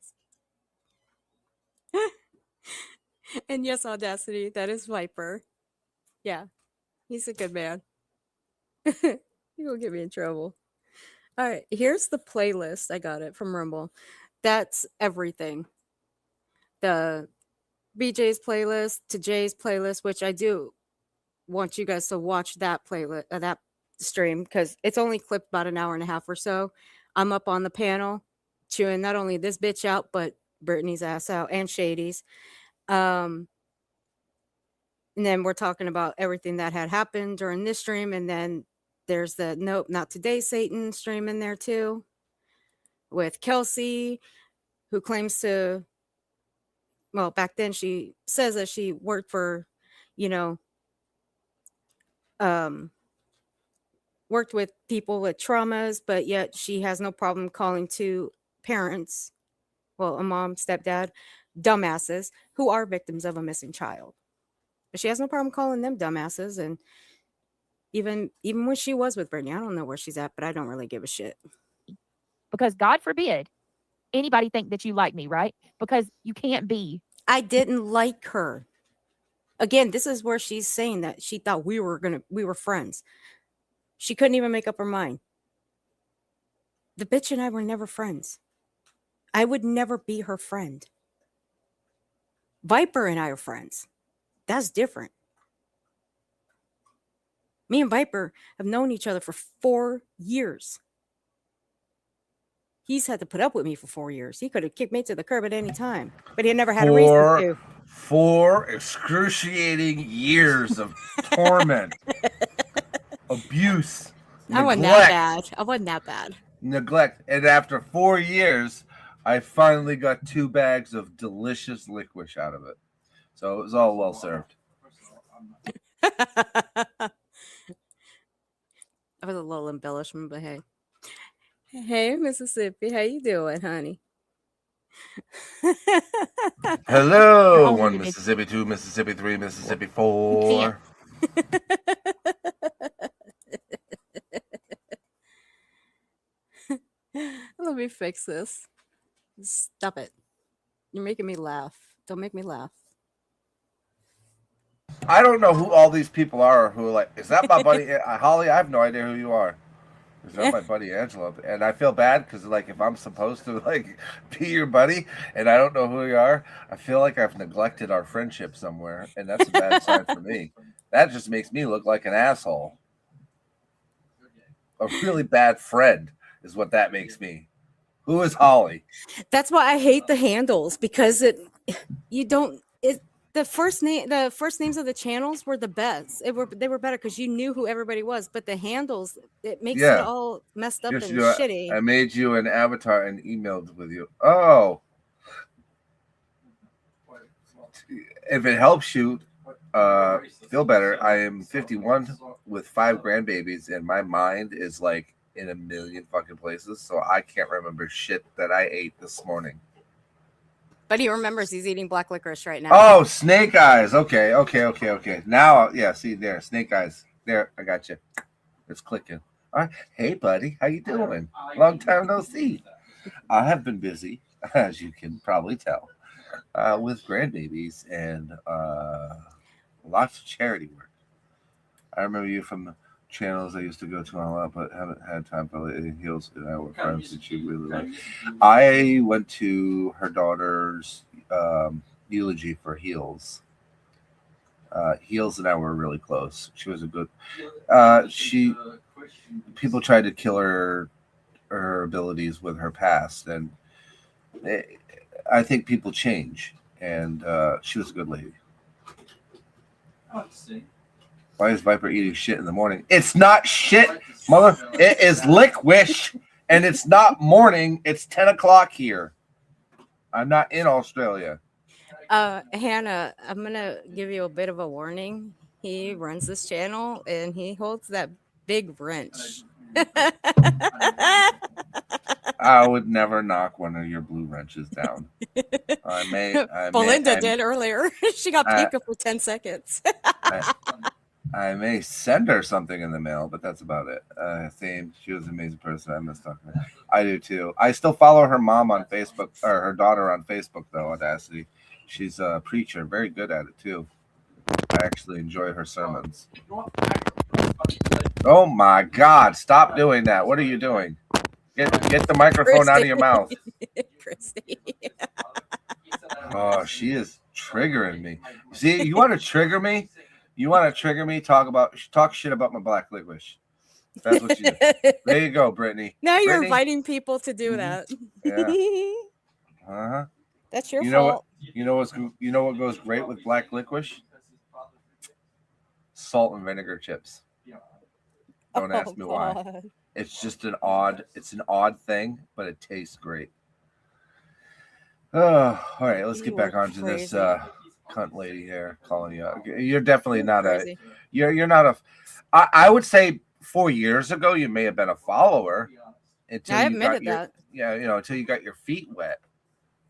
And yes, Audacity, that is Viper. Yeah, he's a good man. He won't get me in trouble. All right, here's the playlist. I got it from Rumble. That's everything. The BJ's playlist to Jay's playlist, which I do want you guys to watch that playlist, that stream, because it's only clipped about an hour and a half or so. I'm up on the panel chewing not only this bitch out, but Brittany's ass out and Shady's. And then we're talking about everything that had happened during this stream. And then there's the Nope, Not Today Satan stream in there too, with Kelsey, who claims to, well, back then she says that she worked for, worked with people with traumas, but yet she has no problem calling two parents, well, a mom, stepdad, dumbasses who are victims of a missing child. But she has no problem calling them dumbasses. And even when she was with Brittany, I don't know where she's at, but I don't really give a shit. Because God forbid anybody think that you like me, right? Because you can't be. I didn't like her. Again, this is where she's saying that she thought we were friends. She couldn't even make up her mind. The bitch and I were never friends. I would never be her friend. Viper and I are friends. That's different. Me and Viper have known each other for 4 years. He's had to put up with me for 4 years. He could have kicked me to the curb at any time, but he never had a reason to. 4 excruciating years of torment, abuse, I wasn't that bad. Neglect. And after 4 years, I finally got 2 bags of delicious licorice out of it. So it was all well served. That was a little embellishment, but hey. Hey, Mississippi, how you doing, honey? Hello, 1 Mississippi, 2 Mississippi, 3 Mississippi, 4. Let me fix this. Stop it. You're making me laugh. Don't make me laugh. I don't know who all these people are who are like, is that my buddy Holly? I have no idea who you are. Is that my buddy Angela? And I feel bad because, like, if I'm supposed to, like, be your buddy and I don't know who you are, I feel like I've neglected our friendship somewhere, and that's a bad sign for me. That just makes me look like an asshole. A really bad friend is what that makes me. Who is Holly? That's why I hate the handles, because the first names of the channels were the best. They were better because you knew who everybody was. But the handles, it makes it all messed up Yes, and you know, shitty. I made you an avatar and emailed with you. Oh, if it helps you feel better, I am 51 with 5 grandbabies, and my mind is like in a million fucking places, so I can't remember shit that I ate this morning. But he remembers he's eating black licorice right now. Oh, snake eyes. Okay. Now, yeah, see there, snake eyes. There, I got you. It's clicking. All right. Hey, buddy, how you doing? Long time no see. I have been busy, as you can probably tell, with grandbabies and lots of charity work. I remember you from the channels I used to go to a lot, but haven't had time for lately. Heels and I were friends that you really like. I went to her daughter's eulogy for Heels. Heels and I were really close. She was a good. People tried to kill her abilities with her past, and I think people change. And she was a good lady. Why is Viper eating shit in the morning? It's not shit, mother. It is licorice, and it's not morning. It's 10 o'clock here. I'm not in Australia. Hannah, I'm gonna give you a bit of a warning. He runs this channel, and he holds that big wrench. I would never knock one of your blue wrenches down. Belinda did earlier. She got Pika for 10 seconds. I may send her something in the mail, but that's about it. Same. She was an amazing person. I miss talking to her. I do too. I still follow her mom on Facebook, or her daughter on Facebook, though, Audacity. She's a preacher, very good at it too. I actually enjoy her sermons. Oh my God, stop doing that. What are you doing? Get the microphone out of your mouth. Christy. Oh, she is triggering me. See, you want to trigger me? You want to trigger me? Talk shit about my black licorice. That's what you do. There you go, Brittany. Now you're Brittany? inviting people to do that. Yeah. That's your fault. fault. You know what goes great with black licorice? Salt and vinegar chips. Don't ask me why. It's just an odd thing, but it tastes great. Oh, all right, let's get back onto this cunt lady here calling you out. You're definitely not crazy. You're not a. I would say 4 years ago you may have been a follower until I you admitted got that. until you got your feet wet.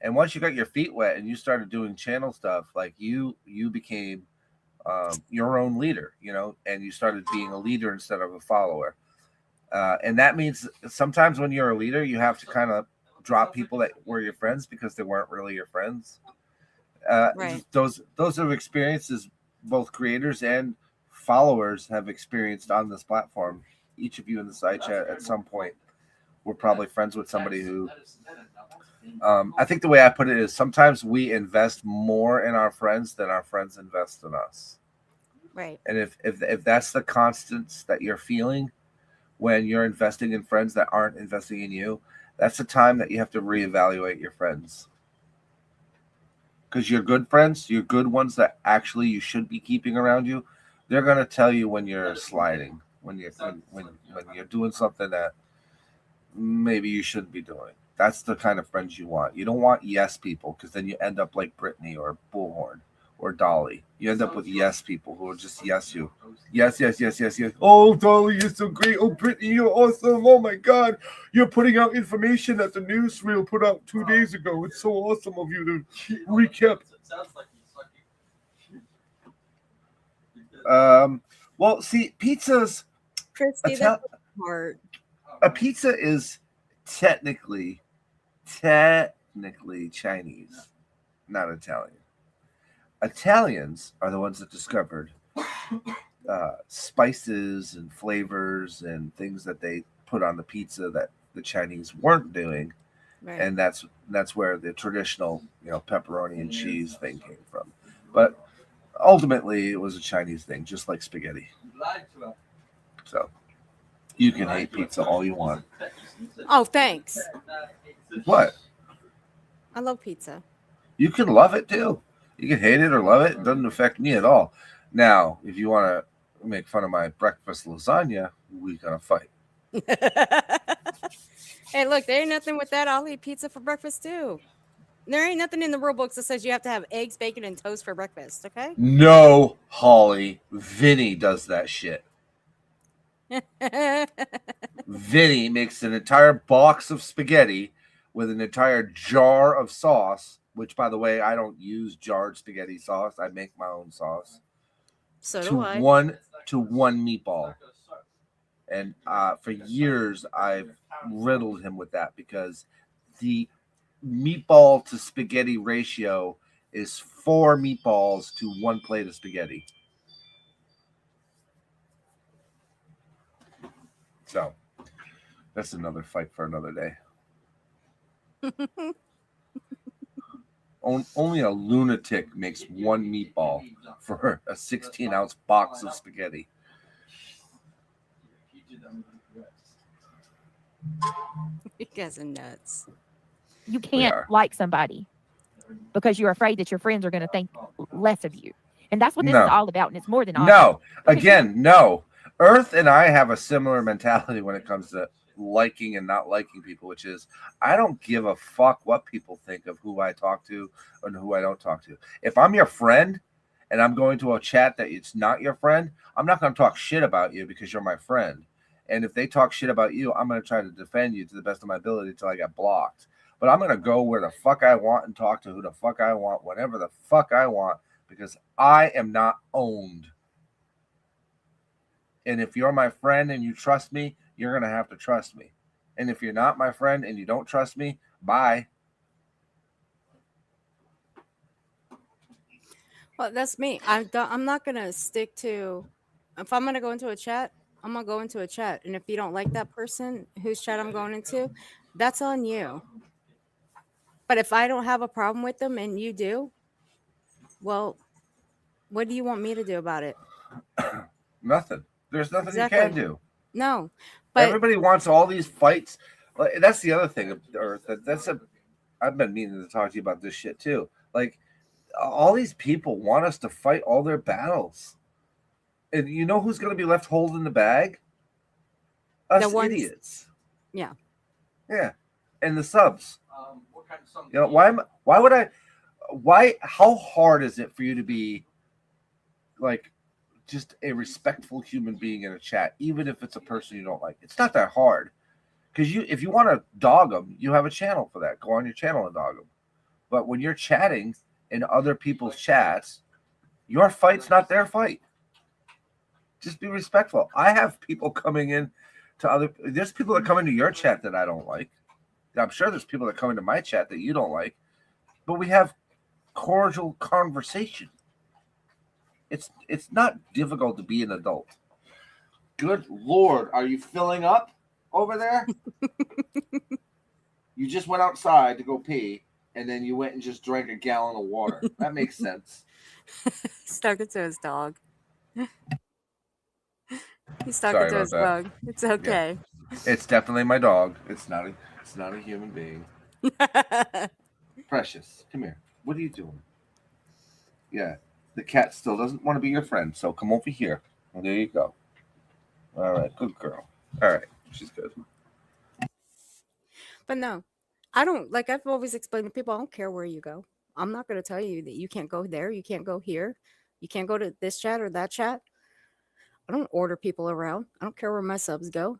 And once you got your feet wet and you started doing channel stuff, like you became your own leader, and you started being a leader instead of a follower. And that means sometimes when you're a leader, you have to kind of drop people that were your friends because they weren't really your friends. Right. Those are experiences both creators and followers have experienced on this platform. Each of you in the side chat at some point were probably friends with somebody who I think the way I put it is sometimes we invest more in our friends than our friends invest in us. Right. And if that's the constants that you're feeling when you're investing in friends that aren't investing in you, that's the time that you have to reevaluate your friends. Because your good friends, your good ones that actually you should be keeping around you, they're gonna tell you when you're sliding, when you're doing something that maybe you shouldn't be doing. That's the kind of friends you want. You don't want yes people, because then you end up like Brittany or Bullhorn or Dolly. You end up with yes people who will just yes you. Yes. Oh, Dolly, you're so great. Oh, Brittany, you're awesome. Oh my God, you're putting out information that the newsreel put out 2 days ago. It's so awesome of you to recap. Well, see, pizzas. Christy, that's hard. A pizza is technically Chinese, not Italian. Italians are the ones that discovered spices and flavors and things that they put on the pizza that the Chinese weren't doing, right. And that's where the traditional pepperoni and cheese thing came from. But ultimately, it was a Chinese thing, just like spaghetti. So you can hate pizza all you want. Oh, thanks. What? I love pizza. You can love it too. You can hate it or love it. It doesn't affect me at all. Now, if you want to make fun of my breakfast lasagna, we gonna fight. Hey, look, there ain't nothing with that. I'll eat pizza for breakfast too. There ain't nothing in the rule books that says you have to have eggs, bacon, and toast for breakfast. Okay. No, Holly. Vinny does that shit. Vinny makes an entire box of spaghetti with an entire jar of sauce, which, by the way, I don't use jarred spaghetti sauce. I make my own sauce. So to do I. one meatball. And for years, I've riddled him with that because the meatball to spaghetti ratio is 4 meatballs to 1 plate of spaghetti. So that's another fight for another day. Only a lunatic makes 1 meatball for a 16-ounce box of spaghetti. You guys are nuts. You can't like somebody because you're afraid that your friends are going to think less of you. And that's what this is all about. And it's more than awesome. No, again, no. Earth and I have a similar mentality when it comes to liking and not liking people, which is I don't give a fuck what people think of who I talk to and who I don't talk to. If I'm your friend and I'm going to a chat that it's not your friend, I'm not going to talk shit about you because you're my friend. And if they talk shit about you, I'm going to try to defend you to the best of my ability until I get blocked. But I'm going to go where the fuck I want and talk to who the fuck I want, whenever the fuck I want, because I am not owned. And if you're my friend and you trust me, you're going to have to trust me. And if you're not my friend and you don't trust me, bye. Well, that's me. I'm not going to stick to, if I'm going to go into a chat, I'm going to go into a chat. And if you don't like that person whose chat I'm going into, that's on you. But if I don't have a problem with them and you do, well, what do you want me to do about it? Nothing. There's nothing Exactly. you can do. No. But everybody wants all these fights. That's the other thing, Earth. I've been meaning to talk to you about this shit too. Like, all these people want us to fight all their battles. And you know who's going to be left holding the bag? Us idiots. Yeah. Yeah. And the subs. What kind of subs? You know, how hard is it for you to be like just a respectful human being in a chat, even if it's a person you don't like? It's not that hard. Because if you want to dog them, you have a channel for that. Go on your channel and dog them. But when you're chatting in other people's chats, your fight's not their fight. Just be respectful. I have people coming in to there's people that come into your chat that I don't like. I'm sure there's people that come into my chat that you don't like. But we have cordial conversation. It's not difficult to be an adult. Good Lord, are you filling up over there? You just went outside to go pee, and then you went and just drank a gallon of water. That makes sense. Stuck it to his dog. He's stuck it to his dog. It's okay. Yeah. It's definitely my dog. It's not a human being. Precious, come here. What are you doing? Yeah, the cat still doesn't want to be your friend, so come over here. Well, there you go. All right, good girl. All right, she's good. But no, I don't, like I've always explained to people, I don't care where you go. I'm not going to tell you that you can't go there, you can't go here, you can't go to this chat or that chat. I don't order people around. I don't care where my subs go.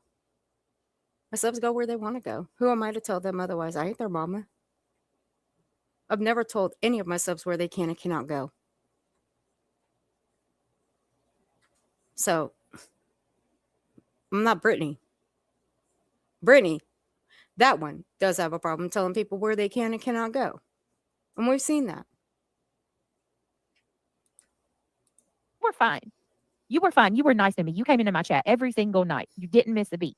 My subs go where they want to go. Who am I to tell them otherwise? I ain't their mama. I've never told any of my subs where they can and cannot go. So, I'm not Brittany. Brittany, that one does have a problem telling people where they can and cannot go. And we've seen that. We're fine. You were fine. You were nice to me. You came into my chat every single night. You didn't miss a beat.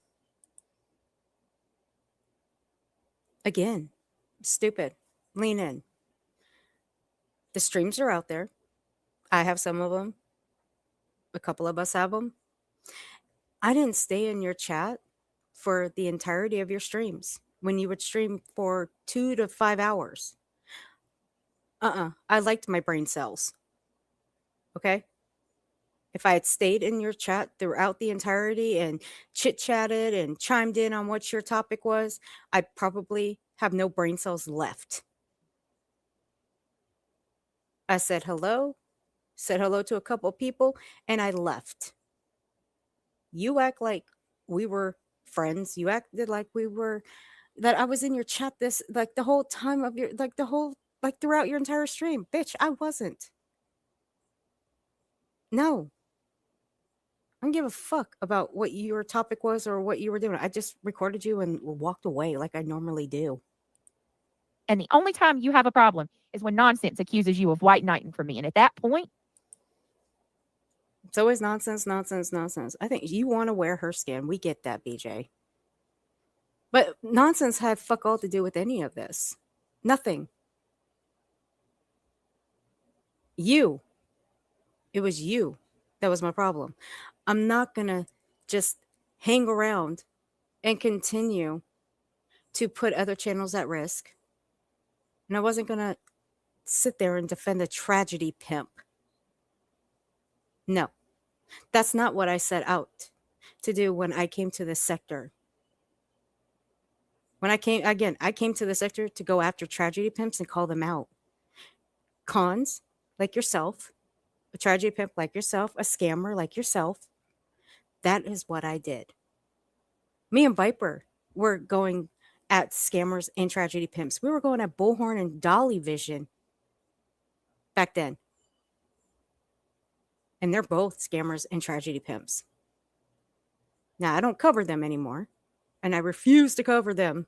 Again, stupid. Lean in. The streams are out there. I have some of them. A couple of us have them. I didn't stay in your chat for the entirety of your streams when you would stream for 2 to 5 hours. I liked my brain cells. Okay. If I had stayed in your chat throughout the entirety and chit chatted and chimed in on what your topic was, I probably have no brain cells left. I said hello to a couple people, and I left. You act like we were friends. You acted like that I was in your chat this, like the whole time of your, like throughout your entire stream. Bitch, I wasn't. No. I don't give a fuck about what your topic was or what you were doing. I just recorded you and walked away like I normally do. And the only time you have a problem is when nonsense accuses you of white knighting for me. And at that point, it's always nonsense, nonsense, nonsense. I think you want to wear her skin. We get that, BJ. But nonsense had fuck all to do with any of this. Nothing. You. It was you that was my problem. I'm not going to just hang around and continue to put other channels at risk. And I wasn't going to sit there and defend a tragedy pimp. No, that's not what I set out to do when I came to this sector. When I came to the sector to go after tragedy pimps and call them out. Cons, like yourself, a tragedy pimp like yourself, a scammer like yourself. That is what I did. Me and Viper were going at scammers and tragedy pimps. We were going at Bullhorn and Dolly Vision back then. And they're both scammers and tragedy pimps. Now, I don't cover them anymore. And I refuse to cover them.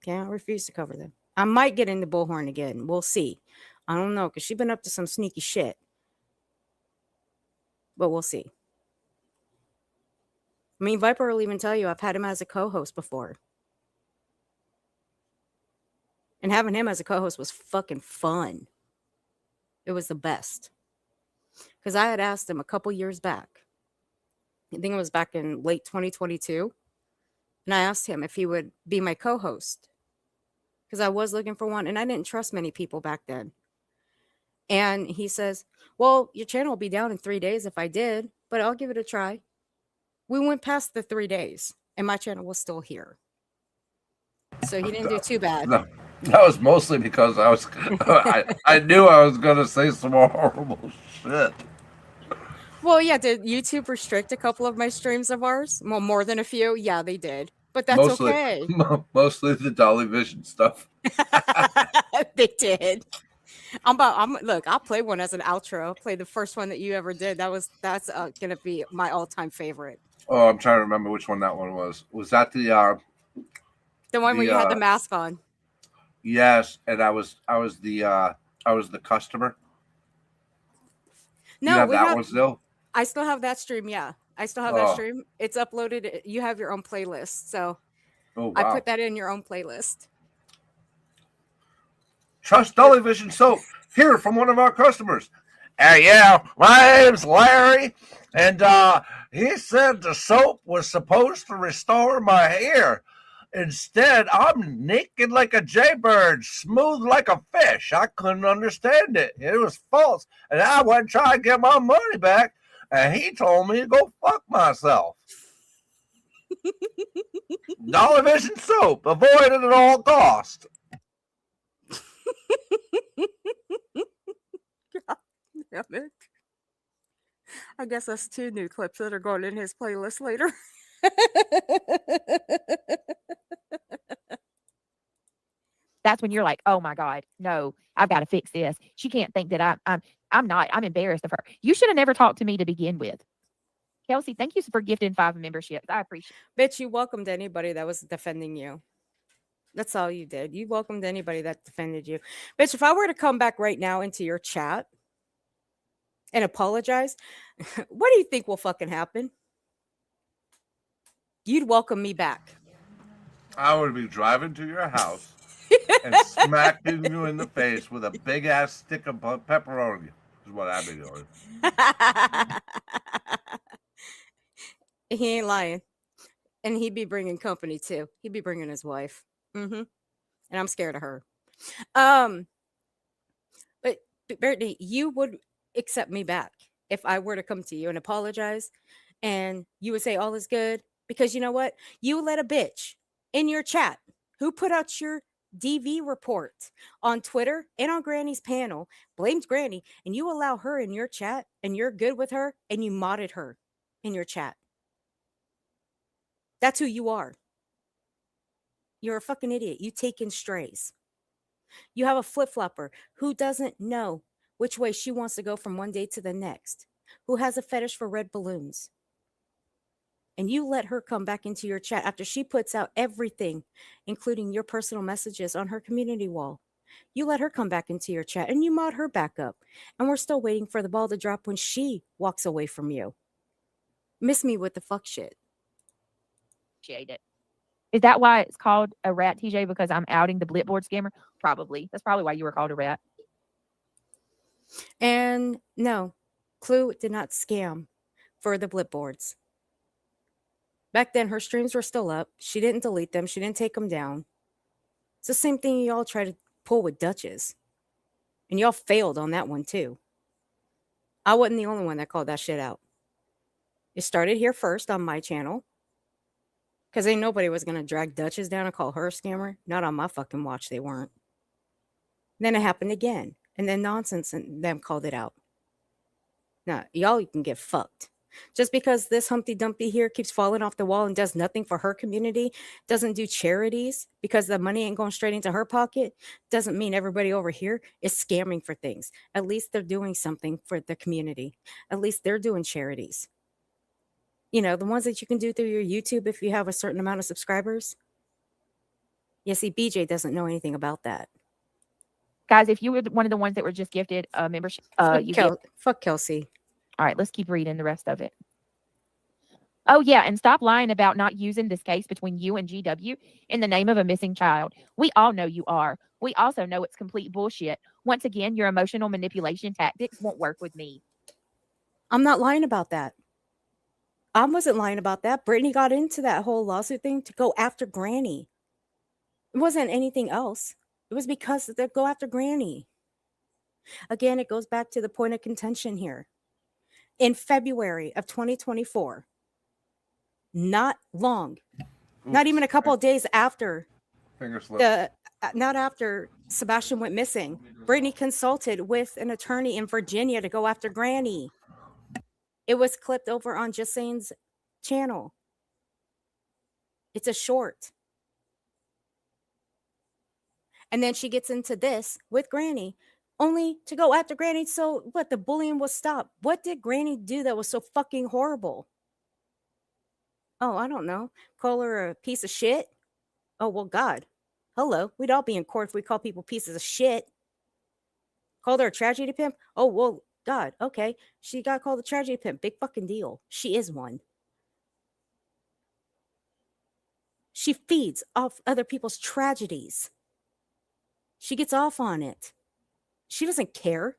Okay, I refuse to cover them. I might get into Bullhorn again. We'll see. I don't know, because she's been up to some sneaky shit. But we'll see. I mean, Viper will even tell you I've had him as a co-host before. And having him as a co-host was fucking fun. It was the best. Because I had asked him a couple years back. I think it was back in late 2022. And I asked him if he would be my co-host. Because I was looking for one. And I didn't trust many people back then. And he says, well, your channel will be down in 3 days if I did. But I'll give it a try. We went past the 3 days. And my channel was still here. So he didn't do too bad. No, that was mostly because I knew I was going to say some horrible shit. Well, yeah, did YouTube restrict a couple of my streams of ours? Well, more than a few? Yeah, they did. But that's okay. Mostly the Dolly Vision stuff. They did. Look, I'll play one as an outro. I'll play the first one that you ever did. That's gonna be my all-time favorite. Oh, I'm trying to remember which one that one was. Was that the one where you had the mask on? Yes, and I was the customer. No, that one still. I still have that stream. Yeah, I still have that stream. It's uploaded. You have your own playlist, so wow. I put that in your own playlist. Trust Dolly Vision soap. Hear from one of our customers. Yeah, my name's Larry, and he said the soap was supposed to restore my hair. Instead, I'm naked like a jaybird, smooth like a fish. I couldn't understand it. It was false, and I went to try to get my money back, and he told me to go fuck myself. Dolly Vision soap. Avoid it at all costs. Damn it. I guess that's 2 new clips that are going in his playlist later. that's when you're like, oh my God, no, I've got to fix this. She can't think that I'm embarrassed of her. You should have never talked to me to begin with. Kelsey, thank you for gifting 5 memberships. I appreciate it. Bitch, you welcomed anybody that was defending you. That's all you did. You welcomed anybody that defended you. Bitch, if I were to come back right now into your chat and apologize, what do you think will fucking happen? You'd welcome me back. I would be driving to your house and smacking you in the face with a big ass stick of pepperoni. Is what I'd be doing. He ain't lying. And he'd be bringing company too. He'd be bringing his wife. And I'm scared of her. Brittany, you would accept me back if I were to come to you and apologize, and you would say all is good, because you know what? You let a bitch in your chat who put out your DV report on Twitter and on Granny's panel, blamed Granny, and you allow her in your chat, and you're good with her, and you modded her in your chat. That's who you are. You're a fucking idiot. You take in strays. You have a flip-flopper who doesn't know which way she wants to go from one day to the next, who has a fetish for red balloons. And you let her come back into your chat after she puts out everything, including your personal messages on her community wall. You let her come back into your chat and you mod her back up. And we're still waiting for the ball to drop when she walks away from you. Miss me with the fuck shit. Appreciate it. Is that why it's called a rat, TJ? Because I'm outing the Blipboard scammer? Probably. That's probably why you were called a rat. And no, Clue did not scam for the Blipboards. Back then, her streams were still up. She didn't delete them. She didn't take them down. It's the same thing y'all try to pull with Duchess. And y'all failed on that one, too. I wasn't the only one that called that shit out. It started here first on my channel. Because ain't nobody was going to drag Duchess down and call her a scammer. Not on my fucking watch, they weren't. Then it happened again. And then Nonsense and them called it out. Now, y'all can get fucked. Just because this Humpty Dumpty here keeps falling off the wall and does nothing for her community, doesn't do charities because the money ain't going straight into her pocket, doesn't mean everybody over here is scamming for things. At least they're doing something for the community. At least they're doing charities. You know, the ones that you can do through your YouTube if you have a certain amount of subscribers. Yeah, see, BJ doesn't know anything about that. Guys, if you were one of the ones that were just gifted a membership, fuck Kelsey. All right, let's keep reading the rest of it. Oh, yeah, and stop lying about not using this case between you and GW in the name of a missing child. We all know you are. We also know it's complete bullshit. Once again, your emotional manipulation tactics won't work with me. I'm not lying about that. I wasn't lying about that. Brittany got into that whole lawsuit thing to go after Granny. It wasn't anything else. It was because they go after Granny. Again, it goes back to the point of contention here. In February of 2024, not long, not even a couple of days after not after Sebastian went missing, Brittany consulted with an attorney in Virginia to go after Granny. It was clipped over on Just Saying's channel. It's a short. And then she gets into this with Granny, only to go after Granny. So what? The bullying was stopped. What did Granny do that was so fucking horrible? Oh, I don't know. Call her a piece of shit? Oh, well, God. Hello. We'd all be in court if we call people pieces of shit. Called her a tragedy pimp? Oh, well, God. Okay. She got called a tragedy pimp. Big fucking deal. She is one. She feeds off other people's tragedies. She gets off on it. She doesn't care.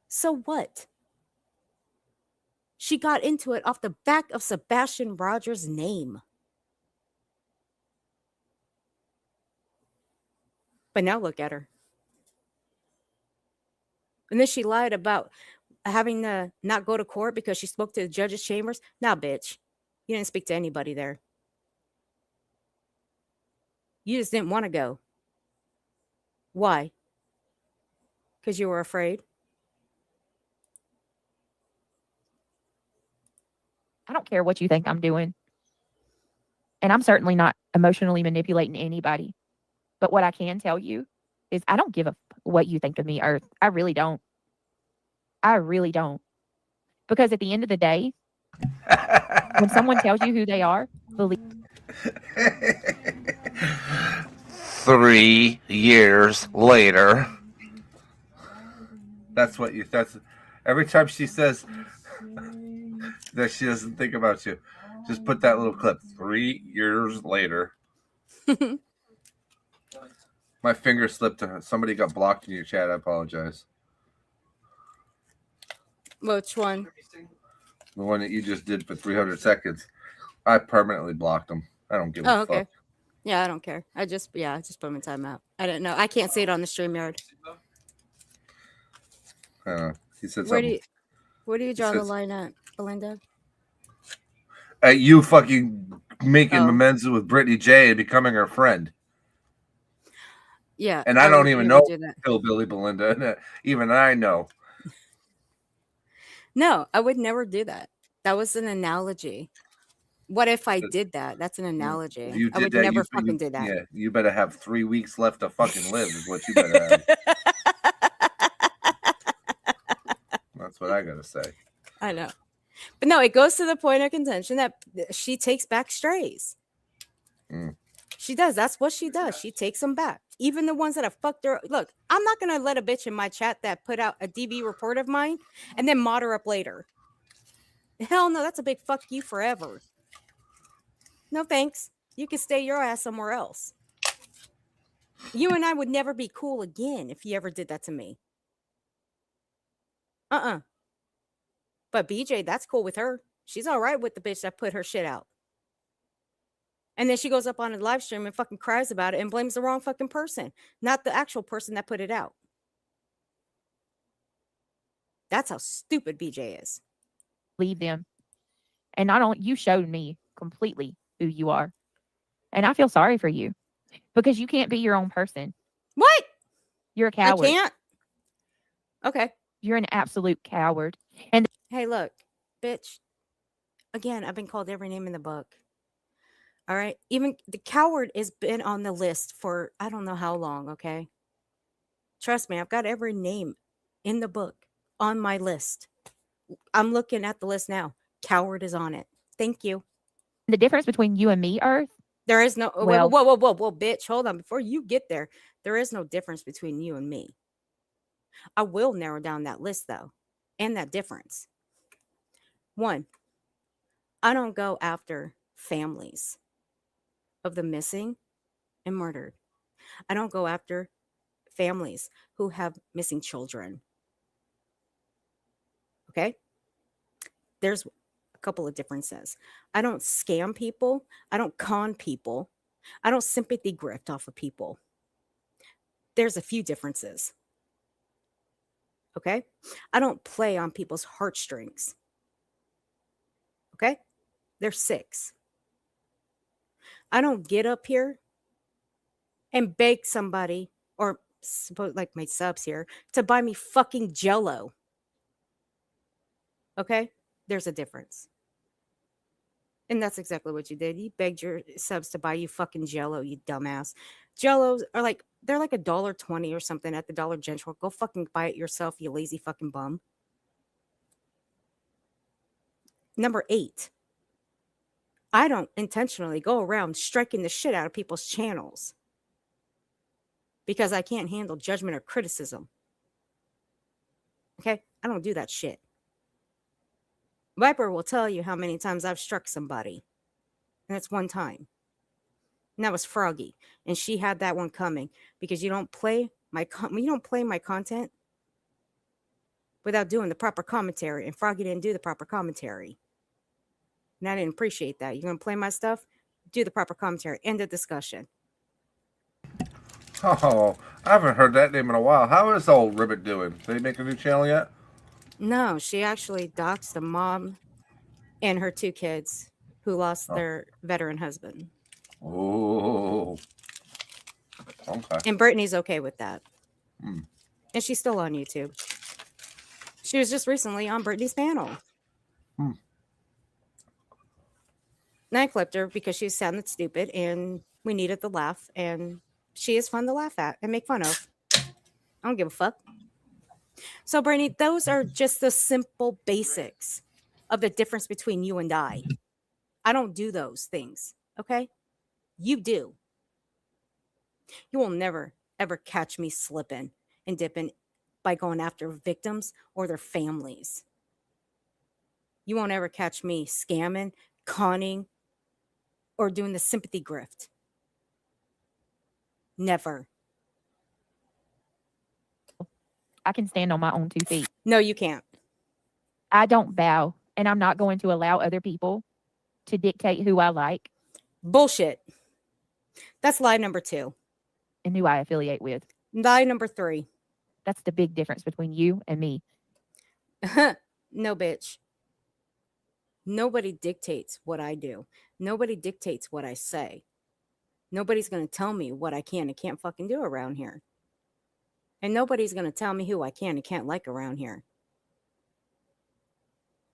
So what? She got into it off the back of Sebastian Rogers' name. But now look at her. And then she lied about having to not go to court because she spoke to the judge's chambers. Nah, bitch. You didn't speak to anybody there. You just didn't want to go. Why? Because you were afraid? I don't care what you think I'm doing. And I'm certainly not emotionally manipulating anybody. But what I can tell you is I don't give a what you think of me, Earth. I really don't. I really don't. Because at the end of the day, when someone tells you who they are, believe. 3 years later. That's every time she says that she doesn't think about you, just put that little clip. 3 years later. My finger slipped. Somebody got blocked in your chat. I apologize. Which one? The one that you just did for 300 seconds. I permanently blocked them. I don't give a fuck. Yeah, I don't care. I just put him in timeout. I don't know. I can't see it on the StreamYard. He said Where something. do you draw the says- line at, Belinda? You fucking making Oh. amends with Brittany J and becoming her friend. Yeah. And I don't would even never know do that. Hillbilly Belinda. Even I know. No, I would never do that. That was an analogy. What if I did that? That's an If analogy. you I did would that, never fucking do that. Yeah, you better have 3 weeks left to fucking live. Is what you better have. That's what I gotta say. I know. But no, it goes to the point of contention that she takes back strays. Mm. She does. That's what she does. She takes them back. Even the ones that have fucked her. Look, I'm not going to let a bitch in my chat that put out a DV report of mine and then mod her up later. Hell no, that's a big fuck you forever. No thanks. You can stay your ass somewhere else. You and I would never be cool again if you ever did that to me. But BJ, that's cool with her. She's all right with the bitch that put her shit out. And then she goes up on a live stream and fucking cries about it and blames the wrong fucking person, not the actual person that put it out. That's how stupid BJ is. Leave them. And not only you showed me completely who you are. And I feel sorry for you because you can't be your own person. What? You're a coward. I can't. Okay. You're an absolute coward. And hey, look, bitch. Again, I've been called every name in the book. All right. Even the coward has been on the list for I don't know how long. Okay. Trust me, I've got every name in the book on my list. I'm looking at the list now. Coward is on it. Thank you. the difference between you and me, Earth. There is no Well- whoa, bitch. Hold on. Before you get there, there is no difference between you and me. I will narrow down that list though, and that difference. 1, I don't go after families of the missing and murdered. I don't go after families who have missing children. Okay? There's a couple of differences. I don't scam people. I don't con people. I don't sympathy grift off of people. There's a few differences. Okay? I don't play on people's heartstrings. Okay? There's 6. I don't get up here and beg somebody or suppose like my subs here to buy me fucking Jello. Okay? There's a difference. And that's exactly what you did. You begged your subs to buy you fucking Jello, you dumbass. Jellos are like they're like $1.20 or something at the Dollar General. Go fucking buy it yourself, you lazy fucking bum. Number 8. I don't intentionally go around striking the shit out of people's channels because I can't handle judgment or criticism. Okay? I don't do that shit. Viper will tell you how many times I've struck somebody. And that's one time. And that was Froggy. And she had that one coming because you don't play my content without doing the proper commentary. And Froggy didn't do the proper commentary. And I didn't appreciate that. You're going to play my stuff? Do the proper commentary. End of discussion. Oh, I haven't heard that name in a while. How is old Ribbit doing? Did they make a new channel yet? No, she actually doxed the mom and her 2 kids who lost their veteran husband. Oh. Okay. And Brittany's okay with that. Hmm. And she's still on YouTube. She was just recently on Brittany's panel. Hmm. And I clipped her because she sounded stupid and we needed the laugh. And she is fun to laugh at and make fun of. I don't give a fuck. So, Brittany, those are just the simple basics of the difference between you and I. I don't do those things, okay? You do. You will never, ever catch me slipping and dipping by going after victims or their families. You won't ever catch me scamming, conning, or doing the sympathy grift. Never. I can stand on my own 2 feet. No, you can't. I don't bow, and I'm not going to allow other people to dictate who I like. Bullshit. That's lie number 2. And who I affiliate with. Lie number 3. That's the big difference between you and me. No, bitch. Nobody dictates what I do. Nobody dictates what I say. Nobody's going to tell me what I can and can't fucking do around here. And nobody's going to tell me who I can and can't like around here.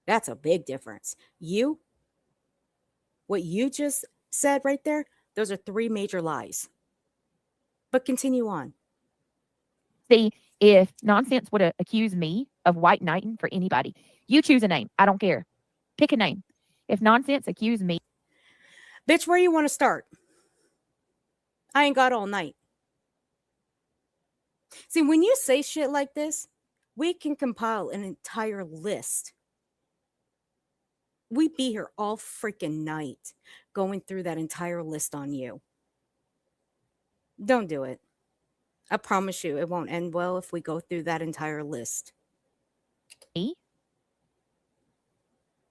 That's a big difference. What you just said right there, those are 3 major lies. But continue on. See, if Nonsense would accuse me of white knighting for anybody, you choose a name. I don't care. Pick a name. If Nonsense accused me. Bitch, where you want to start? I ain't got all night. See, when you say shit like this, we can compile an entire list. We'd be here all freaking night going through that entire list on you. Don't do it. I promise you it won't end well if we go through that entire list.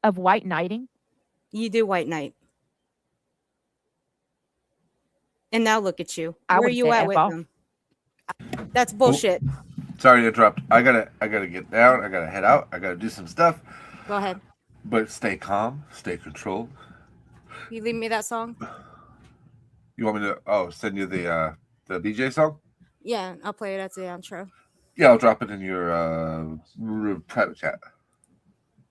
Of white knighting? You do white knight. And now look at you. I Where are would you say at F with off. them? That's bullshit. Sorry to interrupt. I gotta get down. I gotta head out. I gotta do some stuff. Go ahead. But stay calm. Stay controlled. You leave me that song? You want me to send you the BJ song? Yeah, I'll play it as the outro. Yeah, I'll drop it in your private chat.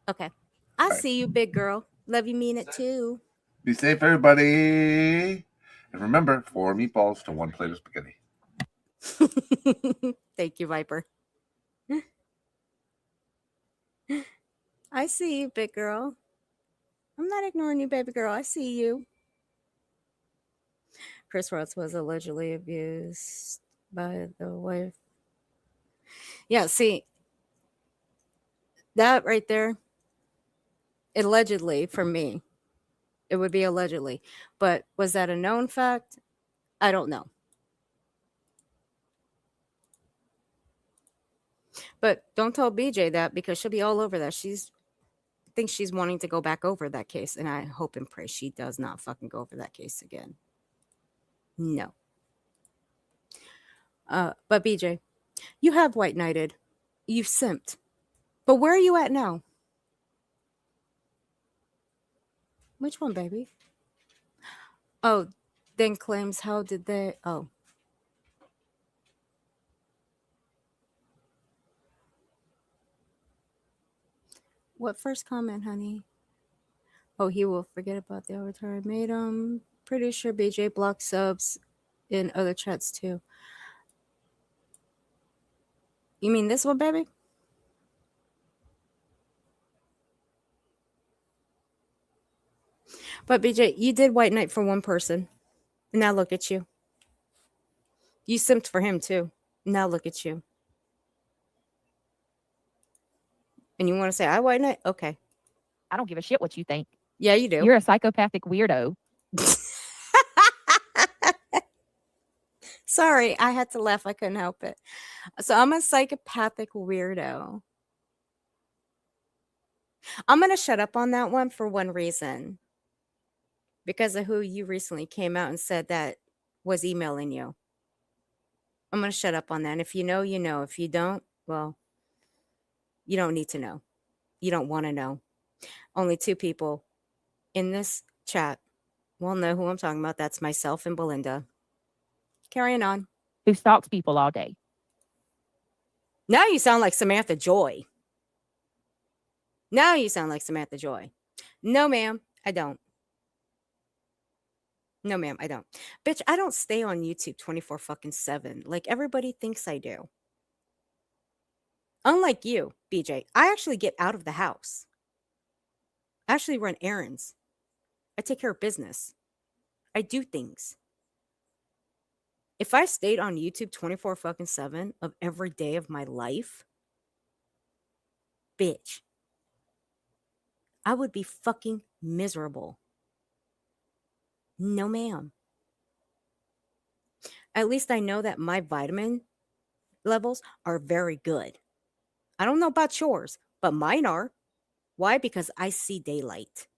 Okay. I see you, big girl. Love you, mean it too. Be safe, everybody. And remember, 4 meatballs to 1 plate of spaghetti. Thank you, Viper. I see you, big girl. I'm not ignoring you, baby girl. I see you. Chris Ross was allegedly abused by the wife. Yeah, see, that right there, allegedly for me, it would be allegedly. But was that a known fact? I don't know. But don't tell BJ that because she'll be all over that. I think she's wanting to go back over that case. And I hope and pray she does not fucking go over that case again. No. But BJ, you have white knighted. You've simped. But where are you at now? Which one, baby? Oh, then claims how did they... Oh. What first comment, honey? Oh, he will forget about the overtime. Made him pretty sure BJ blocked subs in other chats too. You mean this one, baby? But BJ, you did white knight for one person. Now look at you. You simped for him too. Now look at you. And you want to say I white knight? Okay. I don't give a shit what you think. Yeah, you do. You're a psychopathic weirdo. Sorry, I had to laugh. I couldn't help it. So I'm a psychopathic weirdo. I'm going to shut up on that one for one reason. Because of who you recently came out and said that was emailing you. I'm going to shut up on that. And if you know, you know. If you don't, well, you don't need to know. You don't want to know. Only 2 people in this chat will know who I'm talking about. That's myself and Belinda. Carrying on. Who stalks people all day. Now you sound like Samantha Joy. Now you sound like Samantha Joy. No, ma'am, I don't. No, ma'am, I don't. Bitch, I don't stay on YouTube 24/7 like everybody thinks I do. Unlike you, BJ, I actually get out of the house. I actually run errands. I take care of business. I do things. If I stayed on YouTube 24/7 of every day of my life, bitch, I would be fucking miserable. No, ma'am. At least I know that my vitamin levels are very good. I don't know about yours, but mine are. Why? Because I see daylight.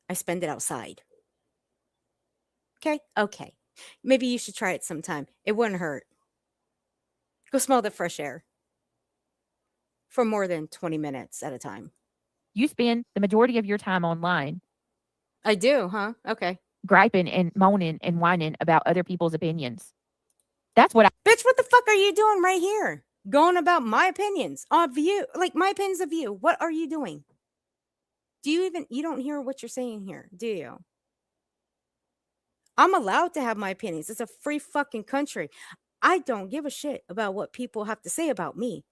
I spend it outside. Okay? Okay. Maybe you should try it sometime. It wouldn't hurt. Go smell the fresh air for more than 20 minutes at a time. You spend the majority of your time online I do, huh? Okay. griping and moaning and whining about other people's opinions. That's what I Bitch, what the fuck are you doing right here? Going about my opinions of you, like my opinions of you. What are you doing? Do you even, you don't hear what you're saying here, do you? I'm allowed to have my opinions. It's a free fucking country. I don't give a shit about what people have to say about me.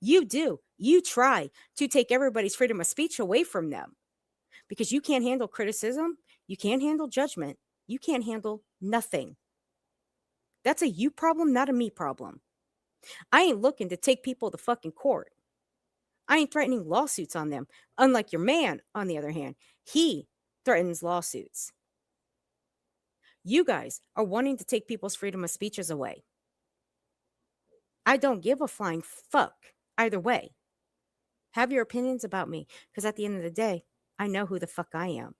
You do. You try to take everybody's freedom of speech away from them because you can't handle criticism. You can't handle judgment. You can't handle nothing. That's a you problem, not a me problem. I ain't looking to take people to fucking court. I ain't threatening lawsuits on them. Unlike your man, on the other hand, he threatens lawsuits. You guys are wanting to take people's freedom of speeches away. I don't give a flying fuck either way. Have your opinions about me, because at the end of the day, I know who the fuck I am.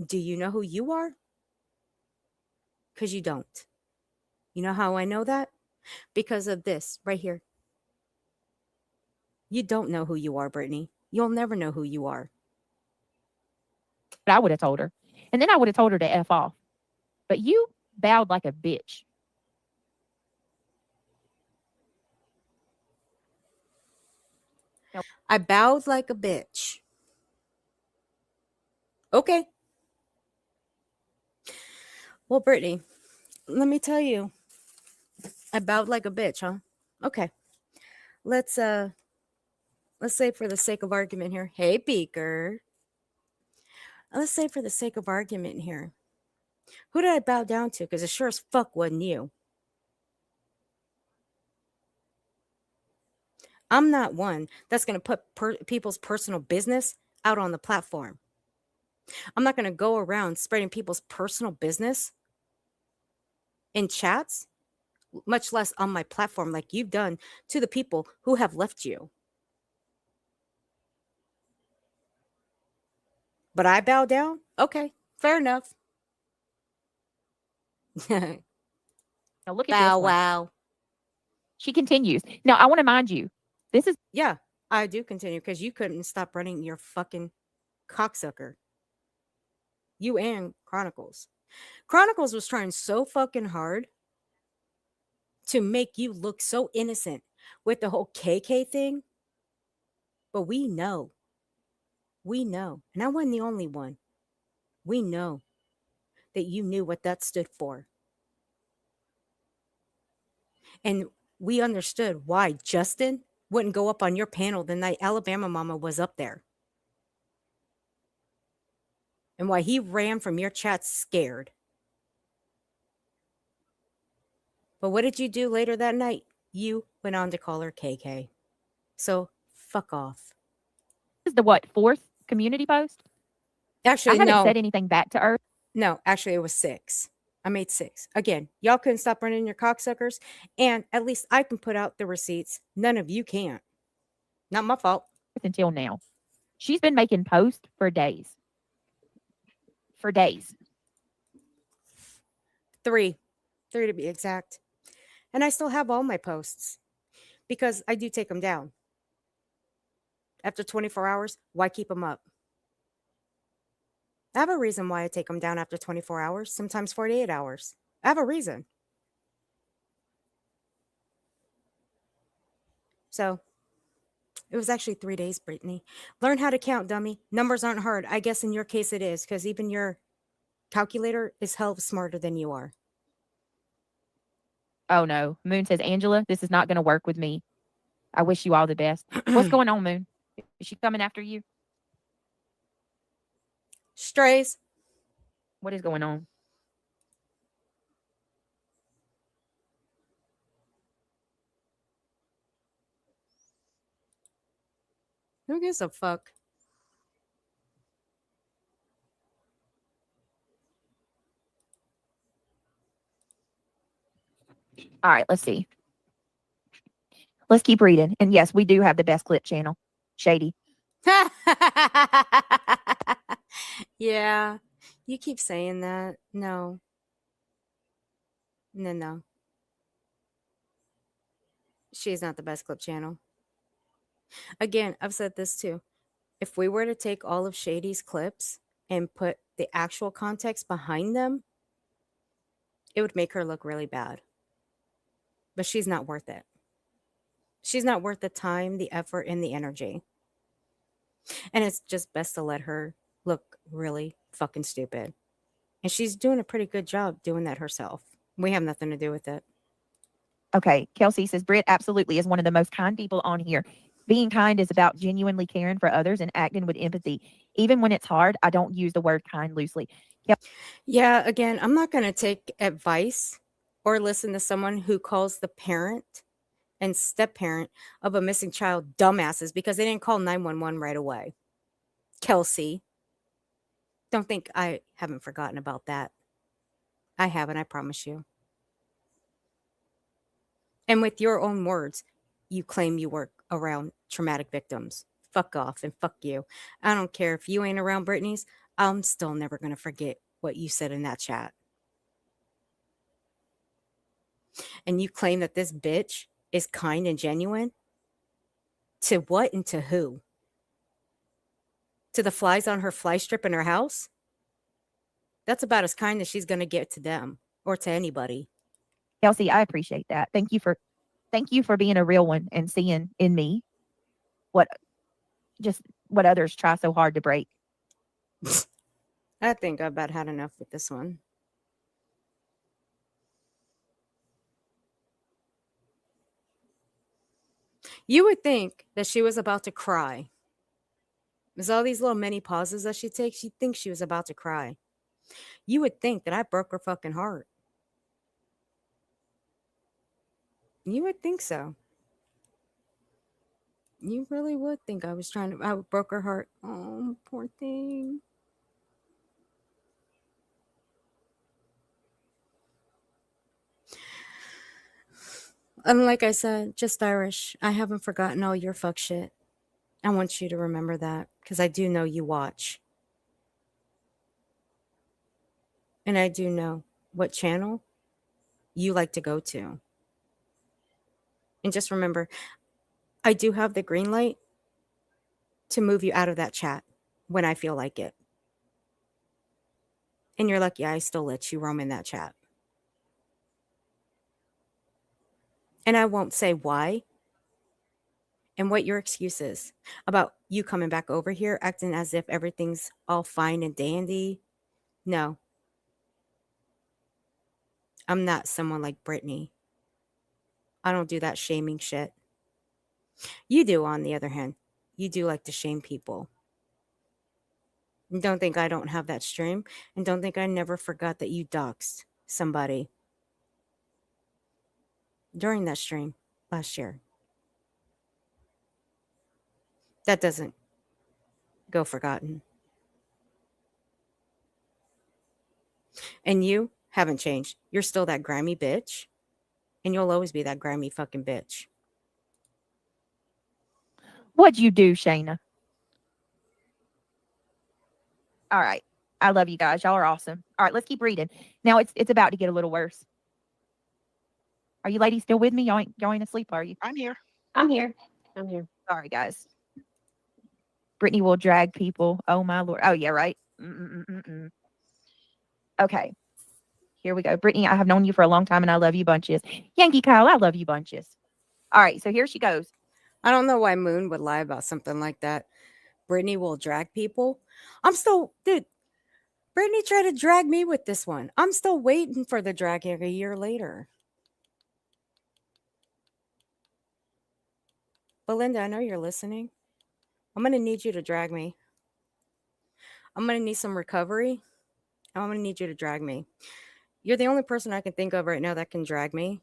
Do you know who you are? Because you don't. You know how I know that? Because of this right here. You don't know who you are, Brittany. You'll never know who you are. would have told her. And then I would have told her to F off. But you bowed like a bitch. I bowed like a bitch. Okay. Well, Brittany, let me tell you. I bowed like a bitch, huh? Okay. Let's say for the sake of argument here. Hey, Beaker. Let's say for the sake of argument here. Who did I bow down to? Because it sure as fuck wasn't you. I'm not one that's going to put people's personal business out on the platform. I'm not going to go around spreading people's personal business in chats, much less on my platform like you've done to the people who have left you. But I bow down? Okay, fair enough. Now look at Bow this one. wow. She continues. Now, I want to mind you, this is Yeah, I do continue because you couldn't stop running your fucking cocksucker. You and Chronicles. Chronicles was trying so fucking hard to make you look so innocent with the whole KK thing. But we know. We know. And I wasn't the only one. We know that you knew what that stood for. And we understood why Justin wouldn't go up on your panel the night Alabama Mama was up there. And why he ran from your chat scared. But what did you do later that night? You went on to call her KK. So fuck off. This is the what, 4th community post? Actually, I haven't no. said anything back to her. No, actually, it was 6. I made 6. Again, y'all couldn't stop running your cocksuckers. And at least I can put out the receipts. None of you can't. Not my fault. Until now. She's been making posts for days. For days. 3 to be exact. And I still have all my posts because I do take them down. After 24 hours, why keep them up? I have a reason why I take them down after 24 hours, sometimes 48 hours. I have a reason. So it was actually 3 days, Brittany. Learn how to count, dummy. Numbers aren't hard. I guess in your case it is, because even your calculator is hell smarter than you are. Oh no. Moon says, Angela, this is not going to work with me. I wish you all the best. What's going on, Moon? Is she coming after you? Strays. What is going on? Who gives a fuck? All right, let's see. Let's keep reading. And yes, we do have the best clip channel. Shady. Yeah, you keep saying that. No, No. She's not the best clip channel. Again, I've said this too. If we were to take all of Shady's clips and put the actual context behind them, it would make her look really bad. But she's not worth it. She's not worth the time, the effort, and the energy. And it's just best to let her look really fucking stupid. And she's doing a pretty good job doing that herself. We have nothing to do with it. Okay. Kelsey says, Britt absolutely is one of the most kind people on here. Being kind is about genuinely caring for others and acting with empathy. Even when it's hard, I don't use the word kind loosely. Yeah, again, I'm not going to take advice or listen to someone who calls the parent and step parent of a missing child dumbasses because they didn't call 911 right away. Kelsey, don't think I haven't forgotten about that. I haven't, I promise you. And with your own words, you claim you work around traumatic victims. Fuck off and fuck you. I don't care if you ain't around Brittany's. I'm still never going to forget what you said in that chat. And you claim that this bitch is kind and genuine? To what and to who? To the flies on her fly strip in her house? That's about as kind as she's going to get to them or to anybody. Kelsey, I appreciate that. Thank you for being a real one and seeing in me what others try so hard to break. I think I've about had enough with this one. You would think that she was about to cry. There's all these little mini pauses that she takes. She'd think she was about to cry. You would think that I broke her fucking heart. You would think so. You really would think I broke her heart. Oh, poor thing. And like I said, just Irish. I haven't forgotten all your fuck shit. I want you to remember that because I do know you watch. And I do know what channel you like to go to. And just remember, I do have the green light to move you out of that chat when I feel like it. And you're lucky I still let you roam in that chat. And I won't say why and what your excuse is about you coming back over here acting as if everything's all fine and dandy. No. I'm not someone like Brittany. I don't do that shaming shit. You do, on the other hand. You do like to shame people. And don't think I don't have that stream. And don't think I never forgot that you doxed somebody during that stream last year. That doesn't go forgotten. And you haven't changed. You're still that grimy bitch. And you'll always be that grimy fucking bitch. What'd you do, Shayna? All right. I love you guys. Y'all are awesome. All right, let's keep reading. Now it's about to get a little worse. Are you ladies still with me? Y'all ain't asleep, are you? I'm here. I'm here. I'm here. Sorry, guys. Brittany will drag people. Oh, my Lord. Oh, yeah, right. Okay. Here we go. Brittany, I have known you for a long time, and I love you bunches. Yankee Kyle, I love you bunches. All right, so here she goes. I don't know why Moon would lie about something like that. Brittany will drag people. Dude, Brittany tried to drag me with this one. I'm still waiting for the dragging a year later. Belinda, I know you're listening. I'm going to need you to drag me. I'm going to need some recovery. I'm going to need you to drag me. You're the only person I can think of right now that can drag me.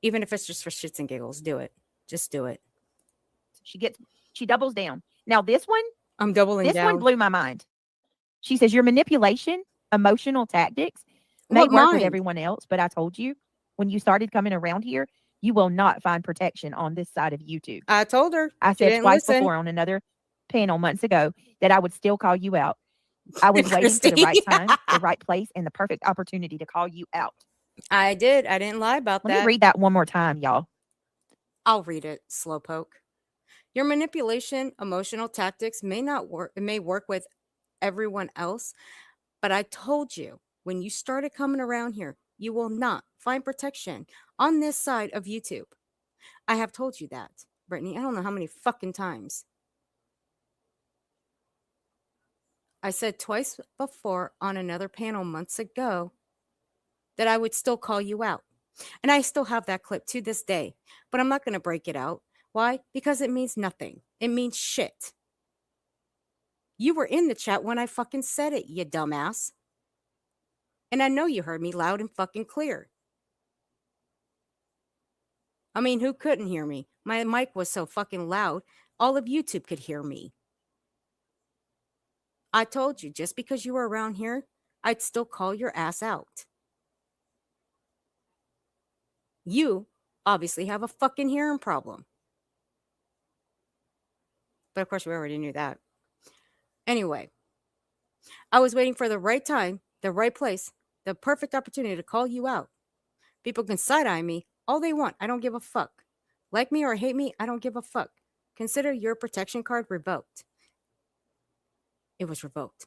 Even if it's just for shits and giggles, do it. Just do it. She doubles down. Now this one, I'm doubling down. This one blew my mind. She says your manipulation, emotional tactics may What work with mind? everyone else, but I told you when you started coming around here, you will not find protection on this side of YouTube. I told her. I She said didn't twice listen. before on another panel months ago that I would still call you out. I was waiting for the Christy. right time, the right place, and the perfect opportunity to call you out. I did. I didn't lie about Let that. me read that one more time, y'all. I'll read it, slowpoke. Your manipulation, emotional tactics may not work. It may work with everyone else, but I told you when you started coming around here, you will not find protection on this side of YouTube. I have told you that, Brittany. I don't know how many fucking times. I said twice before on another panel months ago that I would still call you out. And I still have that clip to this day, but I'm not going to break it out. Why? Because it means nothing. It means shit. You were in the chat when I fucking said it, you dumbass. And I know you heard me loud and fucking clear. I mean, who couldn't hear me? My mic was so fucking loud, all of YouTube could hear me. I told you, just because you were around here, I'd still call your ass out. You obviously have a fucking hearing problem. But of course, we already knew that. Anyway, I was waiting for the right time, the right place, the perfect opportunity to call you out. People can side-eye me all they want. I don't give a fuck. Like me or hate me, I don't give a fuck. Consider your protection card revoked. It was revoked.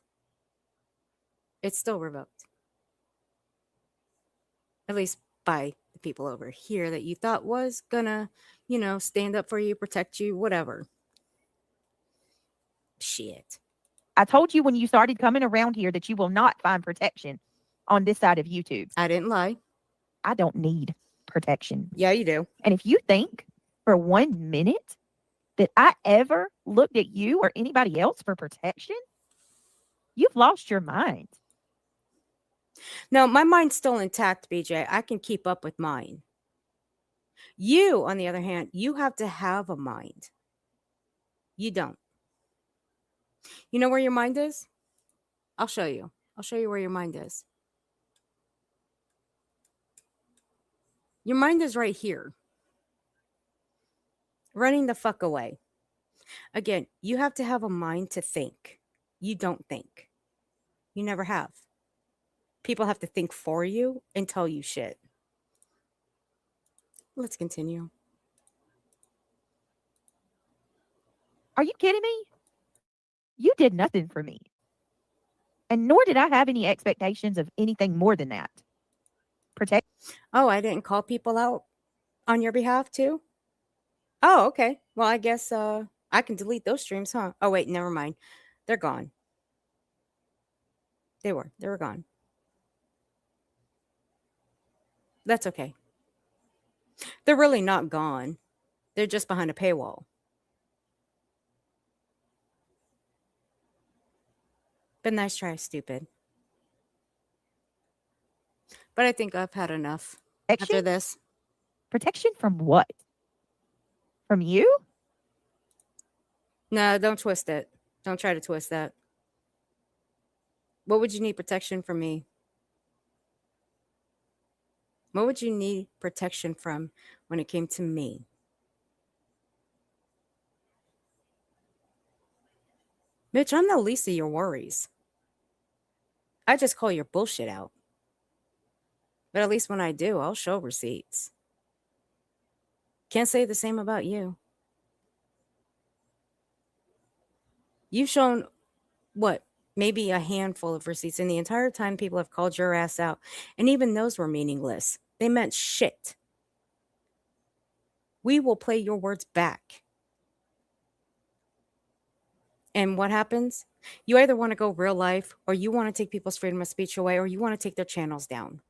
It's still revoked. At least by the people over here that you thought was gonna, stand up for you, protect you, whatever. Shit. I told you when you started coming around here that you will not find protection on this side of YouTube. I didn't lie. I don't need protection. Yeah, you do. And if you think for 1 minute that I ever looked at you or anybody else for protection, you've lost your mind. No, my mind's still intact, BJ. I can keep up with mine. You, on the other hand, you have to have a mind. You don't. You know where your mind is? I'll show you. I'll show you where your mind is. Your mind is right here. Running the fuck away. Again, you have to have a mind to think. You don't think. You never have. People have to think for you and tell you shit. Let's continue. Are you kidding me? You did nothing for me. And nor did I have any expectations of anything more than that. Protect. Oh, I didn't call people out on your behalf too? Oh, okay. Well, I guess I can delete those streams, huh? Oh, wait, never mind. They're gone. They were gone. That's okay. They're really not gone. They're just behind a paywall. But nice try, stupid. But I think I've had enough after this. Protection from what? From you? No, don't twist it. Don't try to twist that. What would you need protection from me? What would you need protection from when it came to me? Mitch, I'm the least of your worries. I just call your bullshit out. But at least when I do, I'll show receipts. Can't say the same about you. You've shown, what, maybe a handful of receipts in the entire time people have called your ass out. And even those were meaningless. They meant shit. We will play your words back. And what happens? You either want to go real life, or you want to take people's freedom of speech away, or you want to take their channels down.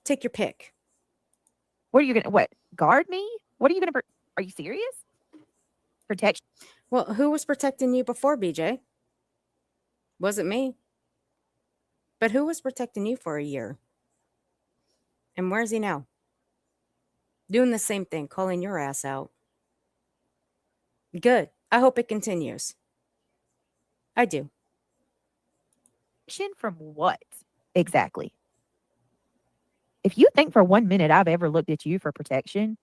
Take your pick. What are you going to, guard me? What are you going to, are you serious? Protection. Well, who was protecting you before, BJ? Wasn't me. But who was protecting you for a year? And where's he now? Doing the same thing, calling your ass out. Good. I hope it continues. I do. From what? Exactly. If you think for 1 minute I've ever looked at you for protection.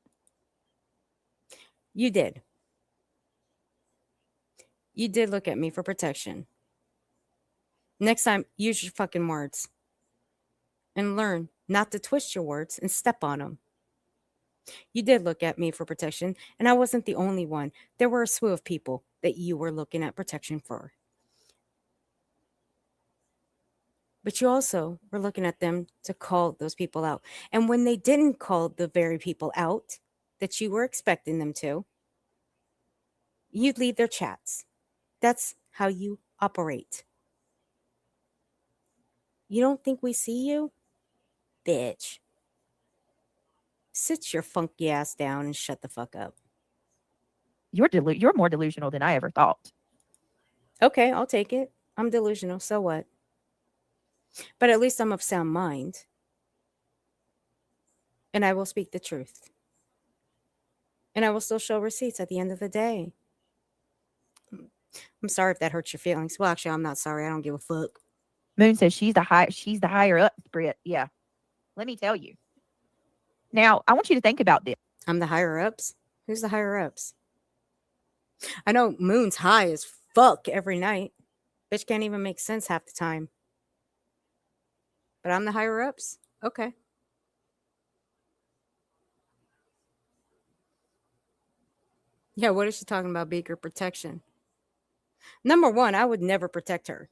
You did. You did look at me for protection. Next time, use your fucking words. and learn not to twist your words and step on them. You did look at me for protection, and I wasn't the only one. There were a slew of people that you were looking at protection for. But you also were looking at them to call those people out. And when they didn't call the very people out that you were expecting them to, you'd leave their chats. That's how you operate. You don't think we see you? Bitch. Sit your funky ass down and shut the fuck up. You're more delusional than I ever thought. Okay, I'll take it. I'm delusional, so what? But at least I'm of sound mind. And I will speak the truth. And I will still show receipts at the end of the day. I'm sorry if that hurts your feelings. Well, actually, I'm not sorry. I don't give a fuck. Moon says she's the higher up, Britt. Yeah. Let me tell you. Now, I want you to think about this. I'm the higher ups? Who's the higher ups? I know Moon's high as fuck every night. Bitch can't even make sense half the time. But I'm the higher ups? Okay. Yeah, what is she talking about, Beaker? Protection. Number one, I would never protect her.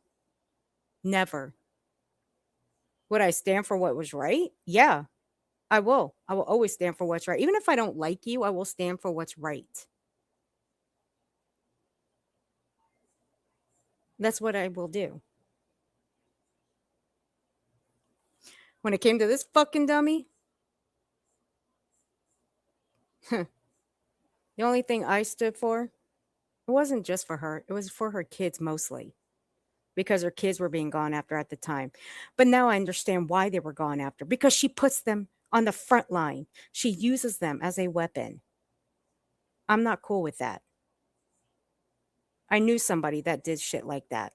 Never. Would I stand for what was right? Yeah, I will. I will always stand for what's right. Even if I don't like you, I will stand for what's right. That's what I will do. When it came to this fucking dummy, the only thing I stood for, it wasn't just for her. It was for her kids mostly. Because her kids were being gone after at the time. But now I understand why they were gone after. Because she puts them on the front line. She uses them as a weapon. I'm not cool with that. I knew somebody that did shit like that.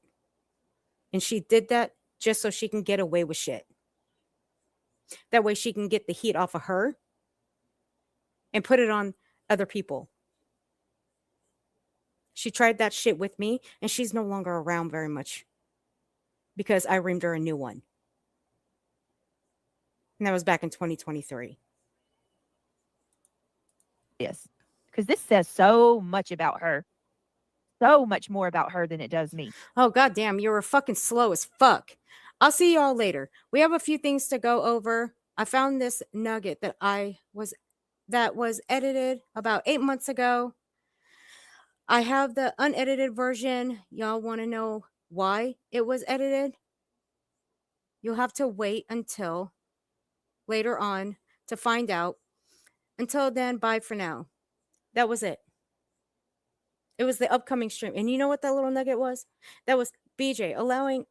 And she did that just so she can get away with shit. That way she can get the heat off of her and put it on other people. She tried that shit with me, and she's no longer around very much because I reamed her a new one. And that was back in 2023. Yes. Because this says so much about her. So much more about her than it does me. Oh, goddamn, you were fucking slow as fuck. I'll see y'all later. We have a few things to go over. I found this nugget that was edited about 8 months ago. I have the unedited version. Y'all want to know why it was edited? You'll have to wait until later on to find out. Until then, bye for now. That was it. It was the upcoming stream. And you know what that little nugget was? That was BJ allowing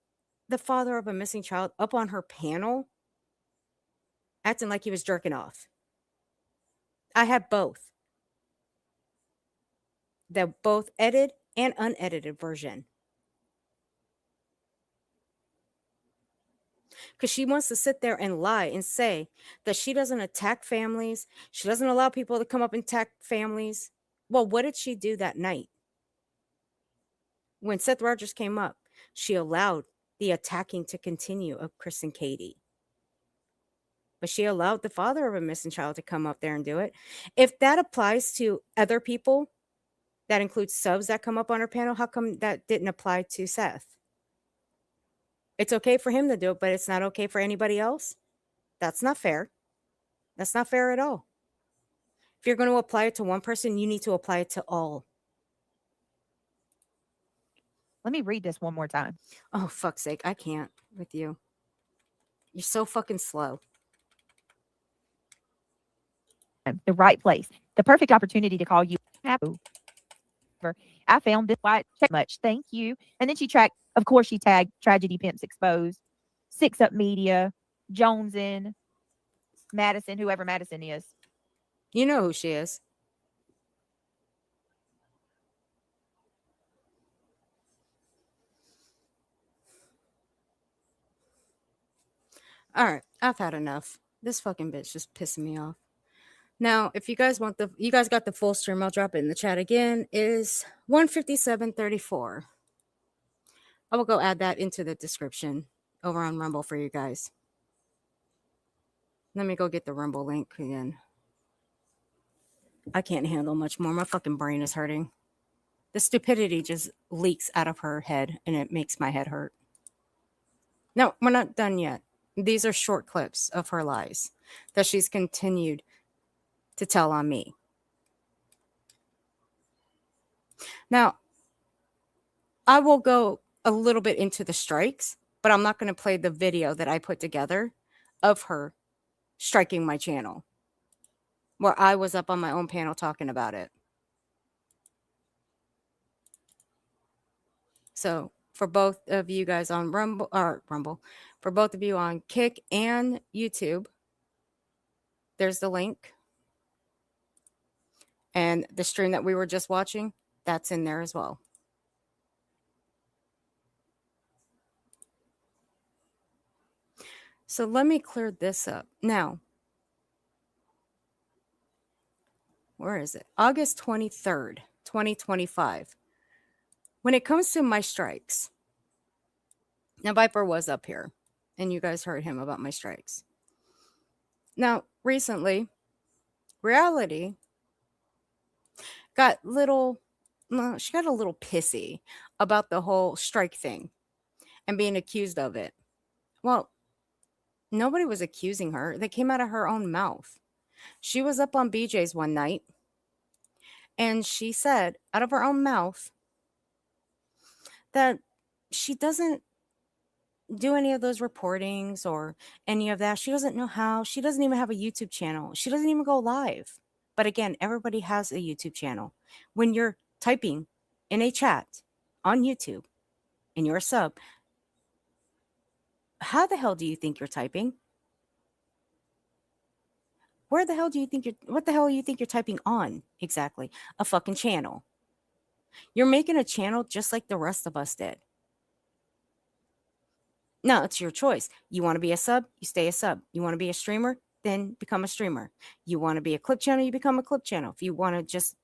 the father of a missing child up on her panel, acting like he was jerking off. I have both. The both edited and unedited version. Because she wants to sit there and lie and say that she doesn't attack families. She doesn't allow people to come up and attack families. Well, what did she do that night? When Seth Rogers came up, she allowed the attacking to continue of Chris and Katie. But she allowed the father of a missing child to come up there and do it. If that applies to other people, that includes subs that come up on her panel, how come that didn't apply to Seth? It's okay for him to do it, but it's not okay for anybody else? That's not fair. That's not fair at all. If you're going to apply it to one person, you need to apply it to all. Let me read this one more time. Oh, fuck's sake. I can't with you. You're so fucking slow. The right place. The perfect opportunity to call you. I found this white check much. Thank you. And then she tagged Tragedy Pimps Exposed, Six Up Media, Jones in, Madison, whoever Madison is. You know who she is. All right, I've had enough. This fucking bitch just pissing me off. Now, if you guys got the full stream, I'll drop it in the chat again. Is 157.34. I will go add that into the description over on Rumble for you guys. Let me go get the Rumble link again. I can't handle much more. My fucking brain is hurting. The stupidity just leaks out of her head and it makes my head hurt. No, we're not done yet. These are short clips of her lies that she's continued to tell on me. Now, I will go a little bit into the strikes, but I'm not going to play the video that I put together of her striking my channel, where I was up on my own panel talking about it. So for both of you guys on Rumble, for both of you on Kick and YouTube, there's the link. And the stream that we were just watching, that's in there as well. So let me clear this up. Now, where is it? August 23rd, 2025. When it comes to my strikes, now Viper was up here, and you guys heard him about my strikes. Now, recently, Reality got she got a little pissy about the whole strike thing and being accused of it. Well, nobody was accusing her. They came out of her own mouth. She was up on BJ's one night, and she said out of her own mouth that she doesn't do any of those reportings or any of that. She doesn't know how. She doesn't even have a YouTube channel. She doesn't even go live. But again, everybody has a YouTube channel. When you're typing in a chat on YouTube and you're a sub, how the hell do you think you're typing? Where the hell do you think what the hell do you think you're typing on exactly? A fucking channel. You're making a channel just like the rest of us did. No, it's your choice. You want to be a sub, you stay a sub. You want to be a streamer, then become a streamer. You want to be a clip channel, you become a clip channel. If you want to just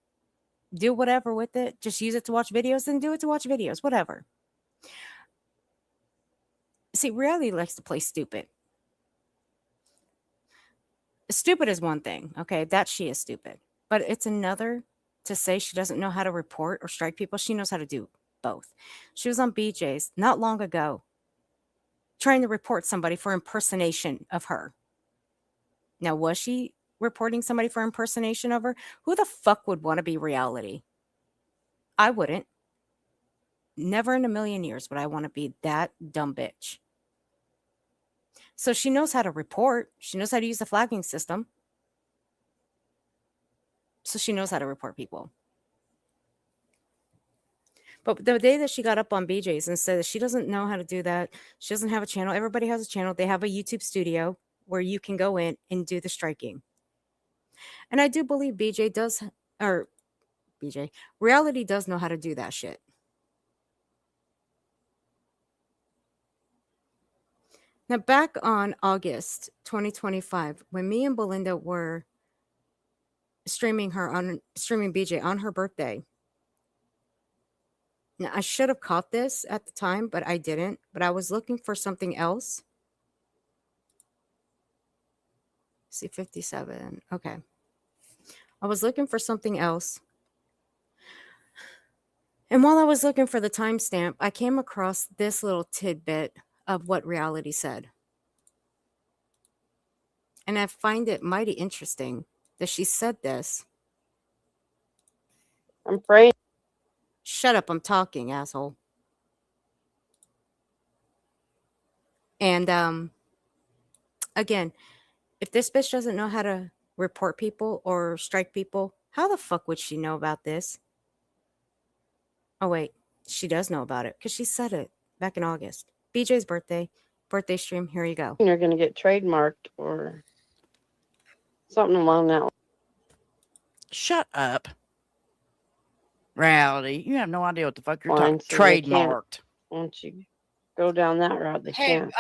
do whatever with it, just use it to watch videos, then do it to watch videos, whatever. See, Reality likes to play stupid. Stupid is one thing, okay? That she is stupid. But it's another to say she doesn't know how to report or strike people. She knows how to do both. She was on BJ's not long ago trying to report somebody for impersonation of her. Now, was she reporting somebody for impersonation of her? Who the fuck would want to be Reality? I wouldn't. Never in a million years would I want to be that dumb bitch. So she knows how to report. She knows how to use the flagging system. So she knows how to report people. But the day that she got up on BJ's and said that she doesn't know how to do that, she doesn't have a channel. Everybody has a channel. They have a YouTube studio where you can go in and do the striking. And I do believe Reality does know how to do that shit. Now, back on August 2025, when me and Belinda were streaming BJ on her birthday. Now, I should have caught this at the time, but I didn't. But I was looking for something else. See, 57. Okay. I was looking for something else. And while I was looking for the timestamp, I came across this little tidbit of what Reality said. And I find it mighty interesting that she said this. I'm afraid. Shut up, I'm talking, asshole. And again, if this bitch doesn't know how to report people or strike people, how the fuck would she know about this? Oh, wait. She does know about it because she said it back in August. BJ's birthday stream. Here you go. You're going to get trademarked or something along that line. Shut up. Reality. You have no idea what the fuck you're Fine, talking. so they Trademarked. Once you go down that route, they can't.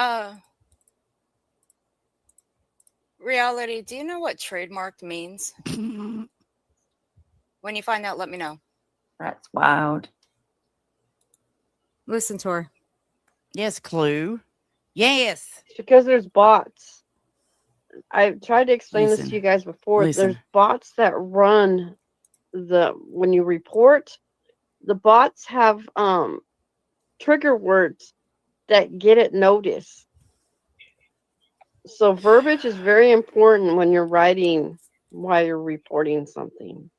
Reality, do you know what trademarked means? When you find out, let me know. That's wild. Listen to her. Yes, Clue. Yes. It's because there's bots. I've tried to explain this to you guys before. There's bots that run when you report, the bots have trigger words that get it noticed. So verbiage is very important when you're writing while you're reporting something.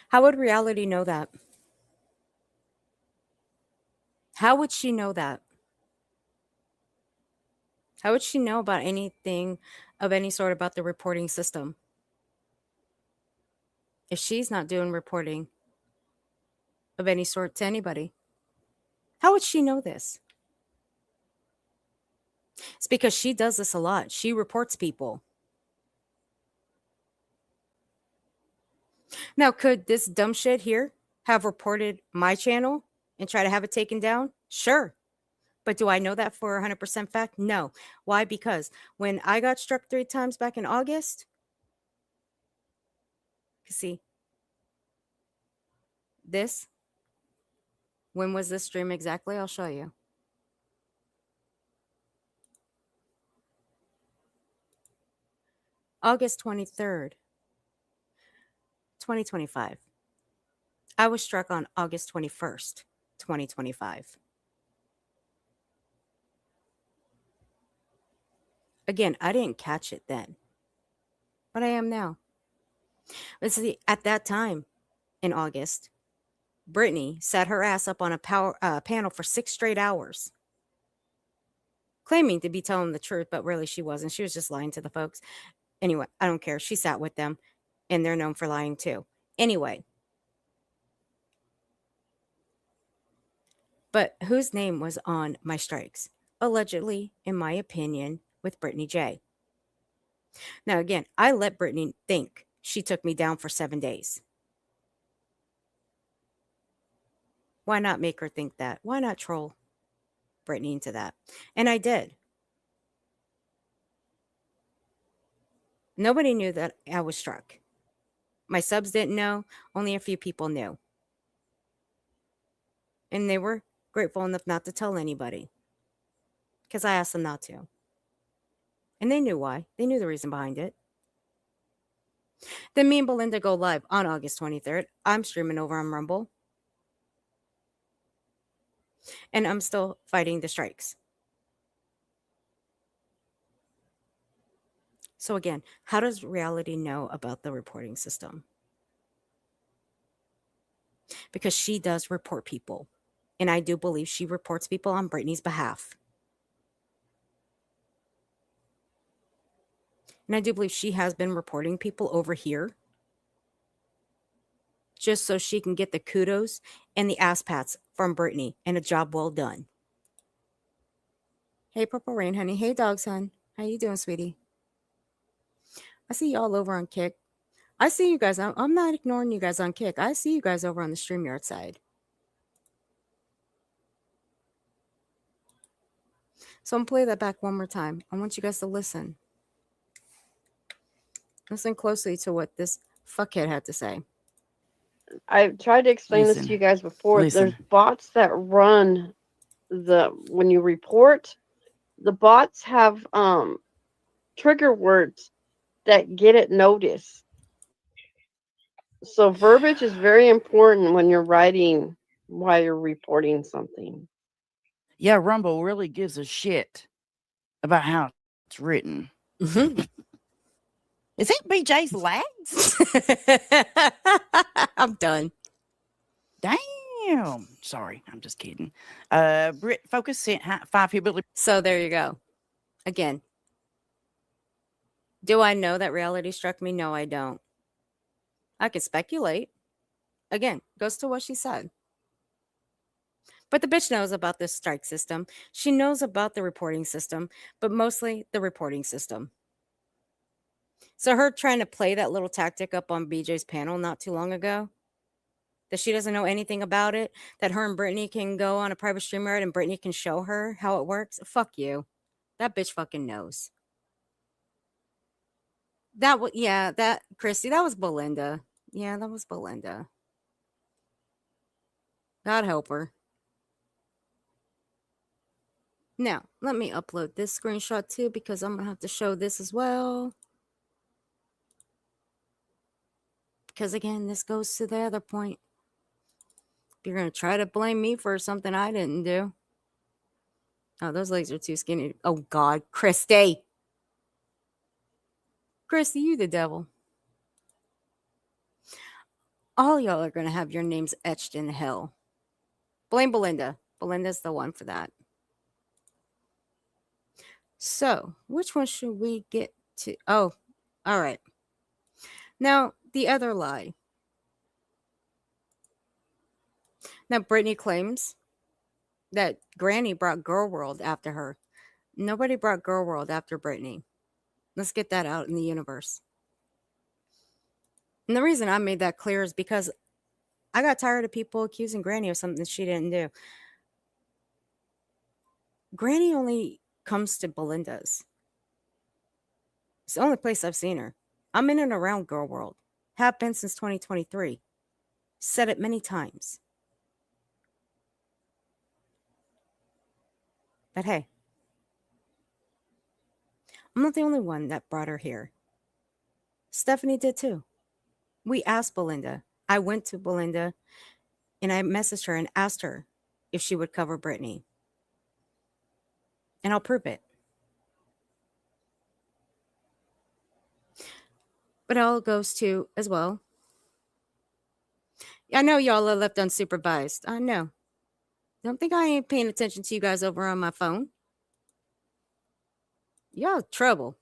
How would reality know that? How would she know that? How would she know about anything of any sort about the reporting system? If she's not doing reporting of any sort to anybody, how would she know this? It's because she does this a lot. She reports people. Now, could this dumb shit here have reported my channel and try to have it taken down? Sure. But do I know that for 100% fact? No. Why? Because when I got struck 3 times back in August, you see, this, when was this stream exactly? I'll show you. August 23rd, 2025. I was struck on August 21st, 2025. Again, I didn't catch it then, but I am now. But see, at that time in August, Brittany sat her ass up on a panel for 6 straight hours, claiming to be telling the truth, but really she wasn't. She was just lying to the folks. Anyway, I don't care. She sat with them, and they're known for lying too. Anyway, but whose name was on my strikes? Allegedly, in my opinion, with Brittany J. Now, again, I let Brittany think she took me down for 7 days. Why not make her think that? Why not troll Brittany into that? And I did. Nobody knew that I was struck. My subs didn't know. Only a few people knew. And they were grateful enough not to tell anybody, because I asked them not to. And they knew why. They knew the reason behind it. Then me and Belinda go live on August 23rd. I'm streaming over on Rumble. And I'm still fighting the strikes. So again, how does reality know about the reporting system? Because she does report people. And I do believe she reports people on Brittany's behalf. And I do believe she has been reporting people over here just so she can get the kudos and the ass pats from Brittany and a job well done. Hey, Purple Rain, honey. Hey, Dogs, hon. How you doing, sweetie? I see you all over on Kick. I see you guys. I'm not ignoring you guys on Kick. I see you guys over on the StreamYard side. So I'm going to play that back one more time. I want you guys to listen. Listen closely to what this fuckhead had to say. I've tried to explain this to you guys before. There's bots that run when you report, the bots have trigger words that get it noticed. So verbiage is very important when you're writing while you're reporting something. Yeah, Rumble really gives a shit about how it's written. Is it BJ's lags? I'm done. Damn. Sorry, I'm just kidding. Brit Focus sent 5 hillbilly. So there you go. Again, do I know that reality struck me? No, I don't. I could speculate. Again, goes to what she said. But the bitch knows about this strike system. She knows about the reporting system, but mostly the reporting system. So her trying to play that little tactic up on BJ's panel not too long ago, that she doesn't know anything about it, that her and Brittany can go on a private StreamYard and Brittany can show her how it works. Fuck you. That bitch fucking knows. Christy, that was Belinda. Yeah, that was Belinda. God help her. Now, let me upload this screenshot too, because I'm going to have to show this as well. Because again, this goes to the other point. You're going to try to blame me for something I didn't do. Oh, those legs are too skinny. Oh, God. Christy. Christy, you the devil. All y'all are going to have your names etched in hell. Blame Belinda. Belinda's the one for that. So, which one should we get to? Oh, all right. Now, the other lie. Now, Brittany claims that Granny brought Girl World after her. Nobody brought Girl World after Brittany. Let's get that out in the universe. And the reason I made that clear is because I got tired of people accusing Granny of something she didn't do. Granny only comes to Belinda's. It's the only place I've seen her. I'm in and around Girl World. Have been since 2023. Said it many times. But hey, I'm not the only one that brought her here. Stephanie did too. We asked Belinda. I went to Belinda and I messaged her and asked her if she would cover Brittany. And I'll prove it. But it all goes to as well. I know y'all are left unsupervised. I know. Don't think I ain't paying attention to you guys over on my phone. Y'all trouble.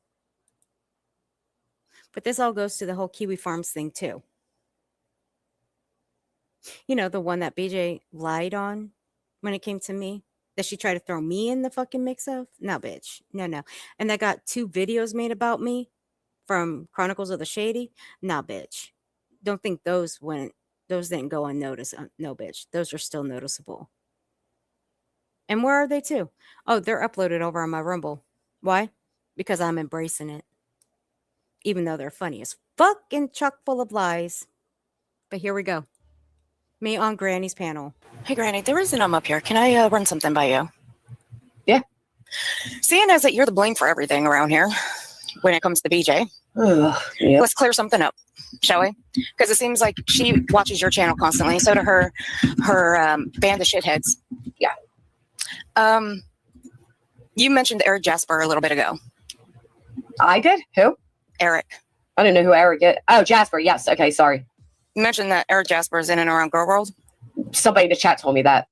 But this all goes to the whole Kiwi Farms thing too. You know, the one that BJ lied on when it came to me, that she tried to throw me in the fucking mix of? No, bitch. No. And that got 2 videos made about me from Chronicles of the Shady? Nah, bitch. Don't think those didn't go unnoticed. No, bitch. Those are still noticeable. And where are they too? Oh, they're uploaded over on my Rumble. Why? Because I'm embracing it. Even though they're funny as fuck and chock full of lies. But here we go. Me on Granny's panel. Hey, Granny, the reason I'm up here, can I run something by you? Yeah. Seeing as that you're the blame for everything around here when it comes to BJ, Yeah. let's clear something up, shall we? Because it seems like she watches your channel constantly. So do her band of shitheads. Yeah. You mentioned Eric Jasper a little bit ago. I did? Who? Eric. I didn't know who Eric is. Oh, Jasper. Yes. Okay. Sorry. You mentioned that Eric Jasper is in and around Girl World. Somebody in the chat told me that.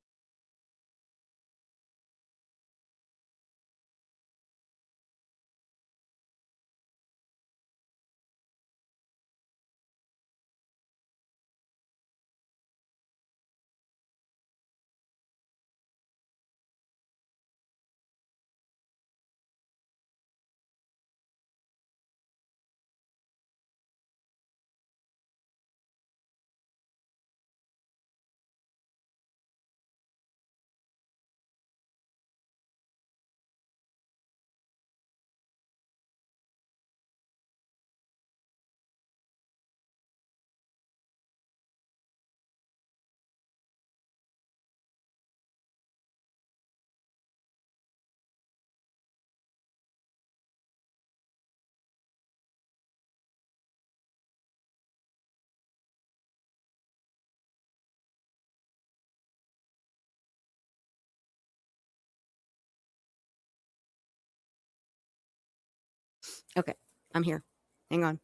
Okay, I'm here. Hang on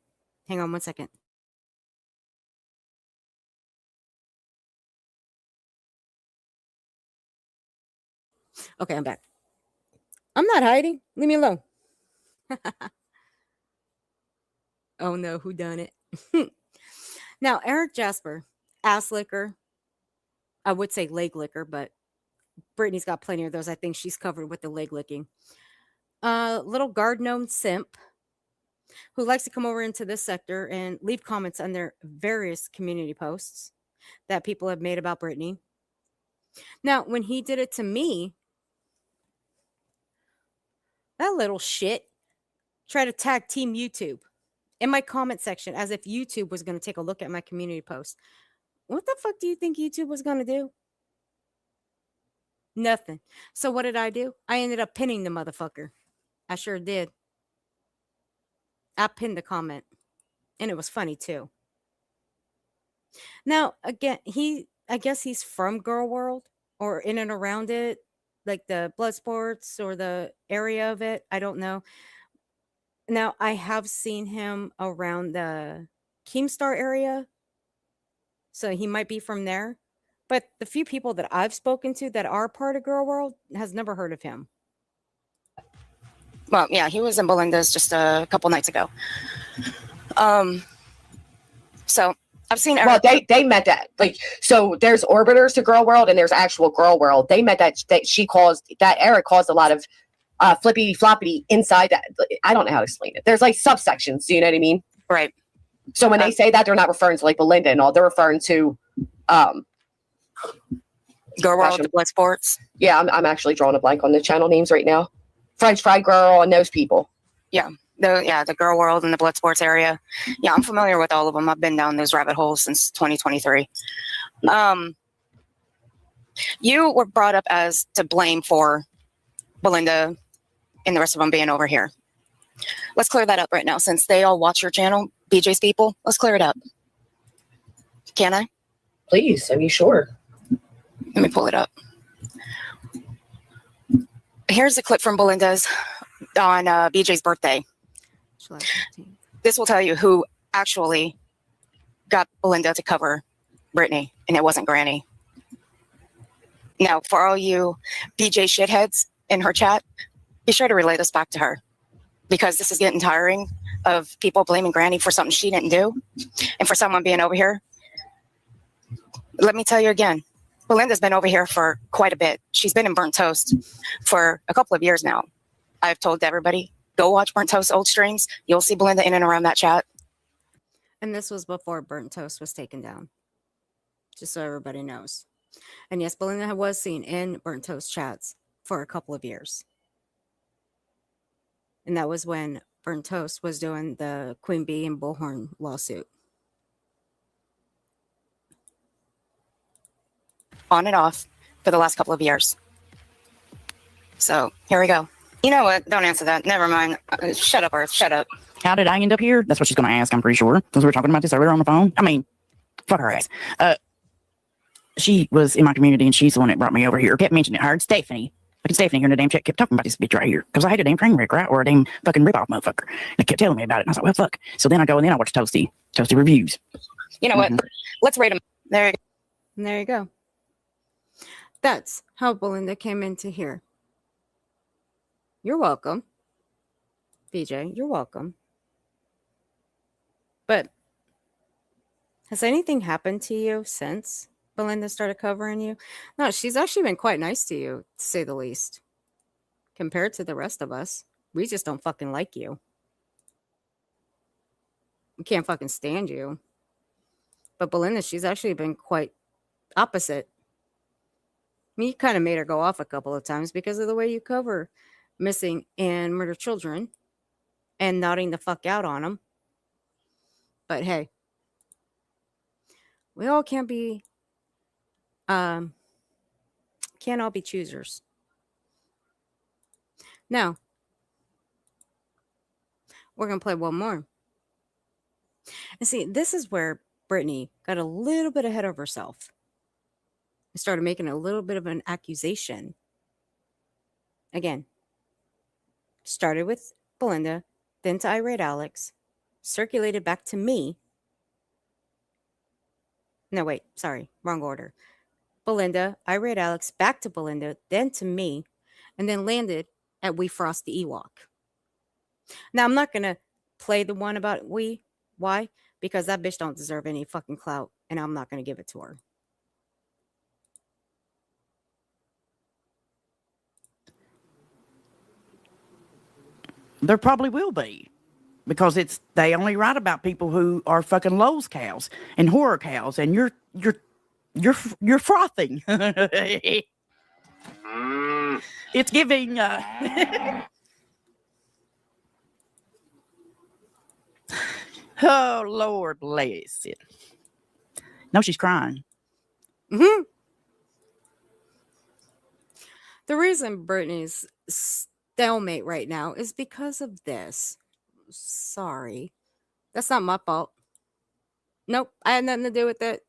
1 second. Okay, I'm back. I'm not hiding. Leave me alone. Oh no, who done it? Now, Eric Jasper, ass licker. I would say leg licker, but Brittany's got plenty of those. I think she's covered with the leg licking. Little guard gnome simp who likes to come over into this sector and leave comments on their various community posts that people have made about Brittany. Now, when he did it to me, that little shit tried to tag Team YouTube in my comment section as if YouTube was going to take a look at my community post. What the fuck do you think YouTube was going to do? Nothing. So what did I do? I ended up pinning the motherfucker. I sure did. I pinned the comment. And it was funny too. Now, again, I guess he's from Girl World or in and around it, like the blood sports or the area of it. I don't know. Now, I have seen him around the Keemstar area. So he might be from there. But the few people that I've spoken to that are part of Girl World has never heard of him. Well, yeah, he was in Belinda's just a couple nights ago. So I've seen. Well, they met that, like, so there's orbiters to Girl World and there's actual Girl World. They met that Eric caused a lot of flippy floppy inside that. I don't know how to explain it. There's like subsections. Do you know what I mean? Right. So when they say that, they're not referring to like Belinda and all. They're referring to Girl World, the blood sports. Yeah, I'm actually drawing a blank on the channel names right now. French Fry Girl and those people. Yeah. The Girl World and the blood sports area. Yeah, I'm familiar with all of them. I've been down those rabbit holes since 2023. You were brought up as to blame for Belinda and the rest of them being over here. Let's clear that up right now. Since they all watch your channel, BJ's people, let's clear it up. Can I? Please, I mean, sure. Let me pull it up. Here's a clip from Belinda's on BJ's birthday. This will tell you who actually got Belinda to cover Brittany, and it wasn't Granny. Now, for all you BJ shitheads in her chat, be sure to relay this back to her, because this is getting tiring of people blaming Granny for something she didn't do, and for someone being over here. Let me tell you again, Belinda's been over here for quite a bit. She's been in Burnt Toast for a couple of years now. I've told everybody, go watch Burnt Toast old streams. You'll see Belinda in and around that chat. And this was before Burnt Toast was taken down. Just so everybody knows. And yes, Belinda was seen in Burnt Toast chats for a couple of years. And that was when Burnt Toast was doing the Queen Bee and Bullhorn lawsuit. On and off for the last couple of years. So here we go. You know what? Don't answer that. Never mind. Shut up, Earth. Shut up. How did I end up here? That's what she's going to ask, I'm pretty sure. Because we were talking about this earlier on the phone. I mean, fuck her ass. She was in my community and she's the one that brought me over here. Kept mentioning it. I heard Stephanie. Fucking Stephanie here in the damn chat kept talking about this bitch right here. Because I had a damn train wreck, right? Or a damn fucking rip-off motherfucker. And they kept telling me about it. And I was like, well, fuck. So then I go and then I watch Toasty reviews. You know what? Let's rate them. There you go. And there you go. That's how Belinda came into here. You're welcome. BJ, you're welcome. But has anything happened to you since Belinda started covering you? No, she's actually been quite nice to you, to say the least. Compared to the rest of us. We just don't fucking like you. We can't fucking stand you. But Belinda, she's actually been quite opposite. I mean, you kind of made her go off a couple of times because of the way you cover missing and murdered children and nodding the fuck out on them. But hey, we all can't all be choosers. Now, we're going to play one more. And see, this is where Brittany got a little bit ahead of herself. Started making a little bit of an accusation. Again, started with Belinda, then to Irate Alex, circulated back to me. No, wait, sorry, wrong order. Belinda, Irate Alex, back to Belinda, then to me, and then landed at We Frost the Ewok. Now, I'm not going to play the one about we. Why? Because that bitch don't deserve any fucking clout, and I'm not going to give it to her. There probably will be, because they only write about people who are fucking Lowe's cows and horror cows, and you're frothing. It's giving. Oh Lord, bless it. No, she's crying. The reason Brittany's stalemate right now is because of this. Sorry. That's not my fault. Nope. I had nothing to do with it.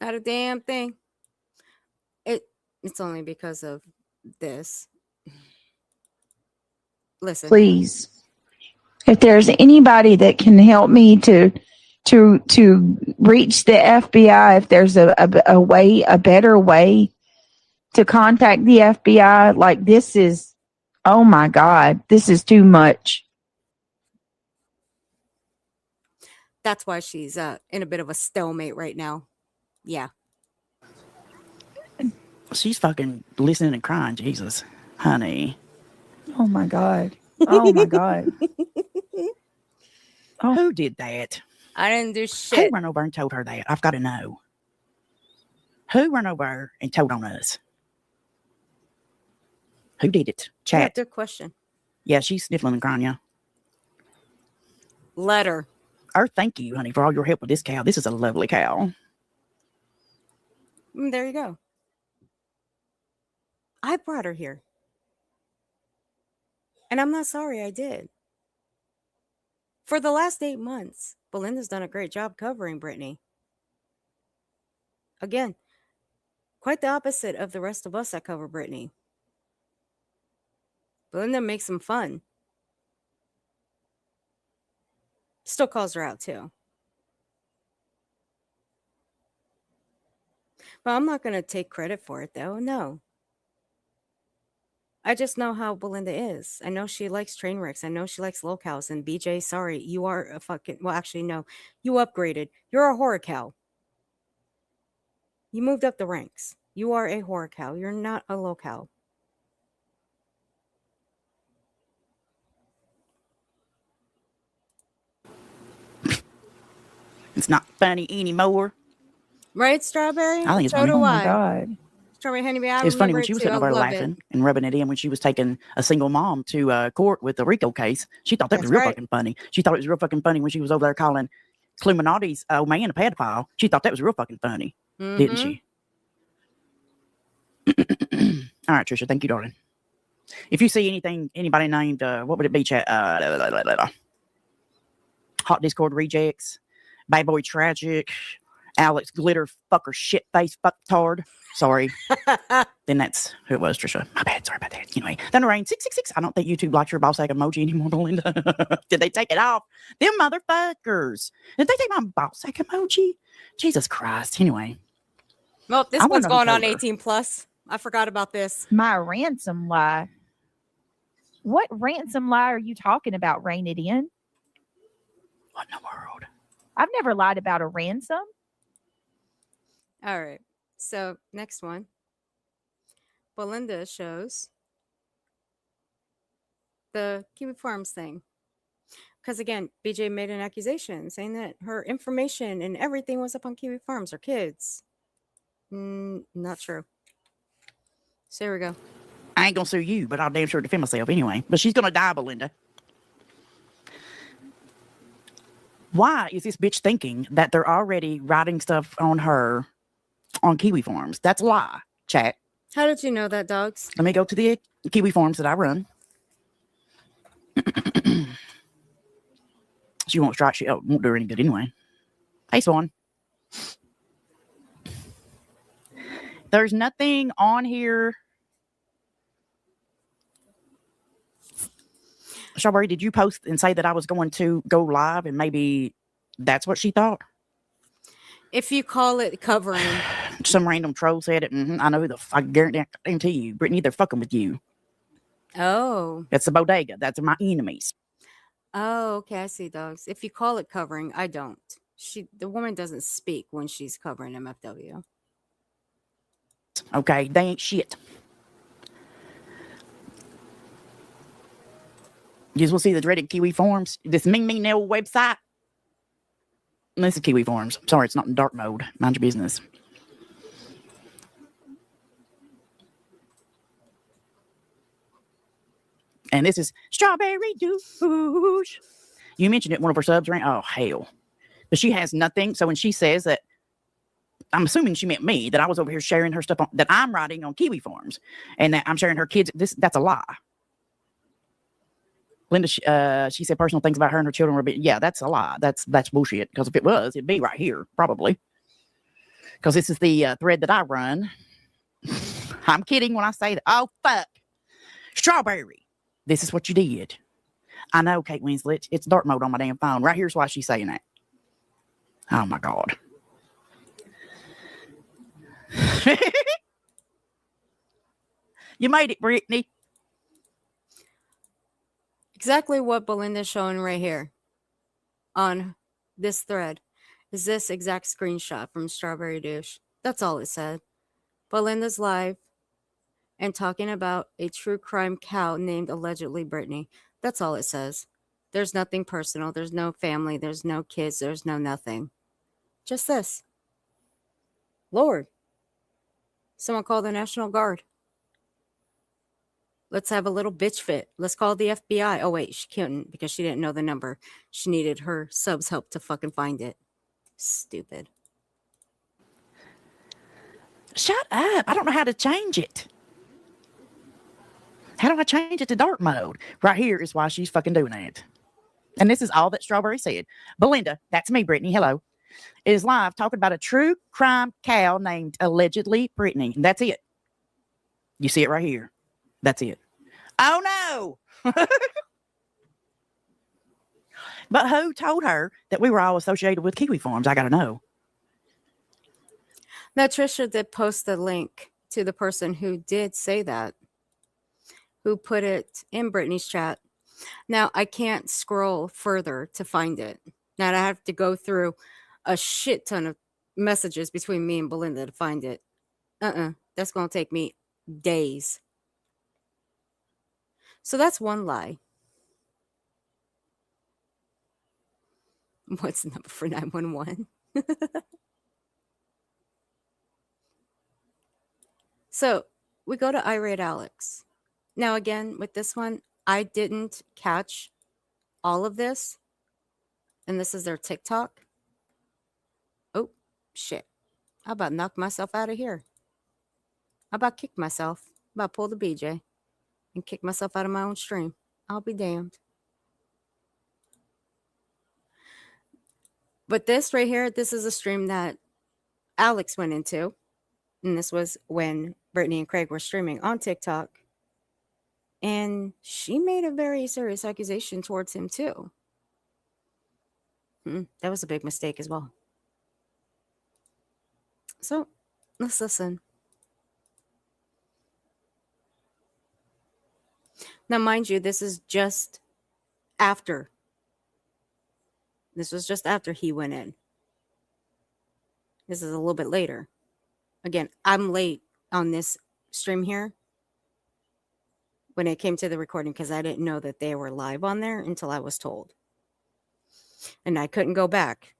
Not a damn thing. It's only because of this. Listen. Please, if there's anybody that can help me to reach the FBI, if there's a better way to contact the FBI, like this is, oh my God, this is too much. That's why she's in a bit of a stalemate right now. Yeah. She's fucking listening and crying. Jesus, honey. Oh my God. Oh my God. Oh. Who did that? I didn't do shit. Who ran over and told her that? I've got to know. Who ran over her and told on us? Who did it? Chat. Yeah, good question. Yeah, she's sniffling and crying, yeah. Letter. Oh, thank you, honey, for all your help with this cow. This is a lovely cow. There you go. I brought her here. And I'm not sorry I did. For the last 8 months, Belinda's done a great job covering Brittany. Again, quite the opposite of the rest of us that cover Brittany. Belinda makes them fun. Still calls her out too. But I'm not going to take credit for it though. No. I just know how Belinda is. I know she likes train wrecks. I know she likes locals. And BJ, sorry, you are a fucking... Well, actually, no. You upgraded. You're a horror cow. You moved up the ranks. You are a horror cow. You're not a locale. It's not funny anymore. Right, Strawberry? I think it's so funny. do Oh I. my God. Strawberry Honeybee, I It's funny remember when it she was too. sitting I over there love laughing it. and rubbing it in when she was taking a single mom to court with the RICO case. She thought that was That's real right. fucking funny. She thought it was real fucking funny when she was over there calling Cluminati's old man a pedophile. She thought that was real fucking funny, didn't she? All right, Trisha. Thank you, darling. If you see anybody named, what would it be, chat? Hot Discord Rejects, Bad Boy Tragic, Alex Glitter Fucker Shitface Fucktard. Sorry. Then that's who it was, Trisha. My bad. Sorry about that. Anyway, Thunder Rain 666. I don't think YouTube likes your boss egg emoji anymore, Belinda. Did they take it off? Them motherfuckers. Did they take my boss egg emoji? Jesus Christ. Anyway. Well, this I one's wanna going know on her. 18 plus. I forgot about this. My ransom lie. What ransom lie are you talking about, Rain It In? What in the world? I've never lied about a ransom. All right. So, next one. Belinda shows the Kiwi Farms thing. Because again, BJ made an accusation saying that her information and everything was up on Kiwi Farms, her kids. Not true. So here we go. I ain't gonna sue you, but I'll damn sure defend myself anyway. But she's gonna die, Belinda. Why is this bitch thinking that they're already writing stuff on her on Kiwi Farms? That's a lie, chat. How did you know that, dogs? Let me go to the Kiwi Farms that I run. She won't strike. She won't do her any good anyway. Hey, Swan. There's nothing on here. Strawberry, did you post and say that I was going to go live and maybe that's what she thought? If you call it covering. Some random troll said it. I know who I guarantee you. Brittany, they're fucking with you. Oh. That's the bodega. That's my enemies. Oh, okay. I see, dogs. If you call it covering, I don't. The woman doesn't speak when she's covering MFW. Okay, they ain't shit. You just will see the dreaded Kiwi Farms. This Ming Ming Nail website. This is Kiwi Farms. Sorry, it's not in dark mode. Mind your business. And this is Strawberry Douche. You mentioned it, one of her subs, right? Oh, hell. But she has nothing. So when she says that I'm assuming she meant me, that I was over here sharing her stuff that I'm writing on Kiwi Farms, and that I'm sharing her kids. That's a lie. Linda, she said personal things about her and her children were yeah, that's a lie. That's bullshit. Because if it was, it'd be right here, probably. Because this is the thread that I run. I'm kidding when I say that. Oh, fuck. Strawberry. This is what you did. I know, Kate Winslet. It's dark mode on my damn phone. Right here's why she's saying that. Oh, my God. You made it, Brittany. Exactly what Belinda's showing right here on this thread is this exact screenshot from Strawberry Douche. That's all it said. Belinda's live and talking about a true crime cow named allegedly Brittany. That's all it says. There's nothing personal. There's no family. There's no kids. There's no nothing. Just this. Lord. Someone call the National Guard. Let's have a little bitch fit. Let's call the FBI. Oh, wait, she couldn't because she didn't know the number. She needed her subs help to fucking find it. Stupid. Shut up. I don't know how to change it. How do I change it to dark mode? Right here is why she's fucking doing it. And this is all that Strawberry said. Belinda, that's me, Brittany. Hello. Is live talking about a true crime cow named allegedly Brittany. And that's it. You see it right here. That's it. Oh, no. But who told her that we were all associated with Kiwi Farms? I got to know. Now, Trisha did post the link to the person who did say that, who put it in Brittany's chat. Now, I can't scroll further to find it. Now, I have to go through a shit ton of messages between me and Belinda to find it. That's going to take me days. So that's one lie. What's the number for 911? So we go to Irate Alex. Now, again, with this one, I didn't catch all of this. And this is their TikTok. Oh, shit. How about knock myself out of here? How about kick myself? How about pull the BJ and kick myself out of my own stream? I'll be damned. But this right here, this is a stream that Alex went into. And this was when Brittany and Craig were streaming on TikTok. And she made a very serious accusation towards him, too. That was a big mistake as well. So, let's listen. Now, mind you, this is just after. This was just after he went in. This is a little bit later. Again, I'm late on this stream here when it came to the recording because I didn't know that they were live on there until I was told. And I couldn't go back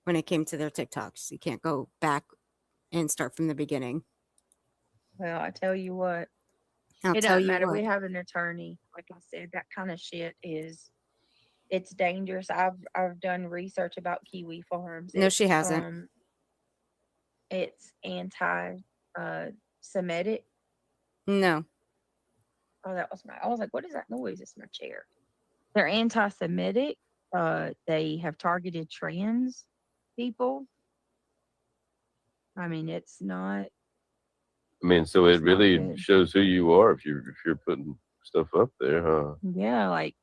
when it came to their TikToks. You can't go back and start from the beginning. Well, I tell you what, I'll it tell doesn't you matter. what. We have an attorney. Like I said, that kind of shit it's dangerous. I've done research about Kiwi Farms. No, she hasn't. It's anti-Semitic. No. Oh, that was I was like, what is that noise? It's my chair. They're anti-Semitic. They have targeted trans people. I mean, it's not. I mean, so it really shows who you are if you're putting stuff up there, huh? Yeah, like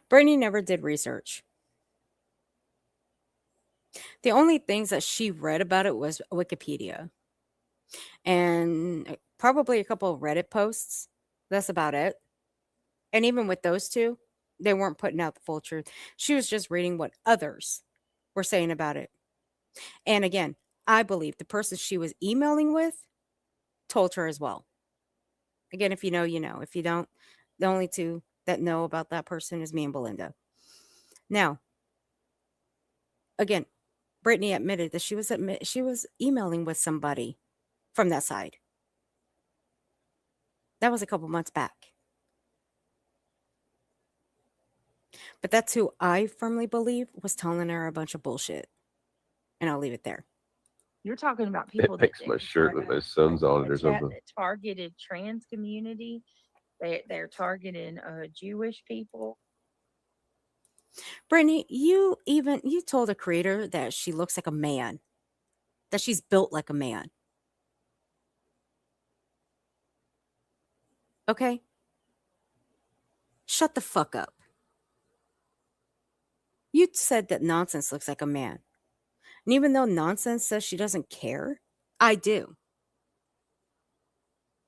Brittany never did research. The only things that she read about it was Wikipedia and probably a couple of Reddit posts. That's about it. And even with those two, they weren't putting out the full truth. She was just reading what others were saying about it. And again, I believe the person she was emailing with told her as well. Again, if you know, you know. If you don't, the only two that know about that person is me and Belinda. Now, again, Brittany admitted that she was emailing with somebody from that side. That was a couple months back. But that's who I firmly believe was telling her a bunch of bullshit. And I'll leave it there. You're talking about people It that makes my shirt look like my son's on it or something. that targeted trans community. They're targeting Jewish people. Brittany, you told a creator that she looks like a man, that she's built like a man. Okay? Shut the fuck up. You said that Nonsense looks like a man. And even though Nonsense says she doesn't care, I do.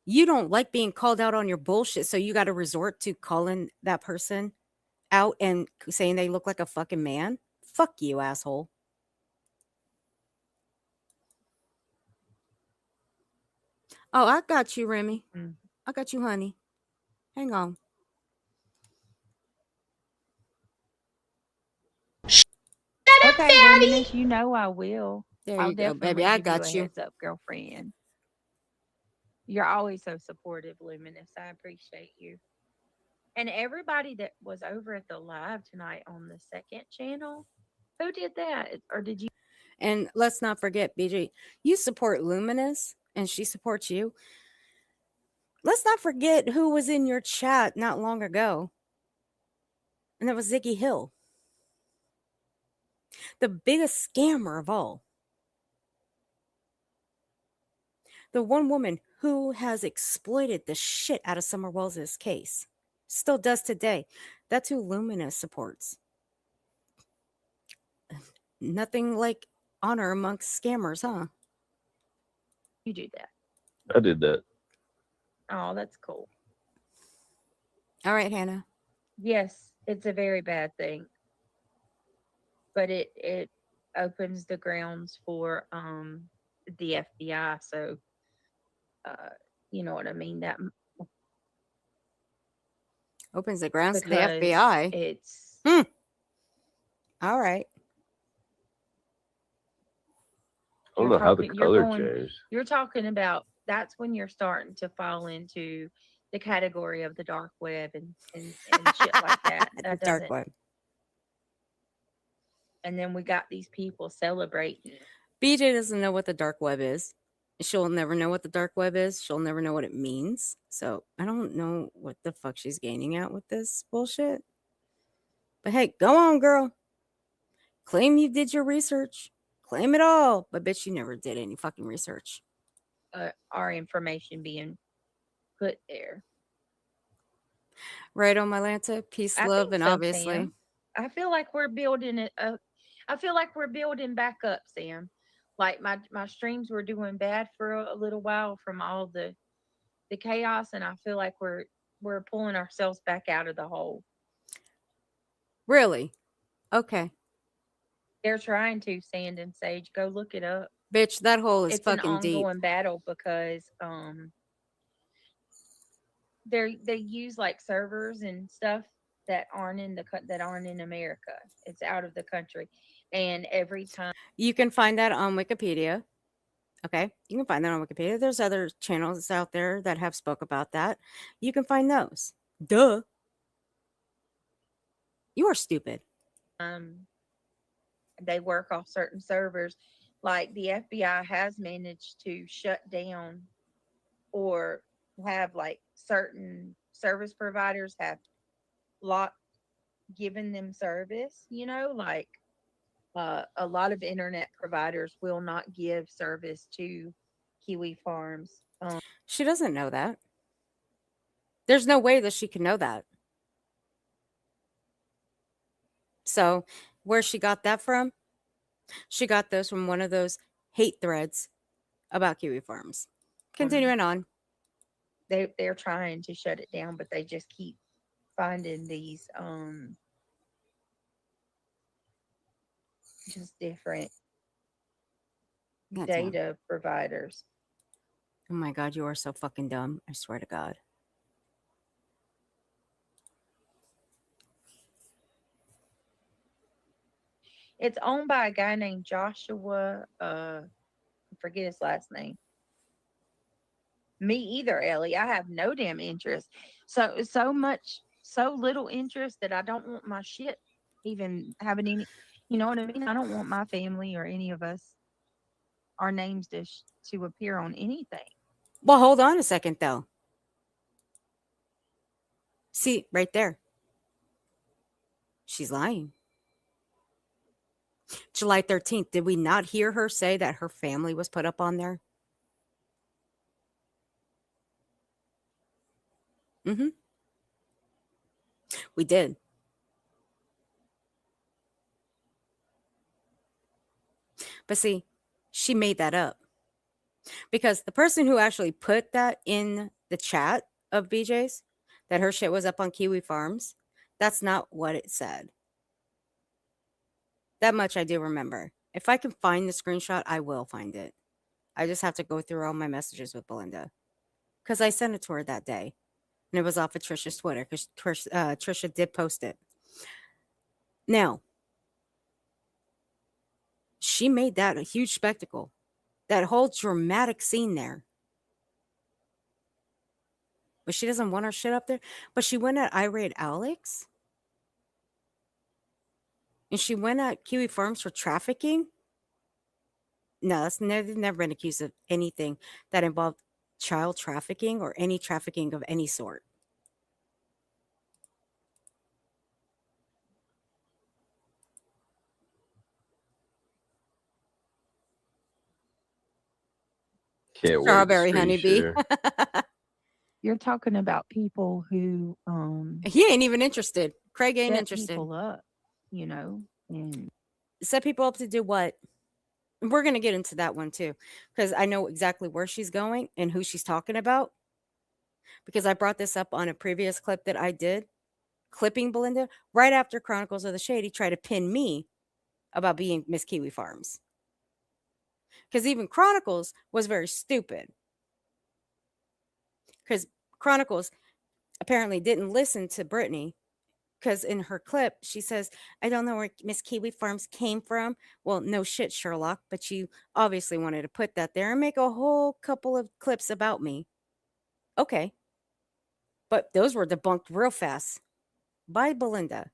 You don't like being called out on your bullshit, so you got to resort to calling that person out and saying they look like a fucking man? Fuck you, asshole. Oh, I got you, Remy. I got you, honey. Hang on. Okay, Luminous, you know I will. There I'll you go, baby. definitely I give got you a you. heads up, girlfriend. You're always so supportive, Luminous. I appreciate you. And everybody that was over at the live tonight on the second channel, who did that? Or did you? And let's not forget, BG, you support Luminous and she supports you. Let's not forget who was in your chat not long ago. And that was Ziggy Hill, the biggest scammer of all. The one woman who has exploited the shit out of Summer Wells' case. Still does today. That's who Luminous supports. Nothing like honor amongst scammers, huh? You do that. I did that. Oh, that's cool. All right, Hannah. Yes, it's a very bad thing. But it opens the grounds for the FBI. So you know what I mean? That opens the grounds to the because FBI. It's all right. I don't know how the color changed. You're talking about that's when you're starting to fall into the category of the dark web and shit like that. The dark web. And then we got these people celebrating. BJ doesn't know what the dark web is. She'll never know what the dark web is. She'll never know what it means. So I don't know what the fuck she's gaining at with this bullshit. But hey, go on, girl. Claim you did your research. Claim it all. But bitch, you never did any fucking research. Our information being put there. Right on, my Lanta. Peace, love, and so, obviously. Sam. I feel like we're building it up. I feel like we're building back up, Sam. Like my streams were doing bad for a little while from all the chaos, and I feel like we're pulling ourselves back out of the hole. Really? Okay. They're trying to, Sand and Sage. Go look it up. Bitch, that hole is fucking deep. It's an ongoing battle because they use like servers and stuff that aren't in America. It's out of the country, and every time you can find that on Wikipedia. Okay, you can find that on Wikipedia. There's other channels out there that have spoke about that. You can find those. Duh. You are stupid. They work off certain servers. Like the FBI has managed to shut down or have like certain service providers have given them service, you know, like a lot of internet providers will not give service to Kiwi Farms. She doesn't know that. There's no way that she can know that. So where she got that from? She got those from one of those hate threads about Kiwi Farms. Continuing on. They're trying to shut it down, but they just keep finding these just different data providers. Oh my God, you are so fucking dumb. I swear to God. It's owned by a guy named Joshua. I forget his last name. Me either, Ellie. I have no damn interest. So little interest that I don't want my shit even having any. You know what I mean? I don't want my family or any of us our names to appear on anything. Well, hold on a second, though. See, right there. She's lying. July 13th, did we not hear her say that her family was put up on there? Mm-hmm. We did. But see, she made that up. Because the person who actually put that in the chat of BJ's, that her shit was up on Kiwi Farms, that's not what it said. That much I do remember. If I can find the screenshot, I will find it. I just have to go through all my messages with Belinda. Because I sent it to her that day. And it was off of Trisha's Twitter. Because Trisha did post it. Now, she made that a huge spectacle. That whole dramatic scene there. But she doesn't want her shit up there. But she went at Irate Alex. And she went at Kiwi Farms for trafficking. No, that's never been accused of anything that involved child trafficking or any trafficking of any sort. Can't wait to Strawberry screen honeybee. share. You're talking about people who He ain't even interested. Craig ain't set interested. people up, you know, and Set people up to do what? We're going to get into that one too, because I know exactly where she's going and who she's talking about. Because I brought this up on a previous clip that I did, clipping Belinda, right after Chronicles of the Shady tried to pin me about being Miss Kiwi Farms. Because even Chronicles was very stupid. Because Chronicles apparently didn't listen to Brittany. Because in her clip, she says, I don't know where Miss Kiwi Farms came from. Well, no shit, Sherlock. But you obviously wanted to put that there and make a whole couple of clips about me. Okay. But those were debunked real fast by Belinda.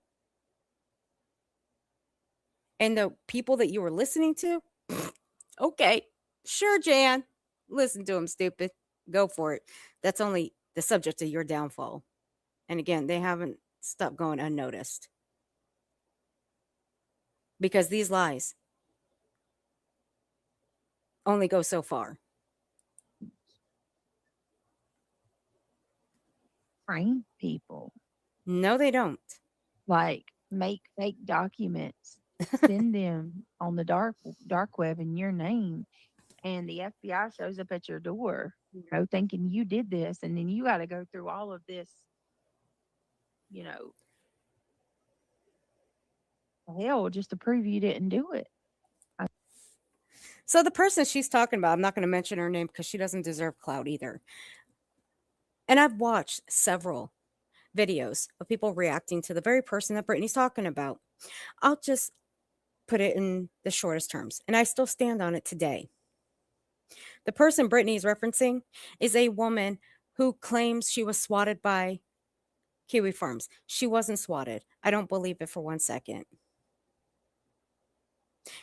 And the people that you were listening to, okay, sure, Jan. Listen to him, stupid. Go for it. That's only the subject of your downfall. And again, they haven't stopped going unnoticed. Because these lies only go so far. frame people. No, they don't. Like make fake documents, send them on the dark web in your name, and the FBI shows up at your door, you know, thinking you did this, and then you got to go through all of this, you know, hell just to prove you didn't do it. So the person she's talking about, I'm not going to mention her name because she doesn't deserve clout either. And I've watched several videos of people reacting to the very person that Brittany's talking about. I'll just put it in the shortest terms, and I still stand on it today. The person Brittany is referencing is a woman who claims she was swatted by Kiwi Farms. She wasn't swatted. I don't believe it for 1 second.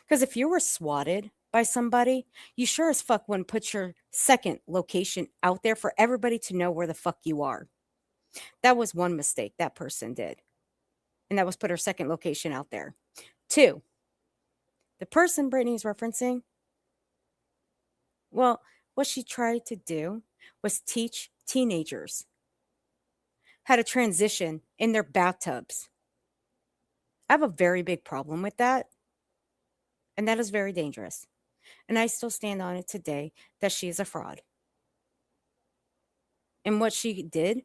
Because if you were swatted by somebody, you sure as fuck wouldn't put your second location out there for everybody to know where the fuck you are. That was one mistake that person did. And that was put her second location out there. 2, the person Brittany's referencing, well, what she tried to do was teach teenagers how to transition in their bathtubs. I have a very big problem with that. And that is very dangerous. And I still stand on it today that she is a fraud. And what she did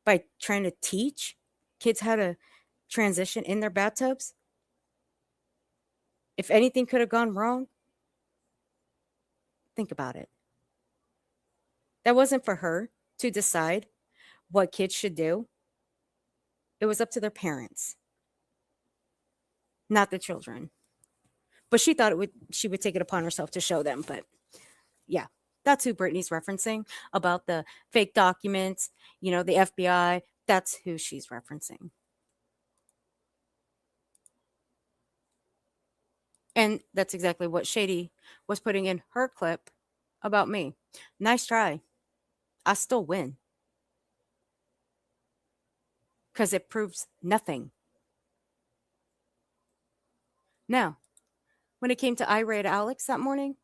by trying to teach kids how to transition in their bathtubs, if anything could have gone wrong, think about it. That wasn't for her to decide what kids should do. It was up to their parents, not the children. But she thought she would take it upon herself to show them. But yeah, that's who Brittany's referencing about the fake documents, the FBI. That's who she's referencing. And that's exactly what Shady was putting in her clip about me. Nice try. I still win. Because it proves nothing. Now, when it came to Irate Alex that morning,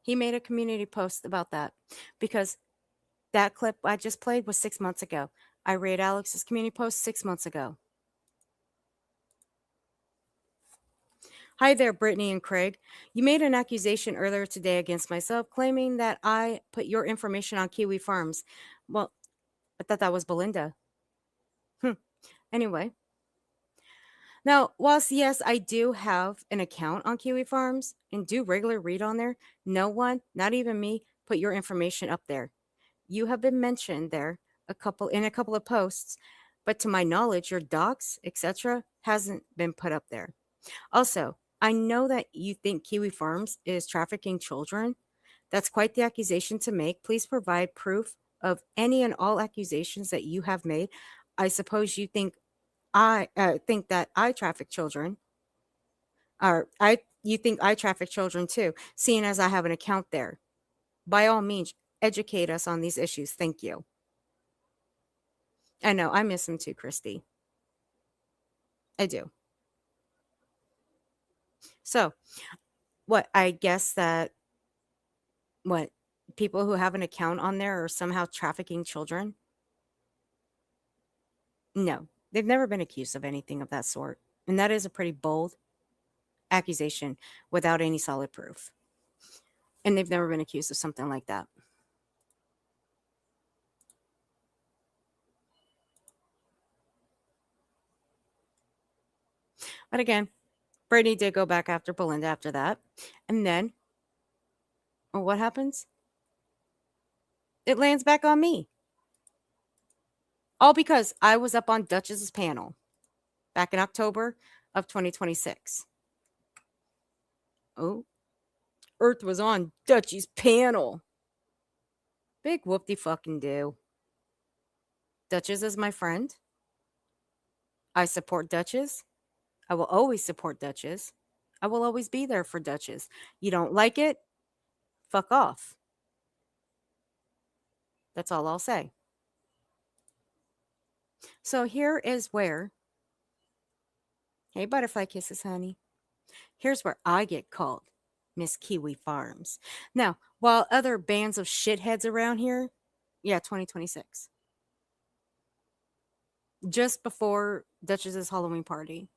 he made a community post about that because that clip I just played was 6 months ago. Irate Alex's community post 6 months ago. Hi there, Brittany and Craig. You made an accusation earlier today against myself, claiming that I put your information on Kiwi Farms. Well, I thought that was Belinda. Anyway. Now, whilst yes, I do have an account on Kiwi Farms and do regular read on there, no one, not even me, put your information up there. You have been mentioned there a couple of posts, but to my knowledge, your docs, etc., hasn't been put up there. Also, I know that you think Kiwi Farms is trafficking children. That's quite the accusation to make. Please provide proof of any and all accusations that you have made. I suppose you think I think that I traffic children, or you think I traffic children too, seeing as I have an account there. By all means, educate us on these issues. Thank you. I know I miss him too, Christy. I do. So, what I guess that what people who have an account on there are somehow trafficking children? No, they've never been accused of anything of that sort. And that is a pretty bold accusation without any solid proof. And they've never been accused of something like that. But again, Brittany did go back after Belinda after that. And then, well, what happens? It lands back on me. All because I was up on Duchess's panel back in October of 2026. Oh, Earth was on Dutchie's panel. Big whoop-de-fucking do. Duchess is my friend. I support Duchess. I will always support Duchess. I will always be there for Duchess. You don't like it? Fuck off. That's all I'll say. So here is where, hey, Butterfly Kisses, honey. Here's where I get called Miss Kiwi Farms. Now, while other bands of shitheads around here, yeah, 2026. Just before Duchess's Halloween party.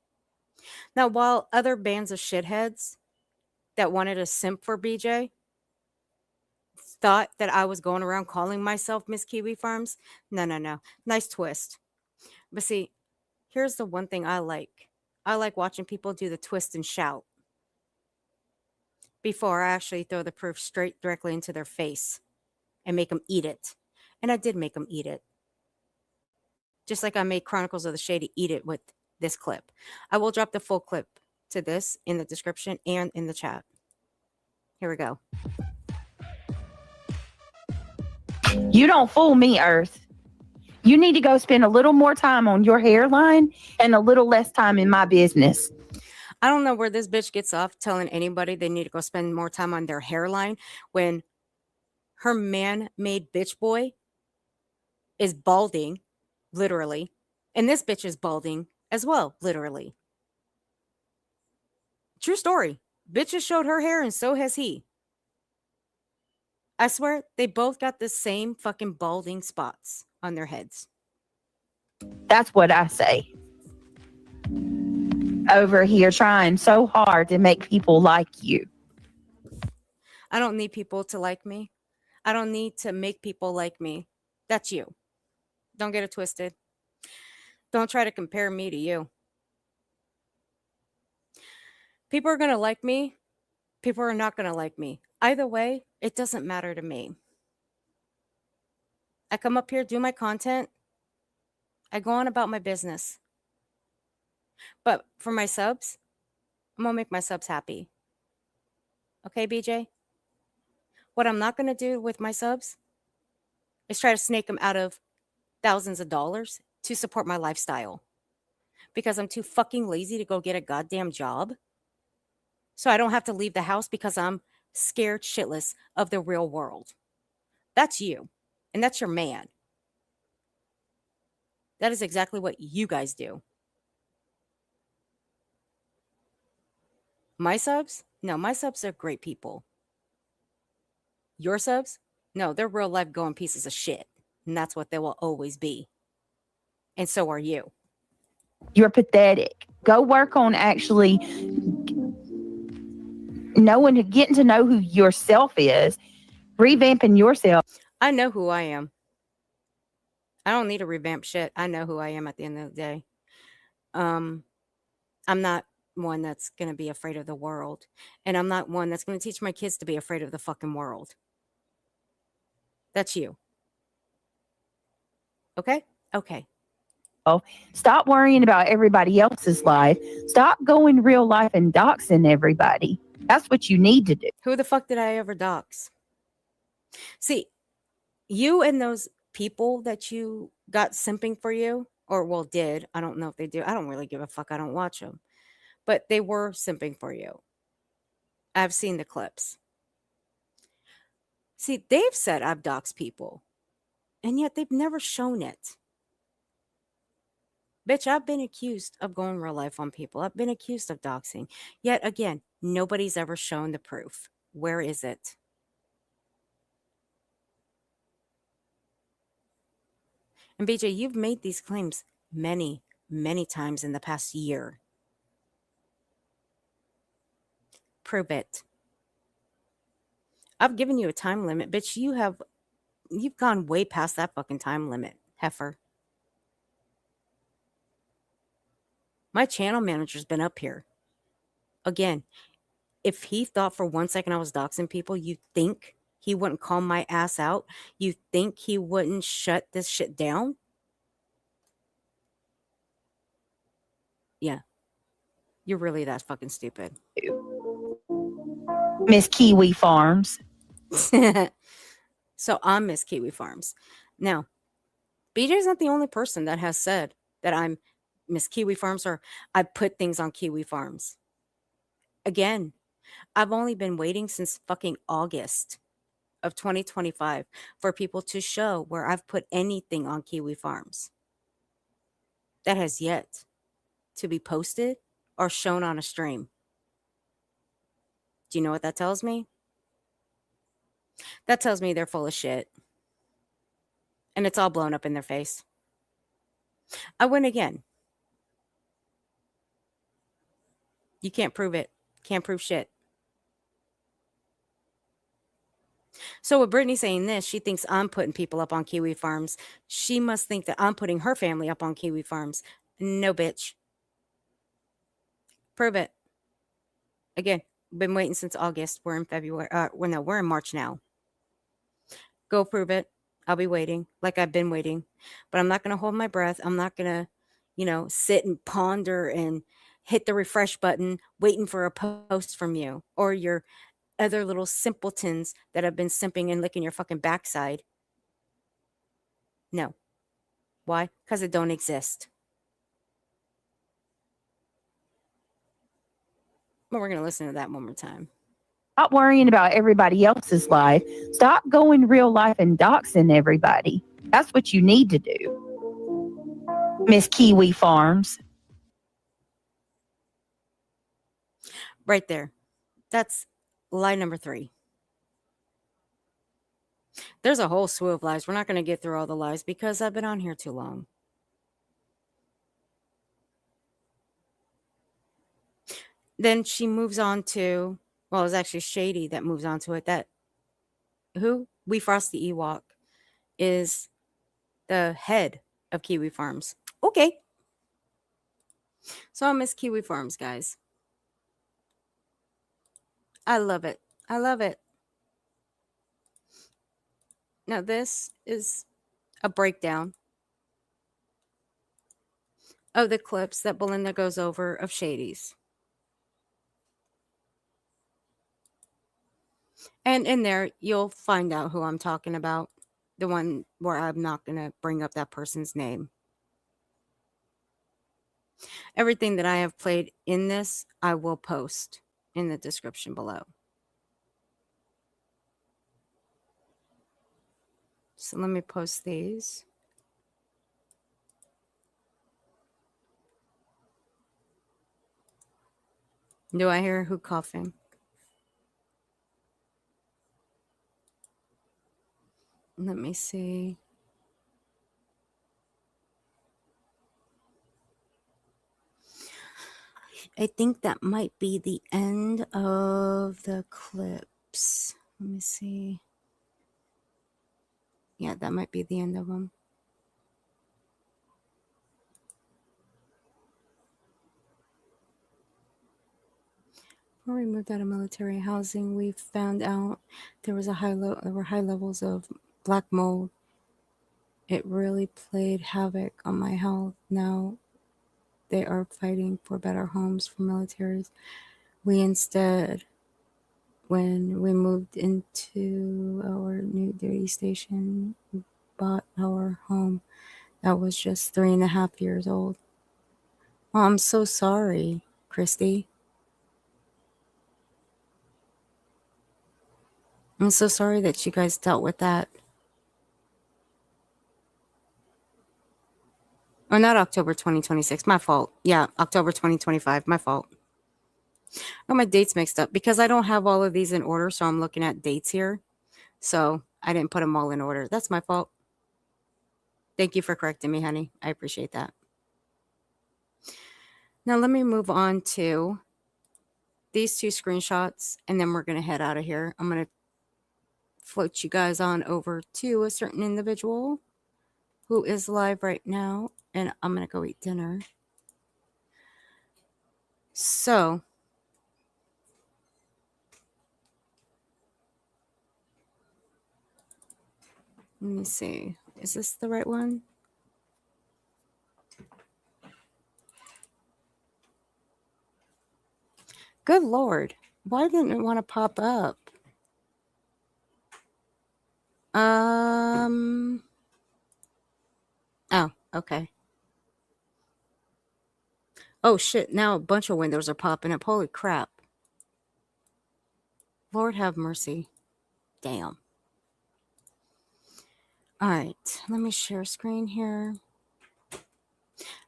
Now, while other bands of shitheads that wanted to simp for BJ thought that I was going around calling myself Miss Kiwi Farms, no. Nice twist. But see, here's the one thing I like. I like watching people do the twist and shout before I actually throw the proof straight directly into their face and make them eat it. And I did make them eat it. Just like I made Chronicles of the Shady eat it with this clip. I will drop the full clip to this in the description and in the chat. Here we go. You don't fool me, Earth. You need to go spend a little more time on your hairline and a little less time in my business. I don't know where this bitch gets off telling anybody they need to go spend more time on their hairline when her man-made bitch boy is balding, literally, and this bitch is balding as well, literally. True story. Bitch just showed her hair and so has he. I swear, they both got the same fucking balding spots on their heads. That's what I say. Over here trying so hard to make people like you. I don't need people to like me. I don't need to make people like me. That's you. Don't get it twisted. Don't try to compare me to you. People are going to like me. People are not going to like me. Either way, it doesn't matter to me. I come up here, do my content. I go on about my business. But for my subs, I'm going to make my subs happy. Okay, BJ? What I'm not going to do with my subs is try to snake them out of thousands of dollars to support my lifestyle. Because I'm too fucking lazy to go get a goddamn job So I don't have to leave the house because I'm scared shitless of the real world. That's you. And that's your man. That is exactly what you guys do. My subs? No, my subs are great people. Your subs? No, they're real life going pieces of shit. And that's what they will always be. And so are you. You're pathetic. Go work on actually getting to know who yourself is, revamping yourself. I know who I am. I don't need to revamp shit. I know who I am at the end of the day. I'm not one that's going to be afraid of the world. And I'm not one that's going to teach my kids to be afraid of the fucking world. That's you. Okay? Okay. Stop worrying about everybody else's life. Stop going real life and doxing everybody. That's what you need to do. Who the fuck did I ever dox? See, you and those people that you got simping for you, or well, did. I don't know if they do. I don't really give a fuck. I don't watch them. But they were simping for you. I've seen the clips. See, they've said I've doxed people, and yet they've never shown it. Bitch, I've been accused of going real life on people. I've been accused of doxing. Yet again, nobody's ever shown the proof. Where is it? And BJ, you've made these claims many, many times in the past year. Prove it. I've given you a time limit, bitch. You've gone way past that fucking time limit, heifer. My channel manager's been up here. Again, if he thought for 1 second I was doxing people, you think he wouldn't call my ass out? You think he wouldn't shut this shit down? Yeah. You're really that fucking stupid. Miss Kiwi Farms. So I'm Miss Kiwi Farms. Now, BJ's not the only person that has said that I'm Miss Kiwi Farms or I put things on Kiwi Farms. Again, I've only been waiting since fucking August of 2025 for people to show where I've put anything on Kiwi Farms. That has yet to be posted or shown on a stream. Do you know what that tells me? That tells me they're full of shit. And it's all blown up in their face. I win again. You can't prove it. Can't prove shit. So with Brittany saying this, she thinks I'm putting people up on Kiwi Farms. She must think that I'm putting her family up on Kiwi Farms. No, bitch. Prove it. Again, been waiting since August. We're in February. We're in March now. Go prove it. I'll be waiting like I've been waiting. But I'm not going to hold my breath. I'm not going to, sit and ponder and hit the refresh button waiting for a post from you or your other little simpletons that have been simping and licking your fucking backside. No. Why? Because it don't exist. But we're going to listen to that one more time. Stop worrying about everybody else's life. Stop going real life and doxing everybody. That's what you need to do. Miss Kiwi Farms. Right there. That's lie number 3. There's a whole slew of lies. We're not going to get through all the lies because I've been on here too long. Then she moves on to, well, it's actually Shady that moves on to it. That who? We Frost the Ewok is the head of Kiwi Farms. Okay. So I miss Kiwi Farms, guys. I love it. I love it. Now this is a breakdown of the clips that Belinda goes over of Shady's. And in there, you'll find out who I'm talking about. The one where I'm not going to bring up that person's name. Everything that I have played in this, I will post in the description below. So let me post these. Do I hear who coughing? Let me see. I think that might be the end of the clips. Let me see. Yeah, that might be the end of them. Before we moved out of military housing, we found out there were high levels of black mold. It really played havoc on my health. Now they are fighting for better homes for militaries. We instead, when we moved into our new duty station, bought our home that was just 3.5 years old. Oh, I'm so sorry, Christy. I'm so sorry that you guys dealt with that. Or not October 2026, my fault. Yeah, October 2025, my fault. Oh, my dates mixed up because I don't have all of these in order, so I'm looking at dates here. So I didn't put them all in order. That's my fault. Thank you for correcting me, honey. I appreciate that. Now let me move on to these 2 screenshots, and then we're going to head out of here. I'm going to float you guys on over to a certain individual who is live right now, and I'm going to go eat dinner. So let me see. Is this the right one? Good Lord. Why didn't it want to pop up? Oh, okay. Oh, shit. Now a bunch of windows are popping up. Holy crap. Lord have mercy. Damn. All right. Let me share screen here.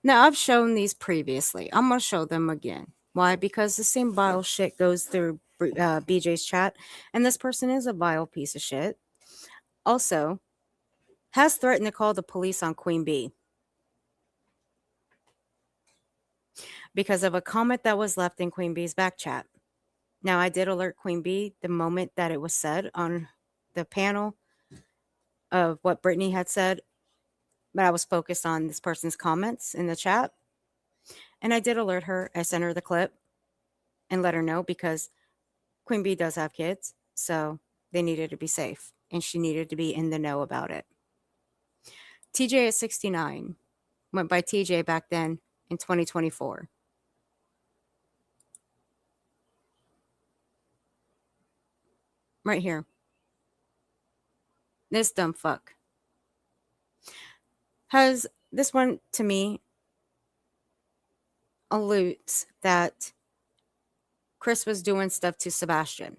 Now, I've shown these previously. I'm going to show them again. Why? Because the same vile shit goes through BJ's chat, and this person is a vile piece of shit. Also, has threatened to call the police on Queen Bee because of a comment that was left in Queen Bee's back chat. Now, I did alert Queen Bee the moment that it was said on the panel of what Brittany had said, but I was focused on this person's comments in the chat. And I did alert her. I sent her the clip and let her know because Queen Bee does have kids, so they needed to be safe, and she needed to be in the know about it. TJ at 69 went by TJ back then in 2024. Right here. This dumb fuck. Has this one to me alludes that Chris was doing stuff to Sebastian.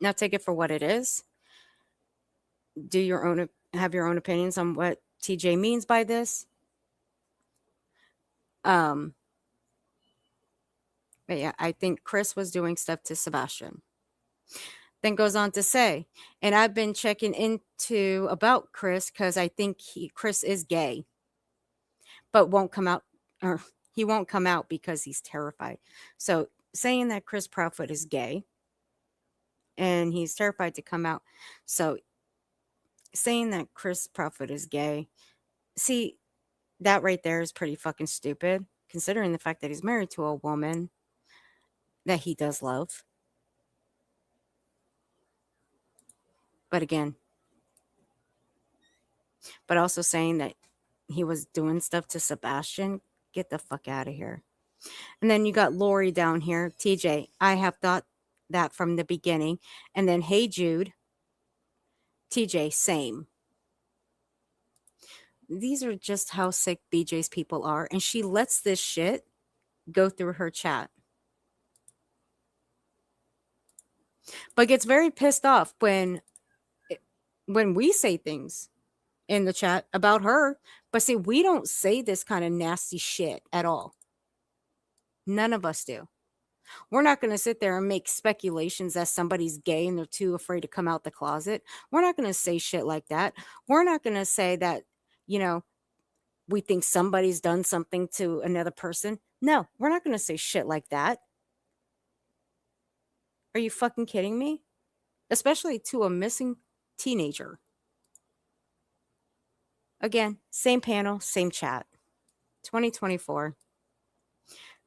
Now take it for what it is. Do your own, have your own opinions on what TJ means by this. But yeah, I think Chris was doing stuff to Sebastian. Then goes on to say, and I've been checking into about Chris because I think Chris is gay, but won't come out, or he won't come out because he's terrified. So saying that Chris Proudfoot is gay and he's terrified to come out. So saying that Chris Proudfoot is gay, see, that right there is pretty fucking stupid, considering the fact that he's married to a woman that he does love. But again, but also saying that he was doing stuff to Sebastian, get the fuck out of here. And then you got Lori down here. TJ, I have thought that from the beginning. And then, hey, Jude. TJ, same. These are just how sick BJ's people are. And she lets this shit go through her chat. but gets very pissed off when we say things in the chat about her. But see, we don't say this kind of nasty shit at all. None of us do. We're not going to sit there and make speculations that somebody's gay and they're too afraid to come out the closet. We're not going to say shit like that. We're not going to say that, you know, we think somebody's done something to another person. No, we're not going to say shit like that. Are you fucking kidding me? Especially to a missing teenager. Again, same panel, same chat. 2024.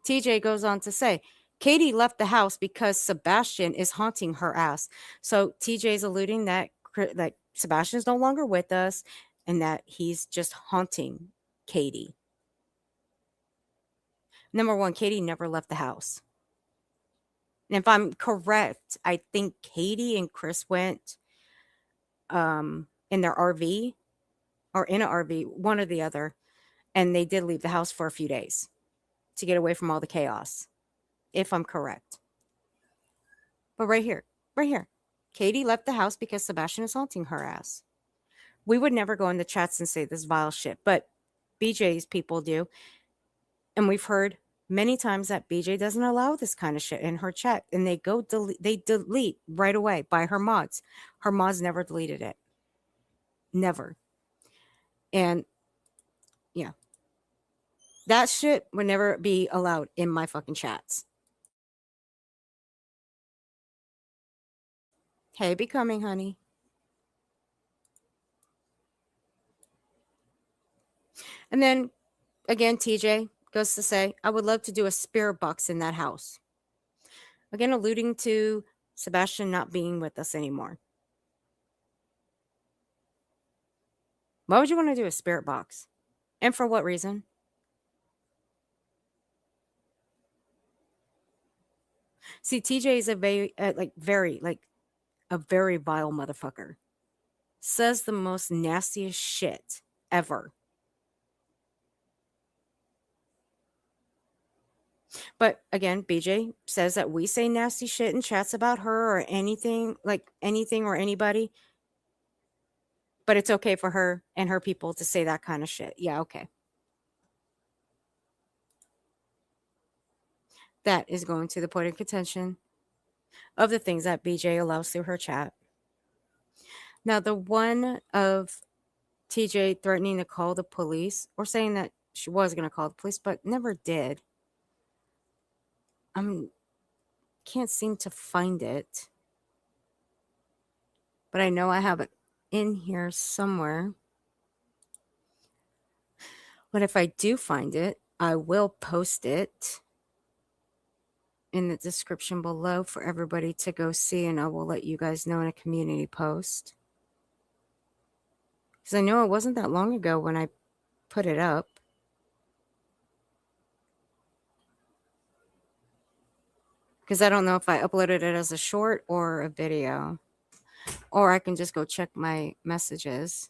TJ goes on to say, Katie left the house because Sebastian is haunting her ass. So TJ's alluding that Sebastian's no longer with us and that he's just haunting Katie. Number one, Katie never left the house. And if I'm correct, I think Katie and Chris went in their RV or in an RV, one or the other, and they did leave the house for a few days to get away from all the chaos, if I'm correct. But right here, Katie left the house because Sebastian is haunting her ass. We would never go in the chats and say this vile shit, but BJ's people do. And we've heard many times that BJ doesn't allow this kind of shit in her chat, and they delete right away by her mods. Her mods never deleted it. Never. And yeah, that shit would never be allowed in my fucking chats. Hey, becoming, honey. And then again, TJ goes to say, I would love to do a spirit box in that house. Again, alluding to Sebastian not being with us anymore. Why would you want to do a spirit box? And for what reason? See, TJ is a very vile motherfucker. Says the most nastiest shit ever. But again, BJ says that we say nasty shit in chats about her or anything or anybody. But it's okay for her and her people to say that kind of shit. Yeah, okay. That is going to the point of contention of the things that BJ allows through her chat. Now, the one of TJ threatening to call the police or saying that she was going to call the police, but never did. Can't seem to find it. But I know I have it in here somewhere. But if I do find it, I will post it in the description below for everybody to go see, and I will let you guys know in a community post. Because I know it wasn't that long ago when I put it up. Because I don't know if I uploaded it as a short or a video. Or I can just go check my messages.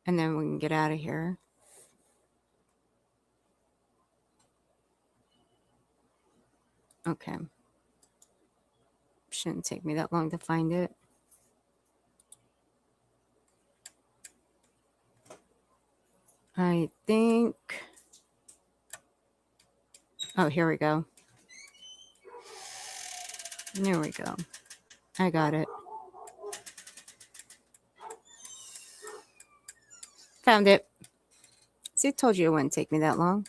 And then we can get out of here. Okay. Shouldn't take me that long to find it. I think. Oh, here we go. There we go. I got it. Found it. See, I told you it wouldn't take me that long.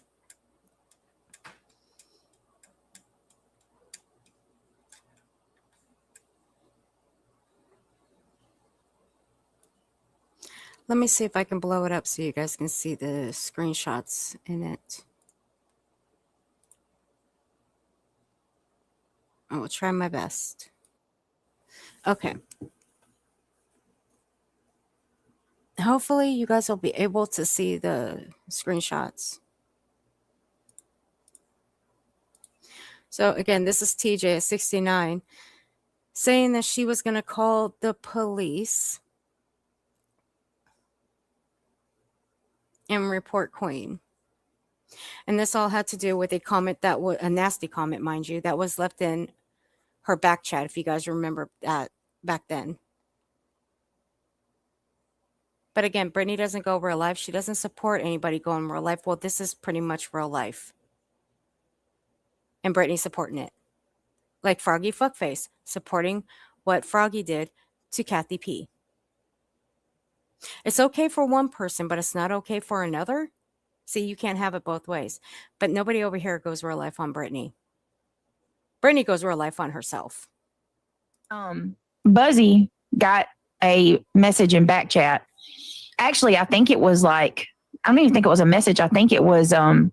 Let me see if I can blow it up so you guys can see the screenshots in it. I will try my best. Okay. Hopefully you guys will be able to see the screenshots. So again, this is TJ at 69 saying that she was going to call the police and report Queen. And this all had to do with a comment that was a nasty comment, mind you, that was left in her back chat, if you guys remember that back then. But again, Brittany doesn't go real life. She doesn't support anybody going real life. Well, this is pretty much real life. And Brittany's supporting it. Like Froggy Fuckface, supporting what Froggy did to Kathy P. It's okay for one person, but it's not okay for another. See, you can't have it both ways. But nobody over here goes real life on Brittany. Brittany goes real life on herself. Buzzy got a message in back chat. Actually, I think it was like, I don't even think it was a message. I think it was the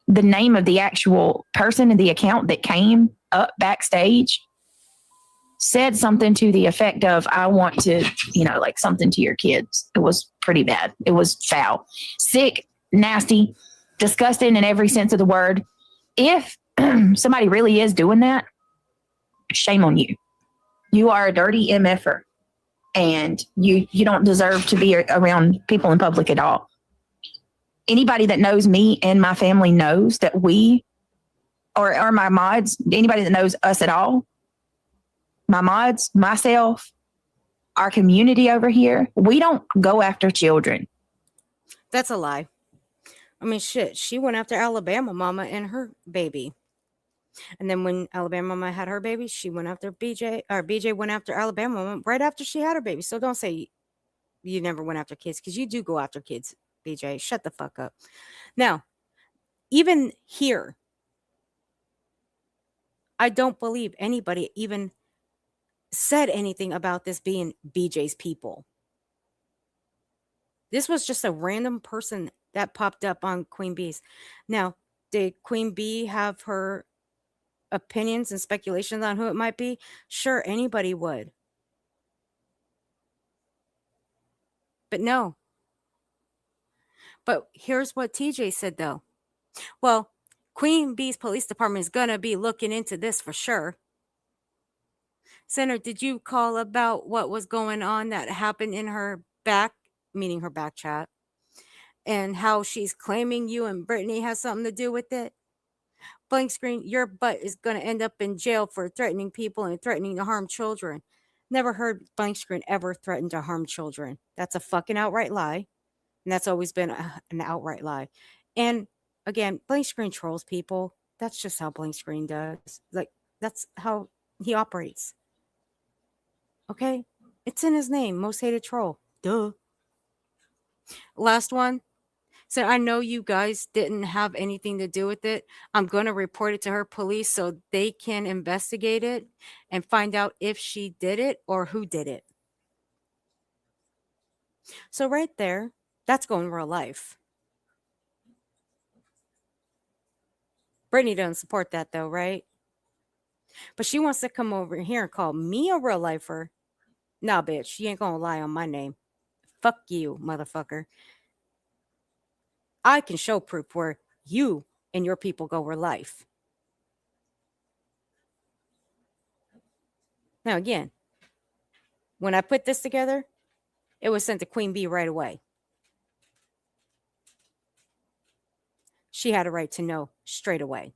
name of the actual person in the account that came up backstage said something to the effect of, I want to, like something to your kids. It was pretty bad. It was foul, sick, nasty, disgusting in every sense of the word. If somebody really is doing that, shame on you. You are a dirty MFer, and you don't deserve to be around people in public at all. Anybody that knows me and my family knows that we, or my mods, anybody that knows us at all, my mods, myself, our community over here, we don't go after children. That's a lie. I mean, shit, she went after Alabama Mama and her baby. And then when Alabama Mama had her baby, she went after BJ, or BJ went after Alabama Mama right after she had her baby. So don't say you never went after kids, because you do go after kids, BJ. Shut the fuck up. Now, even here, I don't believe anybody even said anything about this being BJ's people. This was just a random person that popped up on Queen Bee's. Now, did Queen Bee have her opinions and speculations on who it might be? Sure, anybody would. But no. But here's what TJ said, though. Well, Queen Bee's police department is going to be looking into this for sure. Senator, did you call about what was going on that happened in her back, meaning her back chat, and how she's claiming you and Brittany has something to do with it? Blank screen, your butt is going to end up in jail for threatening people and threatening to harm children. Never heard blank screen ever threaten to harm children. That's a fucking outright lie. And that's always been an outright lie. And again, blank screen trolls people. That's just how blank screen does. Like, that's how he operates. Okay? It's in his name, most hated troll. Duh. Last one. So I know you guys didn't have anything to do with it. I'm going to report it to her police so they can investigate it and find out if she did it or who did it. So right there, that's going real life. Brittany doesn't support that though, right? But she wants to come over here and call me a real lifer. Nah, bitch, you ain't gonna lie on my name. Fuck you, motherfucker. I can show proof where you and your people go real life. Now, again, when I put this together, it was sent to Queen Bee right away. She had a right to know straight away.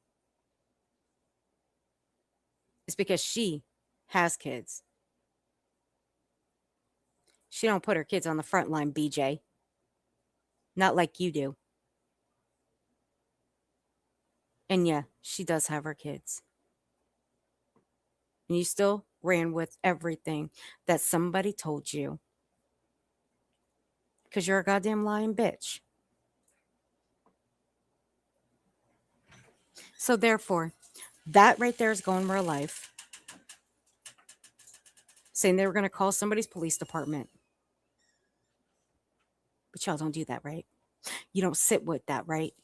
It's because she has kids. She don't put her kids on the front line, BJ. Not like you do. And yeah, she does have her kids. And you still ran with everything that somebody told you. Because you're a goddamn lying bitch. So therefore, that right there is going real life. Saying they were going to call somebody's police department. But y'all don't do that, right? You don't sit with that, right?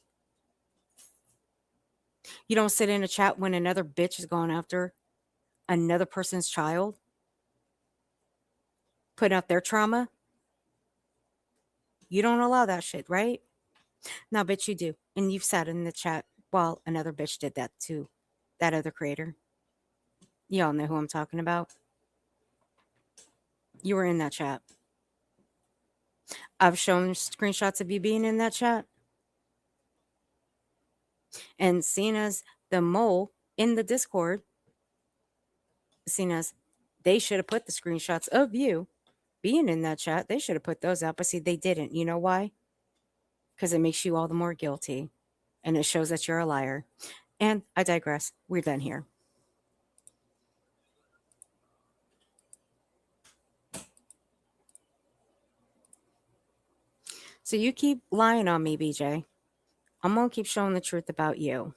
You don't sit in a chat when another bitch is going after another person's child, putting out their trauma. You don't allow that shit, right? Now, bitch, you do. And you've sat in the chat while another bitch did that to that other creator. Y'all know who I'm talking about. You were in that chat. I've shown screenshots of you being in that chat. And seen as the mole in the Discord, seen as they should have put the screenshots of you being in that chat. They should have put those out, but see, they didn't. You know why? Because it makes you all the more guilty, and it shows that you're a liar. And I digress. We're done here. So you keep lying on me, BJ. I'm going to keep showing the truth about you.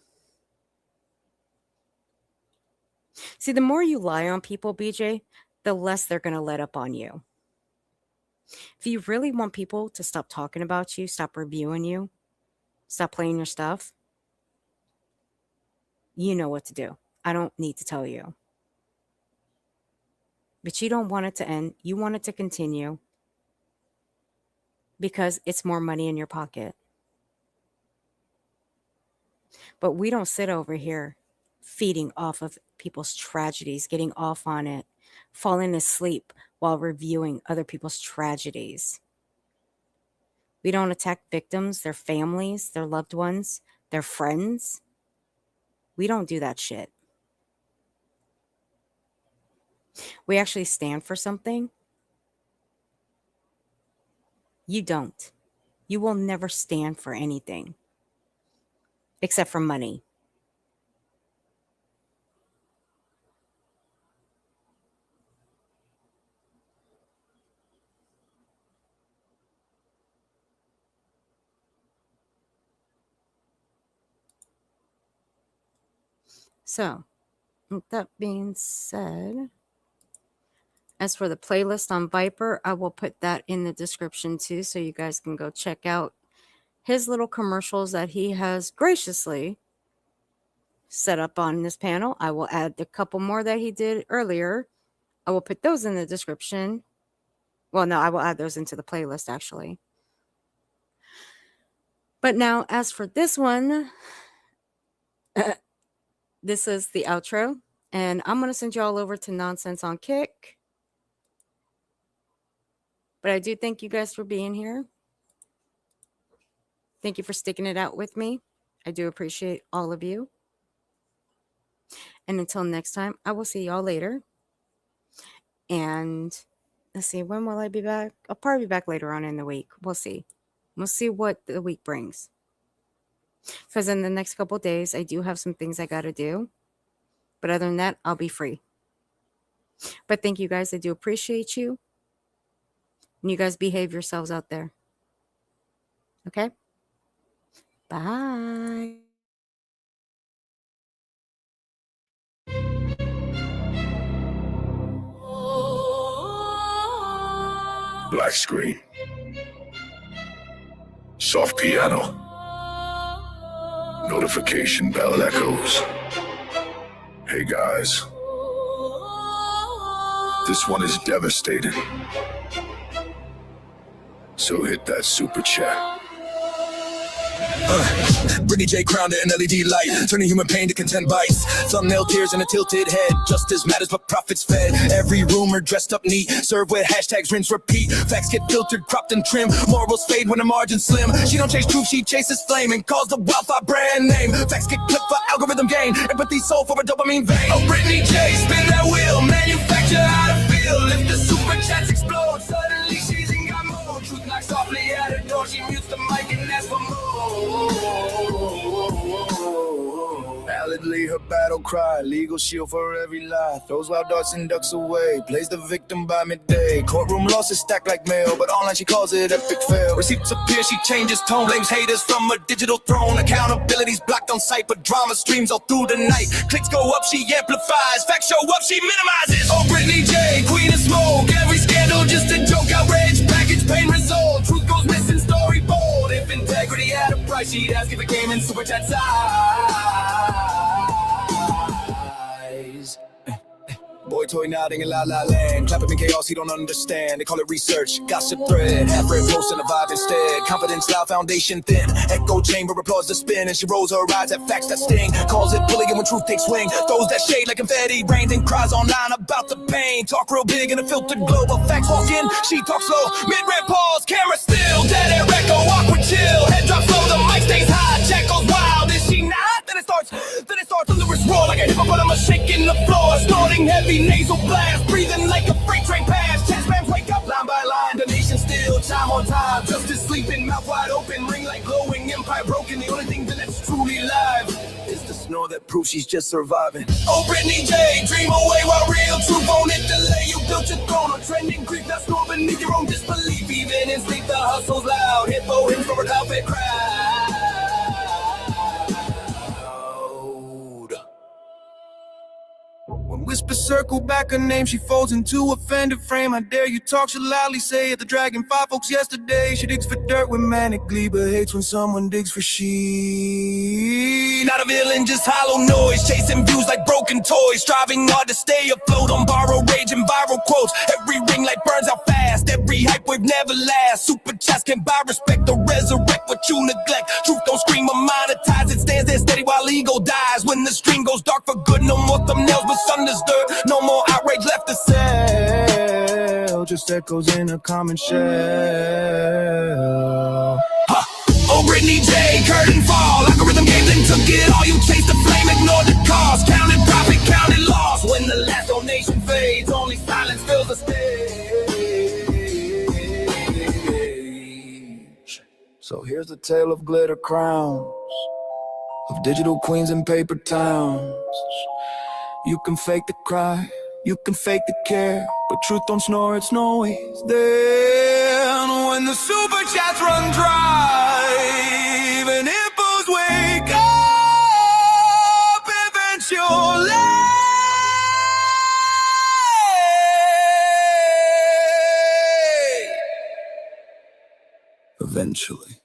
See, the more you lie on people, BJ, the less they're going to let up on you. If you really want people to stop talking about you, stop reviewing you, stop playing your stuff, you know what to do. I don't need to tell you. But you don't want it to end. You want it to continue because it's more money in your pocket. But we don't sit over here feeding off of people's tragedies, getting off on it, falling asleep while reviewing other people's tragedies. We don't attack victims, their families, their loved ones, their friends. We don't do that shit. We actually stand for something. You don't. You will never stand for anything except for money. So, with that being said, as for the playlist on Viper, I will put that in the description too, so you guys can go check out his little commercials that he has graciously set up on this panel. I will add the couple more that he did earlier. I will put those in the description. Well, no, I will add those into the playlist actually. But now, as for this one, this is the outro, and I'm going to send you all over to Nonsense on Kick. But I do thank you guys for being here. Thank you for sticking it out with me. I do appreciate all of you. And until next time, I will see y'all later. And let's see, when will I be back? I'll probably be back later on in the week. We'll see. We'll see what the week brings. Because in the next couple of days, I do have some things I got to do. But other than that, I'll be free. But thank you guys. I do appreciate you. And you guys behave yourselves out there. Okay? Bye. Black screen. Soft piano. Notification bell echoes. Hey guys. This one is devastating. So hit that super chat. Brittany J crowned an LED light, turning human pain to content bites. Thumbnail tears and a tilted head, justice matters but profits fed. Every rumor dressed up neat, served with hashtags rinse repeat. Facts get filtered, cropped and trimmed, morals fade when the margin's slim. She don't chase truth, she chases flame and calls the wealth our brand name. Facts get clipped for algorithm gain, empathy sold for a dopamine vein. Oh, Brittany J, spin that wheel, manufacture how to feel. If the super chats explode, suddenly she's in got mode. Truth knocks softly at her door, she mutes the mic and asks for more. Validly her battle cry, legal shield for every lie. Throws wild darts and ducks away, plays the victim by midday. Courtroom losses stacked like mail, but online she calls it epic fail. Receipts appear, she changes tone, blames haters from a digital throne. Accountability's blocked on sight, but drama streams all through the night. Clicks go up, she amplifies, facts show up, she minimizes. Oh, Brittany J, queen of smoke, every scandal just a joke. Outrage, package, pain resolved, truth goes missing, story bold. If integrity had a price, she'd ask if it came in super chat size. Boy toy nodding in la la land, clapping in chaos he don't understand. They call it research, gossip thread, half-read post and a vibe instead. Confidence loud, foundation thin, echo chamber applauds the spin, and she rolls her eyes at facts that sting. Calls it bullying when truth takes swing, throws that shade like confetti rain, then cries online about the pain. Talk real big in a filtered globe of facts walk in, she talks slow, mid-rap pause, camera still, dead air echo, awkward chill, head drops low, the mic stays high, check goes wild, is she not? Then it starts, the lyrics roar like a hip hop but I'm a shaking the floor, snorting heavy nasal blast, breathing like a freight train pass. Chest bands wake up line by line, donation still, time on time. Justice sleeping, mouth wide open, ring like glowing, empire broken. The only thing that's truly live is the snore that proves she's just surviving. Oh, Brittany J, dream away while real truth won't it delay. You built your throne on trending grief, that's snore beneath your own disbelief. Even in sleep, the hustle's loud. Hippo hymns from a cloud fed crowd. When whispers circle back her name, she folds into a fender frame. I dare you talk, she'll loudly say at the Dragon 5 folks yesterday. She digs for dirt with manic glee, but hates when someone digs for she. Not a villain, just hollow noise, chasing views like broken toys, striving hard to stay afloat on borrowed rage and viral quotes. Every ring light burns out fast, every hype wave never lasts. Super chats can buy respect or resurrect what you neglect. Truth don't scream or monetize, it stands there steady while ego dies. When the stream goes dark for good, no more thumbnails but Sunday's dirt. No more outrage left to sell, just echoes in a common shell. Huh. Oh, Brittany J, curtain fall, algorithm games and took it all. You chased the flame, ignored the cost, counted profit, counted loss. When the last donation fades, only silence fills the stage. So here's the tale of glitter crowns, of digital queens and paper towns. You can fake the cry, you can fake the care, but truth don't snore, it's always there. When the super chats run dry, even hippos wake up eventually. Eventually.